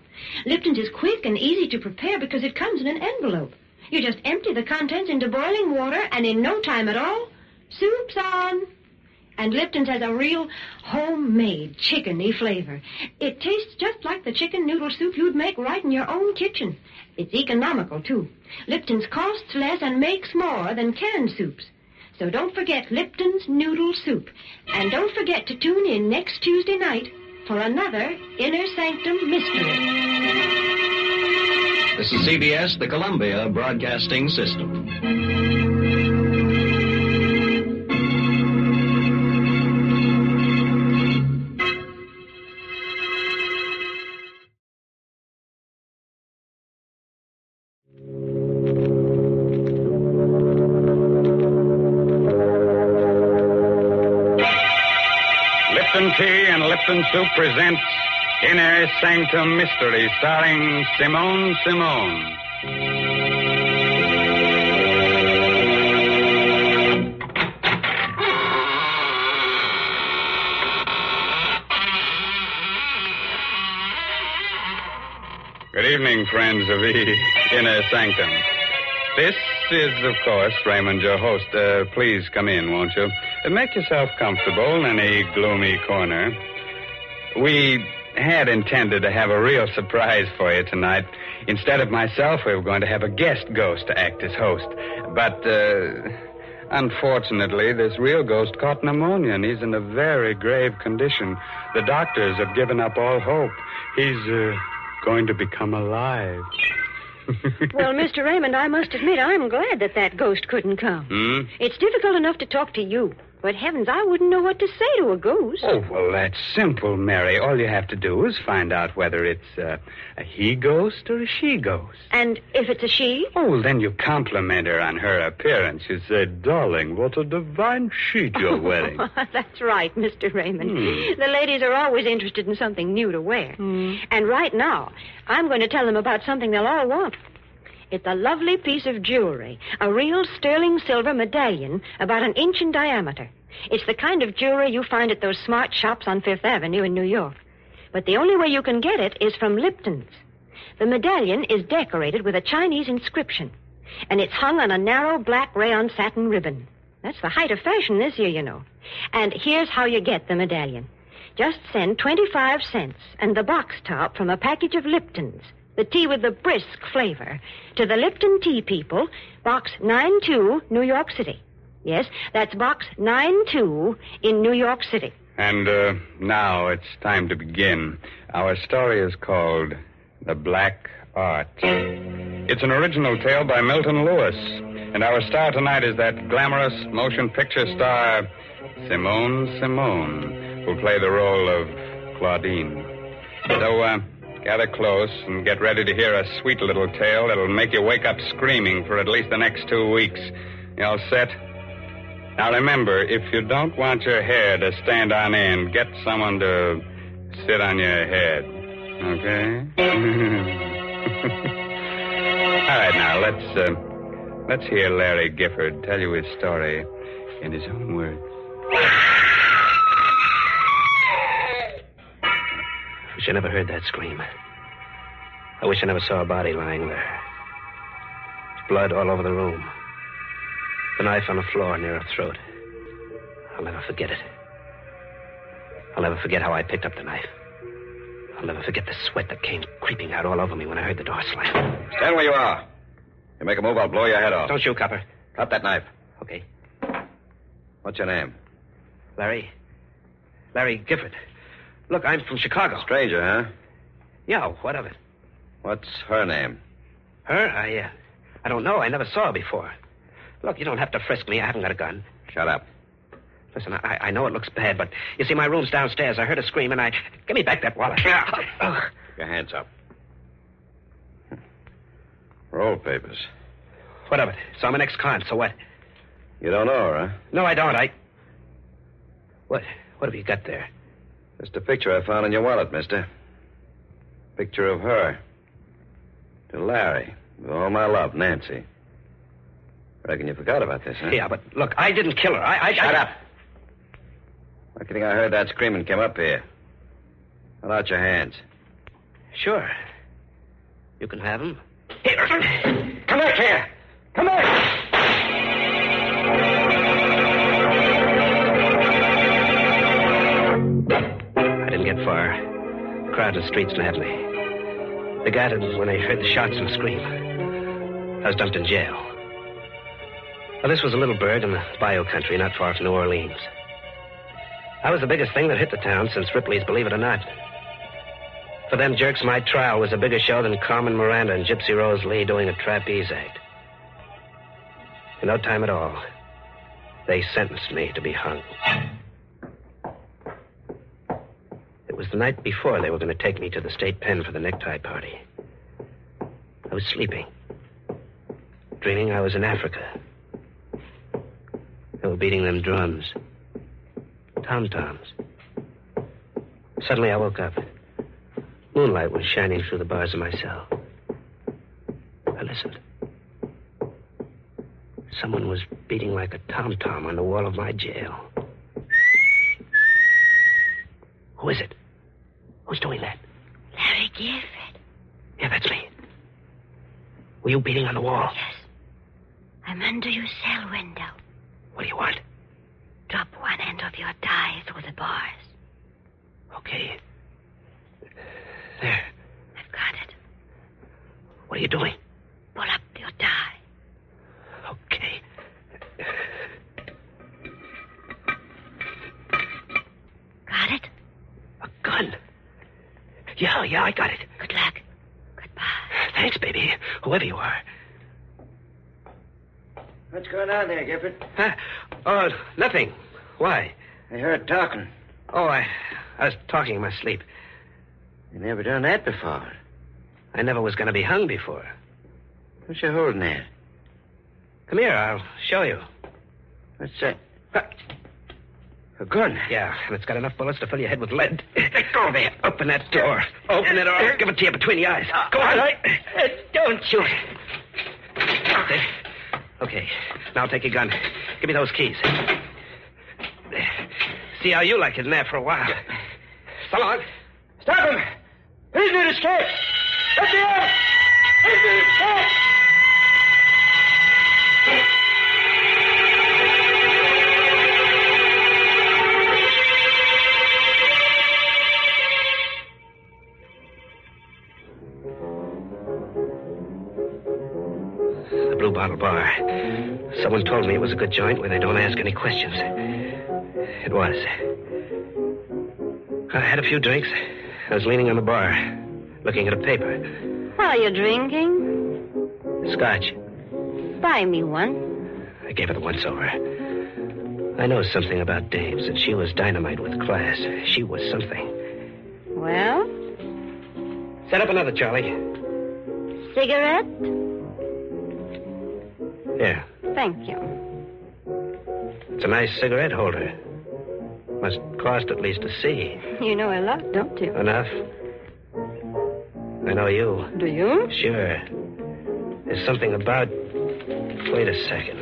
Lipton's is quick and easy to prepare because it comes in an envelope. You just empty the contents into boiling water, and in no time at all, soup's on. And Lipton's has a real homemade chickeny flavor. It tastes just like the chicken noodle soup you'd make right in your own kitchen. It's economical, too. Lipton's costs less and makes more than canned soups. So don't forget Lipton's noodle soup. And don't forget to tune in next Tuesday night for another Inner Sanctum Mystery. This is CBS, the Columbia Broadcasting System. Lipton Tea and Lipton Soup presents Inner Sanctum Mysteries, starring Simone Simone. Good evening, friends of the Inner Sanctum. This is, of course, Raymond, your host. Please come in, won't you? Make yourself comfortable in any gloomy corner. We had intended to have a real surprise for you tonight. Instead of myself, we were going to have a guest ghost to act as host. But, unfortunately, this real ghost caught pneumonia, and he's in a very grave condition. The doctors have given up all hope. He's, going to become alive. Well, Mr. Raymond, I must admit I'm glad that ghost couldn't come. It's difficult enough to talk to you. But heavens, I wouldn't know what to say to a ghost. Oh, well, that's simple, Mary. All you have to do is find out whether it's a he ghost or a she ghost. And if it's a she? Oh, well, then you compliment her on her appearance. You say, darling, what a divine sheet you're wearing. That's right, Mr. Raymond. The ladies are always interested in something new to wear. And right now, I'm going to tell them about something they'll all want. It's a lovely piece of jewelry, a real sterling silver medallion about an inch in diameter. It's the kind of jewelry you find at those smart shops on Fifth Avenue in New York. But the only way you can get it is from Lipton's. The medallion is decorated with a Chinese inscription, and it's hung on a narrow black rayon satin ribbon. That's the height of fashion this year, you know. And here's how you get the medallion. Just send 25 cents and the box top from a package of Lipton's, the tea with the brisk flavor, to the Lipton Tea People, Box 92, New York City. Yes, that's Box 92 in New York City. And now it's time to begin. Our story is called The Black Art. It's an original tale by Milton Lewis. And our star tonight is that glamorous motion picture star, Simone Simone, who'll play the role of Claudine. So, gather close and get ready to hear a sweet little tale that'll make you wake up screaming for at least the next 2 weeks. You all set? Now remember, if you don't want your hair to stand on end, get someone to sit on your head. Okay? All right, now let's hear Larry Gifford tell you his story in his own words. Wish I never heard that scream. I wish I never saw a body lying there. Blood all over the room. The knife on the floor near her throat. I'll never forget it. I'll never forget how I picked up the knife. I'll never forget the sweat that came creeping out all over me when I heard the door slam. Stand where you are. You make a move, I'll blow your head off. Don't shoot, Copper. Drop that knife. Okay. What's your name? Larry Gifford. Look, I'm from Chicago. Stranger, huh? Yeah, what of it? What's her name? Her? I don't know. I never saw her before. Look, you don't have to frisk me. I haven't got a gun. Shut up. Listen, I know it looks bad, but you see, my room's downstairs. I heard a scream, and Give me back that wallet. Your hands up. Roll papers. What of it? So I'm an ex-con, so what? You don't know her, huh? No, I don't. What have you got there? Just a picture I found in your wallet, mister. Picture of her. To Larry. With all my love, Nancy. Reckon you forgot about this, huh? Yeah, but look, I didn't kill her. Shut up. I think I heard that scream and came up here. Hold out your hands. Sure. You can have them. Here. Come back here. Come back. I didn't get far. Crowded streets left me. They gathered when they heard the shots and scream. I was dumped in jail. Well, this was a little burg in the bayou country, not far from New Orleans. I was the biggest thing that hit the town since Ripley's Believe It or Not. For them jerks, my trial was a bigger show than Carmen Miranda and Gypsy Rose Lee doing a trapeze act. In no time at all, they sentenced me to be hung. It was the night before they were going to take me to the state pen for the necktie party. I was sleeping, dreaming I was in Africa. They were beating them drums. Tom-toms. Suddenly I woke up. Moonlight was shining through the bars of my cell. I listened. Someone was beating like a tom-tom on the wall of my jail. Who is it? Who's doing that? Larry Gifford. Yeah, that's me. Were you beating on the wall? Yes. I'm under your cell window. What do you want? Drop one end of your tie through the bars. Okay. There. I've got it. What are you doing? Pull up your tie. Okay. Got it? A gun. Yeah, I got it. Good luck. Goodbye. Thanks, baby. Whoever you are. What's going on there, Gifford? Oh, nothing. Why? I heard talking. Oh, I was talking in my sleep. You never done that before. I never was going to be hung before. What's you holding there? Come here, I'll show you. What's that? A gun? Yeah, and it's got enough bullets to fill your head with lead. Go there. Open that door. Open it or I'll give it to you between the eyes. Go on. Don't shoot. Okay. Now take your gun. Give me those keys. See how you like it in there for a while. So long. Stop him! He's near escape! Let me out! He's near escape! The Blue Bottle Bar. Someone told me it was a good joint where they don't ask any questions. It was. I had a few drinks. I was leaning on the bar, looking at a paper. What are you drinking? Scotch. Buy me one. I gave it a once-over. I know something about dames, and she was dynamite with class. She was something. Well? Set up another, Charlie. Cigarette? Here. Thank you. It's a nice cigarette holder. Must cost at least a C. You know a lot, don't you? Enough. I know you. Do you? Sure. There's something about... Wait a second.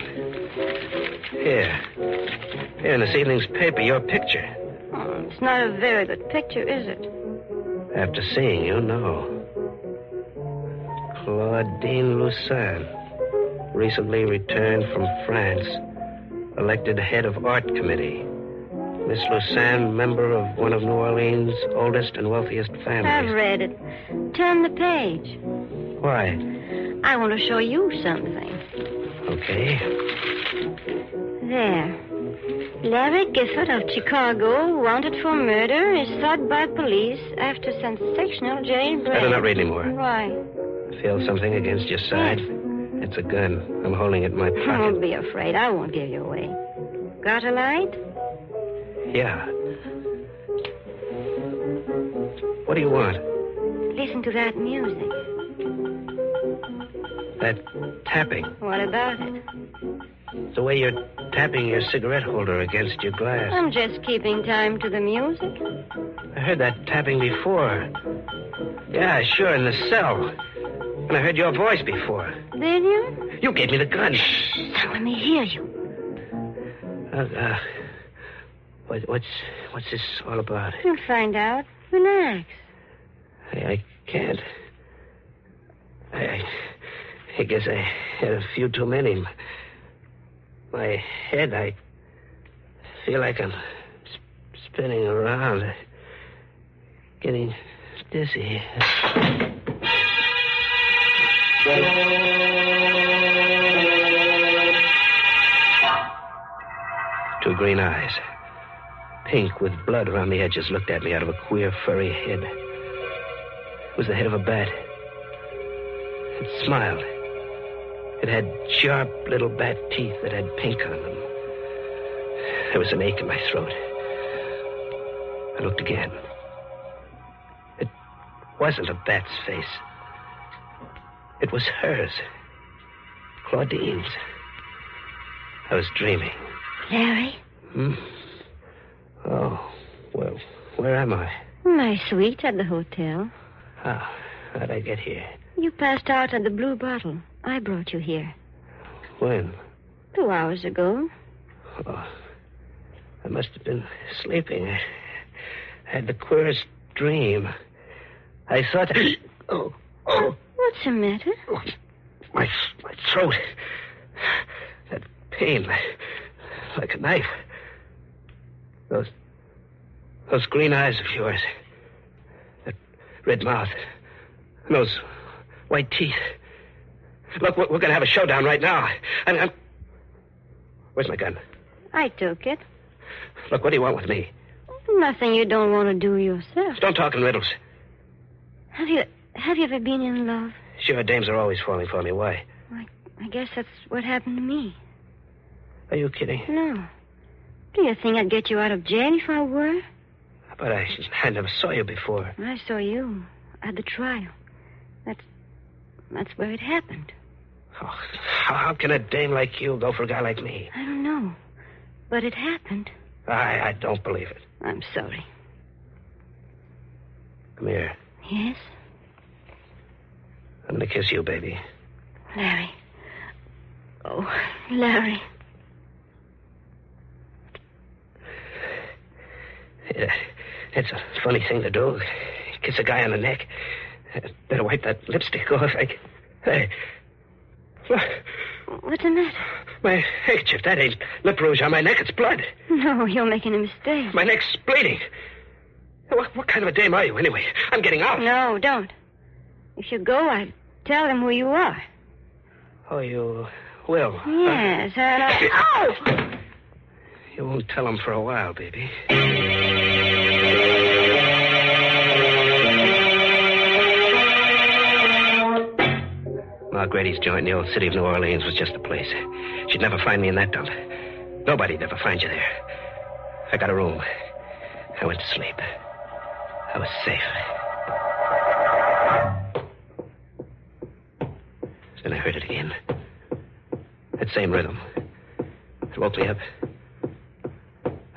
Here in this evening's paper, your picture. Oh, it's not a very good picture, is it? After seeing you, no. Claudine Lucin, recently returned from France, elected head of art committee. Miss Lucin, member of one of New Orleans' oldest and wealthiest families. I've read it. Turn the page. Why? I want to show you something. Okay. There. Larry Gifford of Chicago, wanted for murder, is sought by police after sensational jailbreak. Better not read anymore. Why? Feel something against your side? It's a gun. I'm holding it in my pocket. Don't be afraid. I won't give you away. Got a light? Yeah. What do you want? Listen to that music. That tapping. What about it? The way you're tapping your cigarette holder against your glass. I'm just keeping time to the music. I heard that tapping before. Yeah, sure, in the cell. And I heard your voice before. Did you? You gave me the gun. Now let me hear you. What's this all about? You'll find out. Relax. I can't. I guess I had a few too many. My head, I feel like I'm spinning around, getting dizzy. Two green eyes, pink with blood around the edges, looked at me out of a queer, furry head. It was the head of a bat. It smiled. It had sharp little bat teeth that had pink on them. There was an ache in my throat. I looked again. It wasn't a bat's face. It was hers. Claudine's. I was dreaming. Larry? Oh, well, where am I? My suite at the hotel. How'd I get here? You passed out at the Blue Bottle. I brought you here. When? 2 hours ago. Oh, I must have been sleeping. I had the queerest dream. I thought... Oh. What's the matter? My throat. That pain, like a knife. Those green eyes of yours. That red mouth. And those white teeth. Look, we're going to have a showdown right now. I'm... Where's my gun? I took it. Look, what do you want with me? Nothing you don't want to do yourself. Don't talk in riddles. Have you ever been in love? Sure, dames are always falling for me. Why? I guess that's what happened to me. Are you kidding? No. Do you think I'd get you out of jail if I were? But I never saw you before. I saw you at the trial. That's where it happened. Oh, how can a dame like you go for a guy like me? I don't know. But it happened. I don't believe it. I'm sorry. Come here. Yes? I'm going to kiss you, baby. Larry. Oh, Larry. Yeah, it's a funny thing to do. Kiss a guy on the neck. Better wipe that lipstick off. Hey. Look. What's the matter? My handkerchief. That ain't lip rouge on my neck. It's blood. No, you're making a mistake. My neck's bleeding. What kind of a dame are you, anyway? I'm getting out. No, don't. If you go, I'd tell them who you are. Oh, you will? Yes, and I... Oh! You won't tell them for a while, baby. Grady's joint in the old city of New Orleans was just a place. She'd never find me in that dump. Nobody'd ever find you there. I got a room. I went to sleep. I was safe. Then I heard it again. That same rhythm. It woke me up.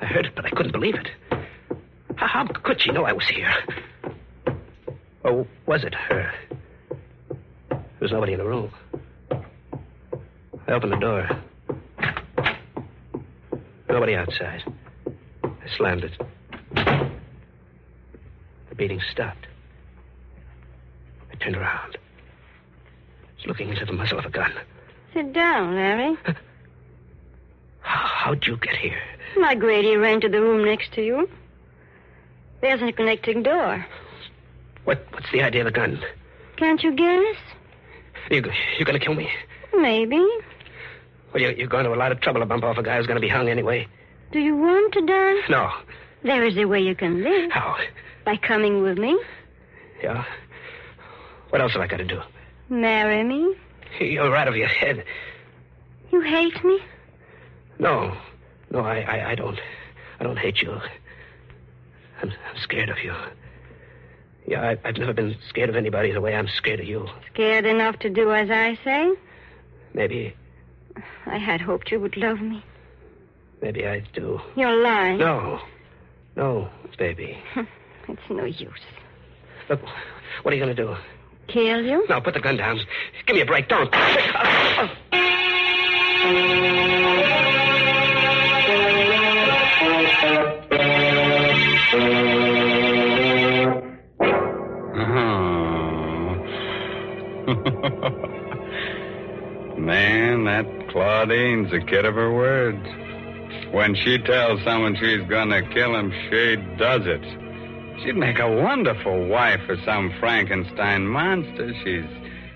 I heard it, but I couldn't believe it. How could she know I was here? Or was it her? There was nobody in the room. I opened the door. Nobody outside. I slammed it. The beating stopped. I turned around. I was looking into the muzzle of a gun. Sit down, Larry. How'd you get here? My Grady ran to the room next to you. There's a connecting door. What's the idea of the gun? Can't you guess? You gonna kill me? Maybe. Well, you're going to a lot of trouble to bump off a guy who's going to be hung anyway. Do you want to die? No. There is a way you can live. How? By coming with me. Yeah? What else have I got to do? Marry me. You're out of your head. You hate me? No, I don't. I don't hate you. I'm scared of you. Yeah, I've never been scared of anybody the way I'm scared of you. Scared enough to do as I say? Maybe. I had hoped you would love me. Maybe I do. You're lying. No, baby. It's no use. Look, what are you going to do? Kill you? No, put the gun down. Give me a break. Don't. Man, that Claudine's a kid of her words. When she tells someone she's gonna kill him, she does it. She'd make a wonderful wife for some Frankenstein monster. She's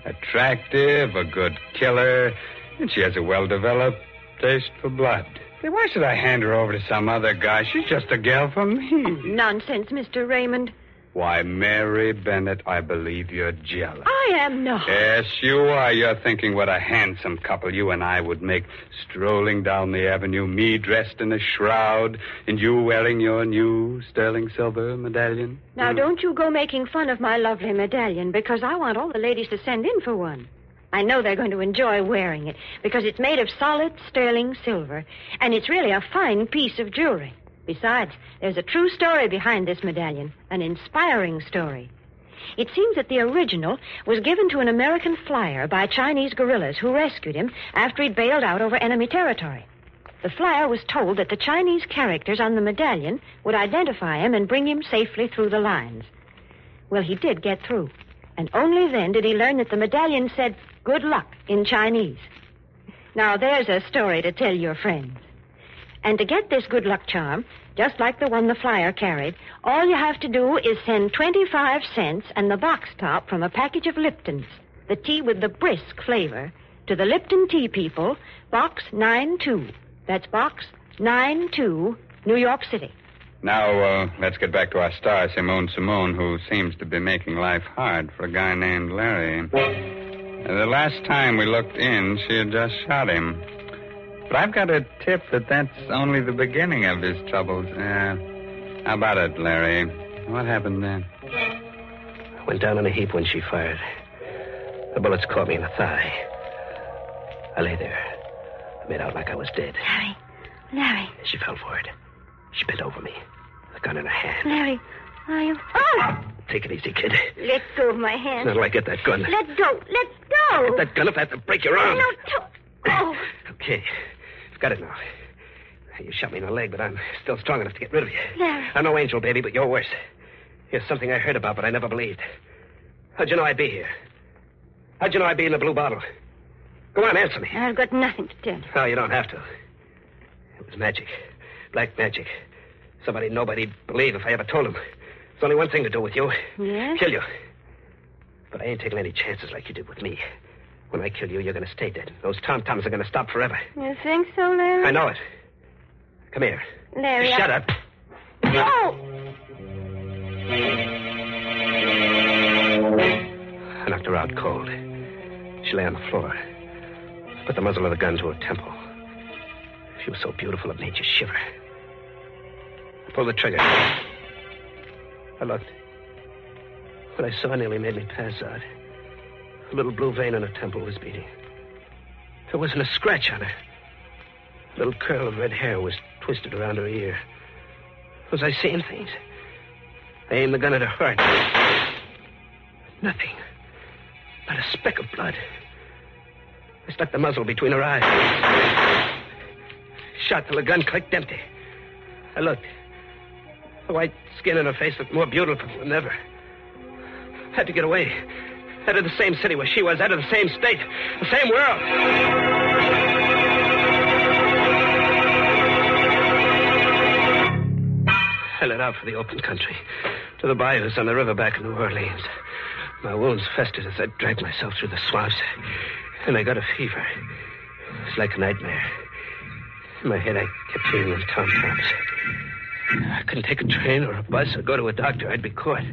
attractive, a good killer, and she has a well-developed taste for blood. Why should I hand her over to some other guy? She's just a gal for me. Nonsense, Mr. Raymond. Why, Mary Bennett, I believe you're jealous. I am not. Yes, you are. You're thinking what a handsome couple you and I would make, strolling down the avenue, me dressed in a shroud, and you wearing your new sterling silver medallion. Now, don't you go making fun of my lovely medallion, because I want all the ladies to send in for one. I know they're going to enjoy wearing it, because it's made of solid sterling silver, and it's really a fine piece of jewelry. Besides, there's a true story behind this medallion, an inspiring story. It seems that the original was given to an American flyer by Chinese guerrillas who rescued him after he'd bailed out over enemy territory. The flyer was told that the Chinese characters on the medallion would identify him and bring him safely through the lines. Well, he did get through, and only then did he learn that the medallion said, "Good luck," in Chinese. Now, there's a story to tell your friends. And to get this good luck charm, just like the one the flyer carried, all you have to do is send 25 cents and the box top from a package of Lipton's, the tea with the brisk flavor, to the Lipton Tea People, Box 92. That's Box 92, New York City. Now, let's get back to our star, Simone, who seems to be making life hard for a guy named Larry. The last time we looked in, she had just shot him. But I've got a tip that that's only the beginning of his troubles. How about it, Larry? What happened then? I went down in a heap when she fired. The bullets caught me in the thigh. I lay there. I made out like I was dead. Larry. She fell for it. She bent over me, the gun in her hand. Larry, are you... Oh! Take it easy, kid. Let go of my hand. How do I get that gun? Let go. Let go. Get that gun if I have to break your arm. No, don't. Oh. Okay. I've got it now. You shot me in the leg, but I'm still strong enough to get rid of you. Larry. I'm no angel, baby, but you're worse. Here's something I heard about, but I never believed. How'd you know I'd be here? How'd you know I'd be in the blue bottle? Go on, answer me. I've got nothing to tell you. No, you don't have to. It was magic. Black magic. Somebody nobody'd believe if I ever told him. There's only one thing to do with you. Yes? Kill you. But I ain't taking any chances like you did with me. When I kill you, you're going to stay dead. Those tom-toms are going to stop forever. You think so, Larry? I know it. Come here. Larry, Shut up. No! I knocked her out cold. She lay on the floor. I put the muzzle of the gun to her temple. She was so beautiful it made you shiver. I pulled the trigger. I looked. What I saw nearly made me pass out. A little blue vein on her temple was beating. There wasn't a scratch on her. A little curl of red hair was twisted around her ear. Was I seeing things? I aimed the gun at her heart. Nothing. Not a speck of blood. I stuck the muzzle between her eyes. Shot till the gun clicked empty. I looked. The white skin on her face looked more beautiful than ever. I had to get away. Out of the same city where she was, out of the same state, the same world. I let out for the open country, to the bayous on the river back in New Orleans. My wounds festered as I dragged myself through the swamps, and I got a fever. It was like a nightmare. In my head, I kept hearing them tom-toms. I couldn't take a train or a bus or go to a doctor. I'd be caught.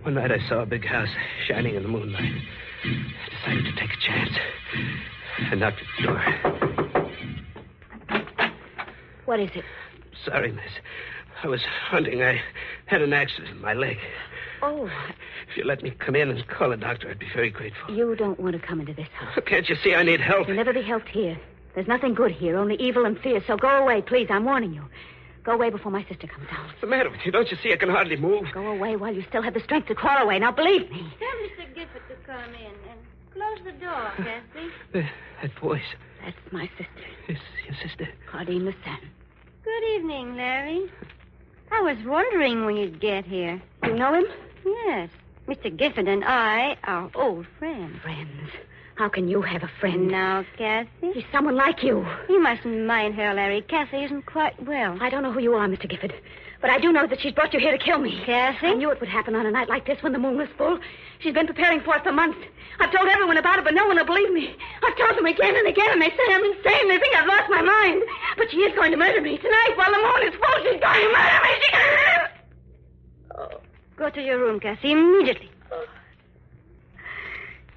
One night I saw a big house shining in the moonlight. I decided to take a chance. I knocked at the door. What is it? Sorry, miss. I was hunting. I had an accident in my leg. Oh. If you let me come in and call a doctor, I'd be very grateful. You don't want to come into this house. Can't you see I need help? You'll never be helped here. There's nothing good here, only evil and fear. So go away, please. I'm warning you. Go away before my sister comes down. What's the matter with you? Don't you see I can hardly move? Go away while you still have the strength to crawl away. Now, believe me. Tell Mr. Gifford to come in and close the door, Cassie. That voice. That's my sister. It's your sister. Claudine the Sen. Good evening, Larry. I was wondering when you'd get here. You know him? Yes. Mr. Gifford and I are old friends. Friends? How can you have a friend? Now, Cassie. He's someone like you. You mustn't mind her, Larry. Cassie isn't quite well. I don't know who you are, Mr. Gifford, but I do know that she's brought you here to kill me. Cassie? I knew it would happen on a night like this when the moon was full. She's been preparing for it for months. I've told everyone about it, but no one will believe me. I've told them again and again, and they say I'm insane. They think I've lost my mind. But she is going to murder me tonight while the moon is full. She's going to murder me. Oh. Go to your room, Cassie, immediately. Oh.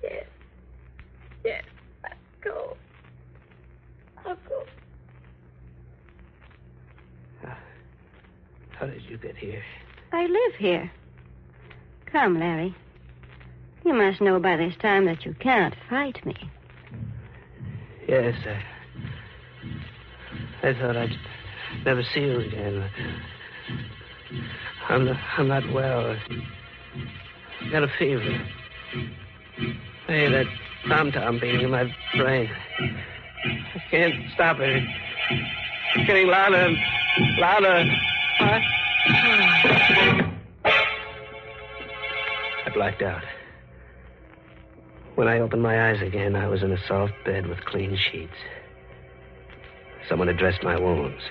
Yes. Yes. Go. I'll go. How did you get here? I live here. Come, Larry. You must know by this time that you cannot fight me. Yes, I thought I'd never see you again. I'm not well. I got a fever. Hey, that tom-tom beating in my brain. I can't stop it. It's getting louder and louder. I blacked out. When I opened my eyes again, I was in a soft bed with clean sheets. Someone had dressed my wounds.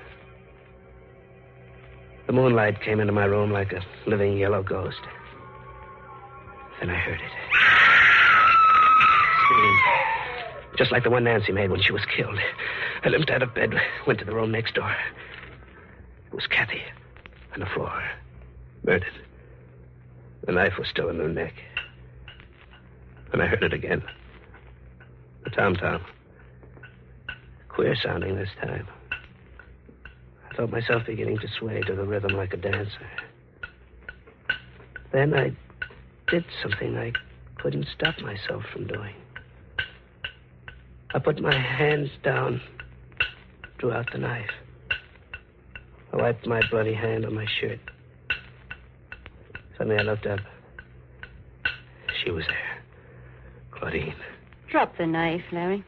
The moonlight came into my room like a living yellow ghost. Then I heard it. Scream. Just like the one Nancy made when she was killed. I limped out of bed, went to the room next door. It was Kathy on the floor, murdered. The knife was still in her neck. And I heard it again. The tom-tom. Queer sounding this time. I felt myself beginning to sway to the rhythm like a dancer. Then I did something I couldn't stop myself from doing. I put my hands down, drew out the knife. I wiped my bloody hand on my shirt. Suddenly I looked up. She was there. Claudine. Drop the knife, Larry.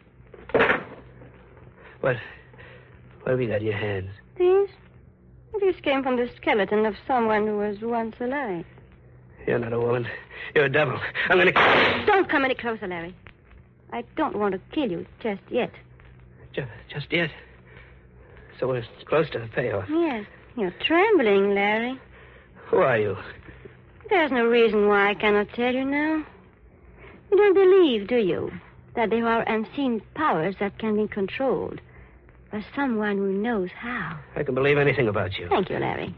What have you got in your hands? These? These came from the skeleton of someone who was once alive. You're not a woman. You're a devil. I'm going to... Don't come any closer, Larry. I don't want to kill you just yet. Just yet? So we're close to the payoff. Yes. You're trembling, Larry. Who are you? There's no reason why I cannot tell you now. You don't believe, do you, that there are unseen powers that can be controlled by someone who knows how? I can believe anything about you. Thank you, Larry.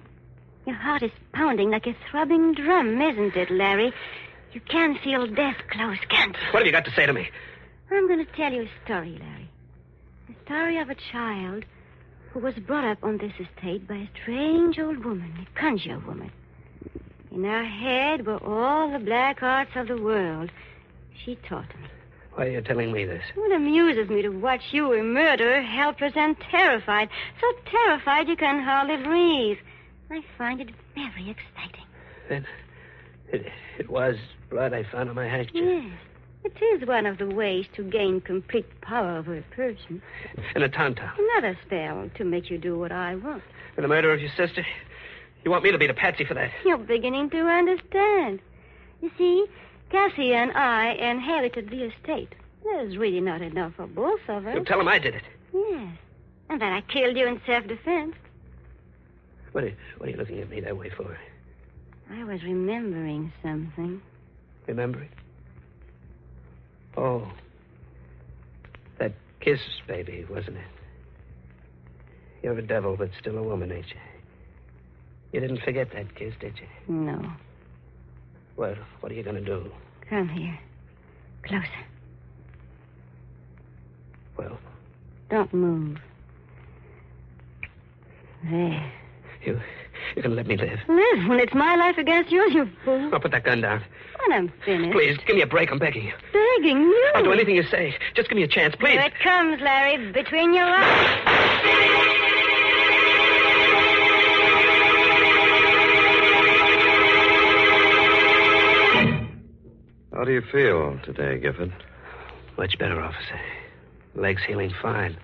Your heart is pounding like a throbbing drum, isn't it, Larry? You can feel death close, can't you? What have you got to say to me? I'm going to tell you a story, Larry. The story of a child who was brought up on this estate by a strange old woman, a conjure woman. In her head were all the black arts of the world. She taught me. Why are you telling me this? It amuses me to watch you, a murderer, helpless and terrified. So terrified you can hardly breathe. I find it very exciting. Then it was blood I found on my handkerchief. Yes. It is one of the ways to gain complete power over a person. And a tom-tom. Another spell to make you do what I want. And the murder of your sister? You want me to be the patsy for that? You're beginning to understand. You see, Cassie and I inherited the estate. There's really not enough for both of us. You'll tell him I did it. Yes. And that I killed you in self-defense. What are you looking at me that way for? I was remembering something. Remembering? Oh. That kiss, baby, wasn't it? You're a devil, but still a woman, ain't you? You didn't forget that kiss, did you? No. Well, what are you going to do? Come here. Closer. Well? Don't move. There. You going to let me live? Well, it's my life against yours, you fool. I'll put that gun down. When I'm finished. Please, give me a break. I'm begging you. Begging you? I'll do anything you say. Just give me a chance, please. Here it comes, Larry, between your eyes. How do you feel today, Gifford? Much better, officer. Leg's healing fine.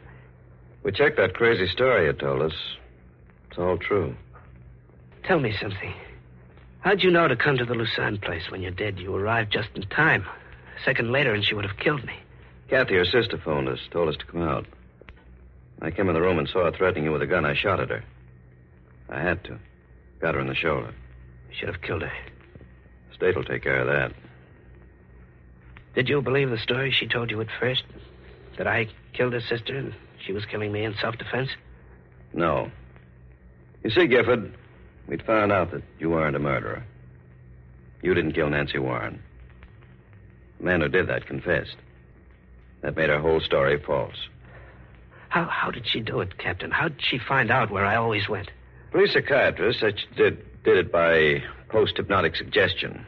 We checked that crazy story you told us. It's all true. Tell me something. How'd you know to come to the Lucerne place when you're dead? You arrived just in time. A second later, and she would have killed me. Kathy, your sister, phoned us, told us to come out. I came in the room and saw her threatening you with a gun. I shot at her. I had to. Got her in the shoulder. You should have killed her. State will take care of that. Did you believe the story she told you at first? That I killed her sister and she was killing me in self-defense? No. You see, Gifford, we'd found out that you weren't a murderer. You didn't kill Nancy Warren. The man who did that confessed. That made her whole story false. How did she do it, Captain? How did she find out where I always went? Police psychiatrist said she did it by post-hypnotic suggestion.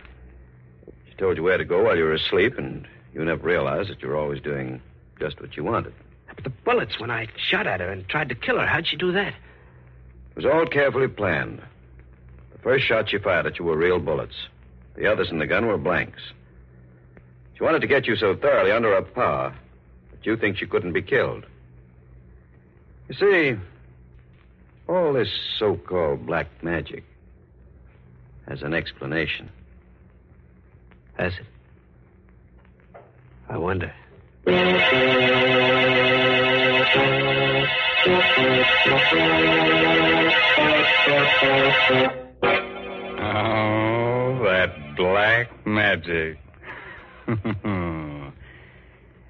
She told you where to go while you were asleep, and you never realized that you were always doing just what you wanted. But the bullets, when I shot at her and tried to kill her, how'd she do that? It was all carefully planned. The first shot she fired at you were real bullets. The others in the gun were blanks. She wanted to get you so thoroughly under her power that you think she couldn't be killed. You see, all this so-called black magic has an explanation. Has it? I wonder. Oh, that black magic.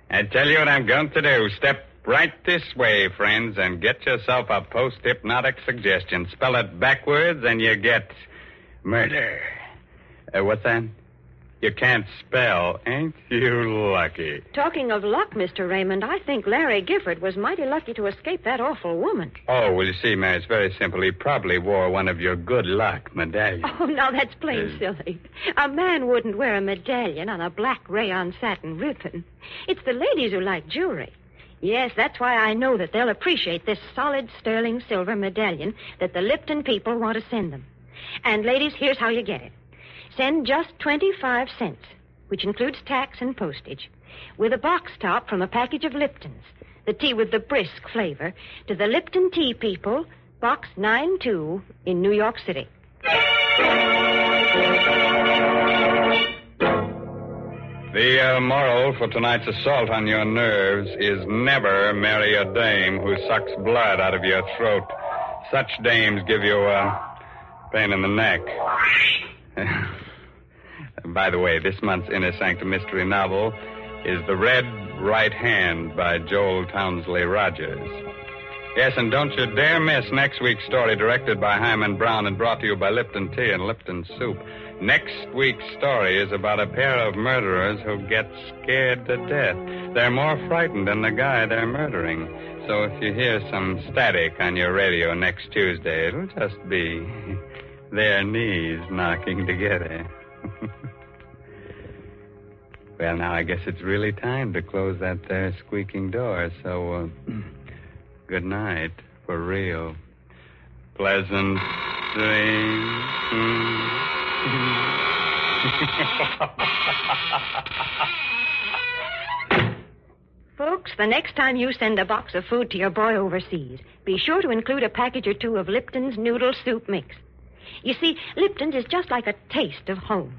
I tell you what I'm going to do. Step right this way, friends, and get yourself a post-hypnotic suggestion. Spell it backwards, and you get murder. What's that? You can't spell. Ain't you lucky? Talking of luck, Mr. Raymond, I think Larry Gifford was mighty lucky to escape that awful woman. Oh, well, you see, Mary, it's very simple. He probably wore one of your good luck medallions. Oh, now that's plain silly. A man wouldn't wear a medallion on a black rayon satin ribbon. It's the ladies who like jewelry. Yes, that's why I know that they'll appreciate this solid sterling silver medallion that the Lipton people want to send them. And, ladies, here's how you get it. Send just 25 cents, which includes tax and postage, with a box top from a package of Liptons, the tea with the brisk flavor, to the Lipton Tea People, Box 92 in New York City. The moral for tonight's assault on your nerves is never marry a dame who sucks blood out of your throat. Such dames give you a pain in the neck. By the way, this month's Inner Sanctum Mystery novel is The Red Right Hand by Joel Townsley Rogers. Yes, and don't you dare miss next week's story, directed by Himan Brown and brought to you by Lipton Tea and Lipton Soup. Next week's story is about a pair of murderers who get scared to death. They're more frightened than the guy they're murdering. So if you hear some static on your radio next Tuesday, it'll just be their knees knocking together. Well, now I guess it's really time to close that there squeaking door, so good night, for real. Pleasant dreams. Folks, the next time you send a box of food to your boy overseas, be sure to include a package or two of Lipton's Noodle Soup Mix. You see, Lipton's is just like a taste of home.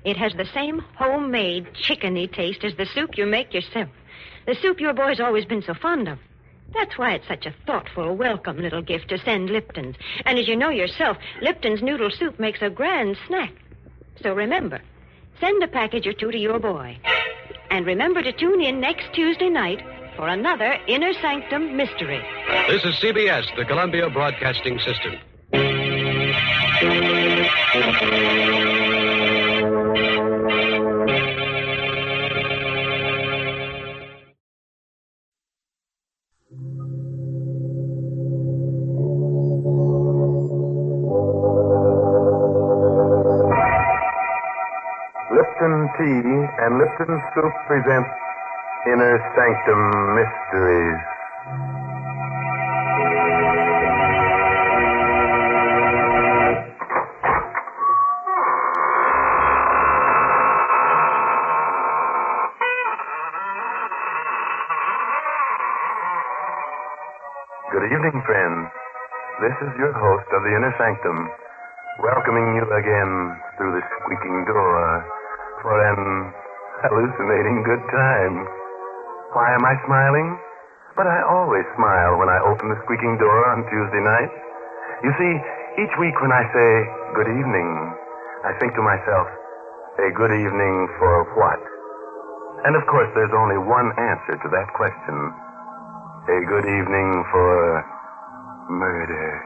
It has the same homemade chickeny taste as the soup you make yourself. The soup your boy's always been so fond of. That's why it's such a thoughtful, welcome little gift to send Lipton's. And as you know yourself, Lipton's Noodle Soup makes a grand snack. So remember, send a package or two to your boy. And remember to tune in next Tuesday night for another Inner Sanctum Mystery. This is CBS, the Columbia Broadcasting System. Lipton Tea and Lipton Soup present Inner Sanctum Mysteries. Good evening, friends. This is your host of the Inner Sanctum, welcoming you again through the squeaking door for an hallucinating good time. Why am I smiling? But I always smile when I open the squeaking door on Tuesday night. You see, each week when I say good evening, I think to myself, a good evening for what? And of course, there's only one answer to that question. A good evening for murder.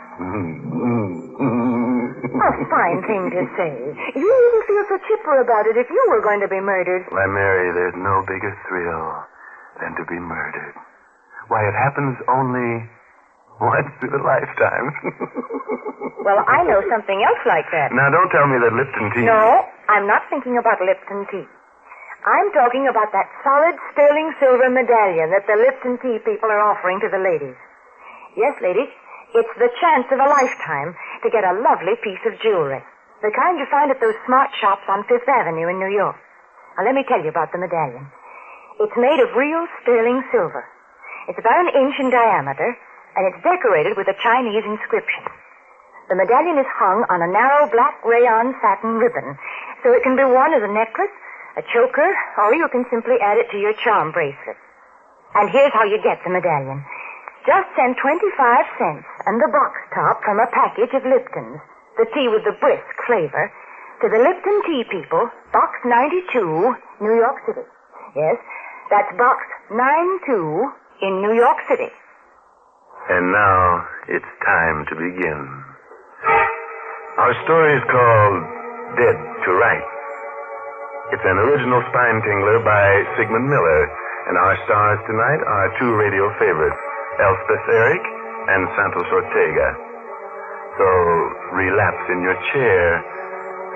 A fine thing to say. You wouldn't feel so chipper about it if you were going to be murdered. Why, Mary, there's no bigger thrill than to be murdered. Why, it happens only once in a lifetime. Well, I know something else like that. Now, don't tell me that Lipton tea... No, I'm not thinking about Lipton tea. I'm talking about that solid sterling silver medallion that the Lipton tea people are offering to the ladies. Yes, ladies, it's the chance of a lifetime to get a lovely piece of jewelry. The kind you find at those smart shops on Fifth Avenue in New York. Now, let me tell you about the medallion. It's made of real sterling silver. It's about an inch in diameter, and it's decorated with a Chinese inscription. The medallion is hung on a narrow black rayon satin ribbon, so it can be worn as a necklace, a choker, or you can simply add it to your charm bracelet. And here's how you get the medallion. Just send 25 cents and the box top from a package of Lipton's, the tea with the brisk flavor, to the Lipton Tea people, Box 92, New York City. Yes, that's Box 92 in New York City. And now it's time to begin. Our story is called Dead to Rights. It's an original spine tingler by Sigmund Miller, and our stars tonight are two radio favorites, Elspeth Eric and Santos Ortega. So relapse in your chair,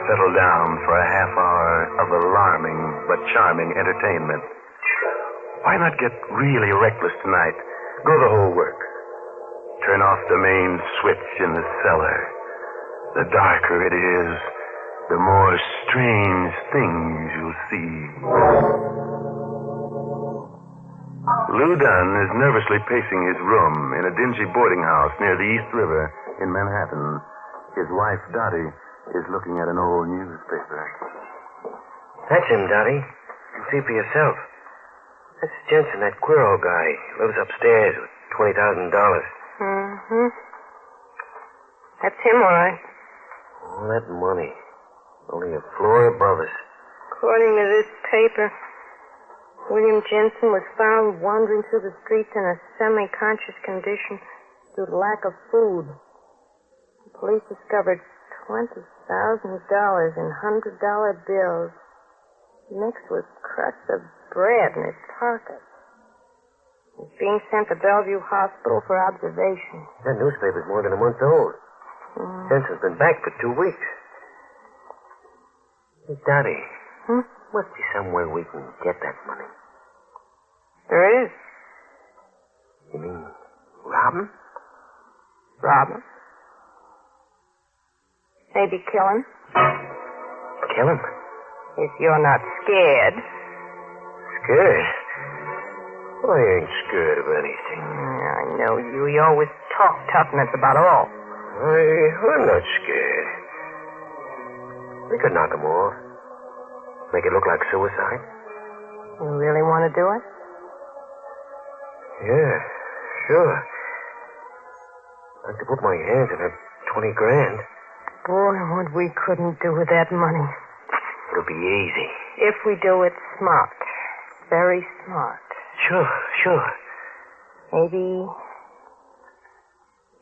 settle down for a half hour of alarming but charming entertainment. Why not get really reckless tonight? Go the whole works. Turn off the main switch in the cellar. The darker it is, the more strange things you'll see. Lou Dunn is nervously pacing his room in a dingy boarding house near the East River in Manhattan. His wife, Dottie, is looking at an old newspaper. That's him, Dottie. You see for yourself. That's Jensen, that Quiro guy. Lives upstairs with $20,000. Mm-hmm. That's him, all right. All that money. Only a floor above us. According to this paper, William Jensen was found wandering through the streets in a semi-conscious condition due to lack of food. The police discovered $20,000 in $100 bills mixed with crusts of bread in his pocket. He's being sent to Bellevue Hospital for observation. That newspaper's more than a month old. Jensen's been back for 2 weeks. Hey, Dottie. Must be somewhere we can get that money. There is. You mean rob him? Rob him. Maybe kill him. Kill him? If you're not scared. Scared? Well, I ain't scared of anything. I know you. You always talk toughness about all. I'm not scared. We could knock him off. Make it look like suicide. You really want to do it? Yeah, sure. I'd like to put my hands in that $20,000. Boy, what we couldn't do with that money. It'll be easy. If we do it smart. Very smart. Sure.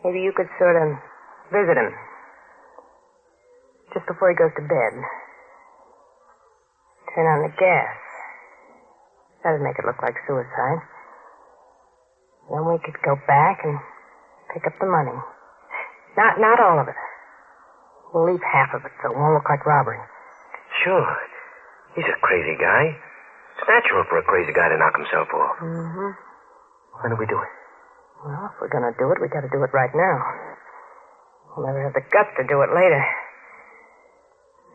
Maybe you could sort of visit him. Just before he goes to bed. Turn on the gas. That'd make it look like suicide. Then we could go back and pick up the money. Not all of it. We'll leave half of it so it won't look like robbery. Sure. He's a crazy guy. It's natural for a crazy guy to knock himself off. Mm-hmm. When do we do it? Well, if we're going to do it, we got to do it right now. We'll never have the guts to do it later.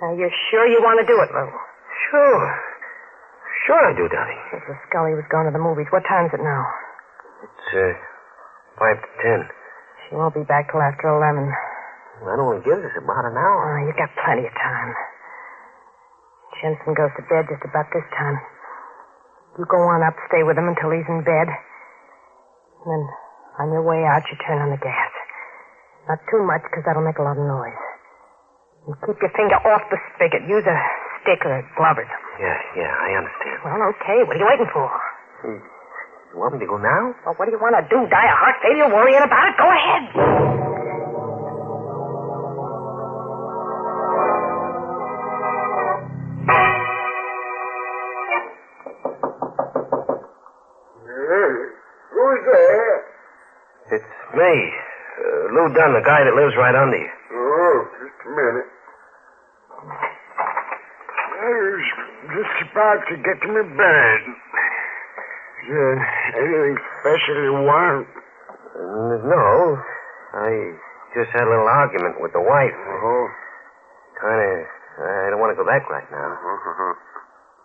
Now, you're sure you want to do it, Lou? Sure. Sure I do, Dottie. Mrs. Scully was going to the movies. What time's it now? It's, 5 to 10. She won't be back till after 11. That only gives us about an hour. Oh, you got plenty of time. Jensen goes to bed just about this time. You go on up, stay with him until he's in bed. And then, on your way out, you turn on the gas. Not too much, because that'll make a lot of noise. And keep your finger off the spigot. Use a stick or a glove or something. Yeah, I understand. Well, okay. What are you waiting for? You want me to go now? Well, what do you want to do? Die of heart failure worrying about it? Go ahead. Who's there? It's me. Lou Dunn, the guy that lives right under you. Oh, just a minute. I was just about to get to my bed. Is there anything special you want? No. I just had a little argument with the wife. Oh. I don't want to go back right now. Uh-huh.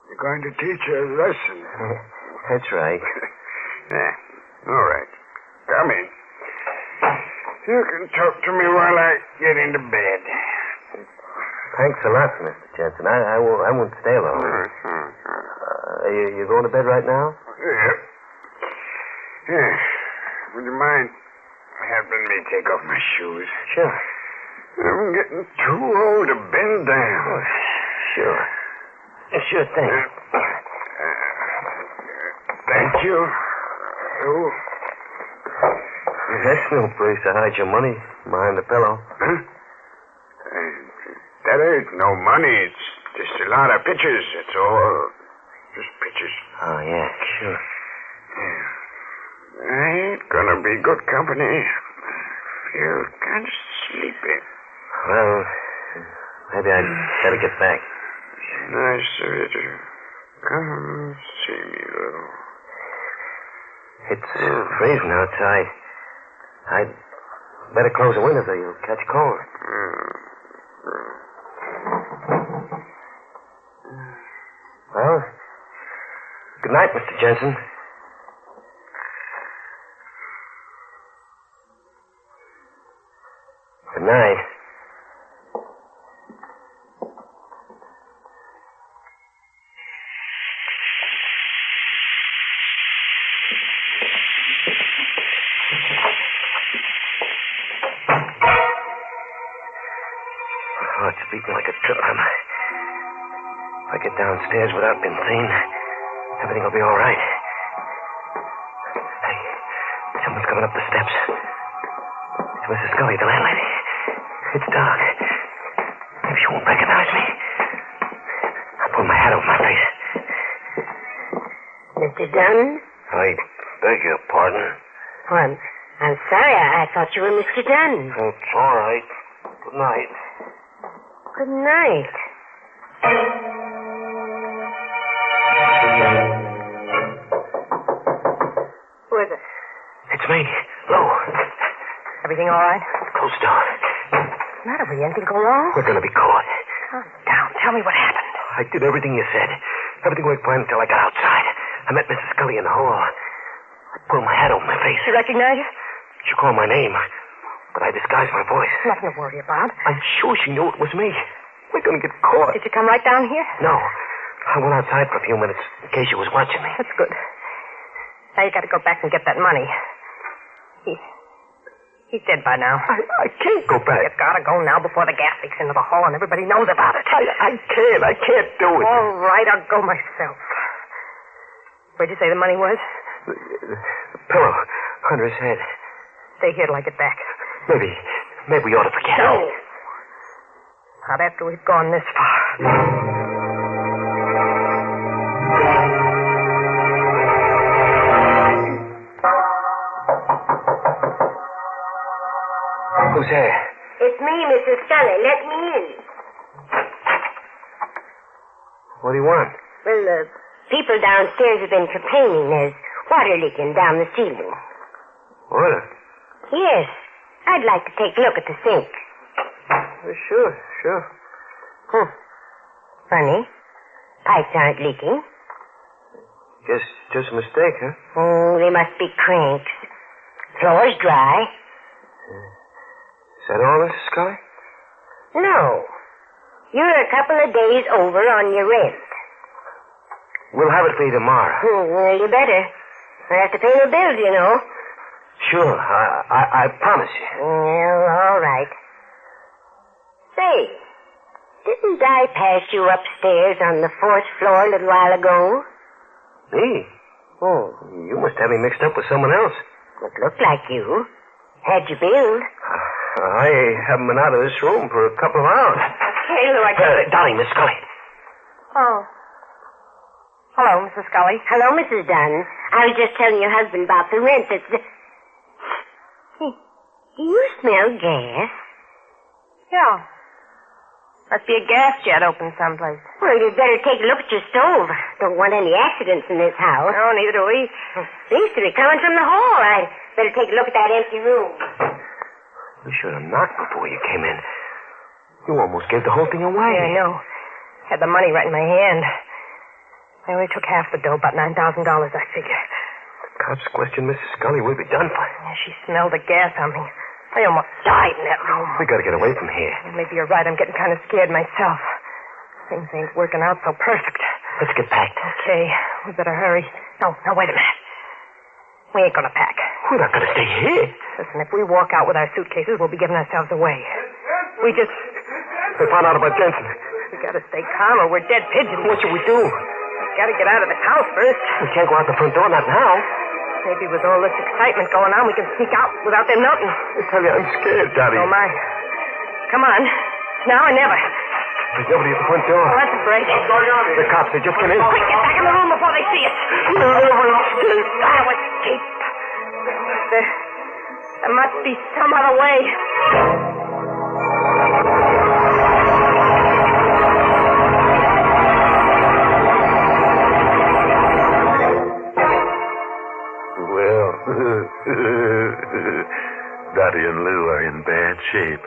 You're going to teach her a lesson. That's right. Yeah. All right. Come in. You can talk to me while I get into bed. Thanks a lot, Mr. Jensen. I won't stay long. You going to bed right now? Yep. Yeah. Would you mind helping me take off my shoes? Sure. I'm getting too old to bend down. Oh, sure. Sure thing. Thank you. Oh. That's no place to hide your money behind the pillow. Huh? That ain't no money. It's just a lot of pictures. That's all. Just pictures. Oh, yeah, sure. Yeah. I ain't gonna be good company. I feel kind of sleepy. Well, maybe I'd better get back. Nice of you to come see me, Lou. It's freezing outside. I'd better close the windows or you'll catch cold. Well, good night, Mr. Jensen. Good night. Oh, it's beating like a drum. If I get downstairs without being seen, everything will be all right. Hey, someone's coming up the steps. It's Mrs. Scully, the landlady. It's dark. Maybe she won't recognize me. I'll pull my hat over my face. Mr. Dunn? I beg your pardon. Well, I'm sorry. I thought you were Mr. Dunn. It's all right. Good night. Good night. Who is it? It's me, Lou. Everything all right? Close the door. What's the matter with you? Anything go wrong? We're going to be caught. Calm down. Tell me what happened. I did everything you said. Everything worked fine until I got outside. I met Mrs. Scully in the hall. I pulled my hat over my face. She recognize you? She called my name, but I disguised my voice. Nothing to worry about. I'm sure she knew it was me. We're going to get caught. Did you come right down here? No. I went outside for a few minutes in case she was watching me. That's good. Now you got to go back and get that money. He's dead by now. I can't go back. You gotta go now before the gas leaks into the hall and everybody knows about it. I can't do it. All right, I'll go myself. Where'd you say the money was? The pillow under his head. Stay here till I get back. Maybe we ought to forget it. No. Not after we've gone this far. Who's there? It's me, Mrs. Scully. Let me in. What do you want? Well, the people downstairs have been complaining there's water leaking down the ceiling. Water? Yes. I'd like to take a look at the sink. Sure. Funny. Pipes aren't leaking. Guess just a mistake, huh? Oh, they must be cranks. Floor's dry. Is that all, Mrs. Scully? No. You're a couple of days over on your rent. We'll have it for you tomorrow. Well, you better. I have to pay the bills, you know. Sure, I promise you. Well, all right. Say, didn't I pass you upstairs on the 4th floor a little while ago? Me? Oh, you must have me mixed up with someone else. It looked like you. Had you billed? I haven't been out of this room for a couple of hours. Okay, Lord. Dolly, Miss Scully. Oh. Hello, Mrs. Scully. Hello, Mrs. Dunn. I was just telling your husband about the rent that's... Hey, do you smell gas? Yeah. Must be a gas jet open someplace. Well, you'd better take a look at your stove. Don't want any accidents in this house. No, neither do we. Seems to be coming from the hall. I'd better take a look at that empty room. You should have knocked before you came in. You almost gave the whole thing away. Yeah, I know. Had the money right in my hand. I only took half the dough, about $9,000, I figure. The cops questioned Mrs. Scully. We'll be done for. Yeah, she smelled the gas on me. I almost died in that room. We gotta get away from here. Maybe you're right. I'm getting kind of scared myself. Things ain't working out so perfect. Let's get packed. Okay. We better hurry. No, wait a minute. We ain't gonna pack. We're not gonna stay here. Listen, if we walk out with our suitcases, we'll be giving ourselves away. We found out about Jensen. We gotta stay calm or we're dead pigeons. What should we do? We gotta get out of the house first. We can't go out the front door, not now. Maybe with all this excitement going on, we can sneak out without them noting. I tell you, I'm scared, Daddy. Oh, my. Come on. It's now or never. There's nobody at the front door. Oh, that's a break. What's going on? The cops, they just came in. Quick, get back in the room before they see us. We'll never escape. I'll escape. There must be some other way. Dottie and Lou are in bad shape.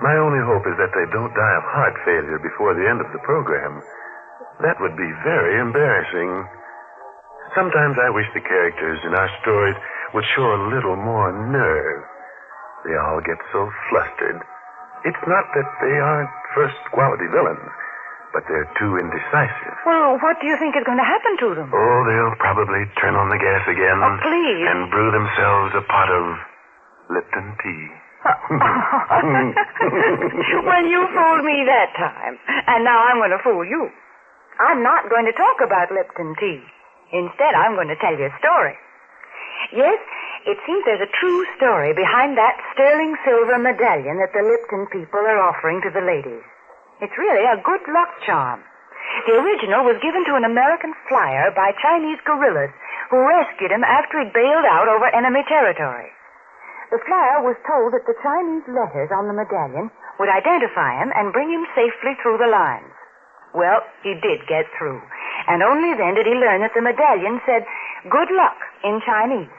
My only hope is that they don't die of heart failure before the end of the program. That would be very embarrassing. Sometimes I wish the characters in our stories would show a little more nerve. They all get so flustered. It's not that they aren't first-quality villains, but they're too indecisive. Well, what do you think is going to happen to them? Oh, they'll probably turn on the gas again. Oh, please. And brew themselves a pot of Lipton tea. Well, you fooled me that time, and now I'm going to fool you. I'm not going to talk about Lipton tea. Instead, I'm going to tell you a story. Yes, it seems there's a true story behind that sterling silver medallion that the Lipton people are offering to the ladies. It's really a good luck charm. The original was given to an American flyer by Chinese guerrillas who rescued him after he'd bailed out over enemy territory. The flyer was told that the Chinese letters on the medallion would identify him and bring him safely through the lines. Well, he did get through, and only then did he learn that the medallion said, "Good luck" in Chinese.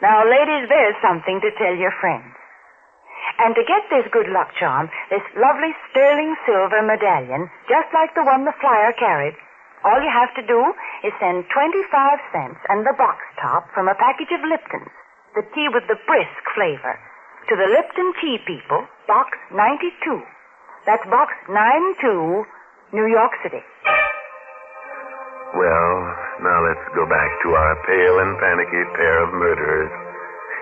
Now, ladies, there's something to tell your friends. And to get this good luck charm, this lovely sterling silver medallion, just like the one the flyer carried, all you have to do is send 25 cents and the box top from a package of Lipton's, the tea with the brisk flavor, to the Lipton Tea People, Box 92. That's Box 92, New York City. Well, now let's go back to our pale and panicky pair of murderers.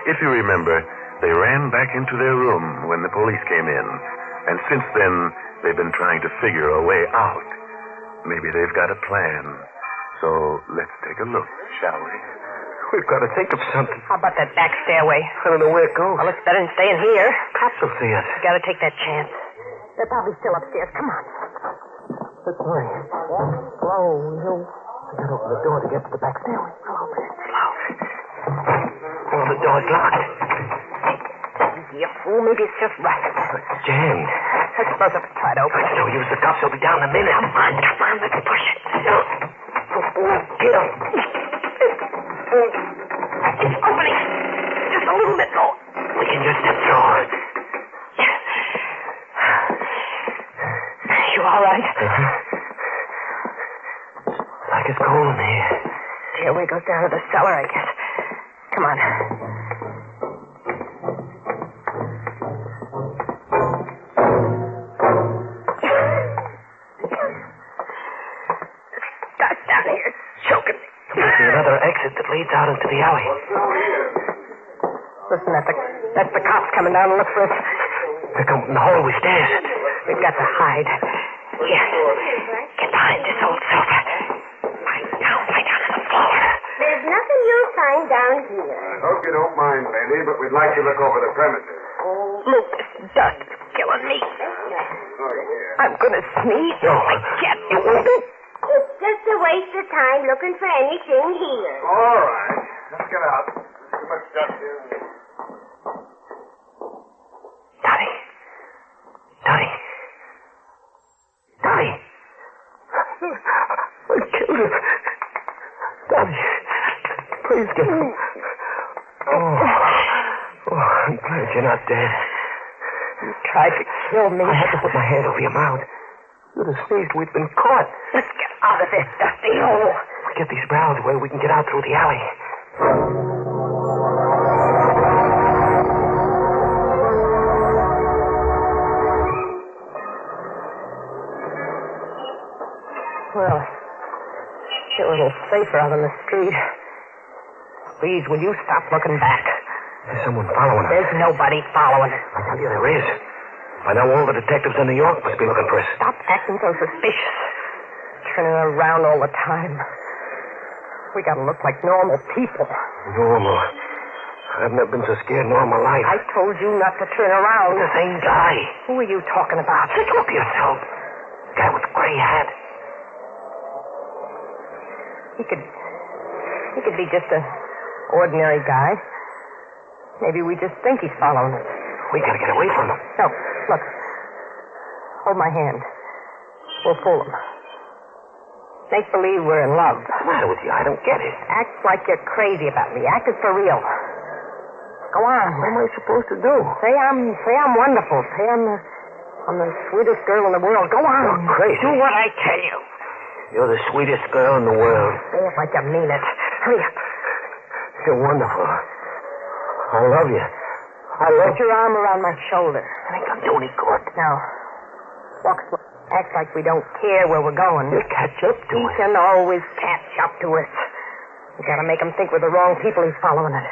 If you remember, they ran back into their room when the police came in. And since then, they've been trying to figure a way out. Maybe they've got a plan. So let's take a look, shall we? We've got to think of something. How about that back stairway? I don't know where it goes. Well, it's better than staying here. Cops will see us. We got to take that chance. They're probably still upstairs. Come on. This way. Slow, you. I gotta open the door to get to the back stairway. Open it slow. Oh, the door's locked. you fool. Maybe it's just rusted. It's jammed. I suppose if it's tried open. It's no use. The cops will be down in a minute. Come on. Let's push it. Get up. It's opening. Just a little bit more. We can just step through. You all right? Like it's cold in here. Stairway goes down to the cellar, I guess. Come on. Dark down here. It's choking me. There must be another exit that leads out into the alley. Listen, that's the cops coming down to look for us. They're coming from the hallway stairs. We've got to hide. Here. Get behind this old sofa. Lie down on the floor. There's nothing you'll find down here. I hope you don't mind, lady, but we'd like to look over the premises. Look, this dust is killing me. I'm going to sneeze. No. I can't do it. It's just a waste of time looking for anything here. All right. Let's get out. Too much dust here. Donnie. I killed him. Donnie. Please get him. Oh, I'm glad you're not dead. You tried to kill me. I had to put my hand over your mouth. You'd have sneezed. We'd been caught. Let's get out of this dusty hole. We get these browns away, we can get out through the alley. Well, you're a little safer out on the street. Please, will you stop looking back? There's someone following us. There's nobody following us. I tell you, there is. By now, all the detectives in New York must be looking for us. Stop acting so suspicious. Turning around all the time. We gotta look like normal people. Normal? I've never been so scared in all my life. I told you not to turn around. The same guy. Who are you talking about? Take up yourself. The guy with the gray hat. He could be just an ordinary guy. Maybe we just think he's following us. We gotta get away from him. No, look. Hold my hand. We'll fool him. Make believe we're in love. What's the matter with you? I don't get it. Act like you're crazy about me. Act as for real. Go on. What am I supposed to do? Say I'm wonderful. Say I'm the sweetest girl in the world. Go on. You're crazy. Do what I tell you. You're the sweetest girl in the world. Say it like you mean it. Hurry up. You're wonderful. I love you. Put your arm around my shoulder. I ain't gonna do any good. Now, walk slow. Act like we don't care where we're going. You'll catch up to He us. can always catch up to us. We gotta make him think we're the wrong people he's following us.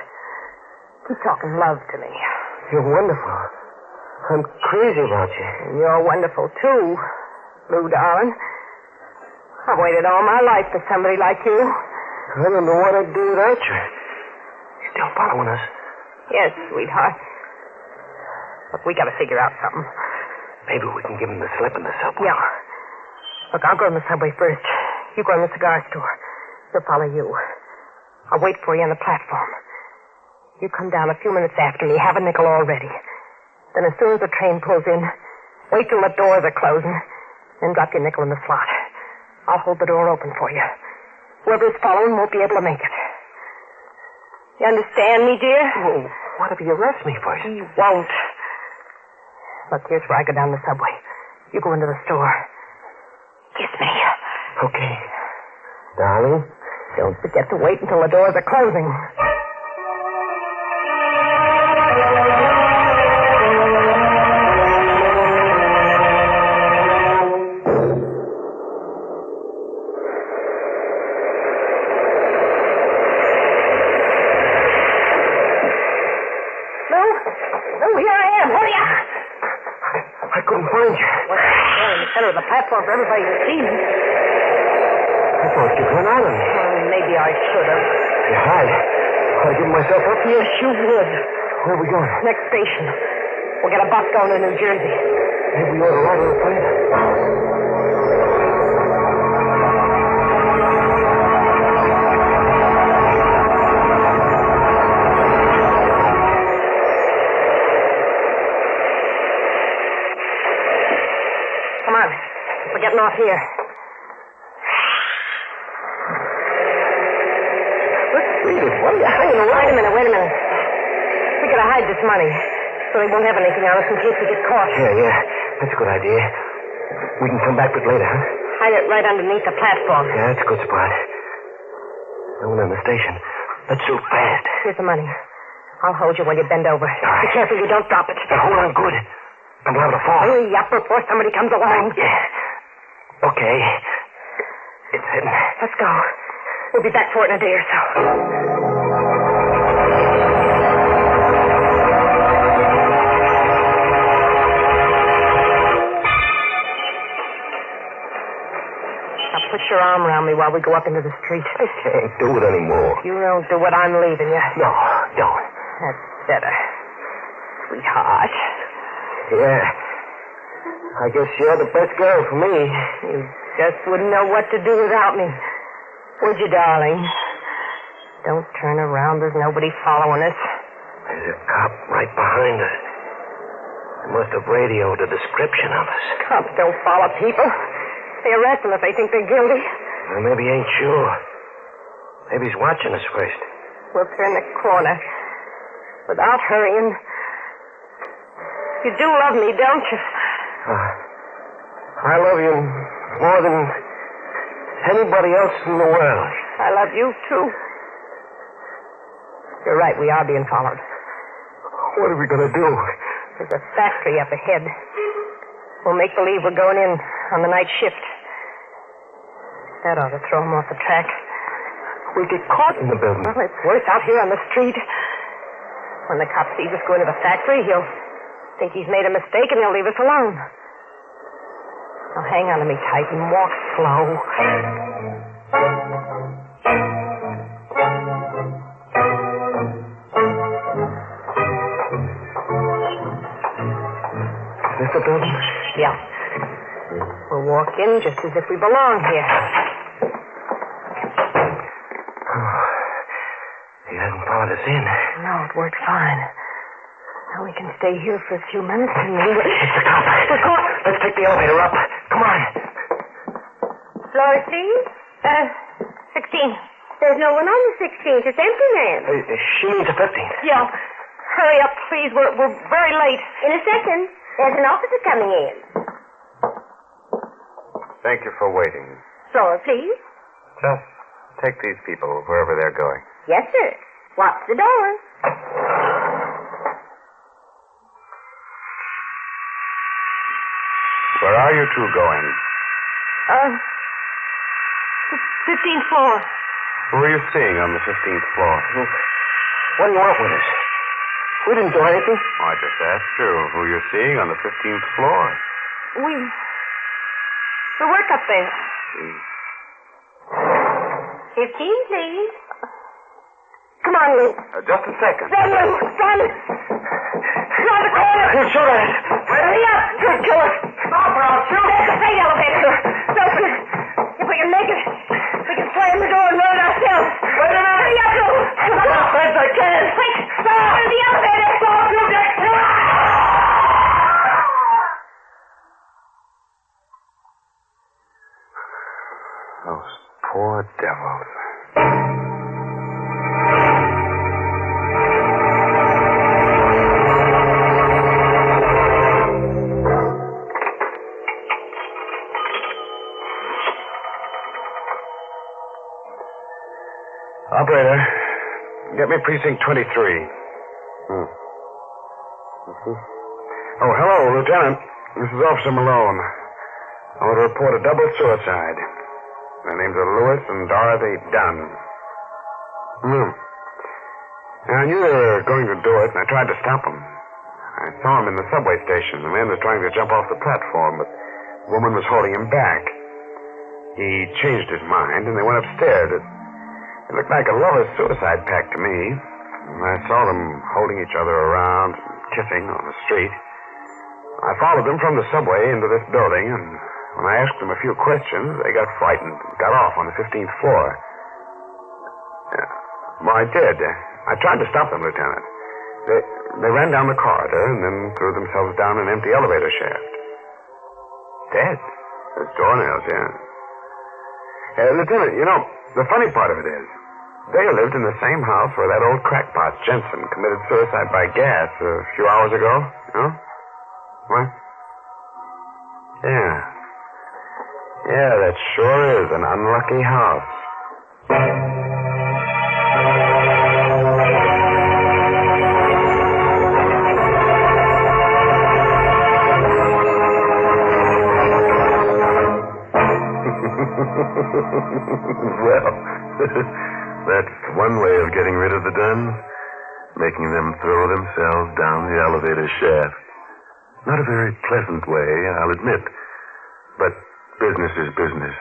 Keep talking love to me. You're wonderful. I'm crazy about you. And you're wonderful, too, Lou, darling. I've waited all my life for somebody like you. I don't know what I'd do without you. You're still following us? Yes, sweetheart. Look, we gotta figure out something. Maybe we can give him the slip in the subway. Yeah. Look, I'll go in the subway first. You go in the cigar store. He'll follow you. I'll wait for you on the platform. You come down a few minutes after me. Have a nickel all ready. Then as soon as the train pulls in, wait till the doors are closing, then drop your nickel in the slot. I'll hold the door open for you. Whoever's following won't be able to make it. You understand me, dear? Well, what if he arrests me first? He won't. Look, here's where I go down the subway. You go into the store. Kiss me. Okay. Darling? Don't forget to wait until the doors are closing. center of the platform for everybody to see me. I thought you'd run out of me. Maybe I should have. You had. I'd give myself up. Yes, you would. Where are we going? Next station. We'll get a bus going to New Jersey. Maybe we ought to ride on the plane. for getting off here. What are you hanging around? Wait a minute. We gotta hide this money so they won't have anything on us in case we get caught. Yeah. That's a good idea. We can come back with it later, huh? Hide it right underneath the platform. Yeah, that's a good spot. No one in the station. Let's do fast. Here's the money. I'll hold you while you bend over. Right. Be careful you don't drop it. Now, hold on good. I'm liable to fall. Hurry up before somebody comes along. Yeah. Okay. It's hidden. Let's go. We'll be back for it in a day or so. Now put your arm around me while we go up into the street. I can't do it anymore. You don't do it, I'm leaving you. No, don't. That's better. Sweetheart. Yeah. I guess you're the best girl for me. You just wouldn't know what to do without me. Would you, darling? Don't turn around. There's nobody following us. There's a cop right behind us. They must have radioed a description of us. Cops don't follow people. They arrest them if they think they're guilty. Well, maybe he ain't sure. Maybe he's watching us first. We'll turn the corner without hurrying. You do love me, don't you? I love you more than anybody else in the world. I love you, too. You're right, we are being followed. What are we going to do? There's a factory up ahead. We'll make believe we're going in on the night shift. That ought to throw him off the track. We'll get caught in the building. Well, it's worse out here on the street. When the cop sees us go into the factory, he'll think he's made a mistake and he'll leave us alone. Now hang on to me tight and walk slow. Is this the building? Yeah. We'll walk in just as if we belong here. He hasn't followed us in. No, it worked fine. Now we can stay here for a few minutes and then... It's the cop. We're caught. Let's take the elevator up. Come on. Floor, please. 16. There's no one on the 16th. It's empty, ma'am. She needs a 15th. Yeah. Hurry up, please. We're very late. In a second. There's an officer coming in. Thank you for waiting. Floor, please. Just take these people wherever they're going. Yes, sir. Watch the door. Where are you two going? 15th floor. Who are you seeing on the 15th floor? What do you want with us? We didn't do anything. I just asked you who you're seeing on the 15th floor. We work up there. 15, please. Come on, Lou. Just a second. Run, Lou. Run. Around the corner. He'll shoot at us. Hurry up. Good killer. Stop or I'll shoot. There's the freight elevator. It's open. If we can make it, we can slam the door and run it ourselves. Wait a minute. Hurry up, Lou. As fast as I can. Quick. Stop. The elevator. Stop. You get... Those poor devils. Operator. Get me precinct 23. Oh, hello, Lieutenant. This is Officer Malone. I want to report a double suicide. Their names are Lewis and Dorothy Dunn. I knew they were going to do it, and I tried to stop them. I saw him in the subway station. The man was trying to jump off the platform, but the woman was holding him back. He changed his mind, and they went upstairs. It looked like a lover's suicide pact to me. I saw them holding each other around, kissing on the street. I followed them from the subway into this building, and when I asked them a few questions, they got frightened and got off on the 15th floor. Well, I did. I tried to stop them, Lieutenant. They ran down the corridor and then threw themselves down an empty elevator shaft. Dead. His toenails, yeah. Lieutenant, you know, the funny part of it is, they lived in the same house where that old crackpot, Jensen, committed suicide by gas a few hours ago. You know? What? Yeah. Yeah, that sure is an unlucky house. Well, that's one way of getting rid of the duns, making them throw themselves down the elevator shaft. Not a very pleasant way, I'll admit, but business is business.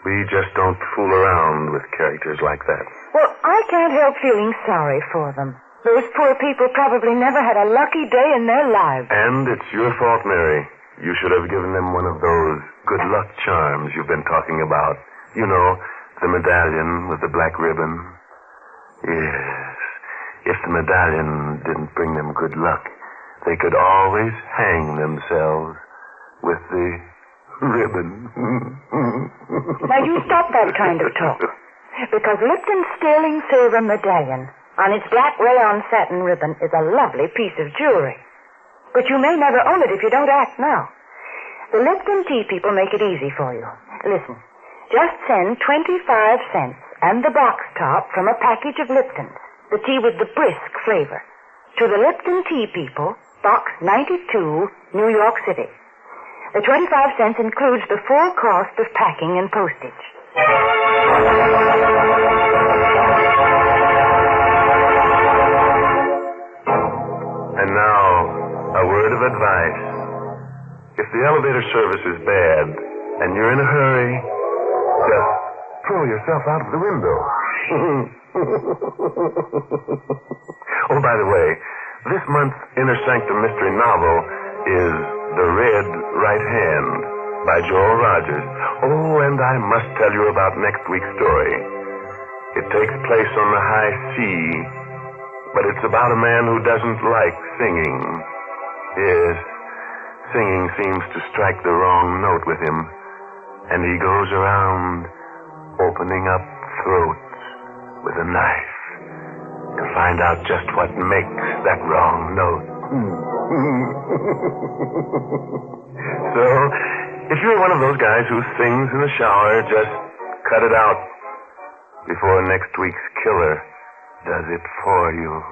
We just don't fool around with characters like that. Well, I can't help feeling sorry for them. Those poor people probably never had a lucky day in their lives. And it's your fault, Mary. You should have given them one of those good luck charms you've been talking about. You know, the medallion with the black ribbon. Yes. If the medallion didn't bring them good luck, they could always hang themselves with the ribbon. Now, you stop that kind of talk. Because Lipton's sterling silver medallion on its black rayon satin ribbon is a lovely piece of jewelry. But you may never own it if you don't act now. The Lipton tea people make it easy for you. Listen, just send 25 cents and the box top from a package of Lipton's, the tea with the brisk flavor, to the Lipton Tea People, Box 92, New York City. The 25 cents includes the full cost of packing and postage. And now, a word of advice. If the elevator service is bad and you're in a hurry, just throw yourself out of the window. Oh, by the way, this month's Inner Sanctum Mystery novel is The Red Right Hand by Joel Rogers. Oh, and I must tell you about next week's story. It takes place on the high sea, but it's about a man who doesn't like singing. Yes, singing seems to strike the wrong note with him, and he goes around opening up throats with a knife to find out just what makes that wrong note. So, if you're one of those guys who sings in the shower, just cut it out before next week's killer does it for you.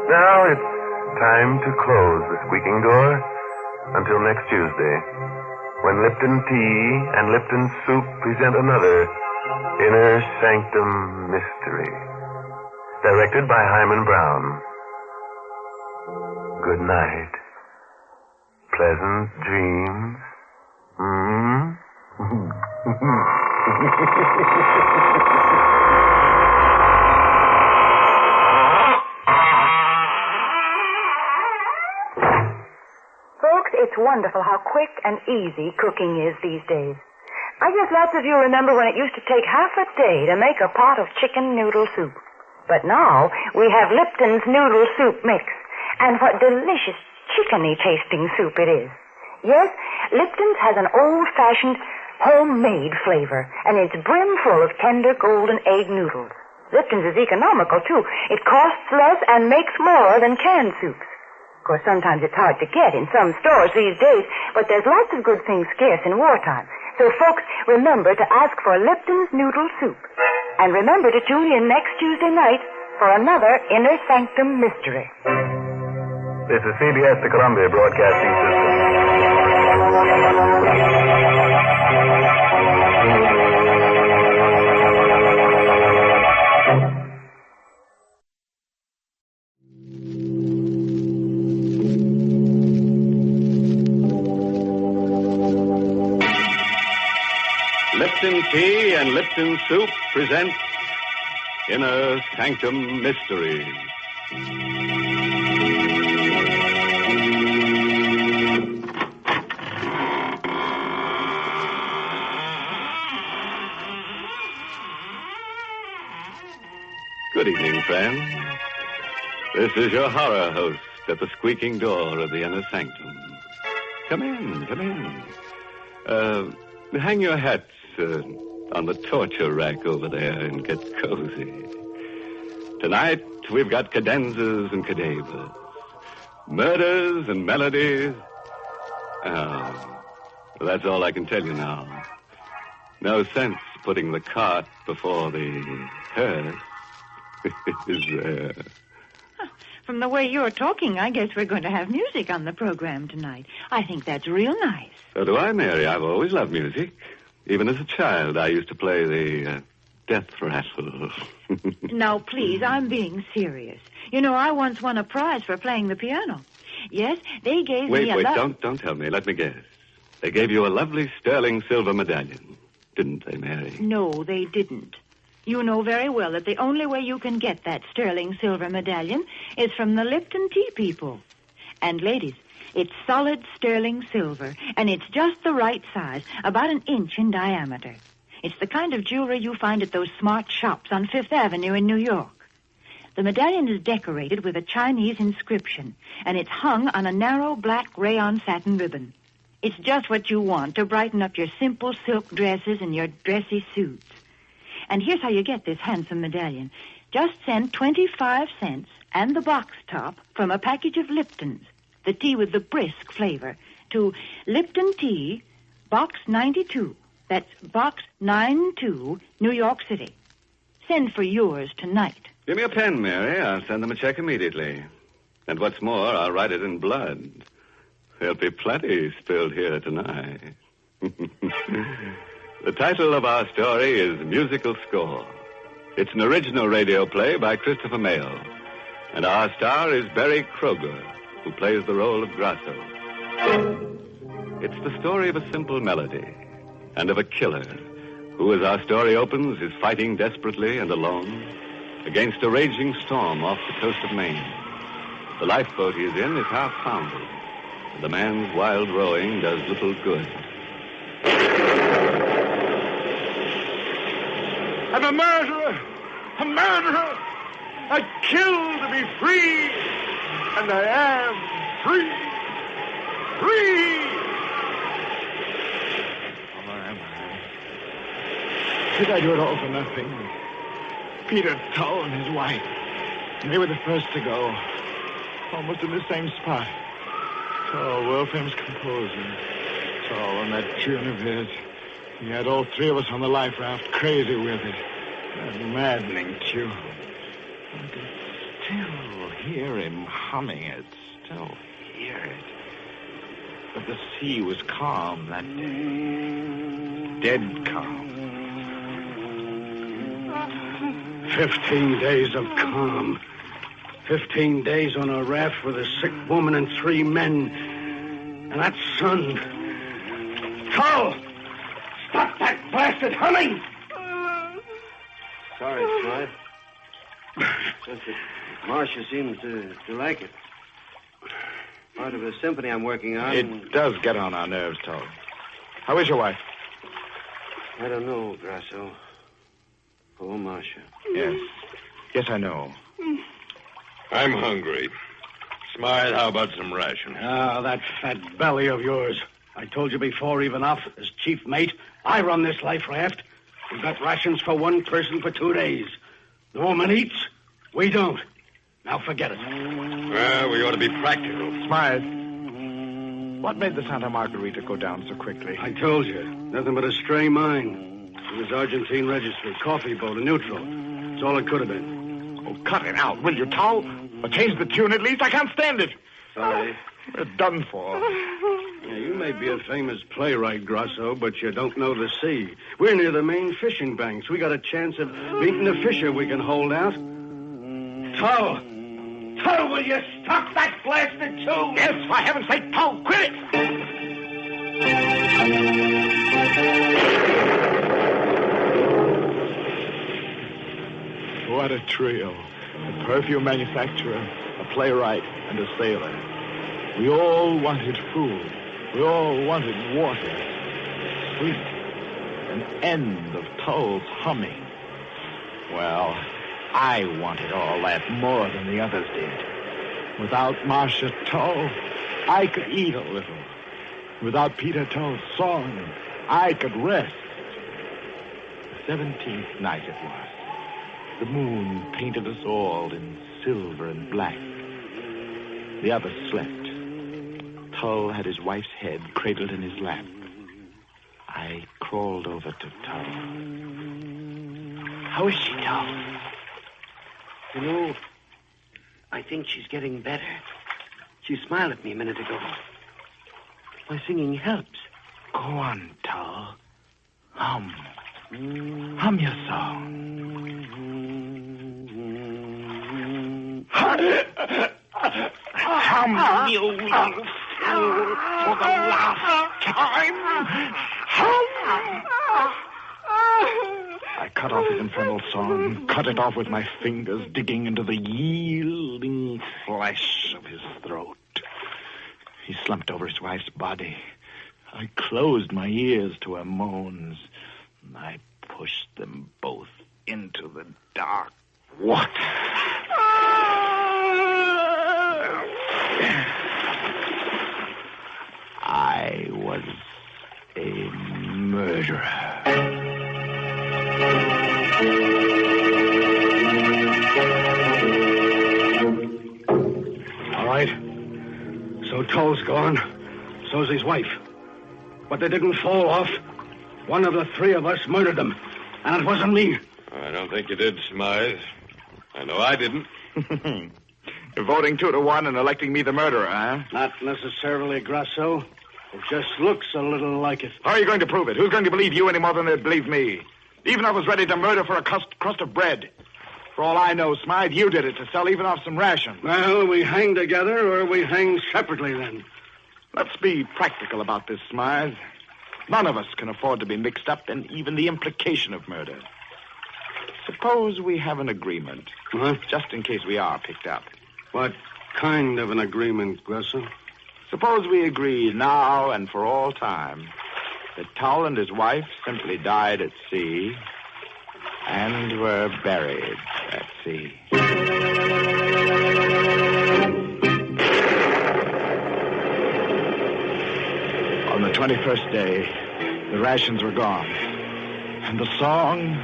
Now it's time to close the squeaking door until next Tuesday, when Lipton Tea and Lipton Soup present another Inner Sanctum Mystery, directed by Himan Brown. Good night. Pleasant dreams. Folks, it's wonderful how quick and easy cooking is these days. I guess lots of you remember when it used to take half a day to make a pot of chicken noodle soup. But now we have Lipton's noodle soup mix. And what delicious chickeny tasting soup it is. Yes, Lipton's has an old-fashioned homemade flavor, and it's brimful of tender golden egg noodles. Lipton's is economical, too. It costs less and makes more than canned soups. Of course, sometimes it's hard to get in some stores these days, but there's lots of good things scarce in wartime. So, folks, remember to ask for Lipton's noodle soup. And remember to tune in next Tuesday night for another Inner Sanctum Mystery. This is CBS, the Columbia Broadcasting Lipton Tea and Lipton Soup present Inner Sanctum Mysteries. Good evening, friends. This is your horror host, at the squeaking door of the inner sanctum. Come in, come in. Hang your hats on the torture rack over there and get cozy. Tonight, we've got cadenzas and cadavers, murders and melodies. Oh, that's all I can tell you now. No sense putting the cart before the hearse. Is there? From the way you're talking, I guess we're going to have music on the program tonight. I think that's real nice. So do I, Mary. I've always loved music. Even as a child, I used to play the death rattle. Now, please, I'm being serious. You know, I once won a prize for playing the piano. Yes, they gave me a... Wait, don't tell me. Let me guess. They gave you a lovely sterling silver medallion, didn't they, Mary? No, they didn't. You know very well that the only way you can get that sterling silver medallion is from the Lipton Tea people. And, ladies, it's solid sterling silver, and it's just the right size, about an inch in diameter. It's the kind of jewelry you find at those smart shops on Fifth Avenue in New York. The medallion is decorated with a Chinese inscription, and it's hung on a narrow black rayon satin ribbon. It's just what you want to brighten up your simple silk dresses and your dressy suits. And here's how you get this handsome medallion. Just send 25 cents and the box top from a package of Lipton's, the tea with the brisk flavor, to Lipton Tea, Box 92. That's Box 92, New York City. Send for yours tonight. Give me a pen, Mary. I'll send them a check immediately. And what's more, I'll write it in blood. There'll be plenty spilled here tonight. The title of our story is Musical Score. It's an original radio play by Christopher Mayle. And our star is Barry Kroger, who plays the role of Grasso. It's the story of a simple melody and of a killer who, as our story opens, is fighting desperately and alone against a raging storm off the coast of Maine. The lifeboat he is in is half foundered, and the man's wild rowing does little good. I'm a murderer! A murderer! I killed to be free! And I am free! Free! Oh, am I? Did I do it all for nothing? Peter Tull and his wife. They were the first to go. Almost in the same spot. Tull, world-famous composer. Tull and that tune of his. He had all three of us on the life raft, crazy with it. That maddening tune. I could still hear him humming it, still hear it. But the sea was calm that day. Dead calm. 15 days of calm. 15 days on a raft with a sick woman and 3 men. And that sun. Tull! Stop that blasted humming! Sorry, Smythe. Just that Marcia seems to like it. Part of a symphony I'm working on. It does get on our nerves, Tull. How is your wife? I don't know, Grasso. Poor Marcia. Yes. Yes, I know. I'm hungry. Smythe, how about some ration? Ah, that fat belly of yours. I told you before, even off, as chief mate, I run this life raft. We've got rations for 1 person for 2 days. The woman eats, we don't. Now forget it. Well, we ought to be practical. Smythe, what made the Santa Margarita go down so quickly? I told you, nothing but a stray mine. It was Argentine registry, coffee boat, a neutral. That's all it could have been. Oh, cut it out, will you, Tull? Or change the tune at least? I can't stand it. Sorry. We're done for. Yeah, you may be a famous playwright, Grasso, but you don't know the sea. We're near the main fishing banks. We got a chance of beating a fisher we can hold out. Tull! Tull, will you stop that blasted tune? Yes, for heaven's sake, Tull, quit it! What a trio. A perfume manufacturer, a playwright, and a sailor. We all wanted food. We all wanted water. Sleep. An end of Tull's humming. Well, I wanted all that more than the others did. Without Marcia Tull, I could eat a little. Without Peter Tull's song, I could rest. The 17th night it was. The moon painted us all in silver and black. The others slept. Tull had his wife's head cradled in his lap. I crawled over to Tull. How is she, Tull? You know, I think she's getting better. She smiled at me a minute ago. My singing helps. Go on, Tull. Hum. Hum your song. Hum, you little fool, for the last time. Hum. I cut off his infernal song, cut it off with my fingers, digging into the yielding flesh of his throat. He slumped over his wife's body. I closed my ears to her moans. I pushed them both into the dark. What? I was a murderer. All right. So Tull's gone. So's his wife. But they didn't fall off. One of the three of us murdered them. And it wasn't me. I don't think you did, Smythe. I know I didn't. You're voting 2-1 and electing me the murderer, huh? Not necessarily, Grasso. It just looks a little like it. How are you going to prove it? Who's going to believe you any more than they'd believe me? Even I was ready to murder for a crust of bread. For all I know, Smythe, you did it to sell even off some rations. Well, we hang together or we hang separately then. Let's be practical about this, Smythe. None of us can afford to be mixed up in even the implication of murder. Suppose we have an agreement. Huh? Just in case we are picked up. What kind of an agreement, Grasso? Suppose we agree now and for all time that Tull and his wife simply died at sea and were buried at sea. On the 21st day, the rations were gone. And the song,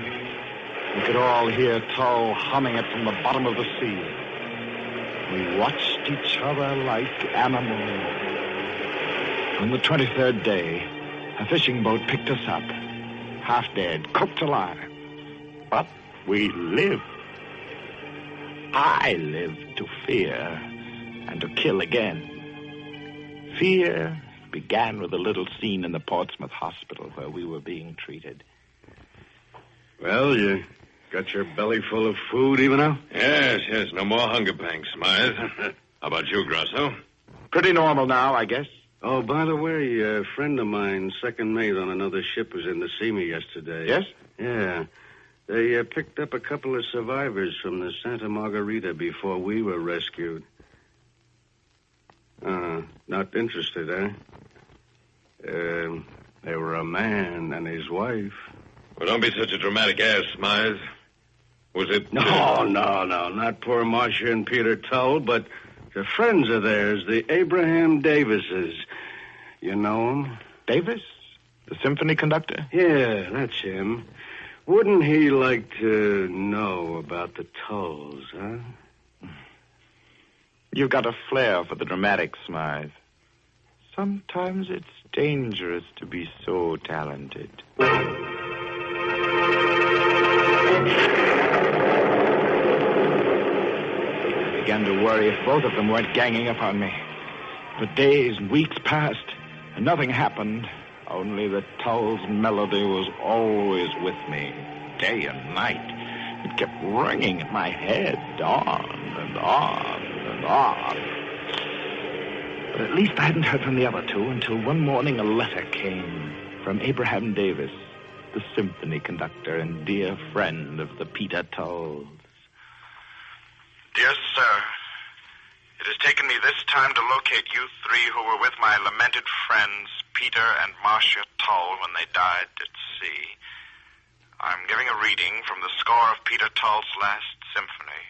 we could all hear Tull humming it from the bottom of the sea. We watched each other like animals. On the 23rd day, a fishing boat picked us up, half dead, cooked alive. But we lived. I lived to fear and to kill again. Fear began with a little scene in the Portsmouth hospital where we were being treated. Well, you got your belly full of food even now? Yes. No more hunger pangs, Smythe. How about you, Grasso? Pretty normal now, I guess. Oh, by the way, a friend of mine, second mate on another ship, was in to see me yesterday. Yes? Yeah. They picked up a couple of survivors from the Santa Margarita before we were rescued. Not interested, eh? They were a man and his wife. Well, don't be such a dramatic ass, Smythe. Was it... No, not poor Marcia and Peter Tull, but the friends of theirs, the Abraham Davises. You know him? Davis? The symphony conductor? Yeah, that's him. Wouldn't he like to know about the Tulls, huh? You've got a flair for the dramatic, Smythe. Sometimes it's dangerous to be so talented. I began to worry if both of them weren't ganging up on me. But days and weeks passed, and nothing happened. Only the Tull's melody was always with me, day and night. It kept ringing in my head, on and on and on. But at least I hadn't heard from the other two until one morning a letter came from Abraham Davis, the symphony conductor and dear friend of the Peter Tulls. Dear sir, it has taken me this time to locate you three who were with my lamented friends, Peter and Marcia Tull, when they died at sea. I'm giving a reading from the score of Peter Tull's last symphony.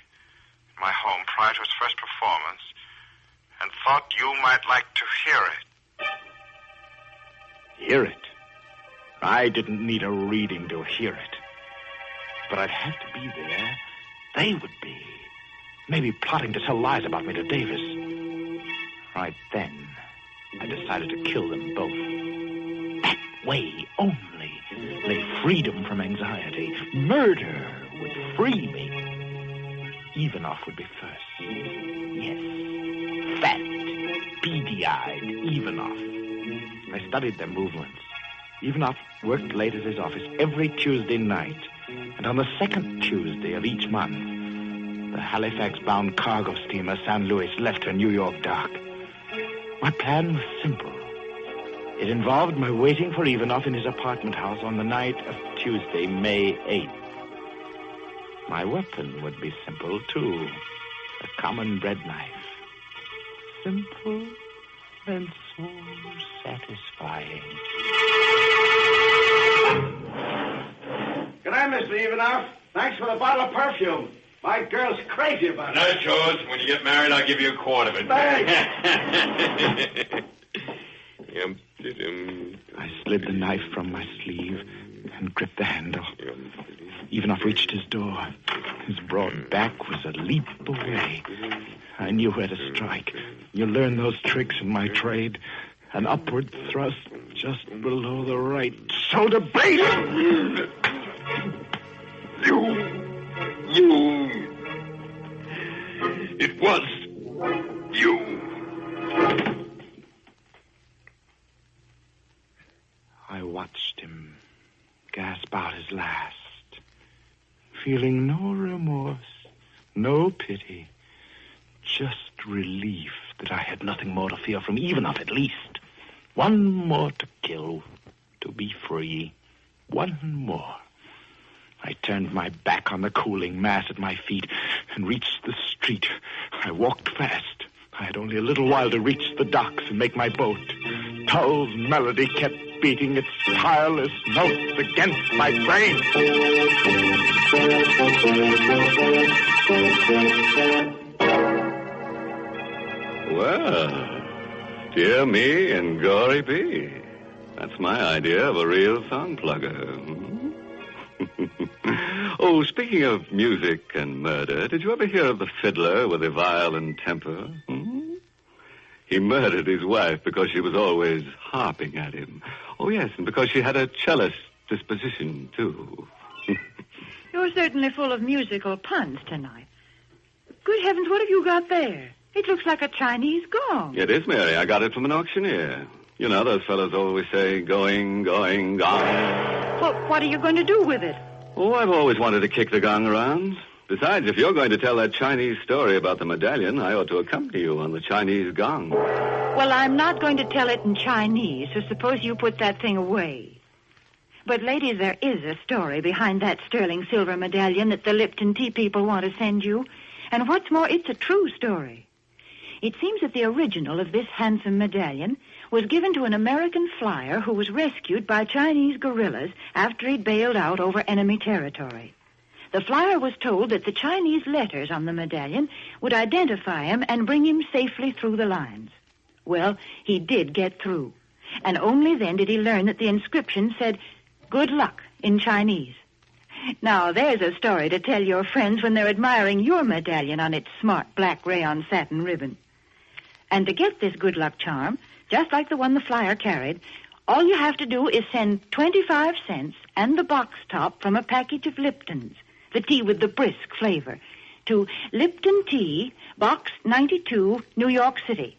In my home, prior to his first performance, and thought you might like to hear it. Hear it? I didn't need a reading to hear it. But I'd have to be there. They would be. Maybe plotting to tell lies about me to Davis. Right then, I decided to kill them both. That way only lay freedom from anxiety. Murder would free me. Ivanov would be first. Yes. Fat, beady-eyed Ivanov. I studied their movements. Ivanov worked late at his office every Tuesday night. And on the second Tuesday of each month, the Halifax-bound cargo steamer San Luis left her New York dock. My plan was simple. It involved my waiting for Ivanov in his apartment house on the night of Tuesday, May 8th. My weapon would be simple, too. A common bread knife. Simple and so satisfying. Good night, Mr. Ivanov. Thanks for the bottle of perfume. My girl's crazy about it. That's yours. When you get married, I'll give you a quart of it. Thanks. I slid the knife from my sleeve and gripped the handle. Ivanov reached his door. His broad back was a leap away. I knew where to strike. You learn those tricks in my trade. An upward thrust just below the right shoulder blade. You. It was you. I watched him gasp out his last, feeling no remorse, no pity, just relief that I had nothing more to fear from Ivanov, at least. One more to kill, to be free. One more. I turned my back on the cooling mass at my feet and reached the street. I walked fast. I had only a little while to reach the docks and make my boat. Tull's melody kept beating its tireless notes against my brain. Well, dear me and glory be. That's my idea of a real song plugger. Oh, speaking of music and murder, did you ever hear of the fiddler with a violent temper? He murdered his wife because she was always harping at him. Oh, yes, and because she had a cellist disposition, too. You're certainly full of musical puns tonight. Good heavens, what have you got there? It looks like a Chinese gong. It is, Mary. I got it from an auctioneer. You know, those fellows always say, going, going, gong. Well, what are you going to do with it? Oh, I've always wanted to kick the gong around. Besides, if you're going to tell that Chinese story about the medallion, I ought to accompany you on the Chinese gong. Well, I'm not going to tell it in Chinese, so suppose you put that thing away. But, ladies, there is a story behind that sterling silver medallion that the Lipton tea people want to send you. And what's more, it's a true story. It seems that the original of this handsome medallion was given to an American flyer who was rescued by Chinese guerrillas after he'd bailed out over enemy territory. The flyer was told that the Chinese letters on the medallion would identify him and bring him safely through the lines. Well, he did get through. And only then did he learn that the inscription said, "Good luck," in Chinese. Now, there's a story to tell your friends when they're admiring your medallion on its smart black rayon satin ribbon. And to get this good luck charm, just like the one the flyer carried, all you have to do is send 25 cents and the box top from a package of Lipton's, the tea with the brisk flavor, to Lipton Tea, Box 92, New York City.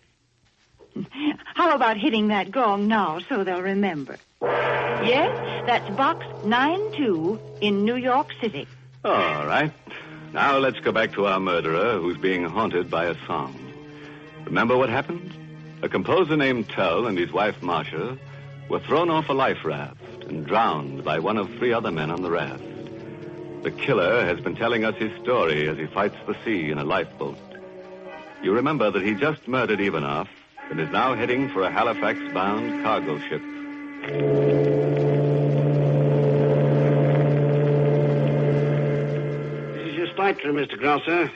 How about hitting that gong now so they'll remember? Yes, that's Box 92 in New York City. All right. Now let's go back to our murderer who's being haunted by a song. Remember what happened? A composer named Tull and his wife Marcia were thrown off a life raft and drowned by one of 3 other men on the raft. The killer has been telling us his story as he fights the sea in a lifeboat. You remember that he just murdered Ivanov and is now heading for a Halifax-bound cargo ship. This is your flight crew, Mr. Grosser.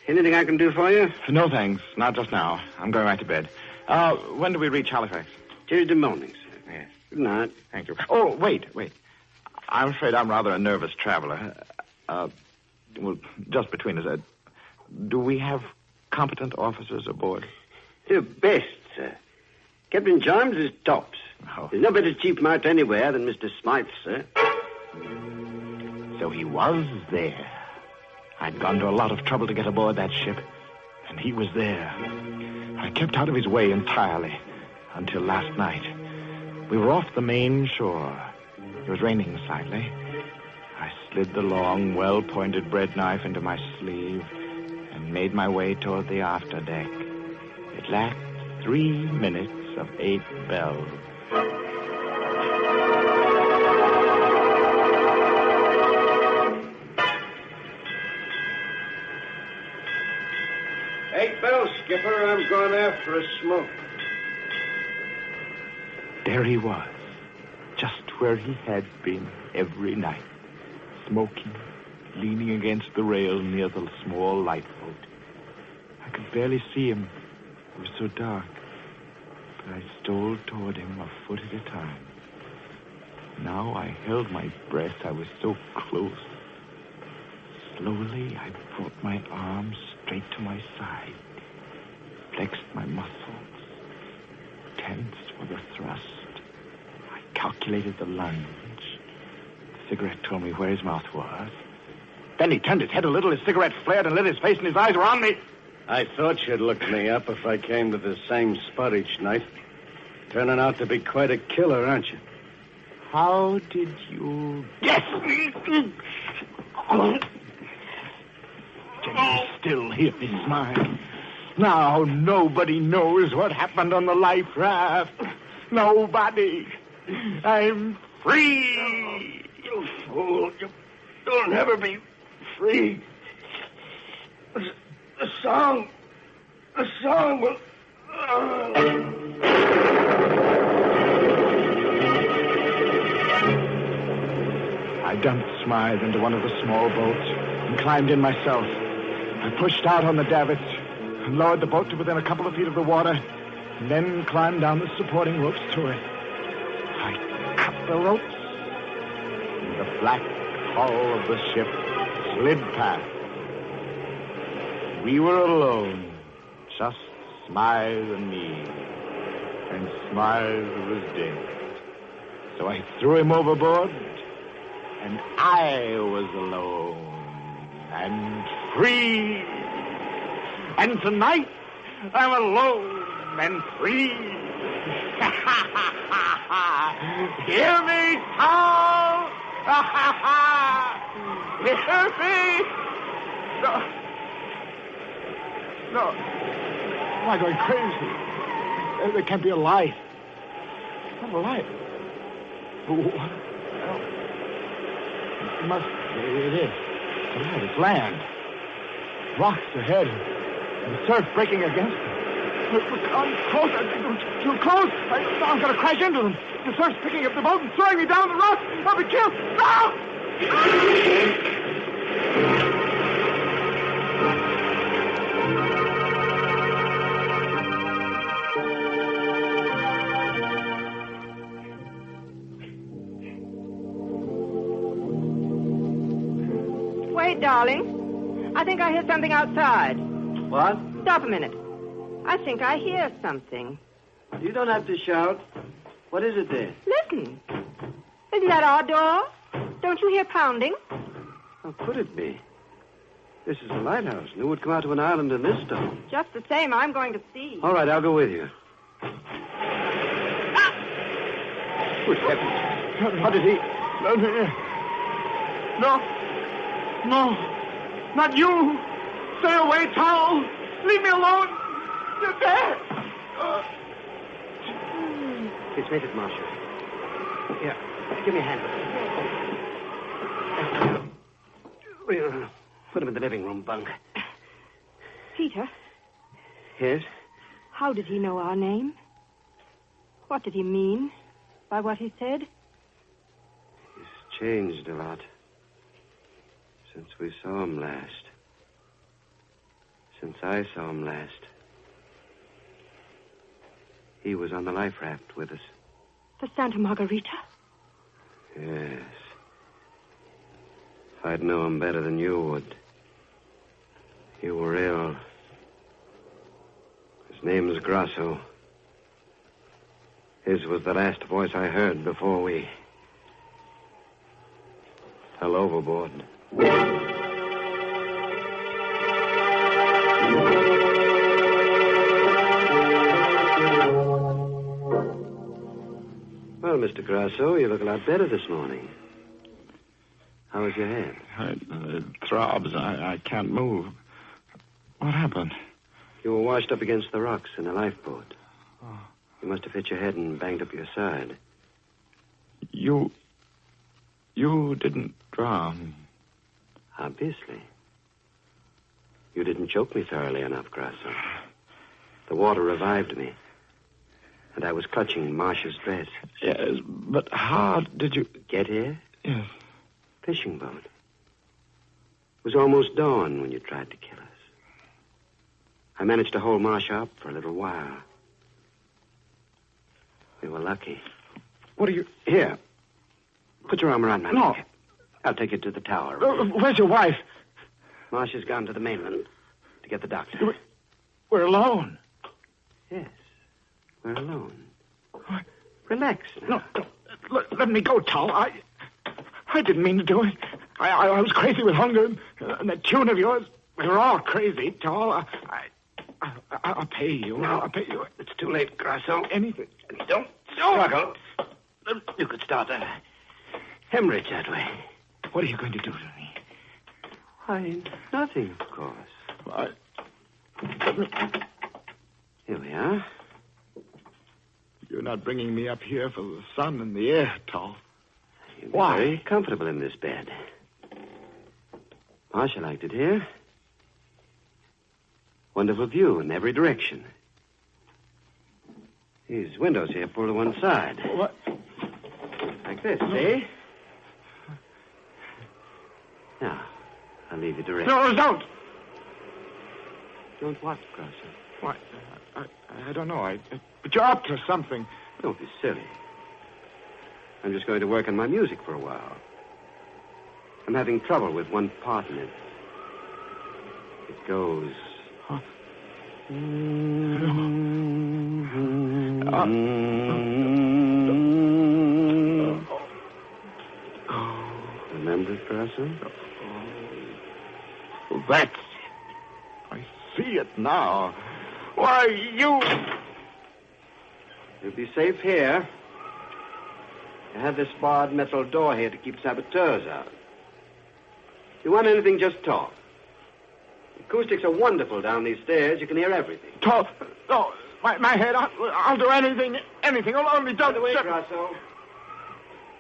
Anything I can do for you? No, thanks. Not just now. I'm going right to bed. When do we reach Halifax? Tuesday morning, sir. Yes. Good night. Thank you. Oh, wait. I'm afraid I'm rather a nervous traveler. Well, just between us, do we have competent officers aboard? You're best, sir. Captain Jarms is tops. Oh. There's no better chief mate anywhere than Mr. Smythe, sir. So he was there. I'd gone to a lot of trouble to get aboard that ship, and he was there. I kept out of his way entirely until last night. We were off the main shore. It was raining slightly. I slid the long, well-pointed bread knife into my sleeve and made my way toward the afterdeck. It lacked 3 minutes of 8 bells. Skipper, I'm going after a smoke. There he was, just where he had been every night, smoking, leaning against the rail near the small lifeboat. I could barely see him. It was so dark. But I stole toward him a foot at a time. Now I held my breath. I was so close. Slowly, I brought my arms straight to my side, flexed my muscles, tensed for the thrust. I calculated the lunge. The cigarette told me where his mouth was. Then he turned his head a little, his cigarette flared and lit his face, and his eyes were on me. I thought you'd look me up if I came to the same spot each night. Turning out to be quite a killer, aren't you? How did you guess? Can you still hear me smile? Now nobody knows what happened on the life raft. Nobody. I'm free. You fool. You'll never be free. The song will... I dumped Smythe into one of the small boats and climbed in myself. I pushed out on the davits and lowered the boat to within a couple of feet of the water, and then climbed down the supporting ropes to it. I cut the ropes, and the black hull of the ship slid past. We were alone, just Smythe and me, and Smythe was dead. So I threw him overboard, and I was alone and free. And tonight, I'm alone and free. Hear me, Tom! Hear me! No. Am I going crazy? There can't be a light. Not a light. It is. It's land. Rocks ahead. And the surf breaking against them. Look, I'm close. Too close. I'm going to crash into them. The surf's picking up the boat and throwing me down the rocks. I'll be killed. No! Wait, darling. I think I hear something outside. What? Stop a minute. I think I hear something. You don't have to shout. What is it there? Listen. Isn't that our door? Don't you hear pounding? How could it be? This is a lighthouse. Who would come out to an island in this storm? Just the same, I'm going to see. All right, I'll go with you. Good heavens. What did he... No. Not you. Stay away, Towel. Leave me alone. You're dead. It's mated, Marshal. Here, give me a hand. We'll put him in the living room bunk. Peter, Yes? how did he know our name? What did he mean by what he said? He's changed a lot since we saw him last. Since I saw him last. He was on the life raft with us. The Santa Margarita? Yes. If I'd know him better than you would. You were ill. His name's Grasso. His was the last voice I heard before we fell overboard. Well, Mr. Grasso, you look a lot better this morning. How is your head? It throbs. I can't move. What happened? You were washed up against the rocks in a lifeboat. Oh. You must have hit your head and banged up your side. You didn't drown. Obviously. You didn't choke me thoroughly enough, Grasso. The water revived me. And I was clutching Marcia's dress. Yes, but how did you... Get here? Yes. Fishing boat. It was almost dawn when you tried to kill us. I managed to hold Marcia up for a little while. We were lucky. What are you... Here. Put your arm around my No. neck. I'll take you to the tower. Where's your wife? Marcia's gone to the mainland to get the doctor. We're alone. Yes. We're alone. What? Relax now. No, let me go, Tal. I didn't mean to do it. I was crazy with hunger, and that tune of yours. We were all crazy, Tal. I'll pay you. No, I'll pay you. It's too late, Grasso. Anything. Don't struggle. You could start a hemorrhage that way. What are you going to do to me? Why, nothing, of course. Here we are. You're not bringing me up here for the sun and the air, Tal. You'll be very comfortable in this bed. Marcia liked it here. Wonderful view in every direction. These windows here pull to one side. What? Like this, see? Now, I'll leave you to rest. No, don't! Don't what, Grasso? What? I don't know. But you're up to something. Don't be silly. I'm just going to work on my music for a while. I'm having trouble with one part in it. It goes... Huh? Remember it, Grasso? Oh, that's it. I see it now. Why, you... You'll be safe here. I have this barred metal door here to keep saboteurs out. If you want anything, just talk. The acoustics are wonderful down these stairs. You can hear everything. Talk? No, my head. I'll do anything. Anything. Only don't... By the way, Grasso,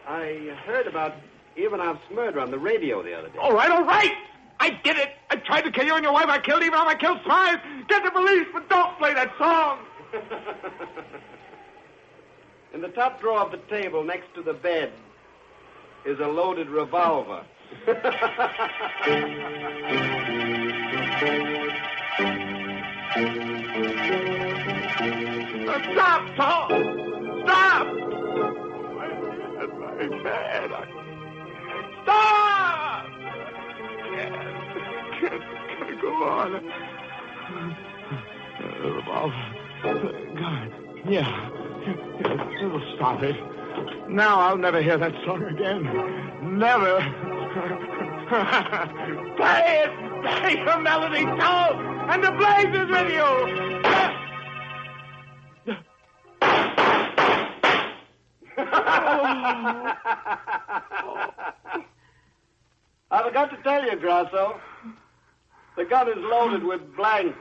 I heard about Ivanov's murder on the radio the other day. All right. I did it. I tried to kill you and your wife. I killed Ivanov. I killed Smythe. Get the police, but don't play that song. In the top drawer of the table next to the bed is a loaded revolver. Stop, Tom! Stop! My bad. Stop! Can't go on. Revolver. God. Yeah. It'll stop it. Now I'll never hear that song again. Never. Play it! Play the melody, Tom! And the blaze is with you! I forgot to tell you, Grasso. The gun is loaded with blanks.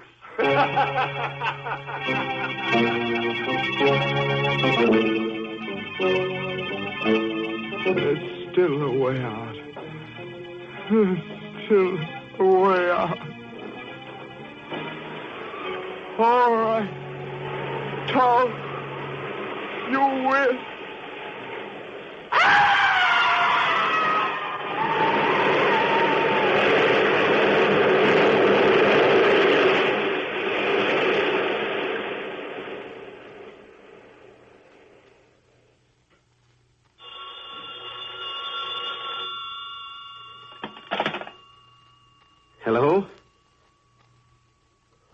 There's still a way out. There's still a way out. All right. Tom, you win.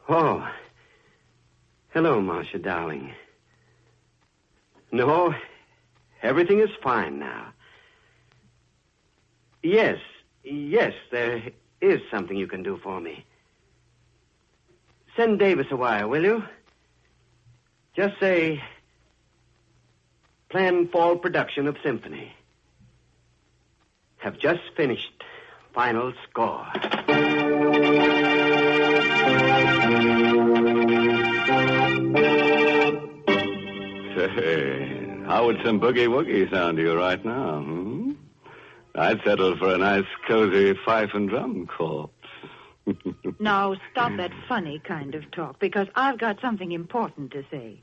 Oh. Hello, Marcia, darling. No, everything is fine now. Yes, there is something you can do for me. Send Davis a wire, will you? Just say, planned fall production of symphony. Have just finished. Final score. Say, how would some boogie-woogie sound to you right now, I'd settle for a nice, cozy fife and drum corpse. Now, stop that funny kind of talk, because I've got something important to say.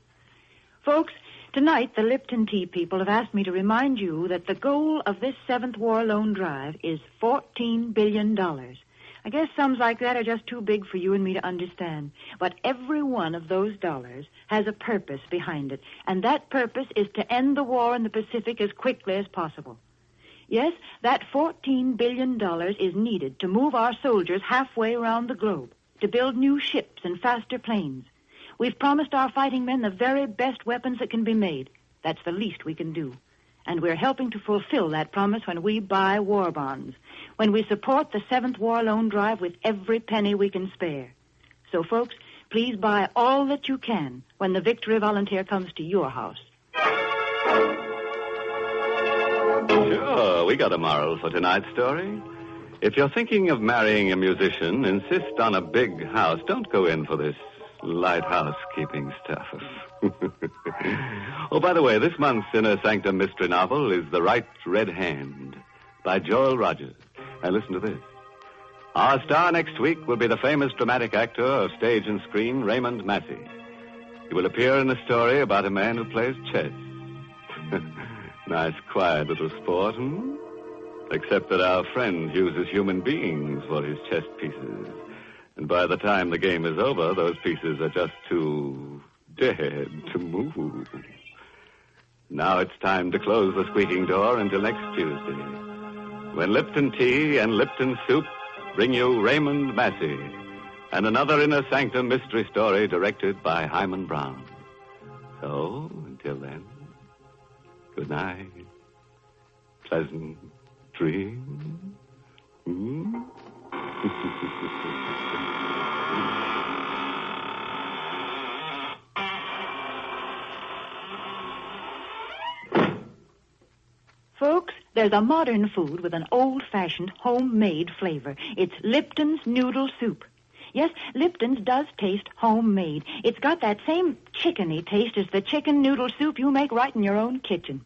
Folks, tonight the Lipton Tea people have asked me to remind you that the goal of this 7th War Loan Drive is $14 billion. I guess sums like that are just too big for you and me to understand. But every one of those dollars has a purpose behind it, and that purpose is to end the war in the Pacific as quickly as possible. Yes, that $14 billion is needed to move our soldiers halfway around the globe, to build new ships and faster planes. We've promised our fighting men the very best weapons that can be made. That's the least we can do. And we're helping to fulfill that promise when we buy war bonds, when we support the 7th War Loan Drive with every penny we can spare. So, folks, please buy all that you can when the Victory Volunteer comes to your house. Sure, we got a moral for tonight's story. If you're thinking of marrying a musician, insist on a big house. Don't go in for this light housekeeping stuff. Oh, by the way, this month's Inner Sanctum Mystery novel is The Right Red Hand by Joel Rogers. And listen to this. Our star next week will be the famous dramatic actor of stage and screen, Raymond Massey. He will appear in a story about a man who plays chess. Nice, quiet little sport, Except that our friend uses human beings for his chess pieces. And by the time the game is over, those pieces are just too dead to move. Now it's time to close the squeaking door until next Tuesday, when Lipton Tea and Lipton Soup bring you Raymond Massey and another Inner Sanctum mystery story directed by Himan Brown. So, until then, good night. Pleasant dreams. Folks, there's a modern food with an old-fashioned, homemade flavor. It's Lipton's Noodle Soup. Yes, Lipton's does taste homemade. It's got that same chickeny taste as the chicken noodle soup you make right in your own kitchen.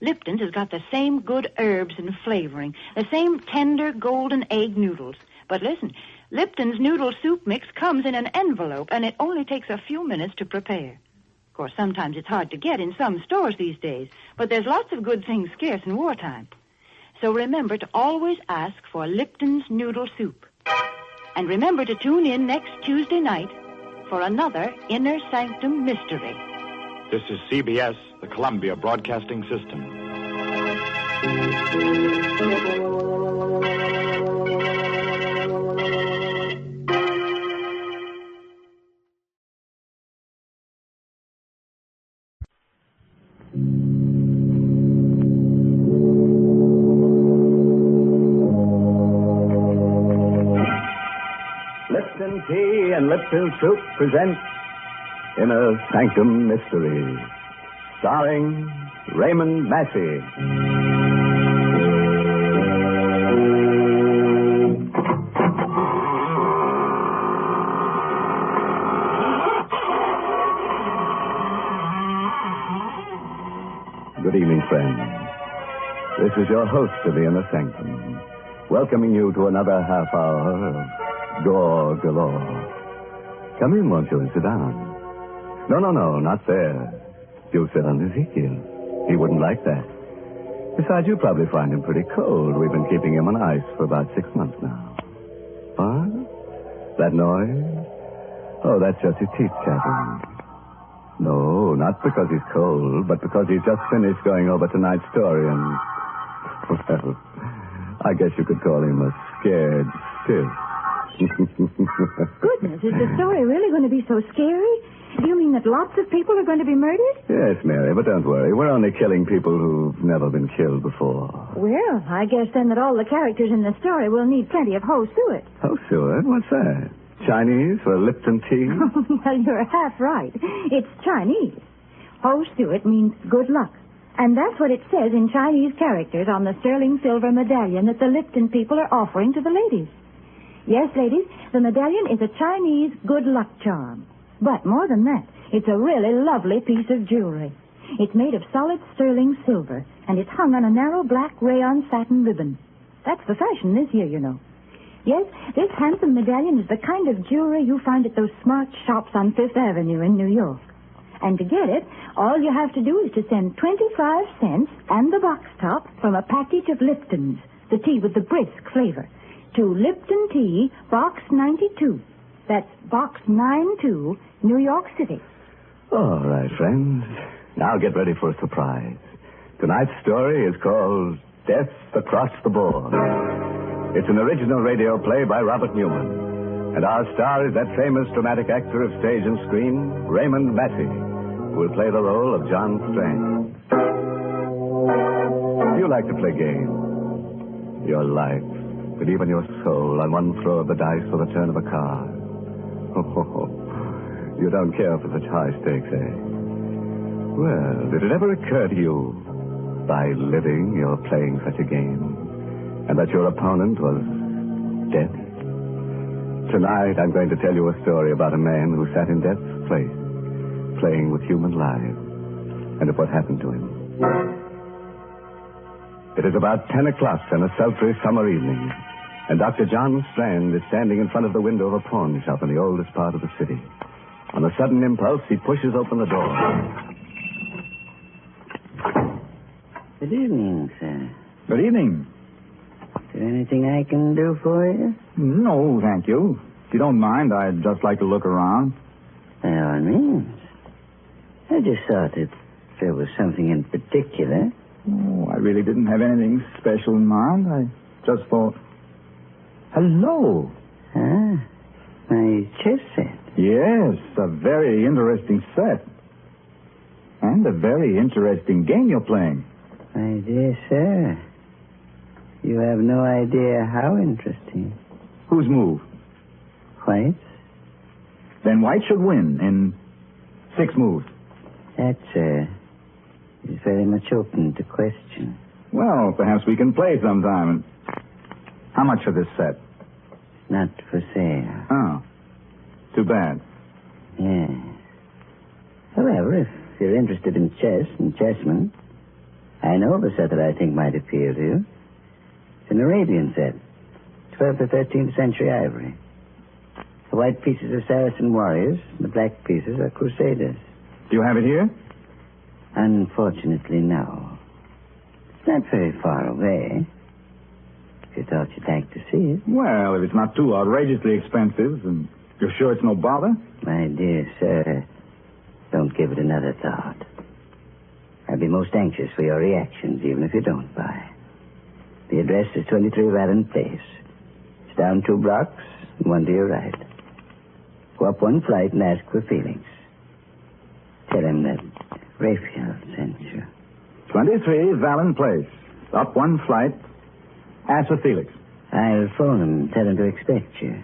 Lipton's has got the same good herbs and flavoring, the same tender golden egg noodles. But listen, Lipton's Noodle Soup Mix comes in an envelope, and it only takes a few minutes to prepare. Of course, sometimes it's hard to get in some stores these days, but there's lots of good things scarce in wartime. So remember to always ask for Lipton's Noodle Soup. And remember to tune in next Tuesday night for another Inner Sanctum Mystery. This is CBS, the Columbia Broadcasting System. Lipton Tea and Lipton Soup present Inner Sanctum Mysteries, starring Raymond Massey. Good evening, friends. This is your host of the Inner Sanctum, welcoming you to another half hour of gore galore. Come in, won't you, and sit down. No, not there. You'll sit on Ezekiel. He wouldn't like that. Besides, you probably find him pretty cold. We've been keeping him on ice for about 6 months now. What? That noise? Oh, that's just his teeth chattering. No, not because he's cold, but because he's just finished going over tonight's story and, well, I guess you could call him a scared stiff. Goodness, is the story really going to be so scary? Do you mean that lots of people are going to be murdered? Yes, Mary, but don't worry. We're only killing people who've never been killed before. Well, I guess then that all the characters in the story will need plenty of Ho Suet. Oh, Suet? What's that? Chinese for Lipton tea? Well, you're half right. It's Chinese. Ho Suet means good luck. And that's what it says in Chinese characters on the sterling silver medallion that the Lipton people are offering to the ladies. Yes, ladies, the medallion is a Chinese good luck charm. But more than that, it's a really lovely piece of jewelry. It's made of solid sterling silver, and it's hung on a narrow black rayon satin ribbon. That's the fashion this year, you know. Yes, this handsome medallion is the kind of jewelry you find at those smart shops on Fifth Avenue in New York. And to get it, all you have to do is to send 25 cents and the box top from a package of Lipton's, the tea with the brisk flavor, to Lipton Tea, Box 92. That's Box 92, New York City. All right, friends. Now get ready for a surprise. Tonight's story is called Death Across the Board. It's an original radio play by Robert Newman. And our star is that famous dramatic actor of stage and screen, Raymond Massey, who will play the role of John Strang. You like to play games. Your life, but even your soul on one throw of the dice or the turn of a card. You don't care for such high stakes, eh? Well, did it ever occur to you, by living, you're playing such a game, and that your opponent was death? Tonight, I'm going to tell you a story about a man who sat in death's place, playing with human lives, and of what happened to him. It is about 10 o'clock on a sultry summer evening, and Dr. John Strand is standing in front of the window of a pawn shop in the oldest part of the city. On a sudden impulse, he pushes open the door. Good evening, sir. Good evening. Is there anything I can do for you? No, thank you. If you don't mind, I'd just like to look around. By all means. I just thought that there was something in particular. Oh, I really didn't have anything special in mind. I just thought... Hello. Ah, my chess set. Yes, a very interesting set. And a very interesting game you're playing. My dear sir, you have no idea how interesting. Whose move? White's. Then White should win in 6 moves. That, sir, is very much open to question. Well, perhaps we can play sometime. How much for this set? Not for sale. Oh. Too bad. Yes. However, if you're interested in chess and chessmen, I know of a set that I think might appeal to you. It's an Arabian set. 12th or 13th century ivory. The white pieces are Saracen warriors, and the black pieces are crusaders. Do you have it here? Unfortunately, no. It's not very far away. If you thought you'd like to see it. Well, if it's not too outrageously expensive, and you're sure it's no bother? My dear sir, don't give it another thought. I'd be most anxious for your reactions, even if you don't buy. The address is 23 Vallon Place. It's down 2 blocks, and 1 to your right. Go up 1 flight and ask for Felix. Tell him that Raphael sent you. 23 Vallon Place. Up 1 flight. Ask for Felix. I'll phone him and tell him to expect you.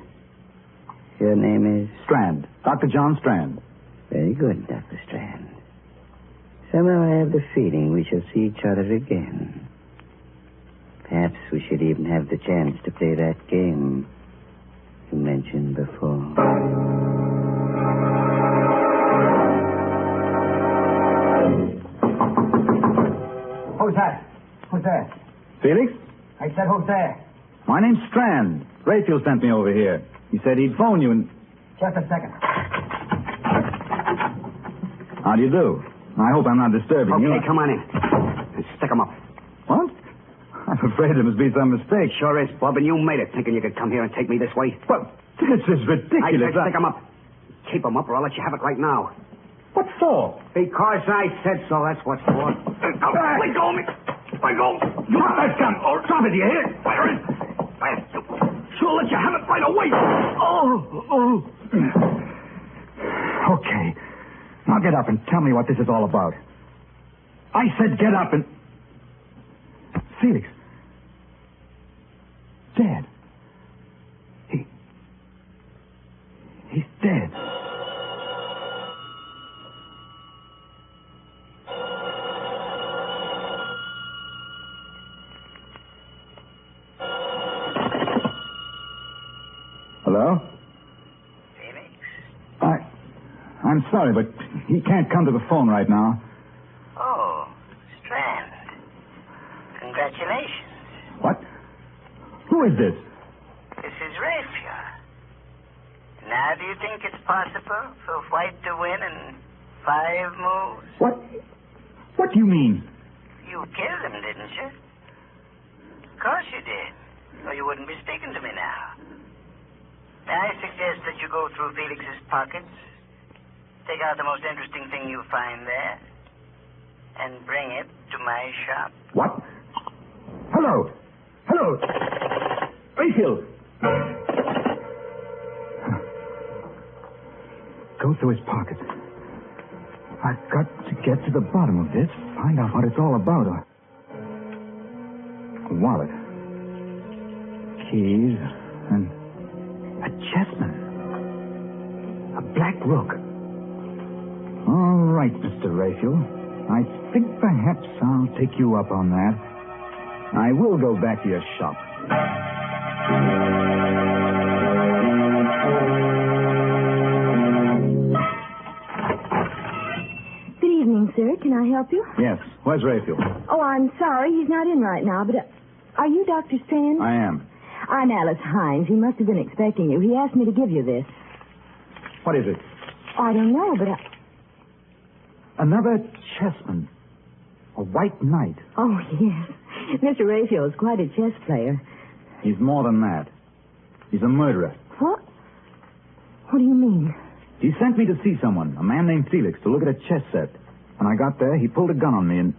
Your name is? Strand. Dr. John Strand. Very good, Dr. Strand. Somehow I have the feeling we shall see each other again. Perhaps we should even have the chance to play that game you mentioned before. Who's that? Who's there? Felix? I said, who's there? My name's Strand. Raphael sent me over here. He said he'd phone you and... Just a second. How do you do? I hope I'm not disturbing you. Okay, come on in. And stick 'em up. What? I'm afraid there must be some mistake. Sure is, Bob, and you made it thinking you could come here and take me this way. Well, this is ridiculous. I said stick 'em up. Keep 'em up or I'll let you have it right now. What for? Because I said so, that's what for. Let go of me. Let go. Drop that gun. Or drop it, do you hear? Fire it. Fire. Sure. I'll let you have it right away. Oh. Okay. Now get up and tell me what this is all about. I said get up and... Felix. Dead. He's dead. Hello? Felix? I'm sorry, but he can't come to the phone right now. Oh, Strand. Congratulations. What? Who is this? This is Raphael. Now, do you think it's possible for White to win in 5 moves? What do you mean? You killed him, didn't you? Of course you did. Or you wouldn't be speaking to me now. I suggest that you go through Felix's pockets, take out the most interesting thing you find there, and bring it to my shop. What? Hello. Raphael. Go through his pockets. I've got to get to the bottom of this, find out what it's all about. A wallet. Keys and a chessman. A black rook. All right, Mr. Raphael. I think perhaps I'll take you up on that. I will go back to your shop. Good evening, sir. Can I help you? Yes. Where's Raphael? Oh, I'm sorry. He's not in right now, but are you Dr. Strand? I am. I'm Alice Hines. He must have been expecting you. He asked me to give you this. What is it? I don't know, but Another chessman. A white knight. Oh, yes. Mr. Raphael is quite a chess player. He's more than that. He's a murderer. What? What do you mean? He sent me to see someone, a man named Felix, to look at a chess set. When I got there, he pulled a gun on me and...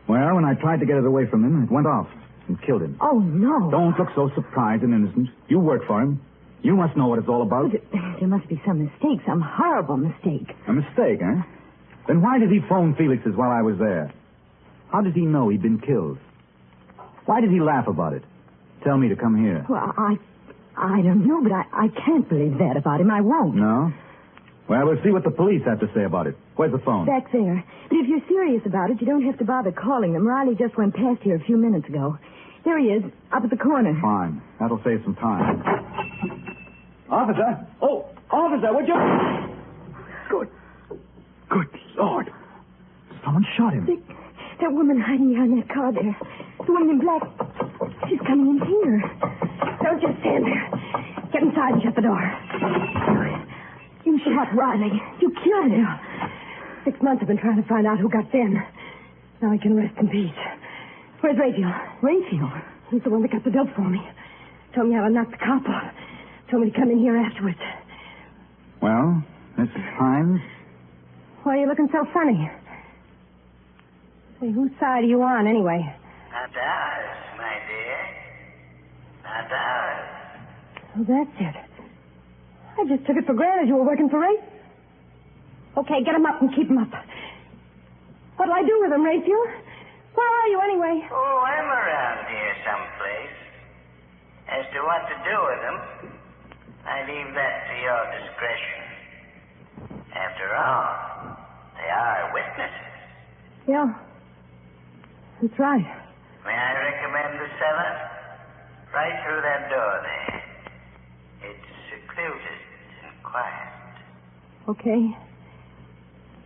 Well, when I tried to get it away from him, it went off and killed him. Oh, no. Don't look so surprised and innocent. You work for him. You must know what it's all about. There must be some mistake, some horrible mistake. A mistake, eh? Then why did he phone Felix's while I was there? How did he know he'd been killed? Why did he laugh about it? Tell me to come here. Well, I don't know, but I can't believe that about him. I won't. No? Well, we'll see what the police have to say about it. Where's the phone? Back there. But if you're serious about it, you don't have to bother calling them. Riley just went past here a few minutes ago. There he is, up at the corner. Fine. That'll save some time. Officer! Oh, officer, would you... Good Lord. Someone shot him. That woman hiding behind that car there. The woman in black. She's coming in here. Don't just stand there. Get inside and shut the door. You shot Riley. You killed him. 6 months I've been trying to find out who got Ben. Now I can rest in peace. Where's Raphael? Raphael? He's the one that got the dope for me. Told me how to knock the cop off. Told me to come in here afterwards. Well, Mrs. Hines? Why are you looking so funny? Say, whose side are you on, anyway? Not ours, my dear. Not ours. Oh, that's it. I just took it for granted you were working for Ray. Okay, get him up and keep him up. What'll I do with him, Raphael? Where are you, anyway? Oh, I'm around here someplace. As to what to do with them, I leave that to your discretion. After all, they are witnesses. Yeah. That's right. May I recommend the cellar? Right through that door there. It's secluded and quiet. Okay.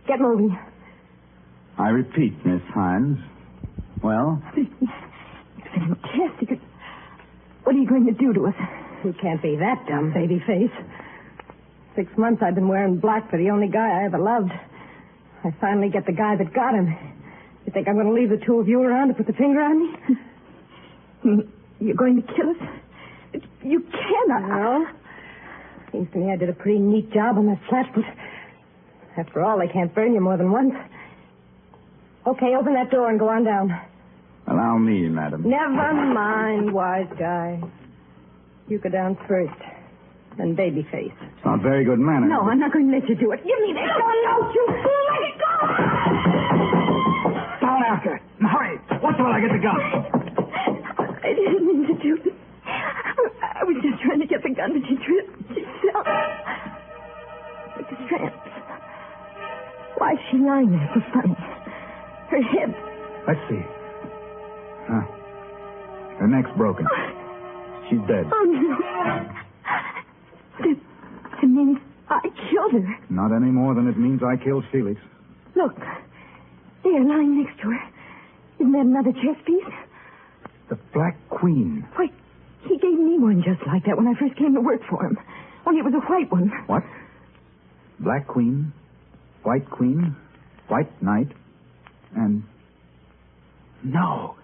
Get moving. I repeat, Miss Hines. Well? It's fantastic. What are you going to do to us? You can't be that dumb, baby face. 6 months I've been wearing black for the only guy I ever loved. I finally get the guy that got him. You think I'm going to leave the two of you around to put the finger on me? You're going to kill us? You cannot. No. Seems to me I did a pretty neat job on that flat, but after all, they can't burn you more than once. Okay, open that door and go on down. Allow me, madam. Never mind, wise guy. You go down first. Then Babyface. It's not very good manners. No, I'm not going to let you do it. Give me that gun, don't you fool! Let it go! Down after it. And hurry. Watch while I get the gun. I didn't mean to do this. I was just trying to get the gun, but she tripped. She fell. Like a tramp. Why is she lying there so funny? Her head. Let's see. Her neck's broken. She's dead. Oh, no. That means I killed her. Not any more than it means I killed Felix. Look. There, lying next to her. Isn't that another chess piece? The Black Queen. Why, he gave me one just like that when I first came to work for him. Only it was a white one. What? Black Queen, White Queen, White Knight, and... No.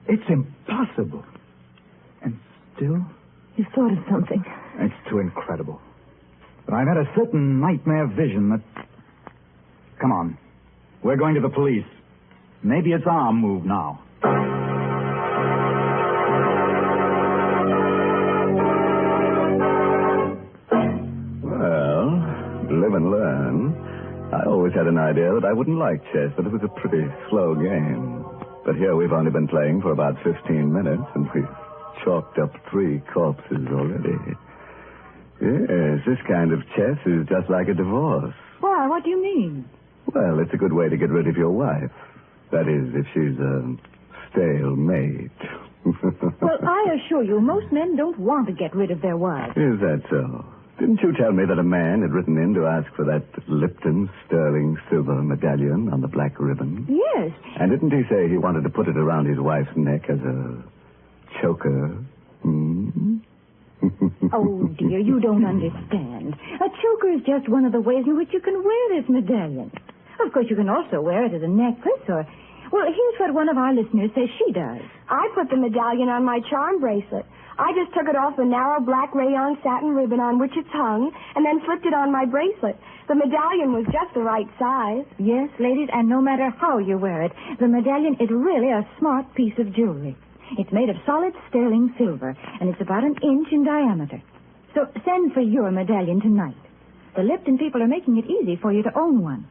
It's impossible. And still... You thought of something. It's too incredible. But I've had a certain nightmare vision that... Come on. We're going to the police. Maybe it's our move now. Well, live and learn. I always had an idea that I wouldn't like chess, that it was a pretty slow game. But here we've only been playing for about 15 minutes, and we've chalked up 3 corpses already. Yes, this kind of chess is just like a divorce. Why? What do you mean? Well, it's a good way to get rid of your wife. That is, if she's a stale mate. Well, I assure you, most men don't want to get rid of their wives. Is that so? Didn't you tell me that a man had written in to ask for that Lipton sterling silver medallion on the black ribbon? Yes. And didn't he say he wanted to put it around his wife's neck as a choker? Oh, dear, you don't understand. A choker is just one of the ways in which you can wear this medallion. Of course, you can also wear it as a necklace or... Well, here's what one of our listeners says she does. I put the medallion on my charm bracelet. I just took it off the narrow black rayon satin ribbon on which it's hung and then slipped it on my bracelet. The medallion was just the right size. Yes, ladies, and no matter how you wear it, the medallion is really a smart piece of jewelry. It's made of solid sterling silver, and it's about 1 inch in diameter. So send for your medallion tonight. The Lipton people are making it easy for you to own one.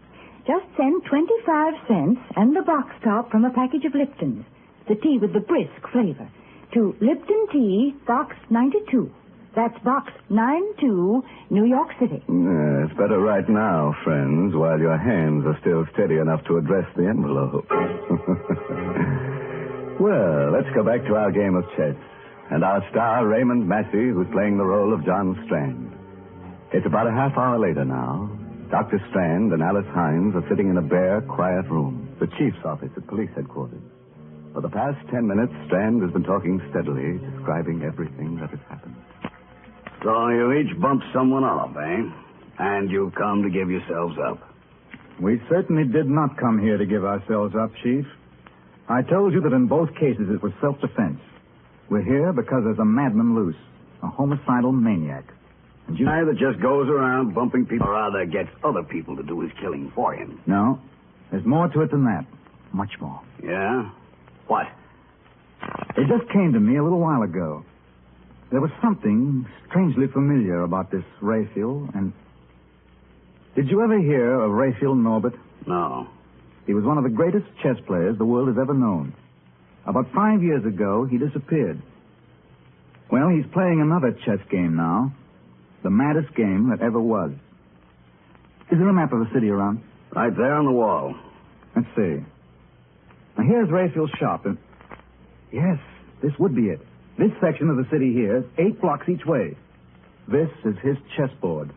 Just send 25 cents and the box top from a package of Liptons, the tea with the brisk flavor, to Lipton Tea, Box 92. That's Box 92, New York City. It's better right now, friends, while your hands are still steady enough to address the envelope. Well, let's go back to our game of chess. And our star, Raymond Massey, who's playing the role of John Strand. It's about a half hour later now. Dr. Strand and Alice Hines are sitting in a bare, quiet room, the chief's office at police headquarters. For the past 10 minutes, Strand has been talking steadily, describing everything that has happened. So you each bumped someone off, eh? And you come to give yourselves up. We certainly did not come here to give ourselves up, Chief. I told you that in both cases it was self-defense. We're here because there's a madman loose, a homicidal maniac. And you... guy that just goes around bumping people, or rather gets other people to do his killing for him. No, there's more to it than that. Much more. Yeah? What? It just came to me a little while ago. There was something strangely familiar about this Raphael, and... Did you ever hear of Raphael Norbert? No. He was one of the greatest chess players the world has ever known. About 5 years ago, he disappeared. Well, he's playing another chess game now. The maddest game that ever was. Is there a map of the city around? Right there on the wall. Let's see. Now, here's Raphael's shop, and... Yes, this would be it. This section of the city here is 8 blocks each way. This is his chessboard.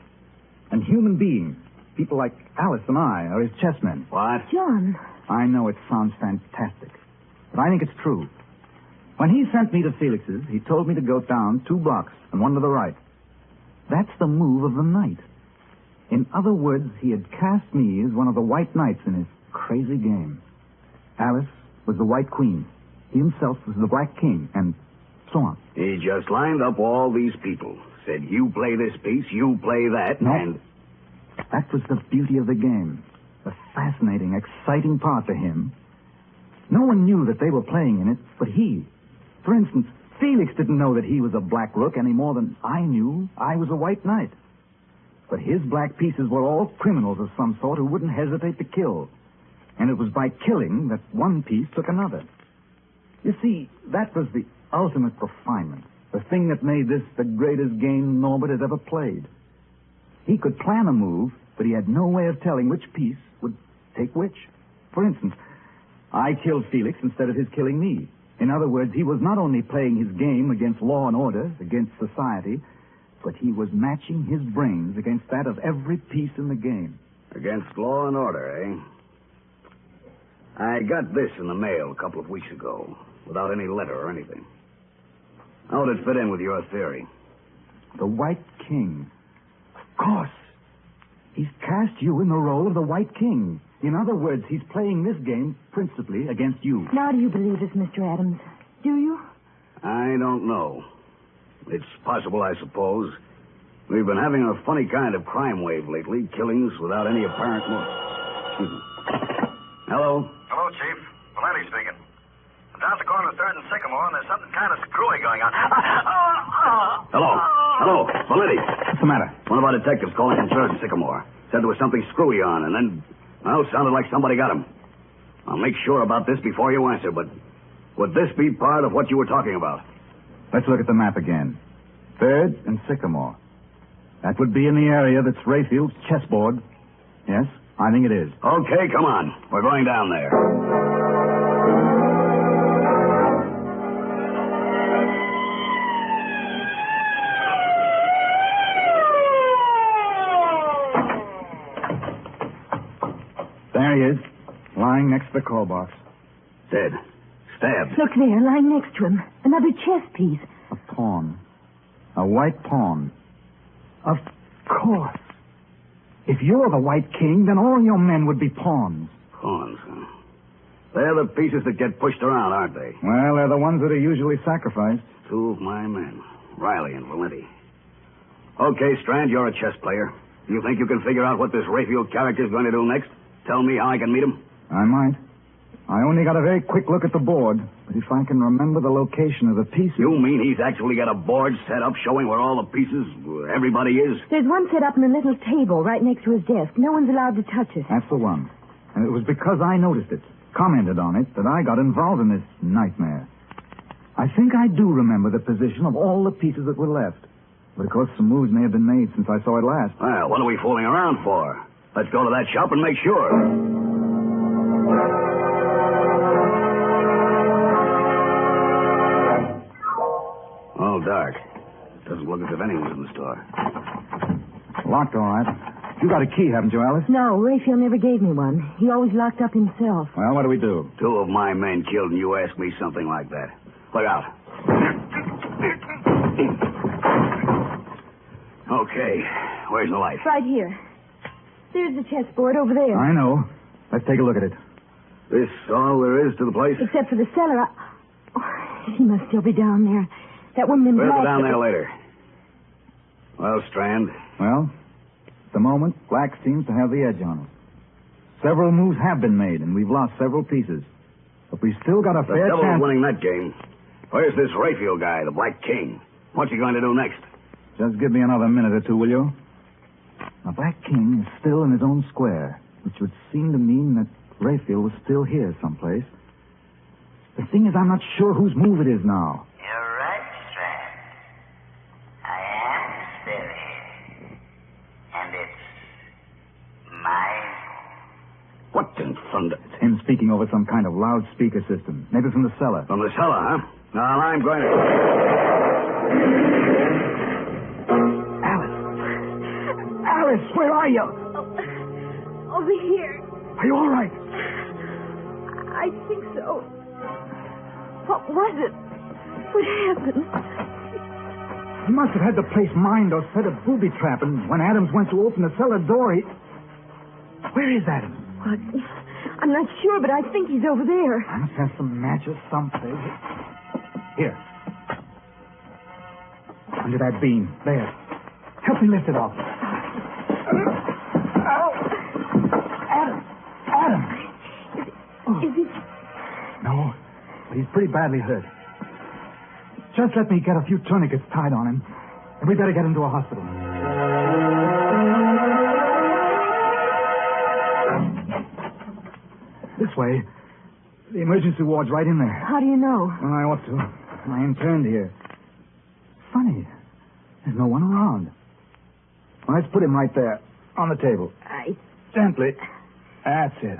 And human beings, people like Alice and I, are his chessmen. What? John. I know it sounds fantastic, but I think it's true. When he sent me to Felix's, he told me to go down 2 blocks and 1 to the right. That's the move of the night. In other words, he had cast me as one of the white knights in his crazy game. Alice was the white queen. He himself was the black king, and so on. He just lined up all these people. Said, you play this piece, you play that, no. And... That was the beauty of the game. The fascinating, exciting part to him. No one knew that they were playing in it but he. For instance, Felix didn't know that he was a black rook any more than I knew I was a white knight. But his black pieces were all criminals of some sort who wouldn't hesitate to kill. And it was by killing that one piece took another. You see, that was the ultimate refinement. The thing that made this the greatest game Norbert had ever played. He could plan a move, but he had no way of telling which piece would take which. For instance, I killed Felix instead of his killing me. In other words, he was not only playing his game against law and order, against society, but he was matching his brains against that of every piece in the game. Against law and order, eh? I got this in the mail a couple of weeks ago, without any letter or anything. How would it fit in with your theory? The White King. Of course. He's cast you in the role of the White King. In other words, he's playing this game principally against you. Now do you believe this, Mr. Adams? Do you? I don't know. It's possible, I suppose. We've been having a funny kind of crime wave lately, killings without any apparent motive. Hello? Hello, Chief. Valenti speaking. I'm down at the corner of 3rd and Sycamore, and there's something kind of screwy going on. Hello, Valenti. What's the matter? One of our detectives calling from 3rd and Sycamore. Said there was something screwy on, and then, well, sounded like somebody got him. I'll make sure about this before you answer, but would this be part of what you were talking about? Let's look at the map again. 3rd and Sycamore. That would be in the area that's Rayfield's chessboard. Yes, I think it is. Okay, come on. We're going down there. There he is, lying next to the call box. Dead. Stabbed. Look there, lying next to him. Another chess piece. A pawn. A white pawn. Of course. If you're the White King, then all your men would be pawns. Pawns, huh? They're the pieces that get pushed around, aren't they? Well, they're the ones that are usually sacrificed. 2 of my men, Riley and Valenti. Okay, Strand, you're a chess player. Do you think you can figure out what this Rayfield character's going to do next? Tell me how I can meet him? I might. I only got a very quick look at the board, but if I can remember the location of the pieces... You mean he's actually got a board set up showing where all the pieces, where everybody is? There's one set up in a little table right next to his desk. No one's allowed to touch it. That's the one. And it was because I noticed it, commented on it, that I got involved in this nightmare. I think I do remember the position of all the pieces that were left. But of course, some moves may have been made since I saw it last. Well, what are we fooling around for? Let's go to that shop and make sure. All dark. Doesn't look as if anyone's in the store. Locked, all right. You got a key, haven't you, Alice? No, Raphael never gave me one. He always locked up himself. Well, what do we do? 2 of my men killed, and you ask me something like that. Look out. Okay. Where's the light? Right here. There's the chessboard over there. I know. Let's take a look at it. This all there is to the place? Except for the cellar. Oh, she must still be down there. That woman in We'll black... go down there later. Well, Strand? Well, at the moment, black seems to have the edge on us. Several moves have been made, and we've lost several pieces. But we've still got a fair The devil's chance... winning that game. Where's this Rayfield guy, the Black King? What's he going to do next? Just give me another minute or two, will you? The Black King is still in his own square, which would seem to mean that Rayfield was still here someplace. The thing is, I'm not sure whose move it is now. You're right, Strand. I am still here. And it's mine. What in thunder? It's him speaking over some kind of loudspeaker system. Maybe from the cellar. From the cellar, huh? Now, I'm going to... Alice, where are you? Over here. Are you all right? I think so. What was it? What happened? He must have had the place mined or set a booby trap, and when Adams went to open the cellar door, he... Where is Adams? What? I'm not sure, but I think he's over there. I must have some matches someplace. Here. Under that beam. There. Help me lift it off. Adam! Is he... No, but he's pretty badly hurt. Just let me get a few tourniquets tied on him. And we better get him to a hospital. This way. The emergency ward's right in there. How do you know? Well, I ought to. I interned here. Funny. There's no one around. Well, let's put him right there on the table. Gently. That's it.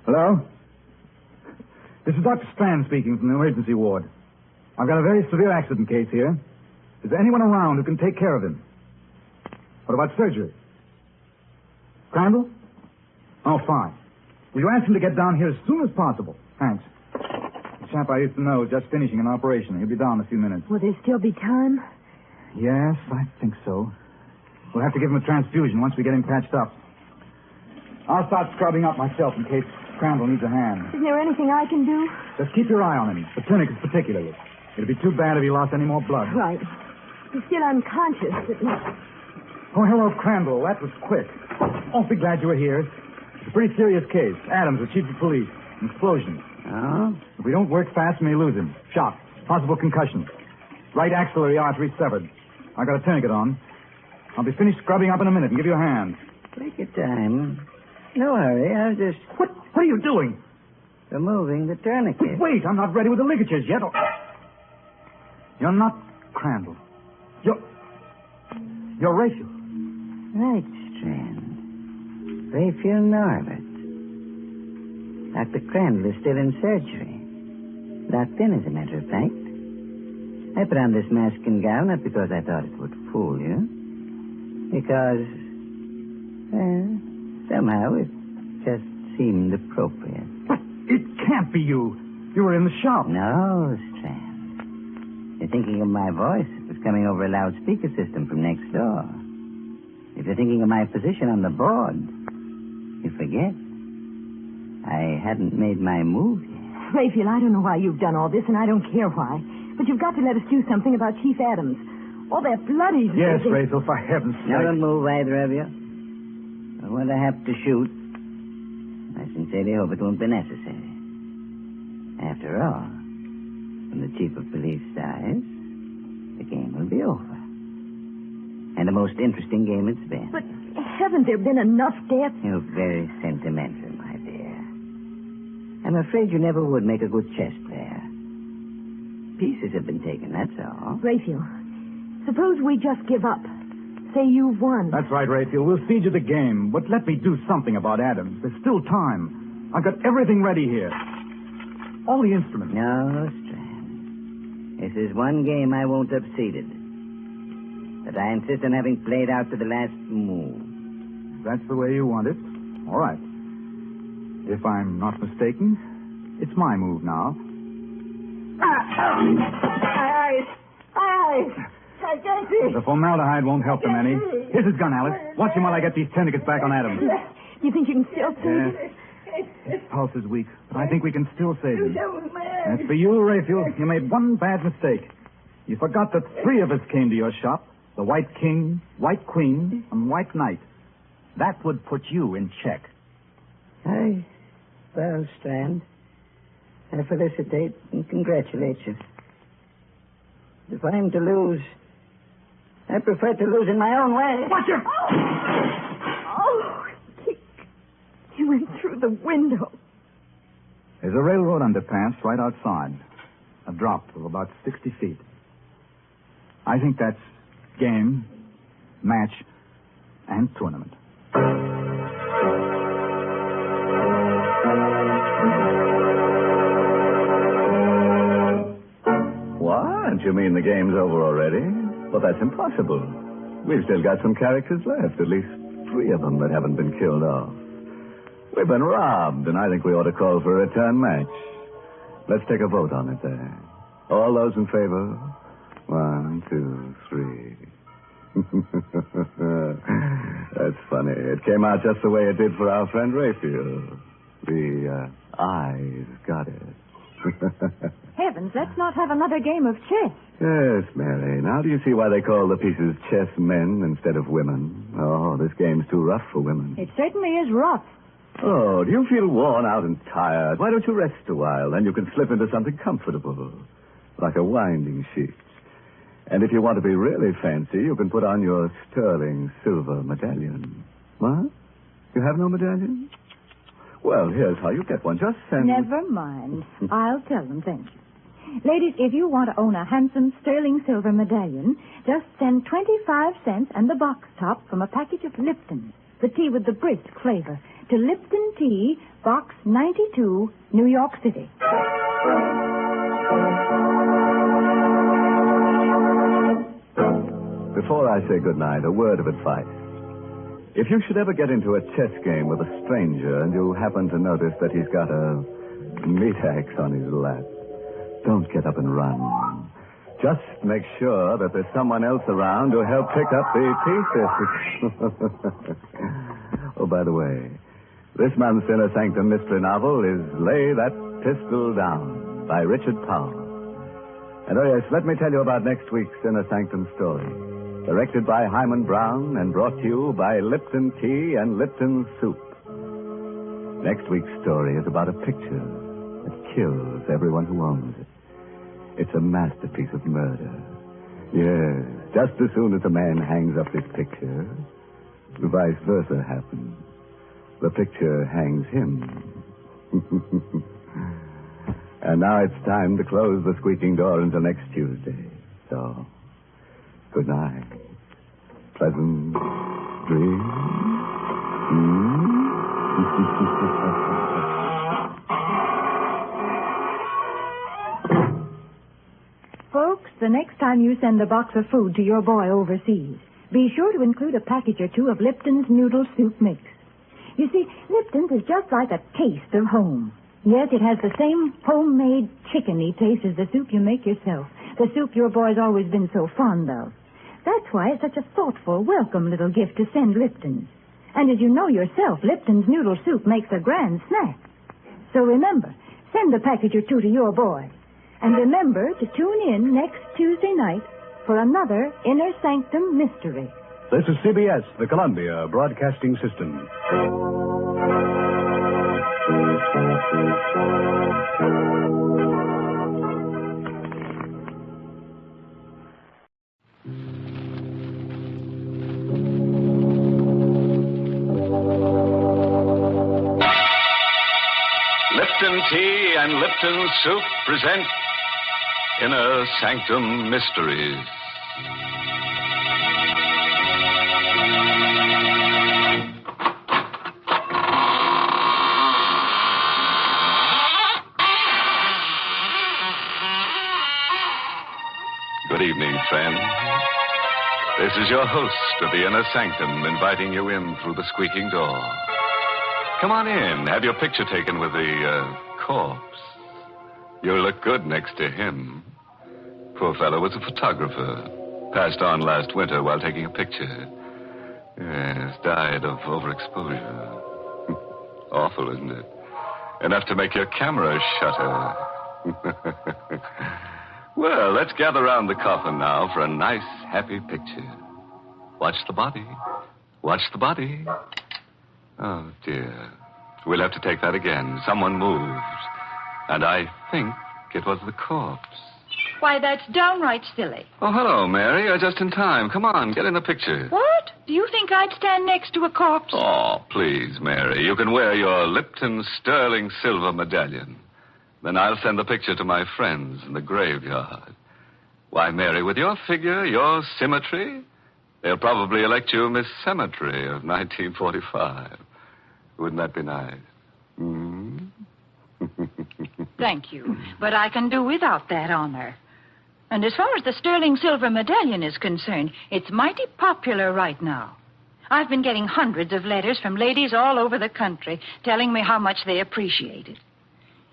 Hello? This is Dr. Strand speaking from the emergency ward. I've got a very severe accident case here. Is there anyone around who can take care of him? What about surgery? Crandall? Oh, fine. Will you ask him to get down here as soon as possible? Thanks. The chap I used to know is just finishing an operation. He'll be down in a few minutes. Will there still be time? Yes, I think so. We'll have to give him a transfusion once we get him patched up. I'll start scrubbing up myself in case Crandall needs a hand. Isn't there anything I can do? Just keep your eye on him. The tourniquets particularly. It'd be too bad if he lost any more blood. Right. He's still unconscious. Oh, hello, Crandall. That was quick. Awfully glad you were here. It's a pretty serious case. Adams, the chief of police. An explosion. Oh? If we don't work fast, we may lose him. Shock. Possible concussion. Right axillary artery severed. I got a tourniquet on. I'll be finished scrubbing up in a minute and give you a hand. Take your time. No hurry. I'll just... What are you doing? Removing the tourniquet. Wait, I'm not ready with the ligatures yet. You're not Crandall. You're Rachel. Right, Strand. Rachel Norbert. Dr. Crandall is still in surgery. Locked in, as a matter of fact. I put on this mask and gown not because I thought it would fool you. Because, somehow it just seemed appropriate. But it can't be you. You were in the shop. No, Strand. You're thinking of my voice. It was coming over a loudspeaker system from next door. If you're thinking of my position on the board, you forget. I hadn't made my move yet. Raphael, I don't know why you've done all this, and I don't care why. But you've got to let us do something about Chief Adams. All that bloody... Yes, Rachel, for heaven's sake. Now don't move, either of you. I want to have to shoot. I sincerely hope it won't be necessary. After all, when the chief of police dies, the game will be over. And the most interesting game it's been. But haven't there been enough deaths? You're very sentimental, my dear. I'm afraid you never would make a good chess player. Pieces have been taken, that's all. Raphael, suppose we just give up. Say you've won. That's right, Raphael. We'll cede you the game. But let me do something about Adams. There's still time. I've got everything ready here. All the instruments. No, Strand. This is one game I won't have ceded. But I insist on having played out to the last move. That's the way you want it. All right. If I'm not mistaken, it's my move now. Eyes! I can't see. The formaldehyde won't help them any. Here's his gun, Alice. Watch him while I get these tourniquets back on Adams. You think you can still see? Yes. His pulse is weak, but I think we can still save him. As for you, Raphael, you made one bad mistake. You forgot that 3 of us came to your shop. The White King, White Queen, and White Knight. That would put you in check. Well, Strand, I felicitate and congratulate you. If I'm to lose, I prefer to lose in my own way. Watch him! Oh, he went through the window. There's a railroad underpass right outside. A drop of about 60 feet. I think that's game, match, and tournament. What? You mean the game's over already? Well, that's impossible. We've still got some characters left, at least 3 of them that haven't been killed off. We've been robbed, and I think we ought to call for a return match. Let's take a vote on it there. All those in favor? 1, 2, 3. That's funny. It came out just the way it did for our friend Raphael. The eyes got it. Heavens, let's not have another game of chess. Yes, Mary. Now do you see why they call the pieces chess men instead of women? Oh, this game's too rough for women. It certainly is rough. Oh, do you feel worn out and tired? Why don't you rest a while? Then you can slip into something comfortable. like a winding sheet. And if you want to be really fancy, you can put on your sterling silver medallion. What? You have no medallion? Well, here's how you get one. Just send... Never mind. I'll tell them, thank you. Ladies, if you want to own a handsome sterling silver medallion, just send 25 cents and the box top from a package of Lipton, the tea with the brisk flavor, to Lipton Tea, Box 92, New York City. Before I say goodnight, a word of advice. If you should ever get into a chess game with a stranger and you happen to notice that he's got a meat axe on his lap, don't get up and run. Just make sure that there's someone else around to help pick up the pieces. Oh, by the way, this month's Inner Sanctum Mystery novel is Lay That Pistol Down by Richard Powell. And oh yes, let me tell you about next week's Inner Sanctum story. Directed by Himan Brown and brought to you by Lipton Tea and Lipton Soup. Next week's story is about a picture that kills everyone who owns it. It's a masterpiece of murder. Yes, just as soon as a man hangs up this picture, the vice versa happens. The picture hangs him. And now it's time to close the squeaking door until next Tuesday. So, good night. Pleasant dreams. Folks, the next time you send a box of food to your boy overseas, be sure to include a package or two of Lipton's noodle soup mix. You see, Lipton's is just like a taste of home. Yes, it has the same homemade chickeny taste as the soup you make yourself, the soup your boy's always been so fond of. That's why it's such a thoughtful, welcome little gift to send Lipton's. And as you know yourself, Lipton's noodle soup makes a grand snack. So remember, send a package or two to your boy. And remember to tune in next Tuesday night for another Inner Sanctum Mystery. This is CBS, the Columbia Broadcasting System. Lipton Tea and Lipton Soup present Inner Sanctum Mysteries. Good evening, friend. This is your host of the Inner Sanctum inviting you in through the squeaking door. Come on in. Have your picture taken with the corpse. You'll look good next to him. Poor fellow was a photographer. Passed on last winter while taking a picture. Yes, died of overexposure. Awful, isn't it? Enough to make your camera shutter. Well, let's gather around the coffin now for a nice, happy picture. Watch the body. Watch the body. Oh, dear. We'll have to take that again. Someone moved. And I think it was the corpse. Why, that's downright silly. Oh, hello, Mary. You're just in time. Come on, get in the picture. What? Do you think I'd stand next to a corpse? Oh, please, Mary. You can wear your Lipton sterling silver medallion. Then I'll send the picture to my friends in the graveyard. Why, Mary, with your figure, your symmetry, they'll probably elect you Miss Cemetery of 1945. Wouldn't that be nice? Mm-hmm. Thank you, but I can do without that honor. And as far as the sterling silver medallion is concerned, it's mighty popular right now. I've been getting hundreds of letters from ladies all over the country telling me how much they appreciate it.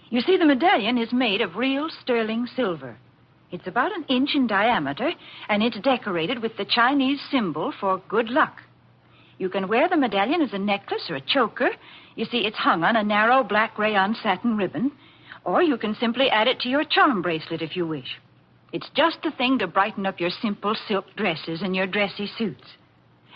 You see, the medallion is made of real sterling silver. It's about 1 inch in diameter, and it's decorated with the Chinese symbol for good luck. You can wear the medallion as a necklace or a choker. You see, it's hung on a narrow black rayon satin ribbon. Or you can simply add it to your charm bracelet if you wish. It's just the thing to brighten up your simple silk dresses and your dressy suits.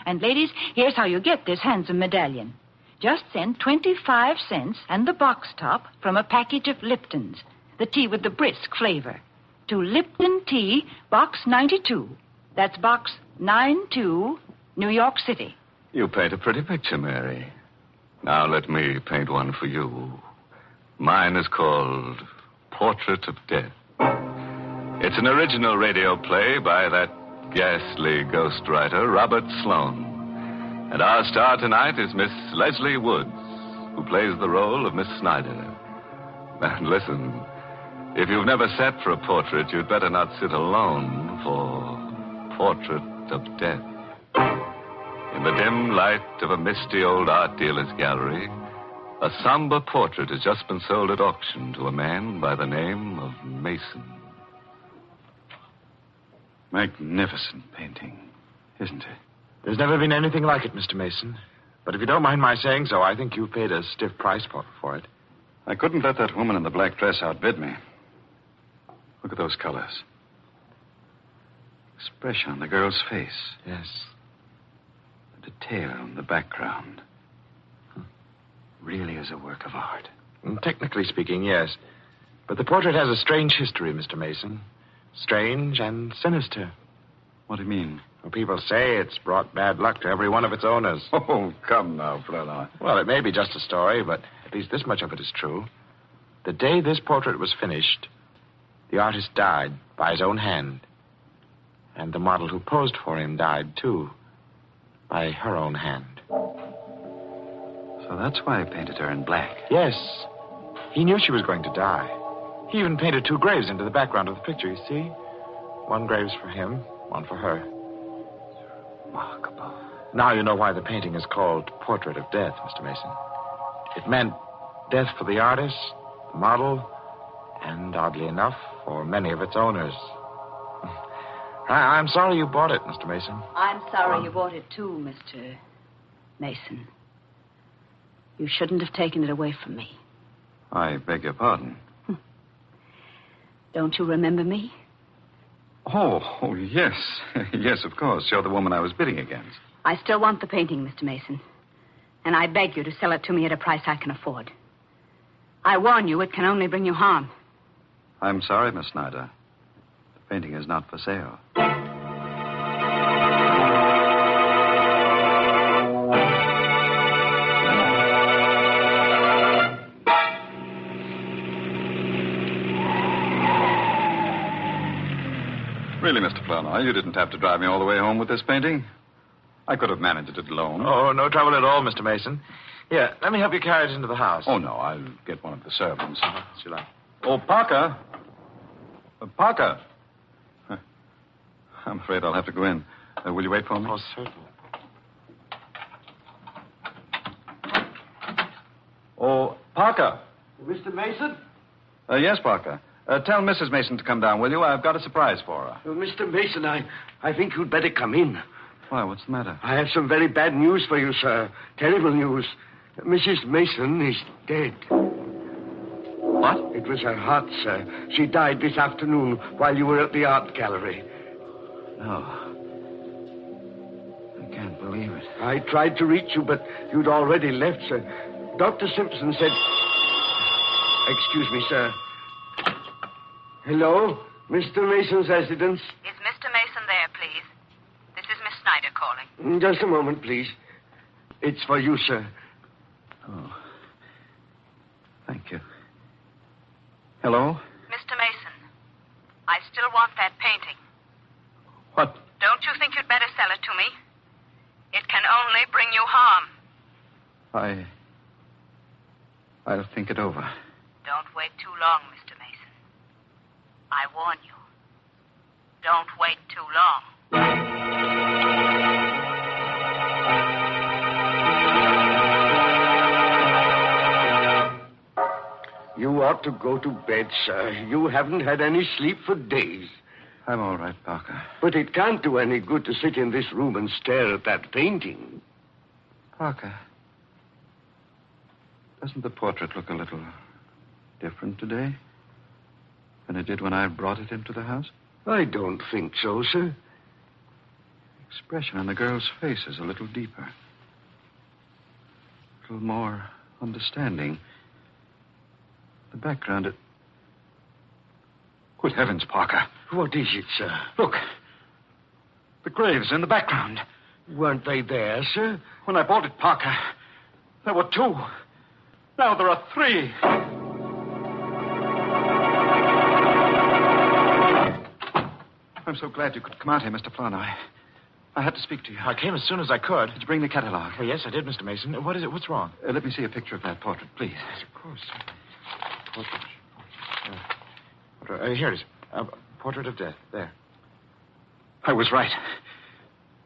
And ladies, here's how you get this handsome medallion. Just send 25 cents and the box top from a package of Lipton's, the tea with the brisk flavor. to Lipton Tea, Box 92. That's Box 92, New York City. You paint a pretty picture, Mary. Now let me paint one for you. Mine is called Portrait of Death. It's an original radio play by that ghastly ghostwriter, Robert Sloane. And our star tonight is Miss Leslie Woods, who plays the role of Miss Snyder. And listen, if you've never sat for a portrait, you'd better not sit alone for Portrait of Death. In the dim light of a misty old art dealer's gallery, a somber portrait has just been sold at auction to a man by the name of Mason. Magnificent painting, isn't it? There's never been anything like it, Mr. Mason. But if you don't mind my saying so, I think you paid a stiff price for it. I couldn't let that woman in the black dress outbid me. Look at those colors. Expression on the girl's face. Yes. The detail in the background. Really is a work of art. Technically speaking, yes. But the portrait has a strange history, Mr. Mason. Strange and sinister. What do you mean? Well, people say it's brought bad luck to every one of its owners. Oh, come now, Fräulein. Well, it may be just a story, but at least this much of it is true. The day this portrait was finished, the artist died by his own hand. And the model who posed for him died, too, by her own hand. So that's why he painted her in black. Yes. He knew she was going to die. He even painted 2 graves into the background of the picture, you see? One grave's for him, one for her. Remarkable. Now you know why the painting is called Portrait of Death, Mr. Mason. It meant death for the artist, the model, and, oddly enough, for many of its owners. I'm sorry you bought it, Mr. Mason. I'm sorry you bought it, too, Mr. Mason. You shouldn't have taken it away from me. I beg your pardon. Don't you remember me? Oh, yes. Yes, of course. You're the woman I was bidding against. I still want the painting, Mr. Mason. And I beg you to sell it to me at a price I can afford. I warn you, it can only bring you harm. I'm sorry, Miss Snyder. The painting is not for sale. Really, Mr. Flournoy, you didn't have to drive me all the way home with this painting. I could have managed it alone. Oh, no trouble at all, Mr. Mason. Here, let me help you carry it into the house. Oh, no, I'll get one of the servants. As you like. Oh, Parker. Parker. I'm afraid I'll have to go in. Will you wait for me? Oh, certainly. Oh, Parker. Mr. Mason? Yes, Parker. Tell Mrs. Mason to come down, will you? I've got a surprise for her. Mr. Mason, I think you'd better come in. Why, what's the matter? I have some very bad news for you, sir. Terrible news. Mrs. Mason is dead. What? It was her heart, sir. She died this afternoon while you were at the art gallery. No. I can't believe it. I tried to reach you, but you'd already left, sir. Dr. Simpson said... Excuse me, sir. Hello? Mr. Mason's residence? Is Mr. Mason there, please? This is Miss Snyder calling. Just a moment, please. It's for you, sir. Oh. Thank you. Hello? Mr. Mason, I still want that painting. What? Don't you think you'd better sell it to me? It can only bring you harm. I'll think it over. Don't wait too long, Mr. Mason. I warn you. Don't wait too long. You ought to go to bed, sir. You haven't had any sleep for days. I'm all right, Parker. But it can't do any good to sit in this room and stare at that painting. Parker, doesn't the portrait look a little different today than it did when I brought it into the house? I don't think so, sir. The expression on the girl's face is a little deeper. A little more understanding. The background, Good heavens, Parker. What is it, sir? Look. The graves in the background. Weren't they there, sir? When I bought it, Parker, there were 2. Now there are 3. I'm so glad you could come out here, Mr. Flournoy. I had to speak to you. I came as soon as I could. Did you bring the catalog? Oh, yes, I did, Mr. Mason. What is it? What's wrong? Let me see a picture of that portrait, please. Yes, of course. Portrait. Here it is. Portrait of Death. There. I was right.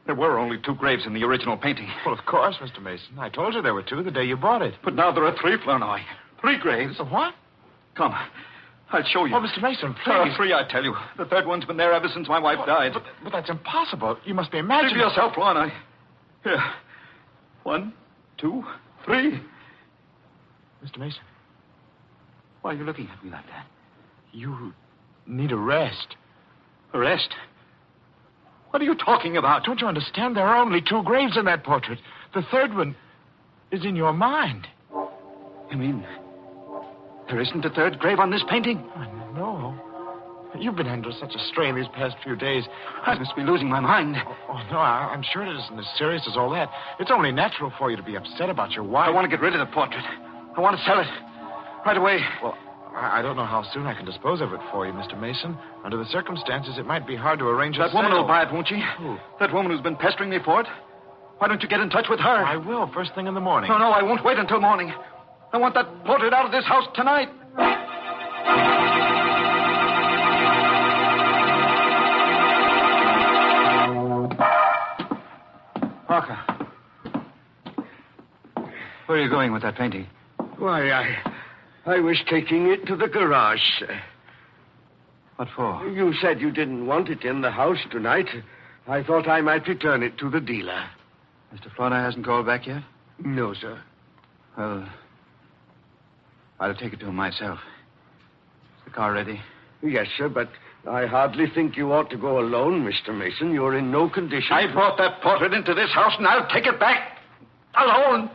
There were only 2 graves in the original painting. Well, of course, Mr. Mason. I told you there were 2 the day you bought it. But now there are 3, Flournoy. 3 graves. What? Come. I'll show you. Oh, Mr. Mason, please. There are 3, I tell you. The 3rd one's been there ever since my wife died. But that's impossible. You must be imagining. See for yourself, Flournoy. Here. 1, 2, 3. Mr. Mason. Why are you looking at me like that? You need a rest. A rest? What are you talking about? Don't you understand? There are only 2 graves in that portrait. The 3rd one is in your mind. You mean there isn't a 3rd grave on this painting? No. You've been under such a strain these past few days. I must be losing my mind. Oh, no, I'm sure it isn't as serious as all that. It's only natural for you to be upset about your wife. I want to get rid of the portrait. I want to sell it. Right away. Well, I don't know how soon I can dispose of it for you, Mr. Mason. Under the circumstances, it might be hard to arrange a That woman sale. will buy it, won't she? Who? That woman who's been pestering me for it. Why don't you get in touch with her? I will, first thing in the morning. No, I won't wait until morning. I want that portrait out of this house tonight. Parker. Where are you going with that painting? Why, I was taking it to the garage, sir. What for? You said you didn't want it in the house tonight. I thought I might return it to the dealer. Mr. Flournoy hasn't called back yet? No, sir. Well, I'll take it to him myself. Is the car ready? Yes, sir, but I hardly think you ought to go alone, Mr. Mason. You're in no condition. I brought that portrait into this house, and I'll take it back. Alone.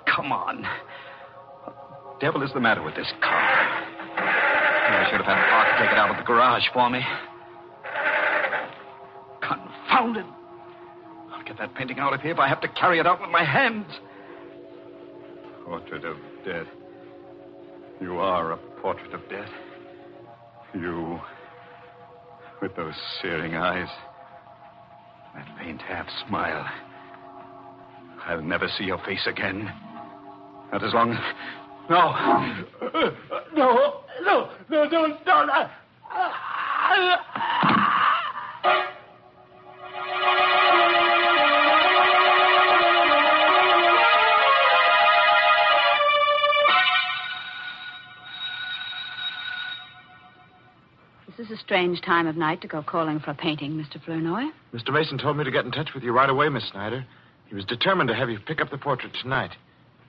Come on. What the devil is the matter with this car? I should have had Parker take it out of the garage for me. Confound it. I'll get that painting out of here if I have to carry it out with my hands. Portrait of death. You are a portrait of death. You, with those searing eyes, that faint half smile. I'll never see your face again. Not as long as... No. Don't. This is a strange time of night to go calling for a painting, Mr. Flournoy. Mr. Mason told me to get in touch with you right away, Miss Snyder. He was determined to have you pick up the portrait tonight.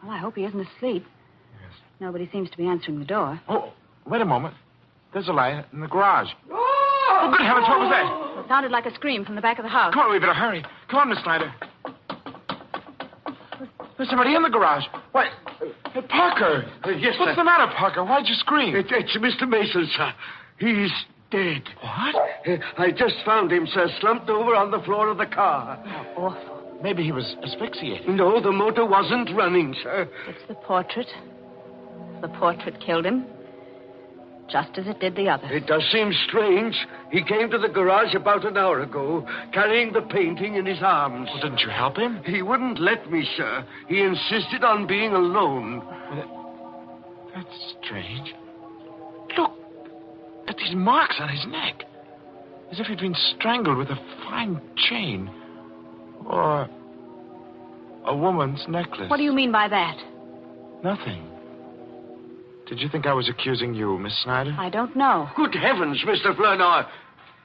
Well, I hope he isn't asleep. Yes. Nobody seems to be answering the door. Oh, wait a moment. There's a light in the garage. Oh, good heavens, what was that? It sounded like a scream from the back of the house. Come on, we better hurry. Come on, Miss Snyder. There's somebody in the garage. Why, Parker. Yes, What's sir. the matter, Parker? Why'd you scream? It's Mr. Mason, sir. He's dead. What? I just found him, sir, slumped over on the floor of the car. How awful. Maybe he was asphyxiated. No, the motor wasn't running, sir. It's the portrait. The portrait killed him, just as it did the others. It does seem strange. He came to the garage about an hour ago, carrying the painting in his arms. Well, didn't you help him? He wouldn't let me, sir. He insisted on being alone. That's strange. Look at these marks on his neck. As if he'd been strangled with a fine chain. Or a woman's necklace. What do you mean by that? Nothing. Did you think I was accusing you, Miss Snyder? I don't know. Good heavens, Mr. Flournoy.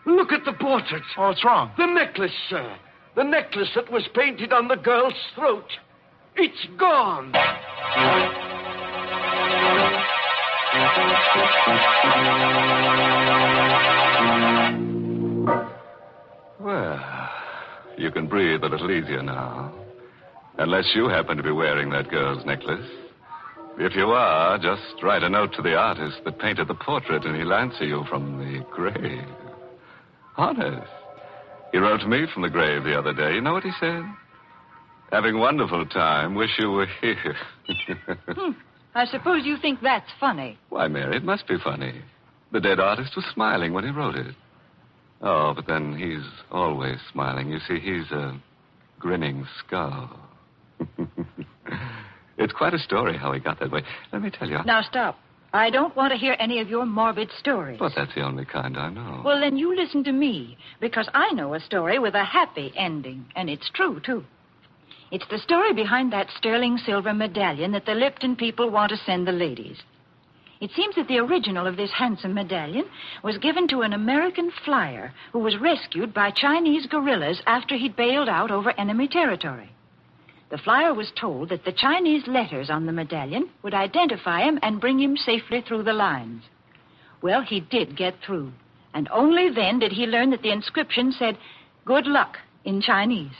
Look at the portrait. Oh, what's wrong? The necklace, sir. The necklace that was painted on the girl's throat. It's gone. Well, You can breathe a little easier now. Unless you happen to be wearing that girl's necklace. If you are, just write a note to the artist that painted the portrait, and he'll answer you from the grave. Honest. He wrote to me from the grave the other day. You know what he said? Having a wonderful time. Wish you were here. I suppose you think that's funny. Why, Mary, it must be funny. The dead artist was smiling when he wrote it. Oh, but then he's always smiling. You see, he's a grinning skull. It's quite a story how he got that way. Let me tell you. Now, stop. I don't want to hear any of your morbid stories. But that's the only kind I know. Well, then you listen to me, because I know a story with a happy ending, and it's true, too. It's the story behind that sterling silver medallion that the Lipton people want to send the ladies. It seems that the original of this handsome medallion was given to an American flyer who was rescued by Chinese guerrillas after he'd bailed out over enemy territory. The flyer was told that the Chinese letters on the medallion would identify him and bring him safely through the lines. Well, he did get through, and only then did he learn that the inscription said, "Good luck," in Chinese.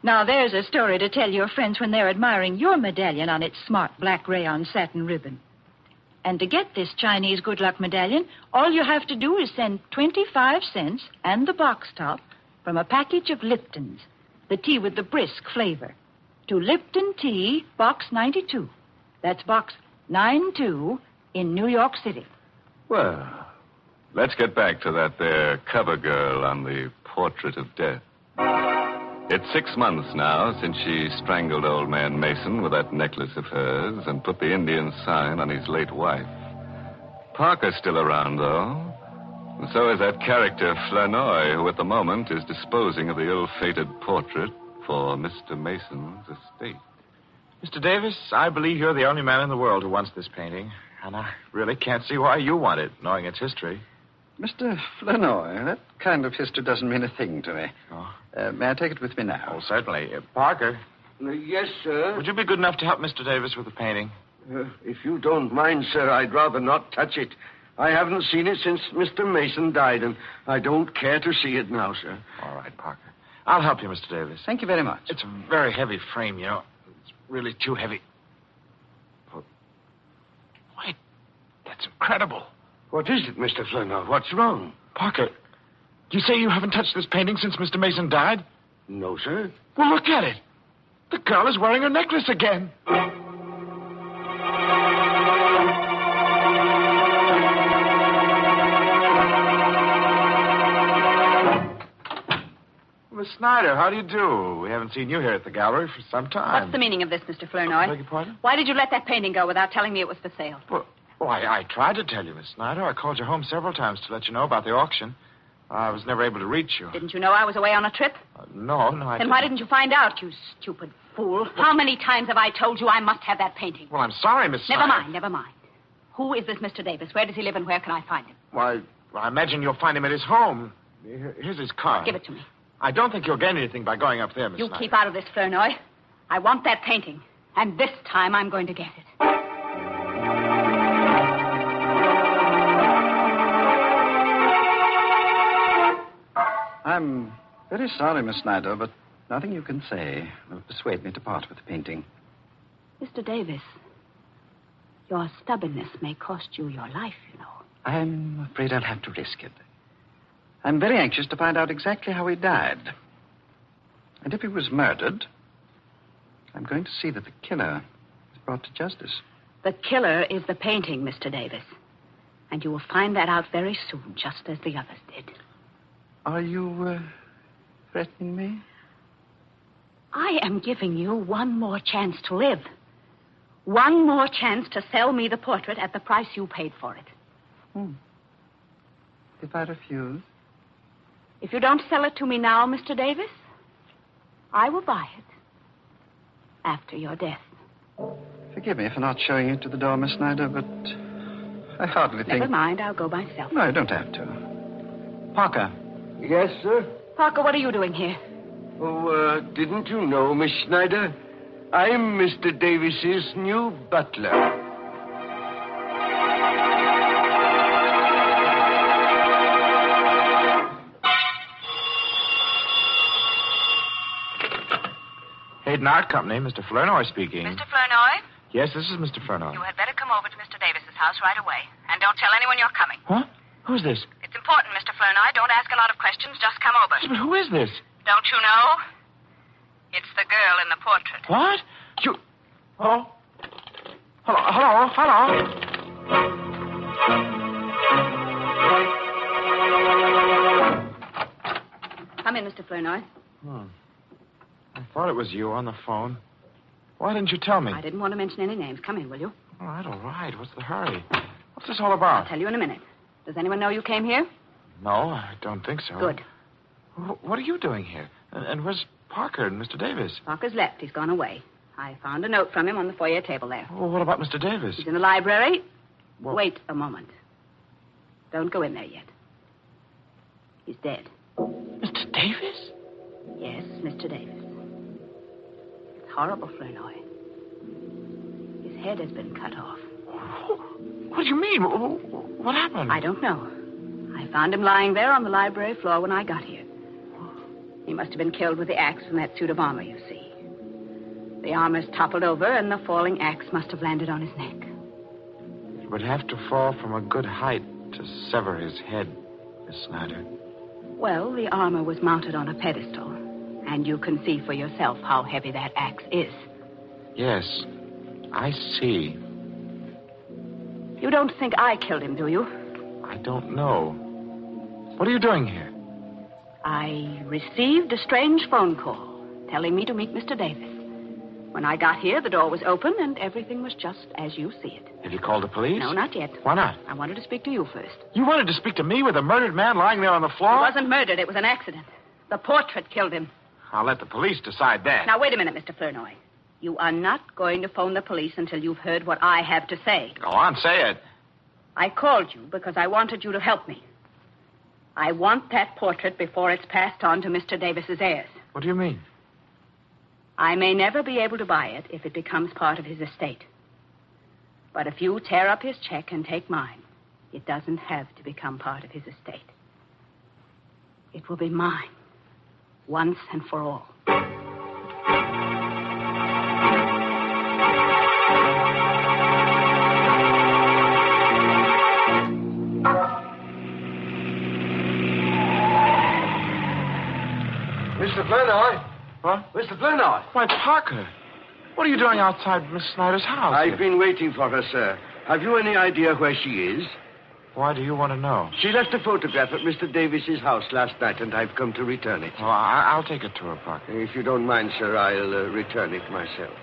Now, there's a story to tell your friends when they're admiring your medallion on its smart black rayon satin ribbon. And to get this Chinese good luck medallion, all you have to do is send 25 cents and the box top from a package of Lipton's, the tea with the brisk flavor, to Lipton Tea, Box 92. That's Box 92 in New York City. Well, let's get back to that there cover girl on the Portrait of Death. It's 6 months now since she strangled old man Mason with that necklace of hers and put the Indian sign on his late wife. Parker's still around, though. And so is that character Flanoy, who at the moment is disposing of the ill-fated portrait for Mr. Mason's estate. Mr. Davis, I believe you're the only man in the world who wants this painting. And I really can't see why you want it, knowing its history. Mr. Flanoy, that kind of history doesn't mean a thing to me. Oh. May I take it with me now? Oh, certainly. Parker. Yes, sir. Would you be good enough to help Mr. Davis with the painting? If you don't mind, sir, I'd rather not touch it. I haven't seen it since Mr. Mason died, and I don't care to see it now, sir. All right, Parker. I'll help you, Mr. Davis. Thank you very much. It's a very heavy frame, you know. It's really too heavy. Wait, that's incredible. What is it, Mr. Flanoy? What's wrong? Parker, you say you haven't touched this painting since Mr. Mason died? No, sir. Well, look at it. The girl is wearing her necklace again. Miss Snyder, how do you do? We haven't seen you here at the gallery for some time. What's the meaning of this, Mr. Flournoy? Beg your pardon? Why did you let that painting go without telling me it was for sale? Well, I tried to tell you, Miss Snyder. I called your home several times to let you know about the auction. I was never able to reach you. Didn't you know I was away on a trip? No, I Then didn't. why didn't you find out, you stupid fool? How many times have I told you I must have that painting? Well, I'm sorry, Miss Snyder. Never mind. Who is this Mr. Davis? Where does he live and where can I find him? Why, I imagine you'll find him at his home. Here's his card. Give it to me. I don't think you'll gain anything by going up there, Miss You Snyder. keep out of this, Flournoy. I want that painting. And this time I'm going to get it. I'm very sorry, Miss Snyder, but nothing you can say will persuade me to part with the painting. Mr. Davis, your stubbornness may cost you your life, you know. I'm afraid I'll have to risk it. I'm very anxious to find out exactly how he died. And if he was murdered, I'm going to see that the killer is brought to justice. The killer is the painting, Mr. Davis. And you will find that out very soon, just as the others did. Are you threatening me? I am giving you one more chance to live. One more chance to sell me the portrait at the price you paid for it. If I refuse? If you don't sell it to me now, Mr. Davis, I will buy it after your death. Forgive me for not showing you to the door, Miss Snyder, but I hardly think... Never mind, I'll go myself. No, you don't have to. Parker. Yes, sir? Parker, what are you doing here? Oh, didn't you know, Miss Snyder? I'm Mr. Davis's new butler. Hidden Art Company, Mr. Flournoy speaking. Mr. Flournoy, Yes, this is Mr. Flournoy. you had better come over to Mr. Davis's house right away. And don't tell anyone you're coming. What? Who's this? It's important, Mr. Flournoy. Don't ask a lot of questions. Just come over. But who is this? Don't you know? It's the girl in the portrait. What? You... Hello? Hello? Come in, Mr. Flournoy. I thought it was you on the phone. Why didn't you tell me? I didn't want to mention any names. Come in, will you? All right. What's the hurry? What's this all about? I'll tell you in a minute. Does anyone know you came here? No, I don't think so. Good. What are you doing here? And where's Parker and Mr. Davis? Parker's left. He's gone away. I found a note from him on the foyer table there. Well, what about Mr. Davis? He's in the library. Well... Wait a moment. Don't go in there yet. He's dead. Mr. Davis? Yes, Mr. Davis. It's horrible, Flournoy. His head has been cut off. What do you mean? What happened? I don't know. I found him lying there on the library floor when I got here. He must have been killed with the axe from that suit of armor, you see. The armor's toppled over, and the falling axe must have landed on his neck. It would have to fall from a good height to sever his head, Miss Snyder. Well, the armor was mounted on a pedestal, and you can see for yourself how heavy that axe is. Yes, I see. You don't think I killed him, do you? I don't know. What are you doing here? I received a strange phone call telling me to meet Mr. Davis. When I got here, the door was open, and everything was just as you see it. Have you called the police? No, not yet. Why not? I wanted to speak to you first. You wanted to speak to me with a murdered man lying there on the floor? He wasn't murdered. It was an accident. The portrait killed him. I'll let the police decide that. Now, wait a minute, Mr. Flournoy. You are not going to phone the police until you've heard what I have to say. Go on, say it. I called you because I wanted you to help me. I want that portrait before it's passed on to Mr. Davis's heirs. What do you mean? I may never be able to buy it if it becomes part of his estate. But if you tear up his check and take mine, it doesn't have to become part of his estate. It will be mine, once and for all. Mr. Flournoy? What? Mr. Flournoy? Why, Parker. What are you doing outside Miss Snyder's house? I've been waiting for her, sir. Have you any idea where she is? Why do you want to know? She left a photograph at Mr. Davis's house last night, and I've come to return it. Oh, I'll take it to her, Parker. If you don't mind, sir, I'll return it myself.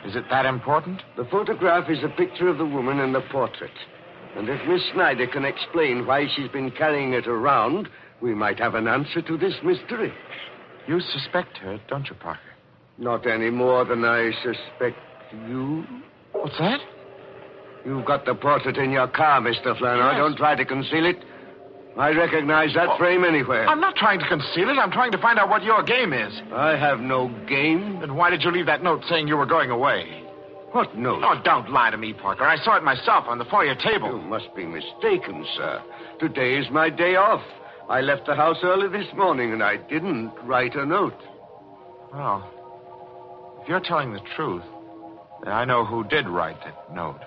Is it that important? The photograph is a picture of the woman and the portrait. And if Miss Snyder can explain why she's been carrying it around, we might have an answer to this mystery. You suspect her, don't you, Parker? Not any more than I suspect you. What's that? You've got the portrait in your car, Mr. Flournoy. Yes. Don't try to conceal it. I recognize that frame anywhere. I'm not trying to conceal it. I'm trying to find out what your game is. I have no game. Then why did you leave that note saying you were going away? What note? Oh, don't lie to me, Parker. I saw it myself on the foyer table. You must be mistaken, sir. Today is my day off. I left the house early this morning, and I didn't write a note. Well, if you're telling the truth, then I know who did write that note.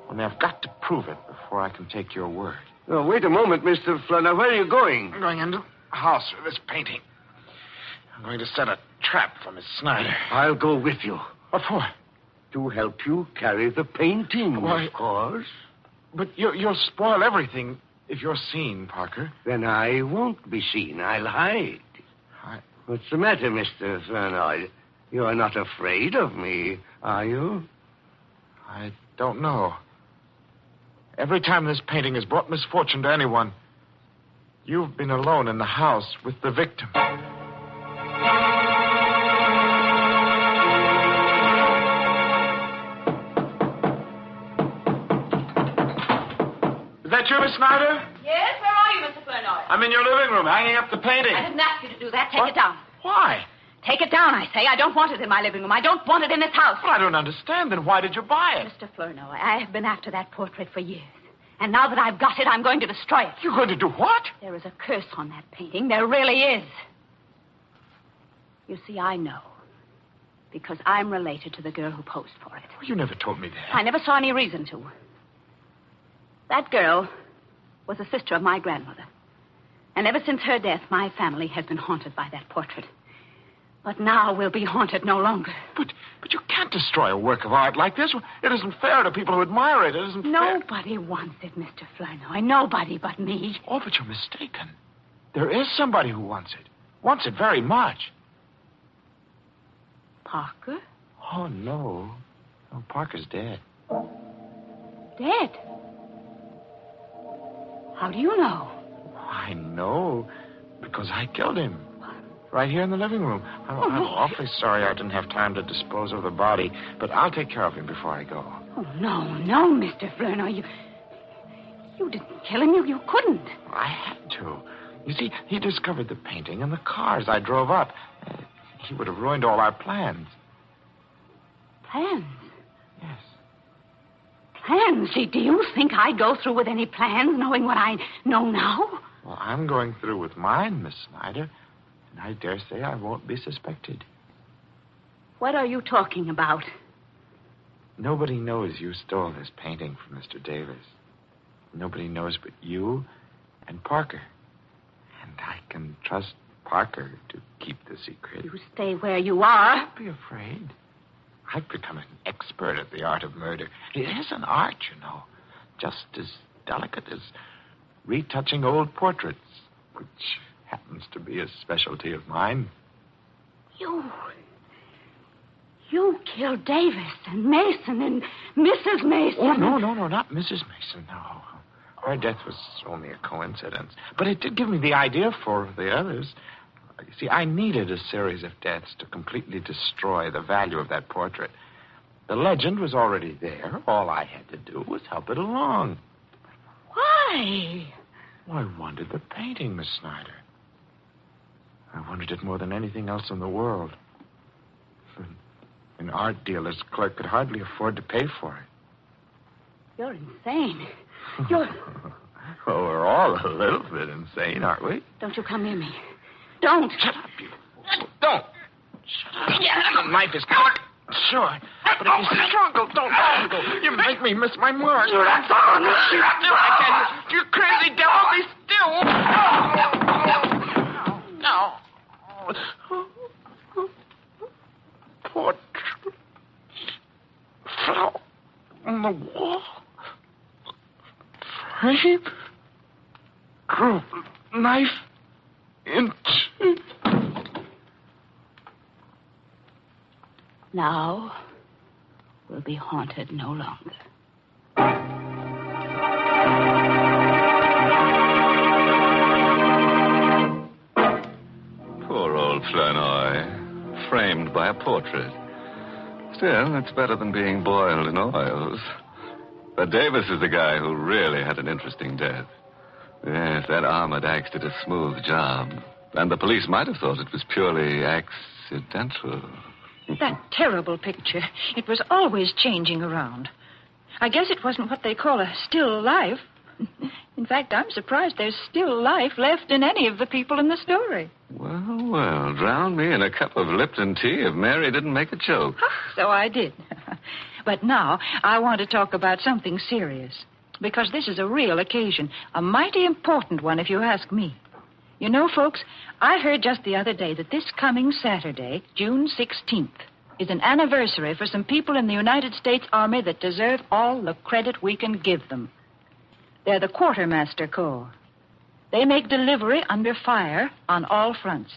Only I've got to prove it before I can take your word. Oh, wait a moment, Mr. Flournoy. Where are you going? I'm going into the house for this painting. I'm going to set a trap for Miss Snyder. I'll go with you. What for? To help you carry the painting, Why? Of course. But you'll spoil everything if you're seen, Parker. Then I won't be seen. I'll hide. What's the matter, Mr. Flournoy? You're not afraid of me, are you? I don't know. Every time this painting has brought misfortune to anyone, you've been alone in the house with the victim. Is that you, Miss Snyder? Yes, where are you, Mr. Flournoy? I'm in your living room, hanging up the painting. I didn't ask you to do that. Take it down. Why? Take it down, I say. I don't want it in my living room. I don't want it in this house. Well, I don't understand. Then why did you buy it? Mr. Flournoy, I have been after that portrait for years. And now that I've got it, I'm going to destroy it. You're going to do what? There is a curse on that painting. There really is. You see, I know. Because I'm related to the girl who posed for it. You never told me that. I never saw any reason to. That girl was a sister of my grandmother. And ever since her death, my family has been haunted by that portrait. But now we'll be haunted no longer. But you can't destroy a work of art like this. It isn't fair to people who admire it. It isn't Nobody wants it, Mr. Flournoy. Nobody but me. Oh, but you're mistaken. There is somebody who wants it. Wants it very much. Parker? Oh, no. No, Parker's dead. Dead? How do you know? I know because I killed him. Right here in the living room. I'm awfully sorry I didn't have time to dispose of the body, but I'll take care of him before I go. Oh, no, Mr. Flournoy. You didn't kill him. You couldn't. I had to. You see, he discovered the painting and the cars I drove up. He would have ruined all our plans. Plans? Yes. Plans? Do you think I'd go through with any plans knowing what I know now? Well, I'm going through with mine, Miss Snyder. And I dare say I won't be suspected. What are you talking about? Nobody knows you stole this painting from Mr. Davis. Nobody knows but you and Parker. And I can trust Parker to keep the secret. You stay where you are. Don't be afraid. I've become an expert at the art of murder. It is an art, you know. Just as delicate as retouching old portraits, which happens to be a specialty of mine. You killed Davis and Mason and Mrs. Mason. Oh, no, not Mrs. Mason, no. Her death was only a coincidence. But it did give me the idea for the others. You see, I needed a series of deaths to completely destroy the value of that portrait. The legend was already there. All I had to do was help it along. Why? Well, I wanted the painting, Miss Snyder. I wanted it more than anything else in the world. An art dealer's clerk could hardly afford to pay for it. You're insane. Well, we're all a little bit insane, aren't we? Don't you come near me. Don't. Shut up, you. Don't. Shut up. Yeah. The knife is cut. Sure. But if you struggle, don't let me go. You make me miss my mark. You're not going to shoot. I can't. You crazy devil. Be still. No. Portrait. Flower on the wall. Frame. Group. Knife. Now we'll be haunted no longer. Poor old Flournoy, framed by a portrait. Still, it's better than being boiled in oils. But Davis is the guy who really had an interesting death. Yes, that armored axe did a smooth job. And the police might have thought it was purely accidental. That terrible picture. It was always changing around. I guess it wasn't what they call a still life. In fact, I'm surprised there's still life left in any of the people in the story. Well, drown me in a cup of Lipton tea if Mary didn't make a joke. So I did. But now I want to talk about something serious. Because this is a real occasion. A mighty important one, if you ask me. You know, folks, I heard just the other day that this coming Saturday, June 16th, is an anniversary for some people in the United States Army that deserve all the credit we can give them. They're the Quartermaster Corps. They make delivery under fire on all fronts.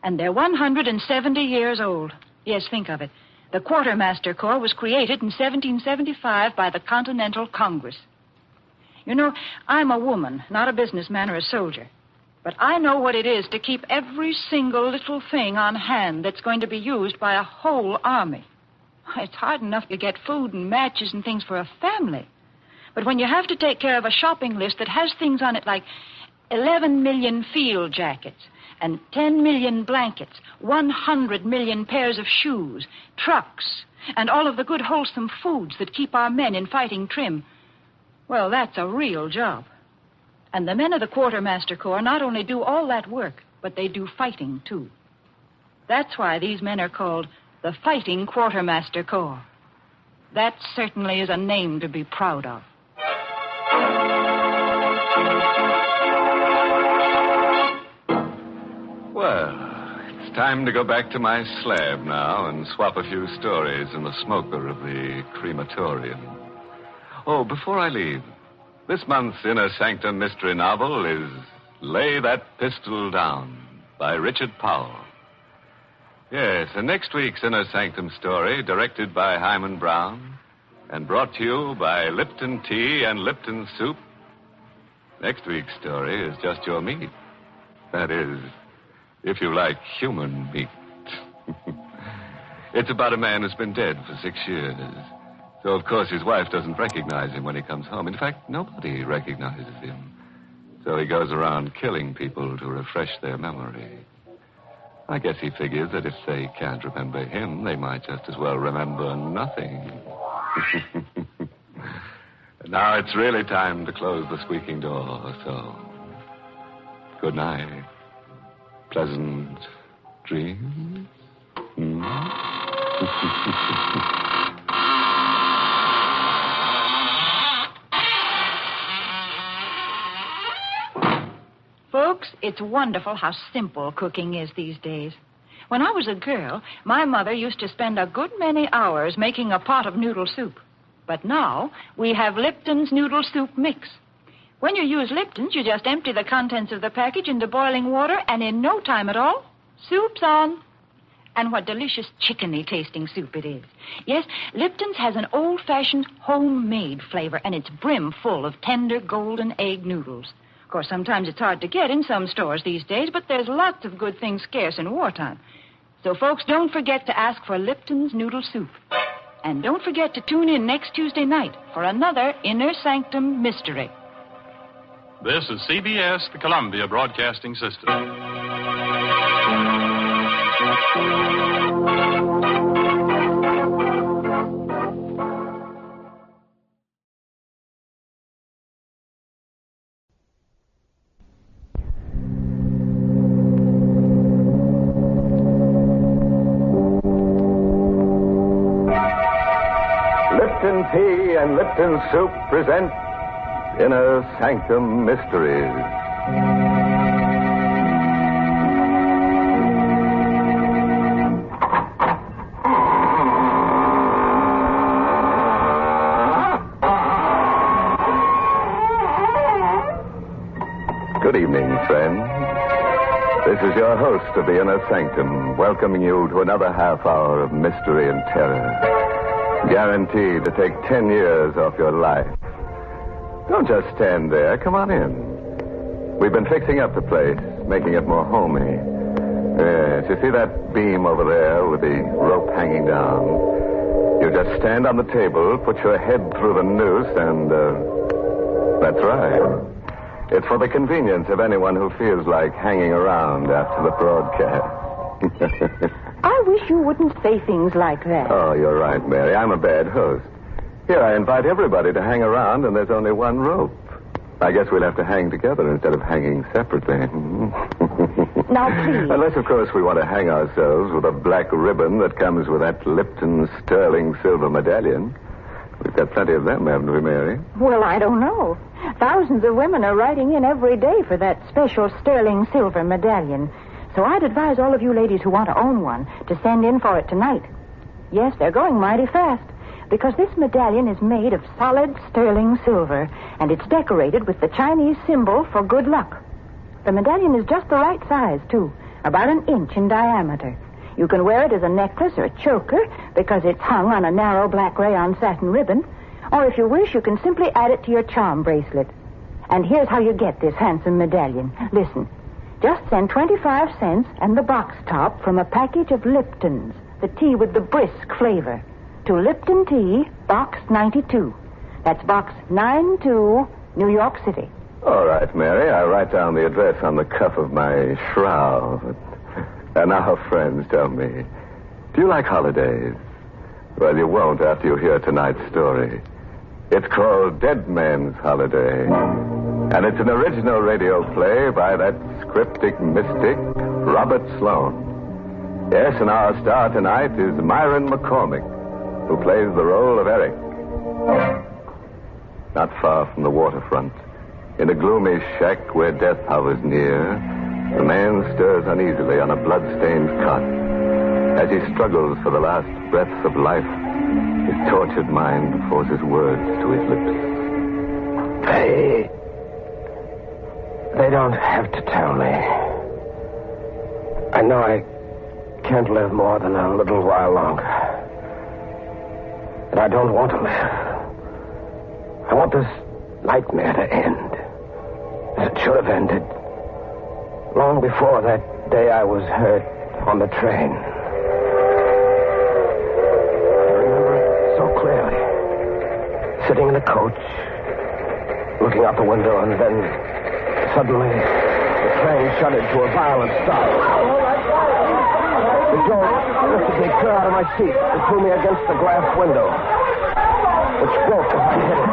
And they're 170 years old. Yes, think of it. The Quartermaster Corps was created in 1775 by the Continental Congress. You know, I'm a woman, not a businessman or a soldier. But I know what it is to keep every single little thing on hand that's going to be used by a whole army. It's hard enough to get food and matches and things for a family. But when you have to take care of a shopping list that has things on it like 11 million field jackets and 10 million blankets, 100 million pairs of shoes, trucks, and all of the good wholesome foods that keep our men in fighting trim, well, that's a real job. And the men of the Quartermaster Corps not only do all that work, but they do fighting, too. That's why these men are called the Fighting Quartermaster Corps. That certainly is a name to be proud of. Well, it's time to go back to my slab now and swap a few stories in the smoker of the crematorium. Oh, before I leave, this month's Inner Sanctum mystery novel is Lay That Pistol Down by Richard Powell. Yes, and next week's Inner Sanctum story, directed by Himan Brown and brought to you by Lipton Tea and Lipton Soup. Next week's story is just your meat. That is, if you like human meat. It's about a man who's been dead for 6 years. So, of course, his wife doesn't recognize him when he comes home. In fact, nobody recognizes him. So he goes around killing people to refresh their memory. I guess he figures that if they can't remember him, they might just as well remember nothing. Now it's really time to close the squeaking door, so good night. Pleasant dreams. Folks, it's wonderful how simple cooking is these days. When I was a girl, my mother used to spend a good many hours making a pot of noodle soup. But now we have Lipton's noodle soup mix. When you use Lipton's, you just empty the contents of the package into boiling water, and in no time at all, soup's on. And what delicious chickeny tasting soup it is. Yes, Lipton's has an old-fashioned homemade flavor, and it's brim full of tender golden egg noodles. Of course, sometimes it's hard to get in some stores these days, but there's lots of good things scarce in wartime. So, folks, don't forget to ask for Lipton's noodle soup. And don't forget to tune in next Tuesday night for another Inner Sanctum Mystery. This is CBS, the Columbia Broadcasting System. Lipton Tea and Lipton Soup present Inner Sanctum Mysteries. Good evening, friends. This is your host of the Inner Sanctum, welcoming you to another half hour of mystery and terror. Guaranteed to take 10 years off your life. Don't just stand there. Come on in. We've been fixing up the place, making it more homey. Yes, you see that beam over there with the rope hanging down? You just stand on the table, put your head through the noose, and, that's right. It's for the convenience of anyone who feels like hanging around after the broadcast. I wish you wouldn't say things like that. Oh, you're right, Mary. I'm a bad host. Here, I invite everybody to hang around, and there's only one rope. I guess we'll have to hang together instead of hanging separately. Now, please. Unless, of course, we want to hang ourselves with a black ribbon that comes with that Lipton sterling silver medallion. We've got plenty of them, haven't we, Mary? Well, I don't know. Thousands of women are writing in every day for that special sterling silver medallion. So I'd advise all of you ladies who want to own one to send in for it tonight. Yes, they're going mighty fast, because this medallion is made of solid sterling silver, and it's decorated with the Chinese symbol for good luck. The medallion is just the right size, too, about 1 inch in diameter. You can wear it as a necklace or a choker, because it's hung on a narrow black rayon satin ribbon, or if you wish, you can simply add it to your charm bracelet. And here's how you get this handsome medallion. Listen. Just send 25 cents and the box top from a package of Lipton's, the tea with the brisk flavor, to Lipton Tea, Box 92. That's Box 92, New York City. All right, Mary. I'll write down the address on the cuff of my shroud. And now, friends, tell me, do you like holidays? Well, you won't after you hear tonight's story. It's called Dead Man's Holiday. And it's an original radio play by that cryptic mystic, Robert Sloan. Yes, and our star tonight is Myron McCormick, who plays the role of Eric. Not far from the waterfront, in a gloomy shack where death hovers near, the man stirs uneasily on a blood-stained cot. As he struggles for the last breaths of life, his tortured mind forces words to his lips. They don't have to tell me. I know I can't live more than a little while longer. And I don't want to live. I want this nightmare to end. As it should have ended. Long before that day I was hurt on the train. I remember it so clearly. Sitting in the coach, looking out the window, and then suddenly the train shuddered to a violent stop. The jolt lifted me clear out of my seat and threw me against the glass window, which broke as I hit it.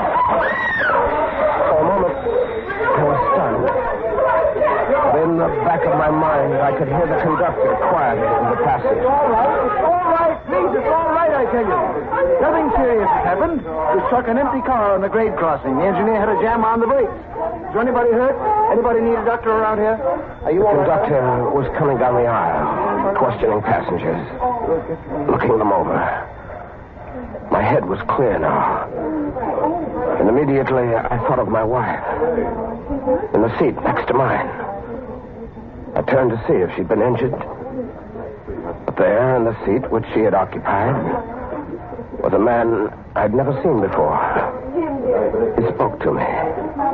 For a moment, I was stunned. But in the back of my mind, I could hear the conductor quieted in the passage. All right, please, it's all right, I tell you. Nothing serious has happened. We struck an empty car on the grade crossing. The engineer had a jam on the brakes. Is anybody hurt? Anybody need a doctor around here? Are you all right? The conductor was coming down the aisle, questioning passengers, looking them over. My head was clear now. And immediately I thought of my wife in the seat next to mine. I turned to see if she'd been injured. But there in the seat which she had occupied was a man I'd never seen before. He spoke to me.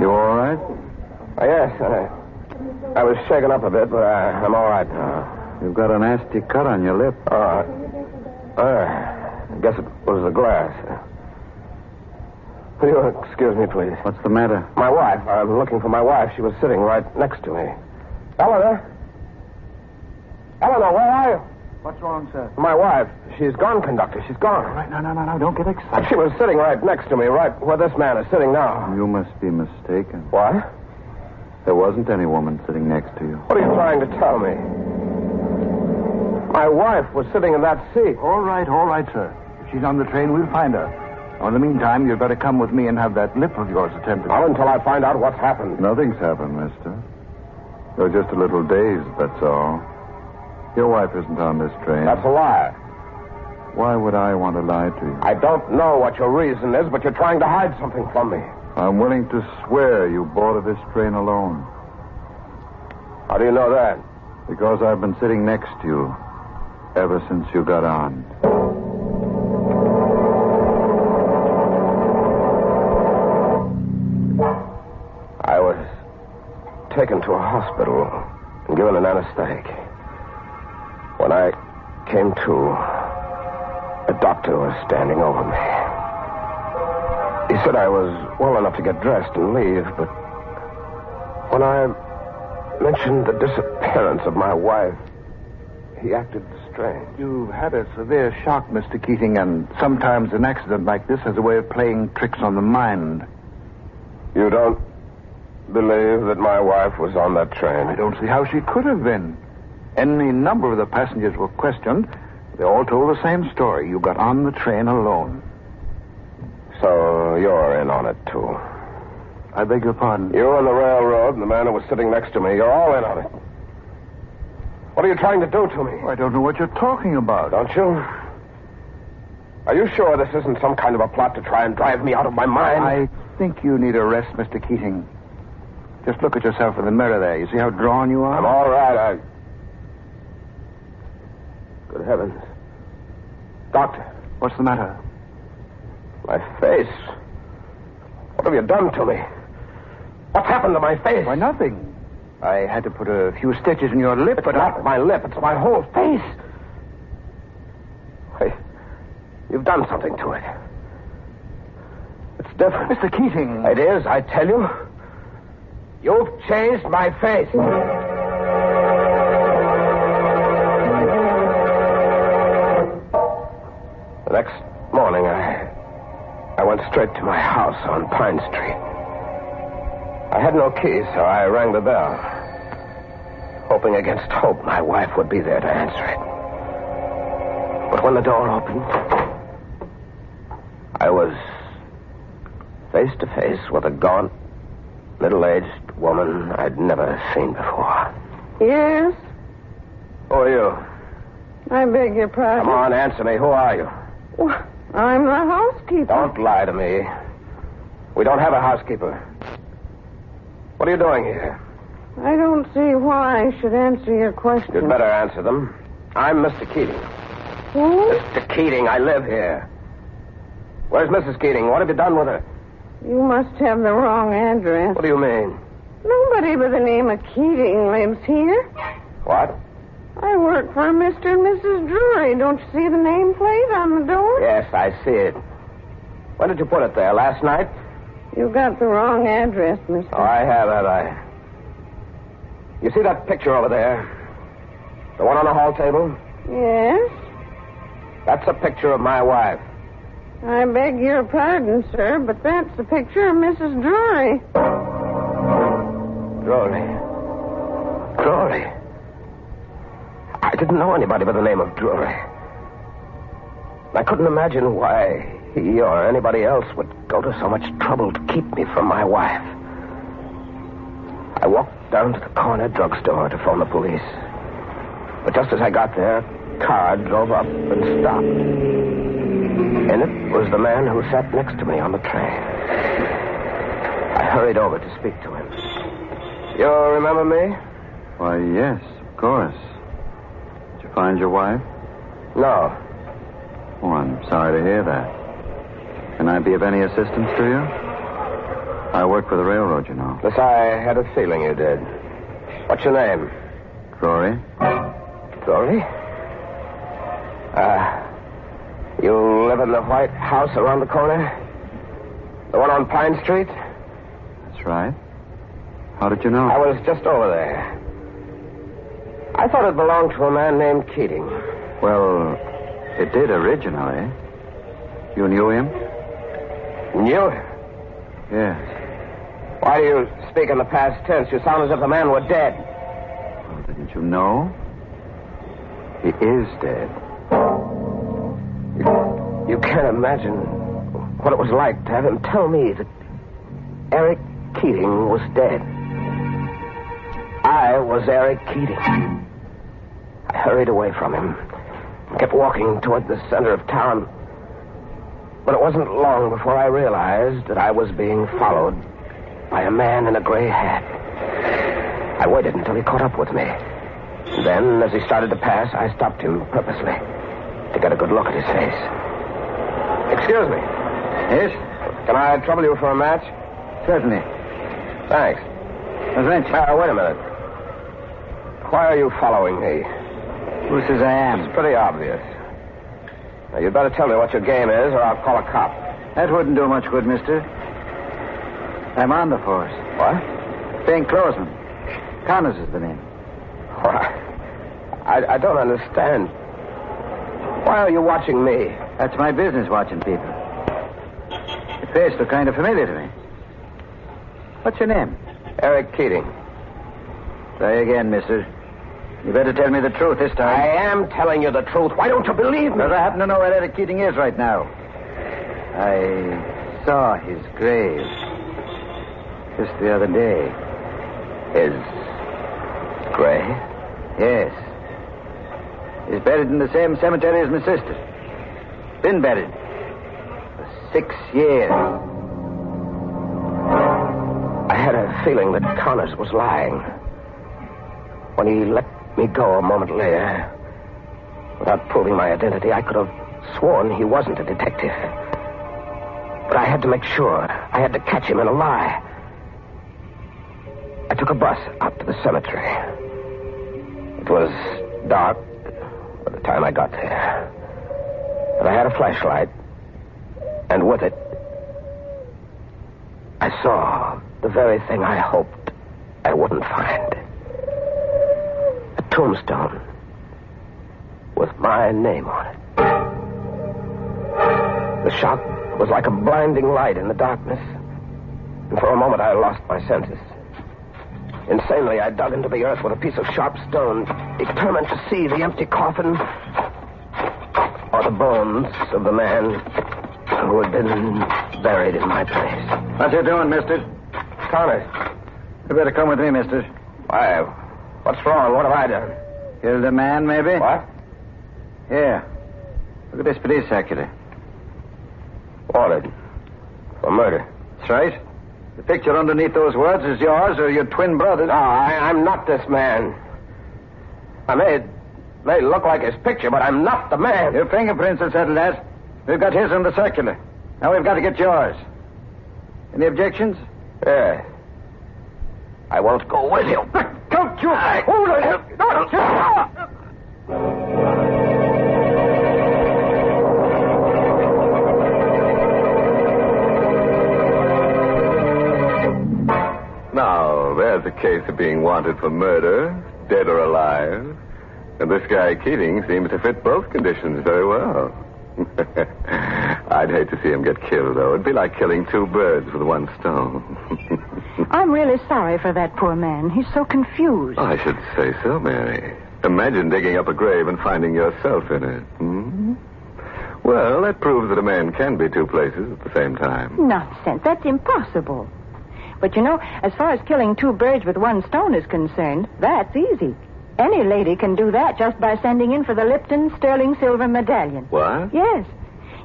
You all right? Yes, I was shaken up a bit, but I'm all right now. You've got a nasty cut on your lip. I guess it was the glass. Will you excuse me, please? What's the matter? My wife. I'm looking for my wife. She was sitting right next to me. Eleanor? Eleanor, where are you? What's wrong, sir? My wife. She's gone, conductor. She's gone. All right, no. Don't get excited. She was sitting right next to me, right where this man is sitting now. You must be mistaken. What? There wasn't any woman sitting next to you. What are you trying to tell me? My wife was sitting in that seat. All right, sir. If she's on the train, we'll find her. In the meantime, you'd better come with me and have that lip of yours attended. Not until I find out what's happened. Nothing's happened, mister. You're just a little dazed, that's all. Your wife isn't on this train. That's a lie. Why would I want to lie to you? I don't know what your reason is, but you're trying to hide something from me. I'm willing to swear you boarded this train alone. How do you know that? Because I've been sitting next to you ever since you got on. I was taken to a hospital and given an anesthetic. When I came to, a doctor was standing over me. He said I was well enough to get dressed and leave, but when I mentioned the disappearance of my wife, he acted strange. You've had a severe shock, Mr. Keating, and sometimes an accident like this has a way of playing tricks on the mind. You don't believe that my wife was on that train? I don't see how she could have been. Any number of the passengers were questioned. They all told the same story. You got on the train alone. So you're in on it, too. I beg your pardon? You and the railroad and the man who was sitting next to me, you're all in on it. What are you trying to do to me? I don't know what you're talking about. Don't you? Are you sure this isn't some kind of a plot to try and drive me out of my mind? I think you need a rest, Mr. Keating. Just look at yourself in the mirror there. You see how drawn you are? I'm all right. Good heavens. Doctor. What's the matter? My face. What have you done to me? What's happened to my face? Why, nothing. I had to put a few stitches in your lip, but not my lip. It's my whole face. Hey, you've done something to it. It's different. Mr. Keating. It is, I tell you. You've changed my face. The next morning, I went straight to my house on Pine Street. I had no key, so I rang the bell, hoping against hope my wife would be there to answer it. But when the door opened, I was face to face with a gaunt, middle-aged woman I'd never seen before. Yes? Who are you? I beg your pardon. Come on, answer me. Who are you? Well, I'm the housekeeper. Don't lie to me. We don't have a housekeeper. What are you doing here? I don't see why I should answer your question. You'd better answer them. I'm Mr. Keating. Who? Mr. Keating, I live here. Where's Mrs. Keating? What have you done with her? You must have the wrong address. What do you mean? Nobody by the name of Keating lives here. What? I work for Mr. and Mrs. Drury. Don't you see the nameplate on the door? Yes, I see it. When did you put it there? Last night? You got the wrong address, mister. Oh, I have I? You see that picture over there? The one on the hall table? Yes? That's a picture of my wife. I beg your pardon, sir, but that's the picture of Mrs. Drury. Drury. I didn't know anybody by the name of Drury. I couldn't imagine why he or anybody else would go to so much trouble to keep me from my wife. I walked down to the corner drugstore to phone the police. But just as I got there, a car drove up and stopped. In it was the man who sat next to me on the train. I hurried over to speak to him. You remember me? Why, yes, of course. Did you find your wife? No. Oh, I'm sorry to hear that. Can I be of any assistance to you? I work for the railroad, you know. Yes, I had a feeling you did. What's your name? Rory. Rory? You live in the white house around the corner? The one on Pine Street? That's right. How did you know? I was just over there. I thought it belonged to a man named Keating. Well, it did originally. You knew him? Knew him? Yes. Why do you speak in the past tense? You sound as if the man were dead. Well, didn't you know? He is dead. You can't imagine what it was like to have him tell me that Eric Keating was dead. I was Eric Keating. I hurried away from him, kept walking toward the center of town. But it wasn't long before I realized that I was being followed by a man in a gray hat. I waited until he caught up with me. And then, as he started to pass, I stopped him purposely to get a good look at his face. Excuse me. Yes? Can I trouble you for a match? Certainly. Thanks. Wait a minute. Why are you following me? Who says I am? It's pretty obvious. Now, you'd better tell me what your game is, or I'll call a cop. That wouldn't do much good, mister. I'm on the force. What? Plainclothesman. Connors is the name. I don't understand. Why are you watching me? That's my business, watching people. Your face looked kind of familiar to me. What's your name? Eric Keating. Try again, mister. You better tell me the truth this time. I am telling you the truth. Why don't you believe me? Because I happen to know where Eric Keating is right now. I saw his grave just the other day. His grave? Yes. He's buried in the same cemetery as my sister. Been buried for 6 years. I had a feeling that Connors was lying. When he let me go a moment later, without proving my identity, I could have sworn he wasn't a detective. But I had to make sure. I had to catch him in a lie. I took a bus out to the cemetery. It was dark by the time I got there. But I had a flashlight, and with it, I saw the very thing I hoped I wouldn't find. A tombstone with my name on it. The shock was like a blinding light in the darkness, and for a moment I lost my senses. Insanely, I dug into the earth with a piece of sharp stone, determined to see the empty coffin. or the bones of the man who had been buried in my place. What you doing, mister? Connors. You better come with me, mister. Why, what's wrong? What have I done? Killed a man, maybe? What? Here. Look at this police circular. Wanted. For murder. That's right. The picture underneath those words is yours or your twin brother's. No, I'm not this man. I may look like his picture, but I'm not the man. Your fingerprints will settle that. We've got his on the circular. Now we've got to get yours. Any objections? Yeah. I won't go with you. Don't you hold it! Don't you! Now, there's a case of being wanted for murder, dead or alive. And this guy Keating seems to fit both conditions very well. I'd hate to see him get killed, though. It'd be like killing two birds with one stone. I'm really sorry for that poor man. He's so confused. I should say so, Mary. Imagine digging up a grave and finding yourself in it. Hmm? Well, that proves that a man can be two places at the same time. Nonsense. That's impossible. But you know, as far as killing two birds with one stone is concerned, that's easy. Any lady can do that just by sending in for the Lipton sterling silver medallion. What? Yes.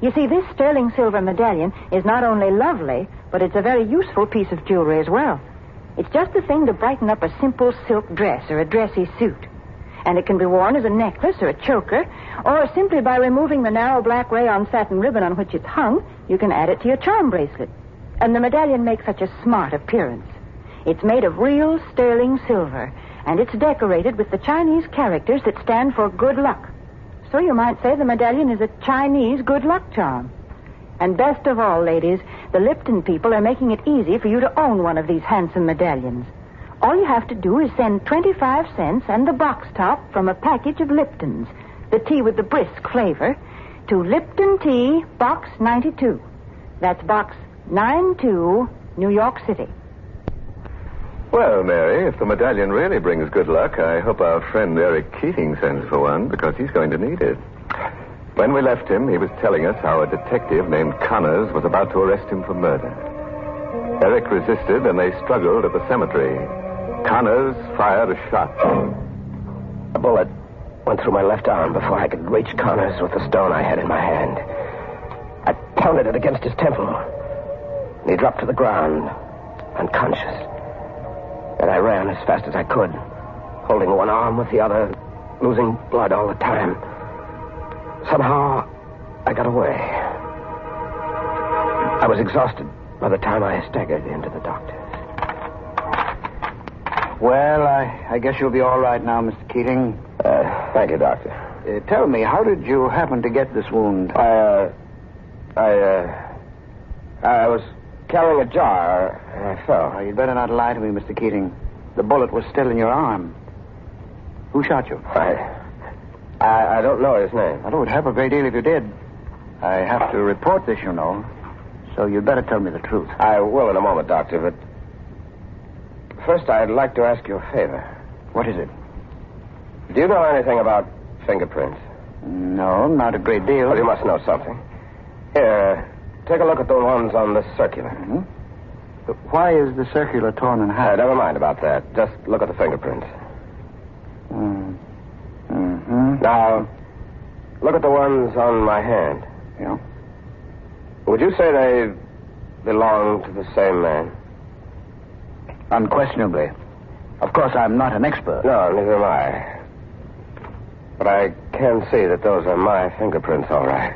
You see, this sterling silver medallion is not only lovely, but it's a very useful piece of jewelry as well. It's just the thing to brighten up a simple silk dress or a dressy suit. And it can be worn as a necklace or a choker, or simply by removing the narrow black rayon satin ribbon on which it's hung, you can add it to your charm bracelet. And the medallion makes such a smart appearance. It's made of real sterling silver, and it's decorated with the Chinese characters that stand for good luck. So you might say the medallion is a Chinese good luck charm. And best of all, ladies, the Lipton people are making it easy for you to own one of these handsome medallions. All you have to do is send 25 cents and the box top from a package of Liptons, the tea with the brisk flavor, to Lipton Tea, Box 92. That's Box 92, New York City. Well, Mary, if the medallion really brings good luck, I hope our friend Eric Keating sends for one, because he's going to need it. When we left him, he was telling us how a detective named Connors was about to arrest him for murder. Eric resisted, and they struggled at the cemetery. Connors fired a shot. A bullet went through my left arm before I could reach Connors with the stone I had in my hand. I pounded it against his temple, and he dropped to the ground, unconscious. And I ran as fast as I could, holding one arm with the other, losing blood all the time. Somehow, I got away. I was exhausted by the time I staggered into the doctor's. Well, I guess you'll be all right now, Mr. Keating. Thank you, Doctor. Tell me, how did you happen to get this wound? I was carrying a jar, and I fell. Oh, you'd better not lie to me, Mr. Keating. The bullet was still in your arm. Who shot you? I don't know his name. Well, it would help a great deal if you did. I have to report this, you know. So you'd better tell me the truth. I will in a moment, Doctor, but first I'd like to ask you a favor. What is it? Do you know anything about fingerprints? No, not a great deal. Well, you must know something. Here, take a look at the ones on the circular. Mm-hmm. But why is the circular torn in half? Never mind about that. Just look at the fingerprints. Mm-hmm. Now, look at the ones on my hand. Yeah. Would you say they belong to the same man? Unquestionably. Of course, I'm not an expert. No, neither am I. But I can see that those are my fingerprints, all right.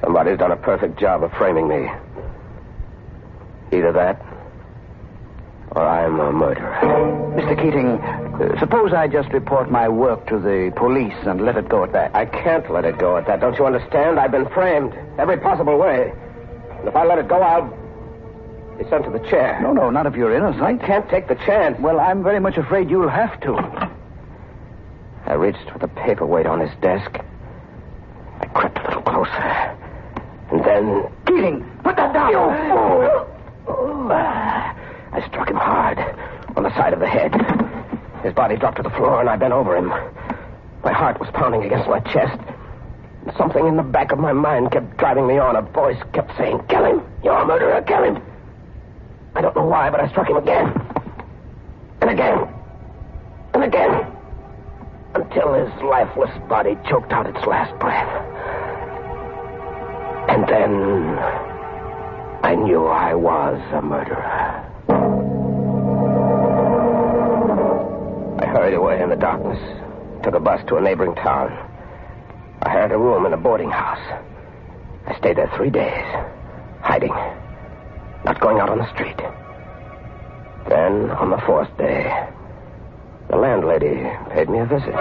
Somebody's done a perfect job of framing me. Either that, or I'm a murderer. Mr. Keating, suppose I just report my work to the police and let it go at that. I can't let it go at that. Don't you understand? I've been framed every possible way. And if I let it go, I'll be sent to the chair. No, not if you're innocent. I can't take the chance. Well, I'm very much afraid you'll have to. I reached for the paperweight on his desk. I crept a little closer. And then... Keating, put that down! You fool! I struck him hard on the side of the head. His body dropped to the floor, and I bent over him. My heart was pounding against my chest. Something in the back of my mind kept driving me on. A voice kept saying, kill him. You're a murderer. Kill him. I don't know why, but I struck him again. And again. And again. Until his lifeless body choked out its last breath. And then I knew I was a murderer. I hurried away in the darkness. Took a bus to a neighboring town. I hired a room in a boarding house. I stayed there 3 days, hiding, not going out on the street. Then, on the 4th day, the landlady paid me a visit.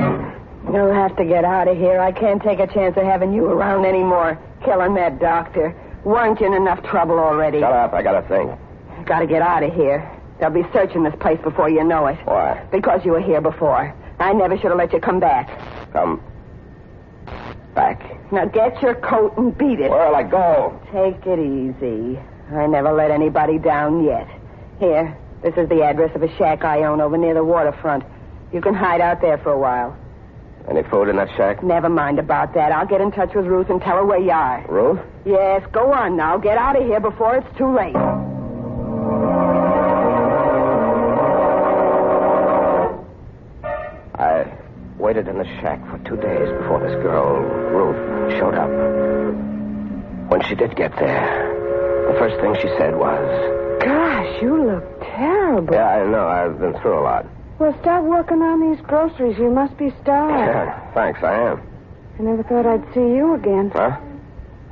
You'll have to get out of here. I can't take a chance of having you around anymore. Killing that doctor. Weren't you in enough trouble already? Shut up, I got a thing. Gotta get out of here. They'll be searching this place before you know it. Why? Because you were here before. I never should have let you come back. Come back? Now get your coat and beat it. Where'll I go? Take it easy. I never let anybody down yet. Here, this is the address of a shack I own over near the waterfront. You can hide out there for a while. Any food in that shack? Never mind about that. I'll get in touch with Ruth and tell her where you are. Ruth? Yes, go on now. Get out of here before it's too late. I waited in the shack for 2 days before this girl, Ruth, showed up. When she did get there, the first thing she said was, Gosh, you look terrible. Yeah, I know. I've been through a lot. Well, start working on these groceries. You must be starved. Yeah, thanks, I am. I never thought I'd see you again. Huh?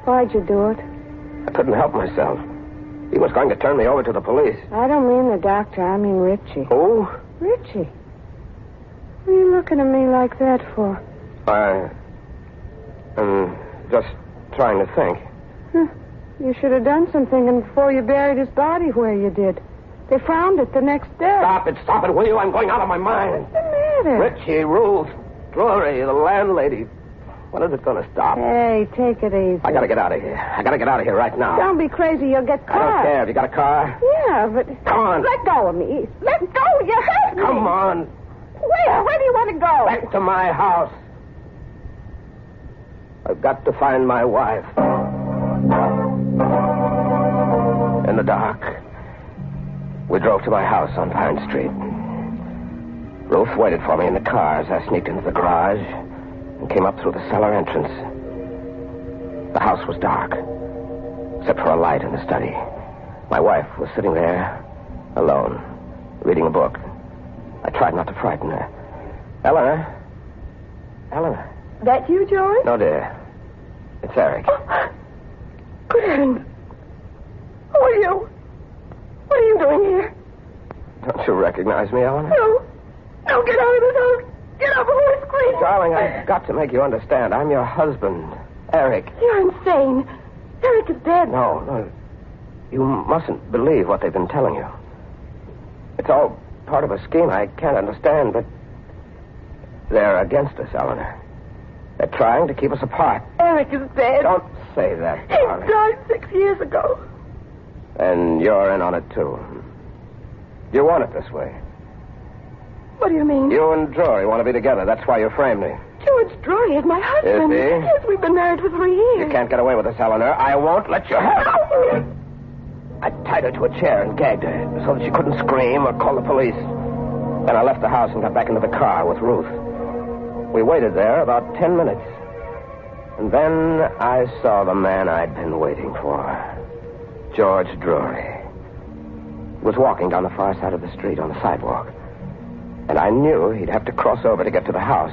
Why'd you do it? I couldn't help myself. He was going to turn me over to the police. I don't mean the doctor. I mean Richie. Who? Richie. What are you looking at me like that for? I'm just trying to think. You should have done some thinking before you buried his body where you did. They found it the next day. Stop it, will you? I'm going out of my mind. What's the matter? Richie, Ruth, Drury, the landlady. When is it going to stop? Hey, take it easy. I got to get out of here. I got to get out of here right now. Don't be crazy. You'll get caught. I don't care. Have you got a car? Yeah, but... Come on. Let go of me. Let go. You hurt me. Come on. Where? Where do you want to go? Back to my house. I've got to find my wife. In the dark, we drove to my house on Pine Street. Ruth waited for me in the car as I sneaked into the garage and came up through the cellar entrance. The house was dark, except for a light in the study. My wife was sitting there, alone, reading a book. I tried not to frighten her. Eleanor? Eleanor? That you, George? No, dear. It's Eric. Oh, good heavens. Who are you? What are you doing here? Don't you recognize me, Eleanor? No. No, get out of this house. Get out before I scream. Darling, I've got to make you understand. I'm your husband, Eric. You're insane. Eric is dead. No. You mustn't believe what they've been telling you. It's all part of a scheme I can't understand, but they're against us, Eleanor. They're trying to keep us apart. Eric is dead. Don't say that, He darling. died 6 years ago. And you're in on it, too. You want it this way. What do you mean? You and Drury want to be together. That's why you framed me. George Drury is my husband. Is he? Yes, we've been married for 3 years. You can't get away with this, Eleanor. I won't let you have it. No. I tied her to a chair and gagged her so that she couldn't scream or call the police. Then I left the house and got back into the car with Ruth. We waited there about 10 minutes. And then I saw the man I'd been waiting for. George Drury. He was walking down the far side of the street on the sidewalk. And I knew he'd have to cross over to get to the house.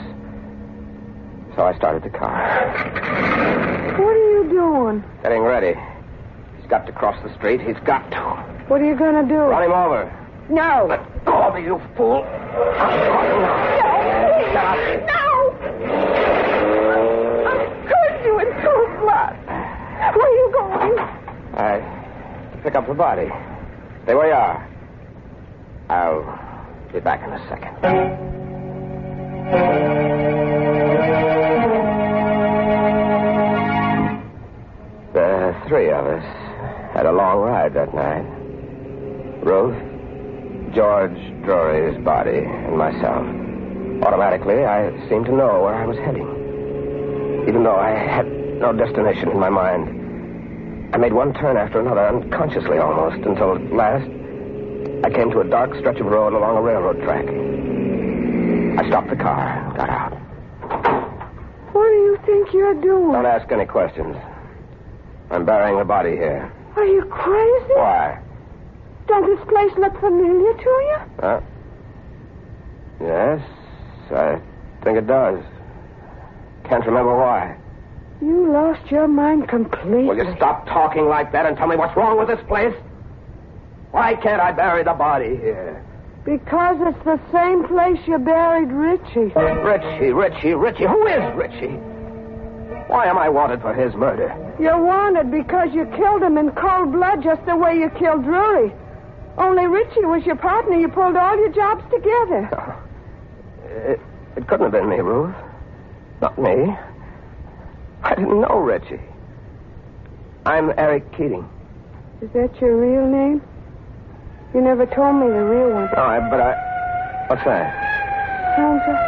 So I started the car. What are you doing? Getting ready. He's got to cross the street. He's got to. What are you going to do? Run him over. No. Let go of me, you fool. No! I'll curse you in cold blood. Where are you going? Pick up the body. Stay where you are. I'll be back in a second. The three of us had a long ride that night. Ruth, George Drury's body, and myself. Automatically, I seemed to know where I was heading. even though I had no destination in my mind. I made one turn after another, unconsciously almost, until at last I came to a dark stretch of road along a railroad track. I stopped the car and got out. What do you think you're doing? Don't ask any questions. I'm burying the body here. Are you crazy? Why? Don't this place look familiar to you? Yes, I think it does. Can't remember why. You lost your mind completely. Will you stop talking like that and tell me what's wrong with this place? Why can't I bury the body here? Because it's the same place you buried Richie. Richie. Who is Richie? Why am I wanted for his murder? You're wanted because you killed him in cold blood just the way you killed Drury. Only Richie was your partner. You pulled all your jobs together. It couldn't have been me, Ruth. Not me. I didn't know Richie. I'm Eric Keating. Is that your real name? You never told me the real one. What's that? Sounds like...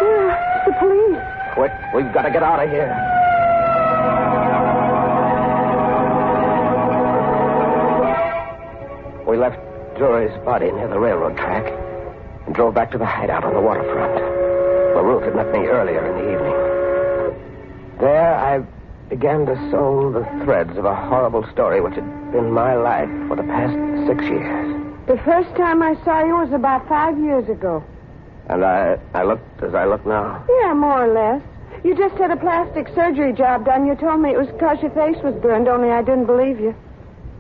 Yeah, it's the police. Quick, we've got to get out of here. We left Drury's body near the railroad track and drove back to the hideout on the waterfront, where Ruth had met me earlier in the evening. There, I began to sew the threads of a horrible story which had been my life for the past 6 years. The first time I saw you was about 5 years ago. And I looked as I look now? Yeah, more or less. You just had a plastic surgery job done. You told me it was because your face was burned, only I didn't believe you.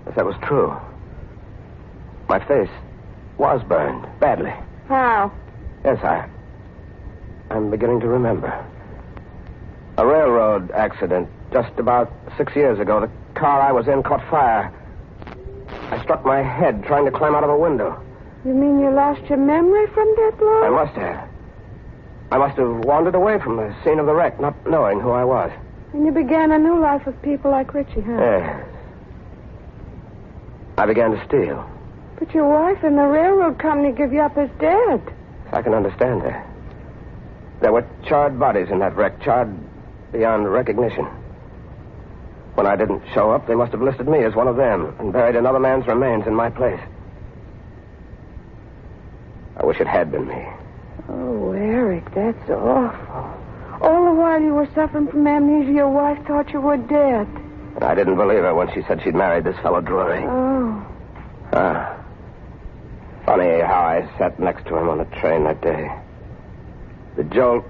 If that was true. My face was burned, badly. How? Yes, I'm beginning to remember. A railroad accident just about 6 years ago. The car I was in caught fire. I struck my head trying to climb out of a window. You mean you lost your memory from that blow? I must have. I must have wandered away from the scene of the wreck, not knowing who I was. And you began a new life with people like Richie, huh? Yes. I began to steal. But your wife and the railroad company give you up as dead. I can understand that. There were charred bodies in that wreck, charred beyond recognition. When I didn't show up, they must have listed me as one of them and buried another man's remains in my place. I wish it had been me. Oh, Eric, that's awful. All the while you were suffering from amnesia, your wife thought you were dead. I didn't believe her when she said she'd married this fellow Drury. Oh. Funny how I sat next to him on the train that day. The jolt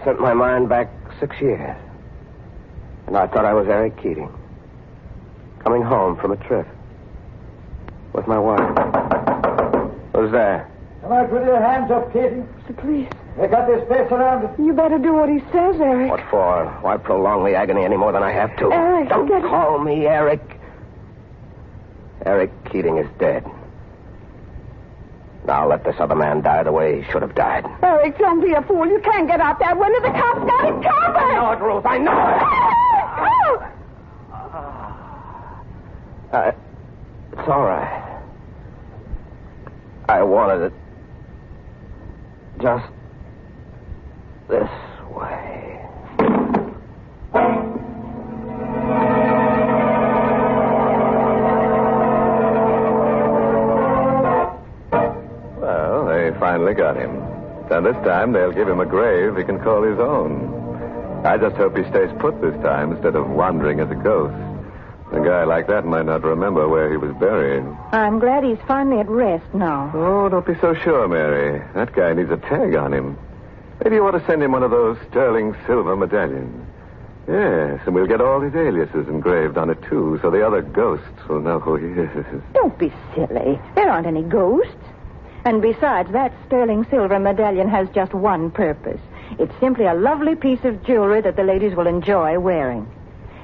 sent my mind back 6 years. And I thought I was Eric Keating. Coming home from a trip. With my wife. Who's there? Come out with your hands up, Keating. It's the police. They got this place surrounded. You better do what he says, Eric. What for? Why prolong the agony any more than I have to? Eric, don't call me Eric. Eric Keating is dead. Now let this other man die the way he should have died. Eric, don't be a fool. You can't get out that window. The cops got him covered. I know it, Ruth. I know it. It's all right. I wanted it just this way. Well, they finally got him. And this time they'll give him a grave he can call his own. I just hope he stays put this time instead of wandering as a ghost. A guy like that might not remember where he was buried. I'm glad he's finally at rest now. Oh, don't be so sure, Mary. That guy needs a tag on him. Maybe you ought to send him one of those sterling silver medallions. Yes, and we'll get all his aliases engraved on it, too, so the other ghosts will know who he is. Don't be silly. There aren't any ghosts. And besides, that sterling silver medallion has just one purpose. It's simply a lovely piece of jewelry that the ladies will enjoy wearing.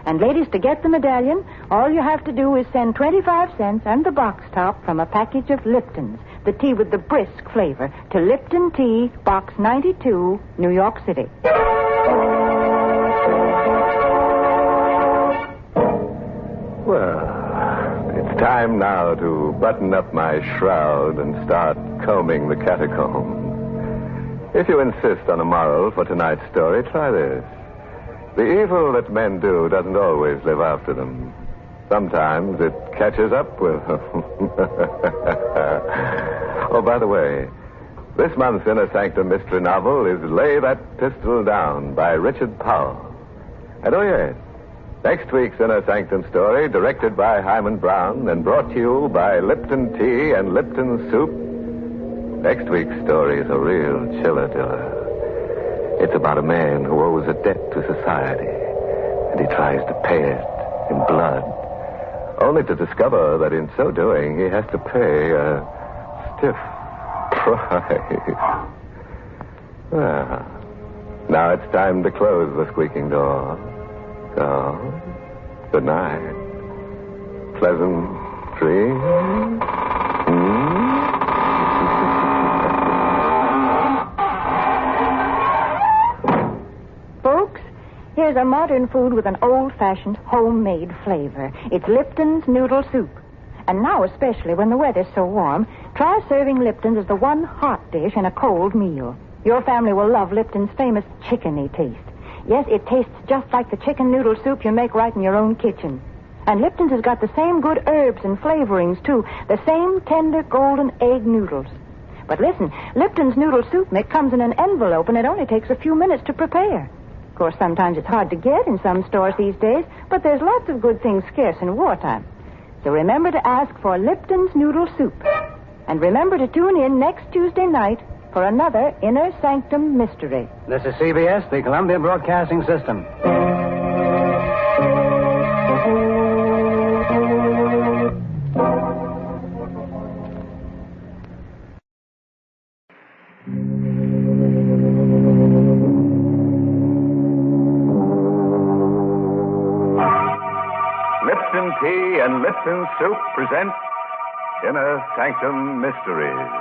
And ladies, to get the medallion, all you have to do is send 25 cents and the box top from a package of Lipton's, the tea with the brisk flavor, to Lipton Tea, Box 92, New York City. Well, it's time now to button up my shroud and start combing the catacombs. If you insist on a moral for tonight's story, try this. The evil that men do doesn't always live after them. Sometimes it catches up with them. Oh, by the way, this month's Inner Sanctum Mystery novel is Lay That Pistol Down by Richard Powell. And oh, yes, next week's Inner Sanctum story, directed by Himan Brown and brought to you by Lipton Tea and Lipton Soup. Next week's story is a real chiller-diller. It's about a man who owes a debt to society, and he tries to pay it in blood, only to discover that in so doing, he has to pay a stiff price. Well, now it's time to close the squeaking door. So, good night. Pleasant dreams. Folks, here's a modern food with an old-fashioned homemade flavor. It's Lipton's noodle soup. And now, especially when the weather's so warm, try serving Lipton's as the one hot dish in a cold meal. Your family will love Lipton's famous chickeny taste. Yes, it tastes just like the chicken noodle soup you make right in your own kitchen. And Lipton's has got the same good herbs and flavorings, too. The same tender golden egg noodles. But listen, Lipton's noodle soup mix comes in an envelope, and it only takes a few minutes to prepare. Of course, sometimes it's hard to get in some stores these days, but there's lots of good things scarce in wartime. So remember to ask for Lipton's noodle soup. And remember to tune in next Tuesday night for another Inner Sanctum Mystery. This is CBS, the Columbia Broadcasting System. Lipton Tea and Lipton Soup present Inner Sanctum Mysteries.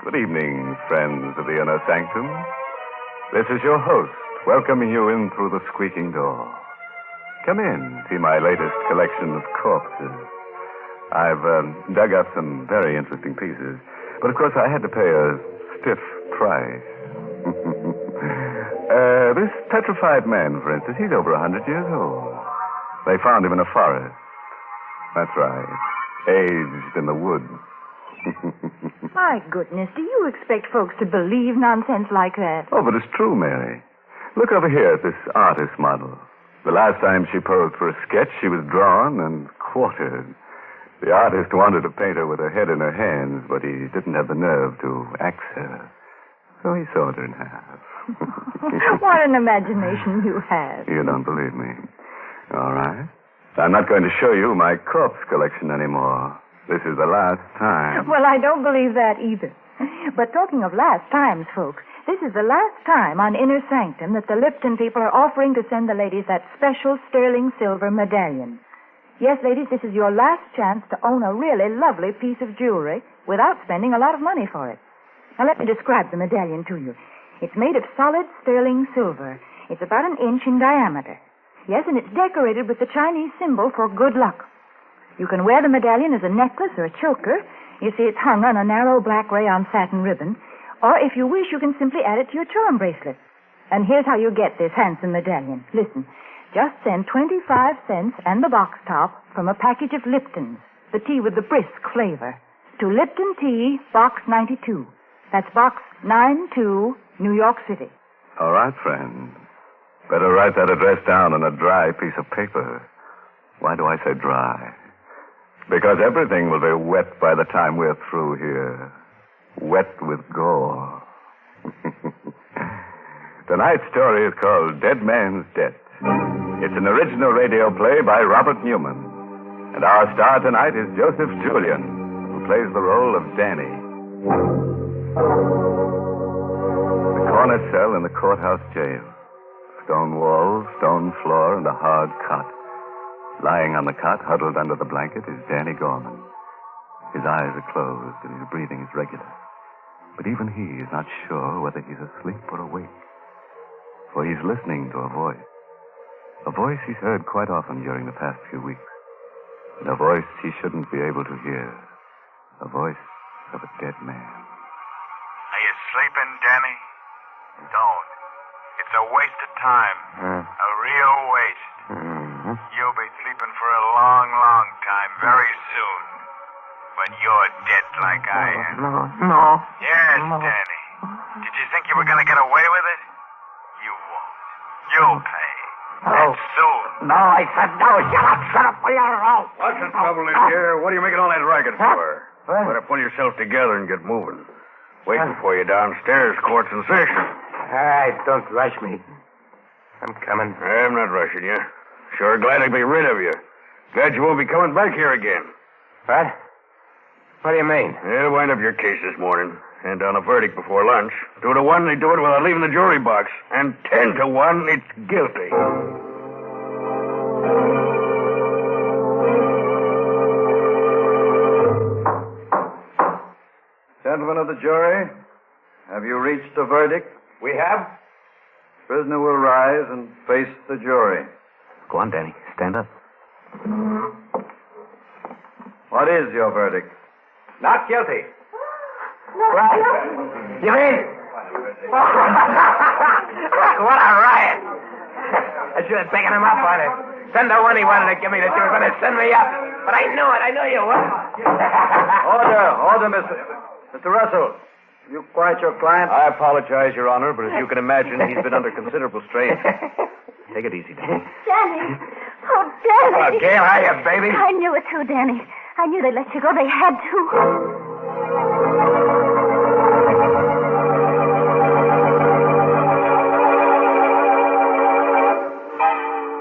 Good evening, friends of the Inner Sanctum. This is your host, welcoming you in through the squeaking door. Come in, see my latest collection of corpses. I've dug up some very interesting pieces, but of course I had to pay a stiff price. This petrified man, for instance, he's over 100 years old. They found him in a forest. That's right, aged in the woods. My goodness, do you expect folks to believe nonsense like that? Oh, but it's true, Mary. Look over here at this artist model. The last time she posed for a sketch, she was drawn and quartered. The artist wanted to paint her with her head in her hands, but he didn't have the nerve to axe her. So he sawed her in half. What an imagination you have. You don't believe me. All right. I'm not going to show you my corpse collection anymore. This is the last time. Well, I don't believe that either. But talking of last times, folks, this is the last time on Inner Sanctum that the Lipton people are offering to send the ladies that special sterling silver medallion. Yes, ladies, this is your last chance to own a really lovely piece of jewelry without spending a lot of money for it. Now, let me describe the medallion to you. It's made of solid sterling silver. It's about 1 inch in diameter. Yes, and it's decorated with the Chinese symbol for good luck. You can wear the medallion as a necklace or a choker. You see, it's hung on a narrow black rayon satin ribbon. Or, if you wish, you can simply add it to your charm bracelet. And here's how you get this handsome medallion. Listen, just send 25 cents and the box top from a package of Lipton's, the tea with the brisk flavor, to Lipton Tea, Box 92. That's Box 92, New York City. All right, friend. Better write that address down on a dry piece of paper. Why do I say dry? Because everything will be wet by the time we're through here. Wet with gore. Tonight's story is called Dead Man's Debt. It's an original radio play by Robert Newman. And our star tonight is Joseph Julian, who plays the role of Danny. The corner cell in the courthouse jail. Stone walls, stone floor, and a hard cot. Lying on the cot, huddled under the blanket, is Danny Gorman. His eyes are closed and his breathing is regular. But even he is not sure whether he's asleep or awake. For he's listening to a voice. A voice he's heard quite often during the past few weeks. And a voice he shouldn't be able to hear. A voice of a dead man. Are you sleeping, Danny? Don't. It's a waste of time. A real waste. You'll be sleeping for a long, long time, very soon. When you're dead like I am. No. Yes, Danny. Did you think you were going to get away with it? You won't. You'll pay. And soon. No, I said no. Shut up, will you? What's the trouble in here? What are you making all that racket for? Better pull yourself together and get moving. Waiting for you downstairs, court's in session. All right, don't rush me. I'm coming. I'm not rushing you. Sure glad to be rid of you. Glad you won't be coming back here again. What? What do you mean? They'll wind up your case this morning. Hand down a verdict before lunch. 2 to 1, they do it without leaving the jury box. And 10 to 1, it's guilty. Gentlemen of the jury, have you reached a verdict? We have. Prisoner will rise and face the jury. Go on, Danny. Stand up. What is your verdict? Not guilty. Right. You mean? What a riot. I should have taken him up on it. 10 to 1 he wanted to give me that you were going to send me up. But I knew it. I knew you would. Order, Mr. Russell. You quiet your client? I apologize, Your Honor, but as you can imagine, he's been under considerable strain. Take it easy, Danny. Danny. Oh, Danny. Oh, Gail, hiya, baby. I knew it too, Danny. I knew they'd let you go. They had to.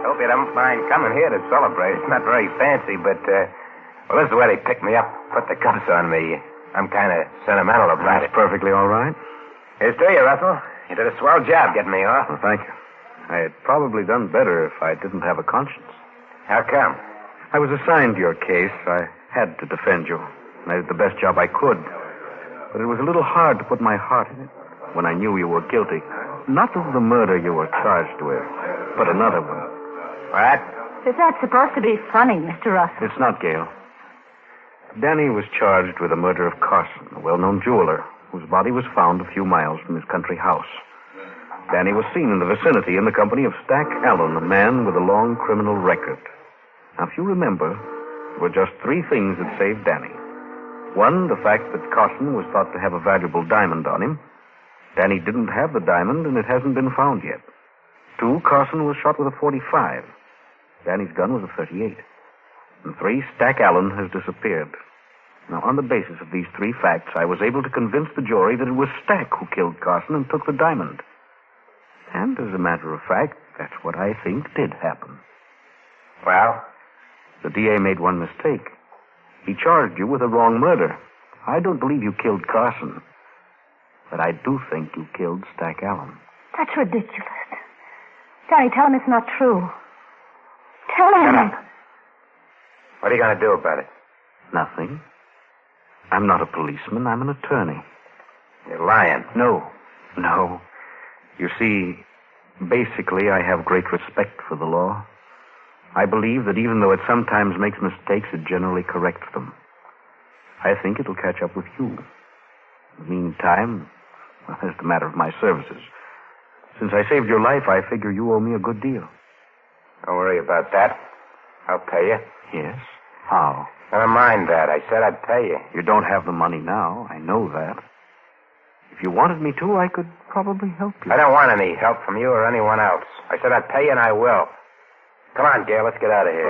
Hope you don't mind coming here to celebrate. It's not very fancy, but, well, this is where they picked me up, put the cuffs on me. I'm kind of sentimental about it. That's perfectly all right. Here's to you, Russell. You did a swell job getting me off. Well, thank you. I had probably done better if I didn't have a conscience. How come? I was assigned to your case. I had to defend you. And I did the best job I could. But it was a little hard to put my heart in it when I knew you were guilty. Not of the murder you were charged with, but another one. What? Is that supposed to be funny, Mr. Russell? It's not, Gail. Danny was charged with the murder of Carson, a well-known jeweler, whose body was found a few miles from his country house. Danny was seen in the vicinity in the company of Stack Allen, a man with a long criminal record. Now, if you remember, there were just 3 things that saved Danny. 1, the fact that Carson was thought to have a valuable diamond on him. Danny didn't have the diamond, and it hasn't been found yet. 2, Carson was shot with a .45. Danny's gun was a .38. And 3, Stack Allen has disappeared. Now, on the basis of these 3 facts, I was able to convince the jury that it was Stack who killed Carson and took the diamond. And, as a matter of fact, that's what I think did happen. Well? The DA made one mistake. He charged you with a wrong murder. I don't believe you killed Carson. But I do think you killed Stack Allen. That's ridiculous. Danny, tell him it's not true. Tell him. Shut up. What are you going to do about it? Nothing. I'm not a policeman. I'm an attorney. You're lying. No. You see, basically, I have great respect for the law. I believe that even though it sometimes makes mistakes, it generally corrects them. I think it'll catch up with you. In the meantime, well, that's the matter of my services. Since I saved your life, I figure you owe me a good deal. Don't worry about that. I'll pay you. Yes? How? Never mind that. I said I'd pay you. You don't have the money now. I know that. If you wanted me to, I could probably help you. I don't want any help from you or anyone else. I said I'd pay you, and I will. Come on, Gail. Let's get out of here.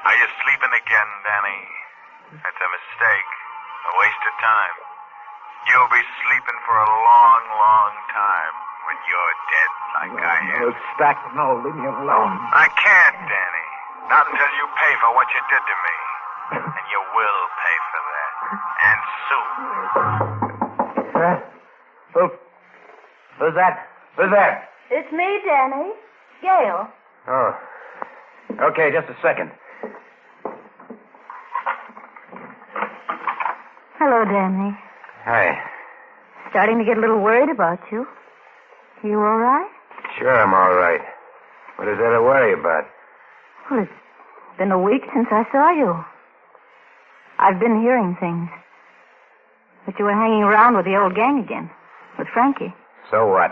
Are you sleeping again, Danny? That's a mistake. A waste of time. You'll be sleeping for a long, long time when you're dead like I am. Stack, no, leave me alone. I can't, Danny. Not until you pay for what you did to me. And you will pay for that. And soon. Who's that? Who's there? It's me, Danny. Gail. Oh. Okay, just a second. Hello, Danny. Hi. Starting to get a little worried about you. You all right? Sure, I'm all right. What is there to worry about? Well, it's been a week since I saw you. I've been hearing things. That you were hanging around with the old gang again. With Frankie. So what?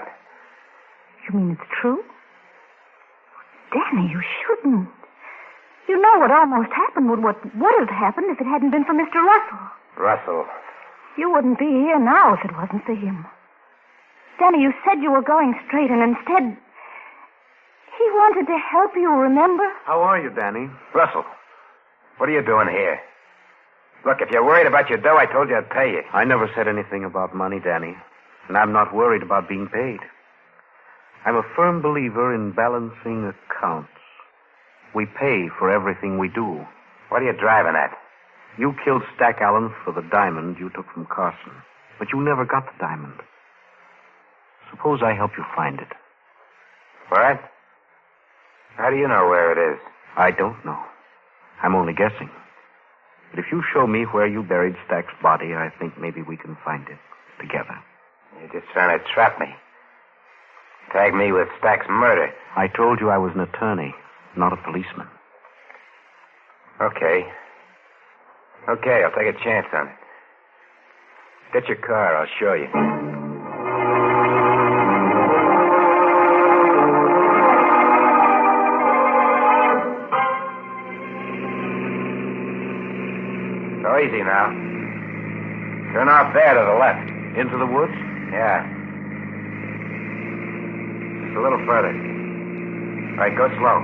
You mean it's true? Danny, you shouldn't. You know what almost happened would have happened if it hadn't been for Mr. Russell. Russell. You wouldn't be here now if it wasn't for him. Danny, you said you were going straight, and instead, he wanted to help you, remember? How are you, Danny? Russell, what are you doing here? Look, if you're worried about your dough, I told you I'd pay you. I never said anything about money, Danny. And I'm not worried about being paid. I'm a firm believer in balancing accounts. We pay for everything we do. What are you driving at? You killed Stack Allen for the diamond you took from Carson. But you never got the diamond. Suppose I help you find it. What? How do you know where it is? I don't know. I'm only guessing. But if you show me where you buried Stack's body, I think maybe we can find it together. You're just trying to trap me. Tag me with Stack's murder. I told you I was an attorney, not a policeman. Okay. Okay, I'll take a chance on it. Get your car, I'll show you. So easy now. Turn off there to the left. Into the woods? Yeah. Just a little further. All right, go slow.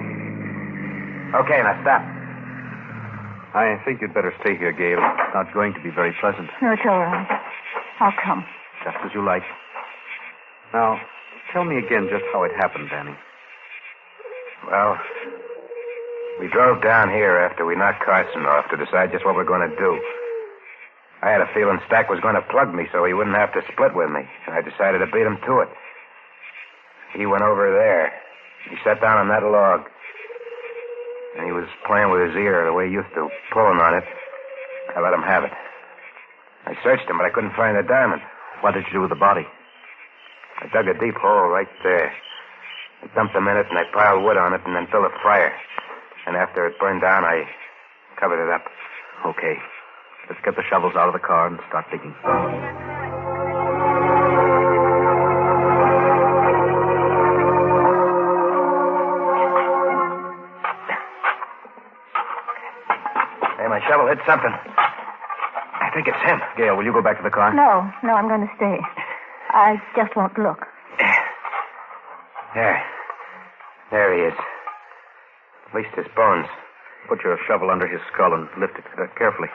Okay, now stop. I think you'd better stay here, Gail. It's not going to be very pleasant. No, it's all right. I'll come. Just as you like. Now, tell me again just how it happened, Danny. Well, we drove down here after we knocked Carson off to decide just what we're going to do. I had a feeling Stack was going to plug me so he wouldn't have to split with me. And I decided to beat him to it. He went over there. He sat down on that log. And he was playing with his ear the way he used to, pulling on it. I let him have it. I searched him, but I couldn't find the diamond. What did you do with the body? I dug a deep hole right there. I dumped him in it, and I piled wood on it, and then built a fire. And after it burned down, I covered it up. Okay. Let's get the shovels out of the car and start digging. Hey, my shovel hit something. I think it's him. Gail, will you go back to the car? No, I'm going to stay. I just won't look. There he is. At least his bones. Put your shovel under his skull and lift it carefully.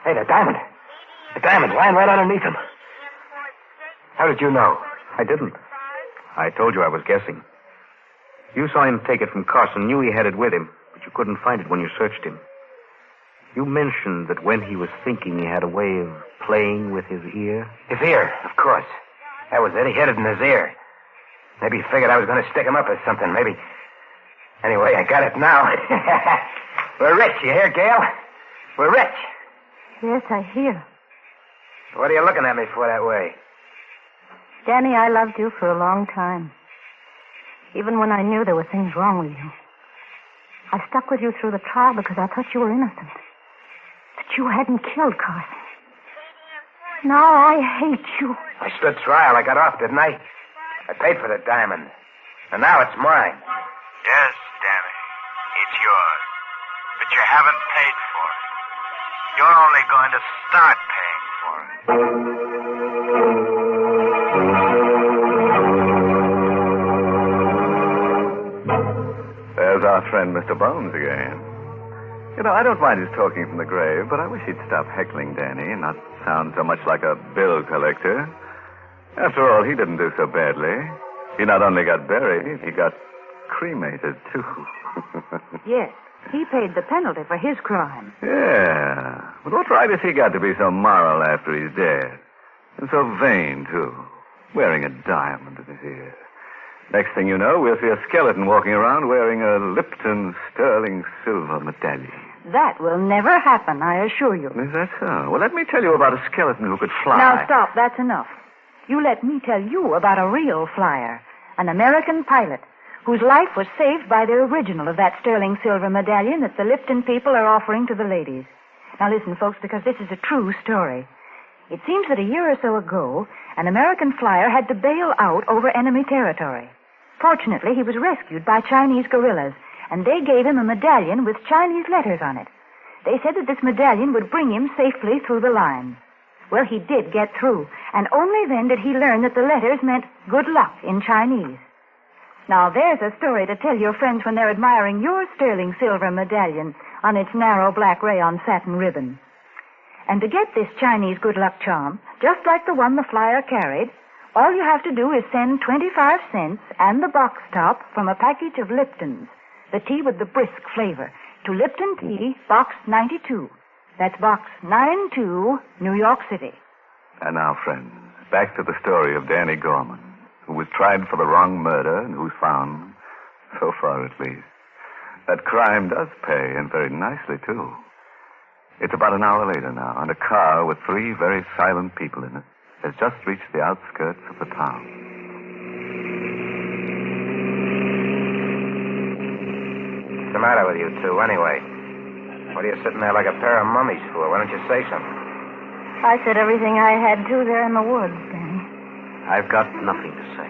Hey, the diamond. The diamond's lying right underneath him. How did you know? I didn't. I told you I was guessing. You saw him take it from Carson, knew he had it with him, but you couldn't find it when you searched him. You mentioned that when he was thinking, he had a way of playing with his ear. His ear, of course. That was it. He hid it in his ear. Maybe he figured I was going to stick him up or something. Maybe. Anyway, I got it now. We're rich, you hear, Gail? We're rich. Yes, I hear. What are you looking at me for that way? Danny, I loved you for a long time. Even when I knew there were things wrong with you. I stuck with you through the trial because I thought you were innocent. That you hadn't killed Carson. Now I hate you. I stood trial. I got off, didn't I? I paid for the diamond. And now it's mine. Yes, Danny. It's yours. But you haven't paid for it. You're only going to start paying for it. There's our friend Mr. Bones again. You know, I don't mind his talking from the grave, but I wish he'd stop heckling Danny and not sound so much like a bill collector. After all, he didn't do so badly. He not only got buried, he got cremated, too. Yes, he paid the penalty for his crime. Yeah. But what right has he got to be so moral after he's dead? And so vain, too. Wearing a diamond in his ear. Next thing you know, we'll see a skeleton walking around wearing a Lipton sterling silver medallion. That will never happen, I assure you. Is that so? Well, let me tell you about a skeleton who could fly. Now, stop. That's enough. You let me tell you about a real flyer, an American pilot, whose life was saved by the original of that sterling silver medallion that the Lipton people are offering to the ladies. Now, listen, folks, because this is a true story. It seems that a year or so ago, an American flyer had to bail out over enemy territory. Fortunately, he was rescued by Chinese guerrillas, and they gave him a medallion with Chinese letters on it. They said that this medallion would bring him safely through the lines. Well, he did get through, and only then did he learn that the letters meant good luck in Chinese. Now, there's a story to tell your friends when they're admiring your sterling silver medallion on its narrow black rayon satin ribbon. And to get this Chinese good luck charm, just like the one the flyer carried, all you have to do is send 25 cents and the box top from a package of Lipton's, the tea with the brisk flavor, to Lipton Tea, Box 92. That's Box 92, New York City. And now, friends, back to the story of Danny Gorman, who was tried for the wrong murder and who's found, so far at least, that crime does pay, and very nicely, too. It's about an hour later now, and a car with 3 very silent people in it has just reached the outskirts of the town. What's the matter with you two, anyway? What are you sitting there like a pair of mummies for? Why don't you say something? I said everything I had to there in the woods, Danny. I've got nothing to say.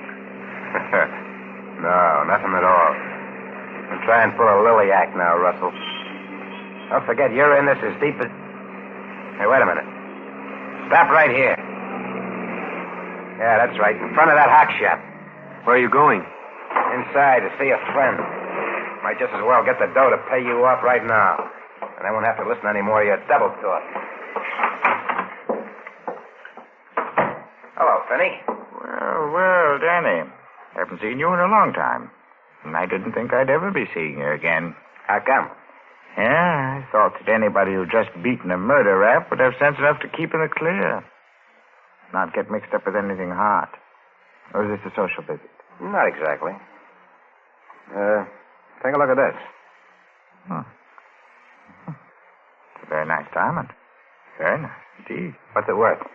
No, nothing at all. Don't try and pull a lily act now, Russell. Don't forget, you're in this as deep as... Hey, wait a minute. Stop right here. Yeah, that's right. In front of that hock shop. Where are you going? Inside to see a friend. Might just as well get the dough to pay you off right now. And I won't have to listen to any more of your double talk. Hello, Finney. Well, Danny. Haven't seen you in a long time. And I didn't think I'd ever be seeing you again. How come? Yeah, I thought that anybody who'd just beaten a murder rap would have sense enough to keep in the clear. Not get mixed up with anything hot. Or is this a social visit? Not exactly. Take a look at this. It's a very nice diamond. Very nice indeed. What's it worth?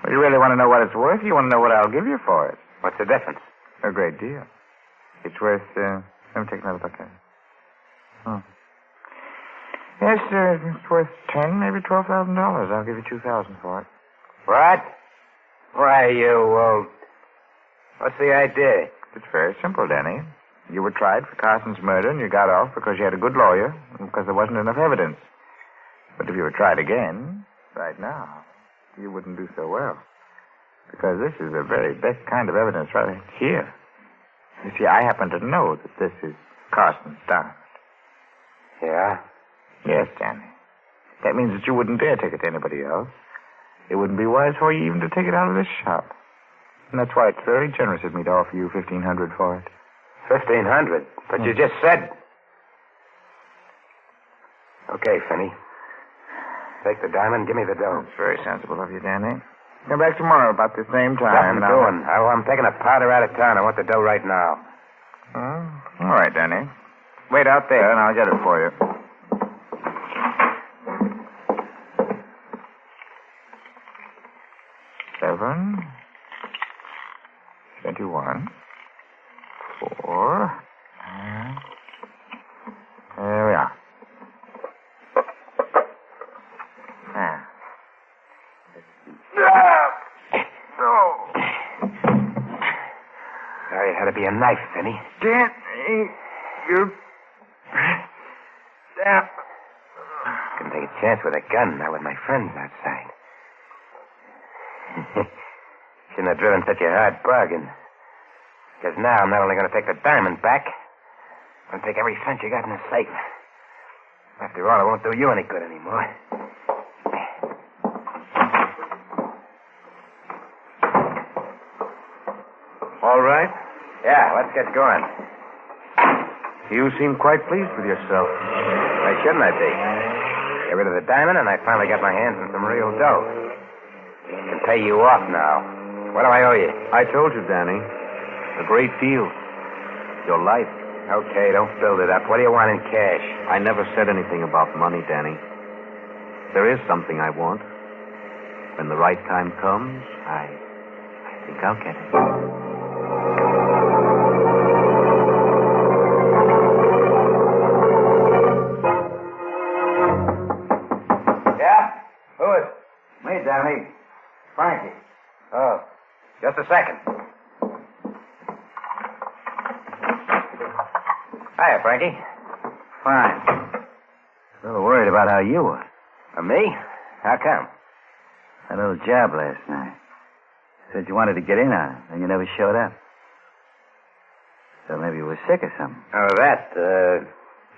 Well, you really want to know what it's worth? You want to know what I'll give you for it? What's the difference? A great deal. It's worth, let me take another look at it. Yes, it's worth $10,000, maybe $12,000. I'll give you $2,000 for it. What? Why, you, what's the idea? It's very simple, Danny. You were tried for Carson's murder, and you got off because you had a good lawyer and because there wasn't enough evidence. But if you were tried again, right now, you wouldn't do so well. Because this is the very best kind of evidence right here. You see, I happen to know that this is Carson's diamond. Yeah? Yes, Danny. That means that you wouldn't dare take it to anybody else. It wouldn't be wise for you even to take it out of this shop. And that's why it's very generous of me to offer you $1,500 for it. $1,500? But you just said... Okay, Finney. Take the diamond, give me the dough. It's very sensible of you, Danny. Come back tomorrow about the same time. Nothing doing. I'm taking a powder out of town. I want the dough right now. All right, Danny. Wait out there, and I'll get it for you. $7, 21, 4. There we are. Sorry, it had to be a knife, Finney. Danny, you... Couldn't take a chance with a gun, not with my friends outside. Shouldn't have driven such a hard bargain. Because now I'm not only going to take the diamond back, I'm going to take every cent you got in the safe. After all, it won't do you any good anymore. All right? Yeah, let's get going. You seem quite pleased with yourself. Why shouldn't I be? Get rid of the diamond, and I finally got my hands on some real dough. I can pay you off now. What do I owe you? I told you, Danny. A great deal. Your life. Okay, don't build it up. What do you want in cash? I never said anything about money, Danny. There is something I want. When the right time comes, I think I'll get it. Yeah? Who is it? Me, Danny. Frankie. Oh, just a second. Hiya, Frankie. Fine. A little worried about how you were. Me? How come? That little job last night. Said you wanted to get in on it, and you never showed up. So maybe you were sick or something. Oh, that,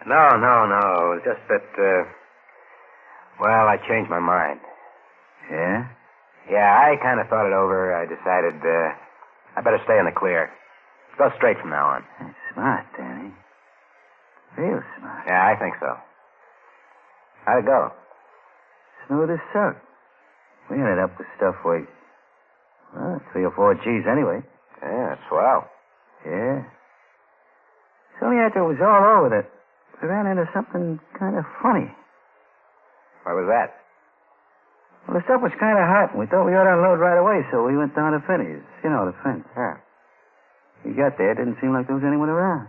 No. Just that, well, I changed my mind. Yeah? Yeah, I kind of thought it over. I decided, I better stay in the clear. Go straight from now on. That's smart, Danny. Real smart. Yeah, I think so. How'd it go? Smooth as silk. We ended up with stuff worth, 3 or 4 G's anyway. Yeah, swell. Yeah. It's only after it was all over that we ran into something kind of funny. What was that? Well, the stuff was kind of hot, and we thought we ought to unload right away, so we went down to Finney's. You know, the fence. Yeah. We got there, it didn't seem like there was anyone around.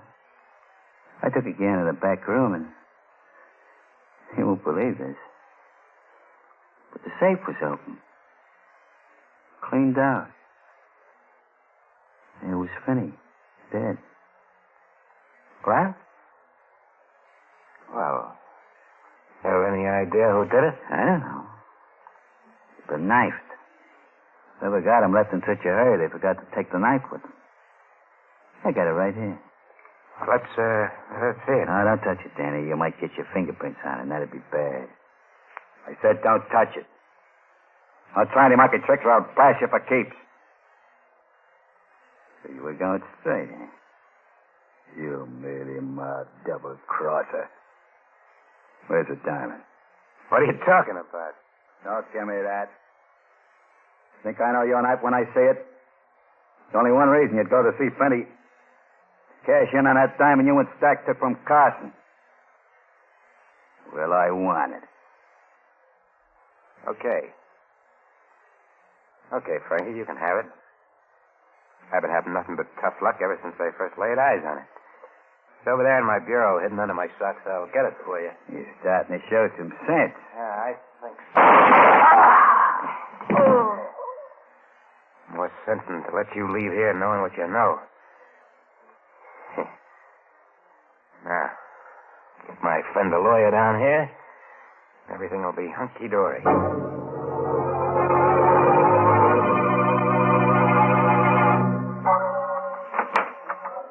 I took a gander in the back room, and you won't believe this, but the safe was open. Cleaned out. And it was Finney, dead. What? Well, have any idea who did it? I don't know. But knifed. Whoever got him left in such a hurry they forgot to take the knife with them. I got it right here. Well, let's see it. No, don't touch it, Danny. You might get your fingerprints on it, and that'd be bad. I said don't touch it. Don't try any monkey tricks or I'll bash you for keeps. So you were going straight, eh? You merely mad double-crosser. Where's the diamond? What are you talking about? Don't give me that. Think I know your knife when I say it? There's only one reason you'd go to see Finney. Cash in on that diamond you and Stack took from Carson. Well, I want it. Okay. Okay, Frankie, you can have it. I've been having nothing but tough luck ever since I first laid eyes on it. It's over there in my bureau, hidden under my socks. I'll get it for you. You're starting to show some sense. Yeah, I think so. More sense than to let you leave here knowing what you know. Now, get my friend the lawyer down here. Everything will be hunky-dory.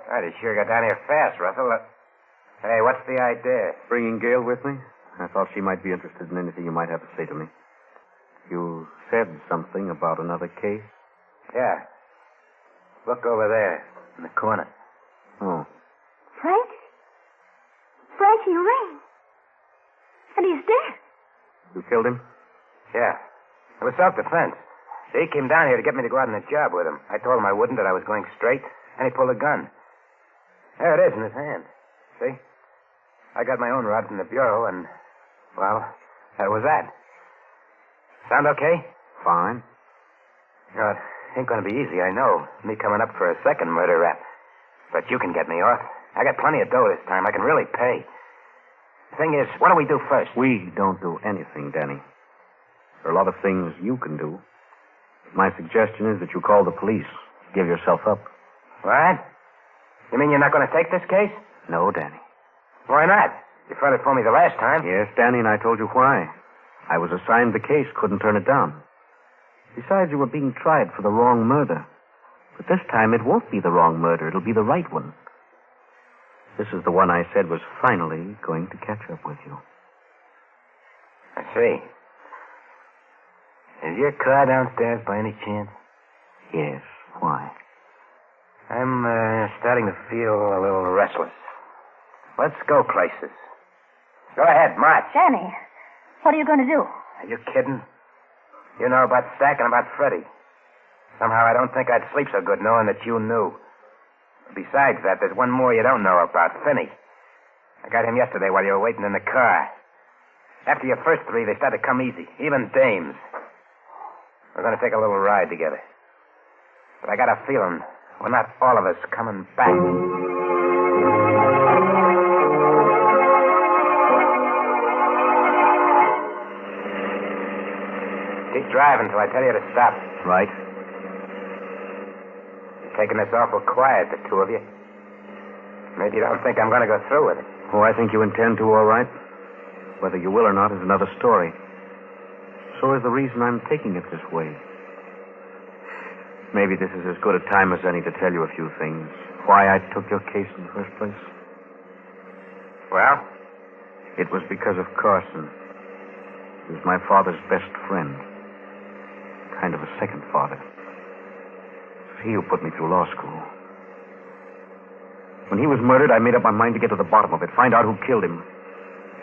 Right, you sure got down here fast, Russell. Hey, what's the idea? Bringing Gail with me? I thought she might be interested in anything you might have to say to me. You said something about another case? Yeah. Look over there, in the corner. Oh. Frankie Ring. And he's dead. You killed him? Yeah. It was self-defense. He came down here to get me to go out on a job with him. I told him I wouldn't, that I was going straight, and he pulled a gun. There it is in his hand. See? I got my own rod from the bureau, and, well, that was that. Sound okay? Fine. No, it ain't going to be easy, I know. Me coming up for a second murder rap. But you can get me off. I got plenty of dough this time. I can really pay. The thing is, what do we do first? We don't do anything, Danny. There are a lot of things you can do. My suggestion is that you call the police. Give yourself up. What? You mean you're not going to take this case? No, Danny. Why not? You fought it for me the last time. Yes, Danny, and I told you why. I was assigned the case, couldn't turn it down. Besides, you were being tried for the wrong murder. But this time it won't be the wrong murder. It'll be the right one. This is the one I said was finally going to catch up with you. I see. Is your car downstairs by any chance? Yes. Why? I'm starting to feel a little restless. Let's go places. Go ahead, march. Danny, what are you going to do? Are you kidding? You know about Stack and about Freddie. Somehow I don't think I'd sleep so good knowing that you knew. Besides that, there's one more you don't know about, Finney. I got him yesterday while you were waiting in the car. After your first three, they started to come easy, even dames. We're going to take a little ride together. But I got a feeling we're not all of us coming back. Keep driving till I tell you to stop. Right. You're taking this awful quiet, the two of you. Maybe you don't think I'm going to go through with it. Oh, I think you intend to, all right. Whether you will or not is another story. So is the reason I'm taking it this way. Maybe this is as good a time as any to tell you a few things. Why I took your case in the first place. Well? It was because of Carson. He was my father's best friend. Kind of a second father. It's he who put me through law school. When he was murdered, I made up my mind to get to the bottom of it, find out who killed him.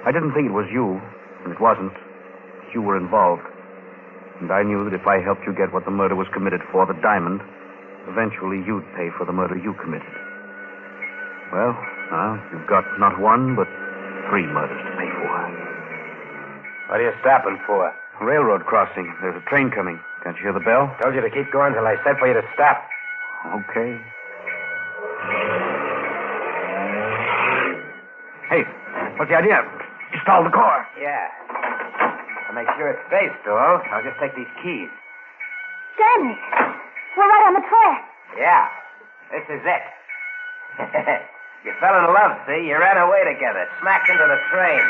I didn't think it was you, and it wasn't. You were involved. And I knew that if I helped you get what the murder was committed for, the diamond, eventually you'd pay for the murder you committed. Well, now, you've got not one, but 3 murders to pay for. What are you stopping for? A railroad crossing. There's a train coming. Can't you hear the bell? Told you to keep going till I said for you to stop. Okay. Hey, what's the idea? You stalled the car. Yeah. To make sure it stays stalled, I'll just take these keys. Danny, we're right on the track. Yeah. This is it. You fell in love, see? You ran away together, smacked into the train.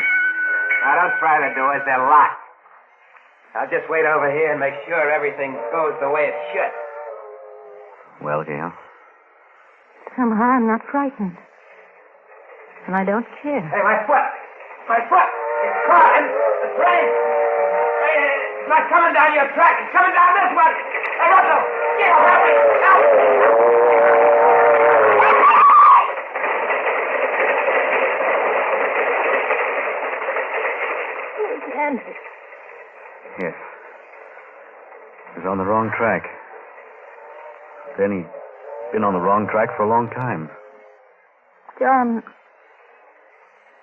Now, don't try to do it. They're locked. I'll just wait over here and make sure everything goes the way it should. Well, Gail? Somehow I'm not frightened. And I don't care. Hey, my foot! My foot! It's caught in the train! Hey, it's not coming down your track. It's coming down this one! Hey, Russell! Get help me! Help! Andy. Yes. He's on the wrong track. Then he's been on the wrong track for a long time. John,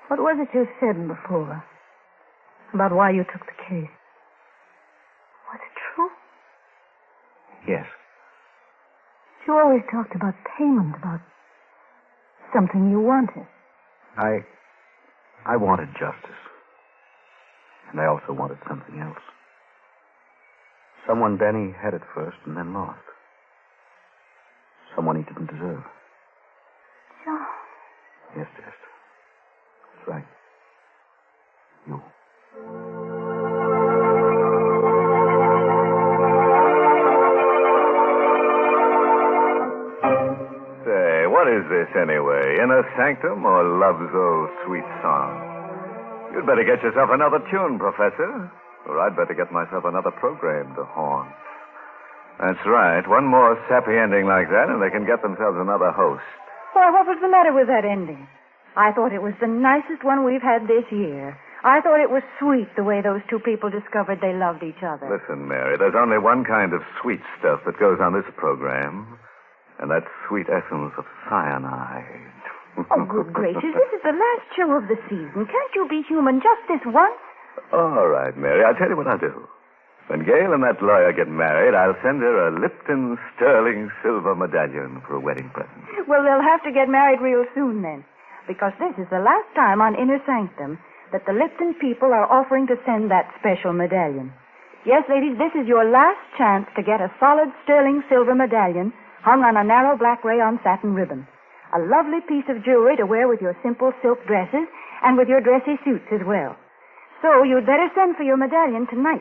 what was it you said before about why you took the case? Was it true? Yes. You always talked about payment, about something you wanted. I wanted justice. And I also wanted something else. Someone Danny had at first and then lost. Someone he didn't deserve. John. Yes, Jess. That's right. You. Say, what is this anyway? Inner Sanctum or Love's Old Sweet Song? You'd better get yourself another tune, Professor. Or I'd better get myself another program to haunt. That's right. One more sappy ending like that, and they can get themselves another host. Why, what was the matter with that ending? I thought it was the nicest one we've had this year. I thought it was sweet the way those two people discovered they loved each other. Listen, Mary, there's only one kind of sweet stuff that goes on this program, and that's sweet essence of cyanide. Oh, good gracious. This is the last show of the season. Can't you be human just this once? All right, Mary, I'll tell you what I'll do. When Gail and that lawyer get married, I'll send her a Lipton sterling silver medallion for a wedding present. Well, they'll have to get married real soon then, because this is the last time on Inner Sanctum that the Lipton people are offering to send that special medallion. Yes, ladies, this is your last chance to get a solid sterling silver medallion hung on a narrow black rayon satin ribbon. A lovely piece of jewelry to wear with your simple silk dresses and with your dressy suits as well. So you'd better send for your medallion tonight.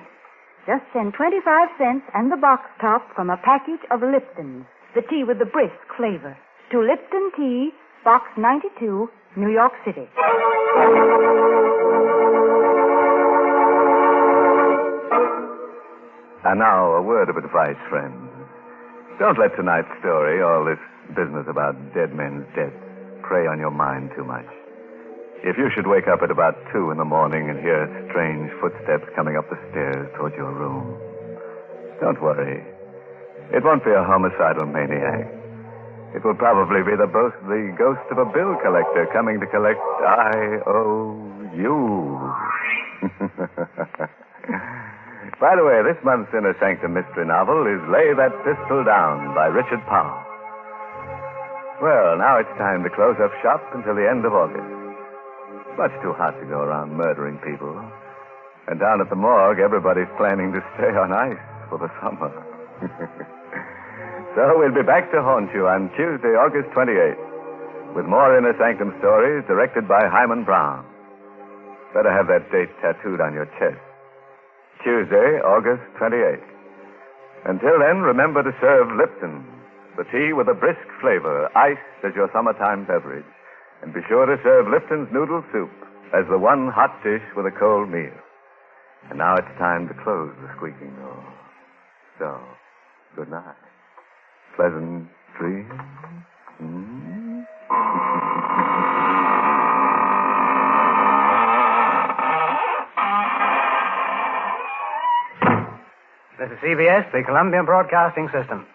Just send 25 cents and the box top from a package of Lipton, the tea with the brisk flavor, to Lipton Tea, Box 92, New York City. And now, a word of advice, friends. Don't let tonight's story, all this business about dead men's deaths, prey on your mind too much. If you should wake up at about 2 in the morning and hear strange footsteps coming up the stairs toward your room, don't worry. It won't be a homicidal maniac. It will probably be the ghost of a bill collector coming to collect IOU. By the way, this month's Inner Sanctum Mystery novel is Lay That Pistol Down by Richard Powell. Well, now it's time to close up shop until the end of August. Much too hot to go around murdering people. And down at the morgue, everybody's planning to stay on ice for the summer. So we'll be back to haunt you on Tuesday, August 28th, with more Inner Sanctum stories directed by Himan Brown. Better have that date tattooed on your chest. Tuesday, August 28th. Until then, remember to serve Lipton, the tea with a brisk flavor, iced as your summertime beverage. And be sure to serve Lipton's noodle soup as the one hot dish with a cold meal. And now it's time to close the squeaking door. So, good night. Pleasant dreams. This is CBS, the Columbia Broadcasting System.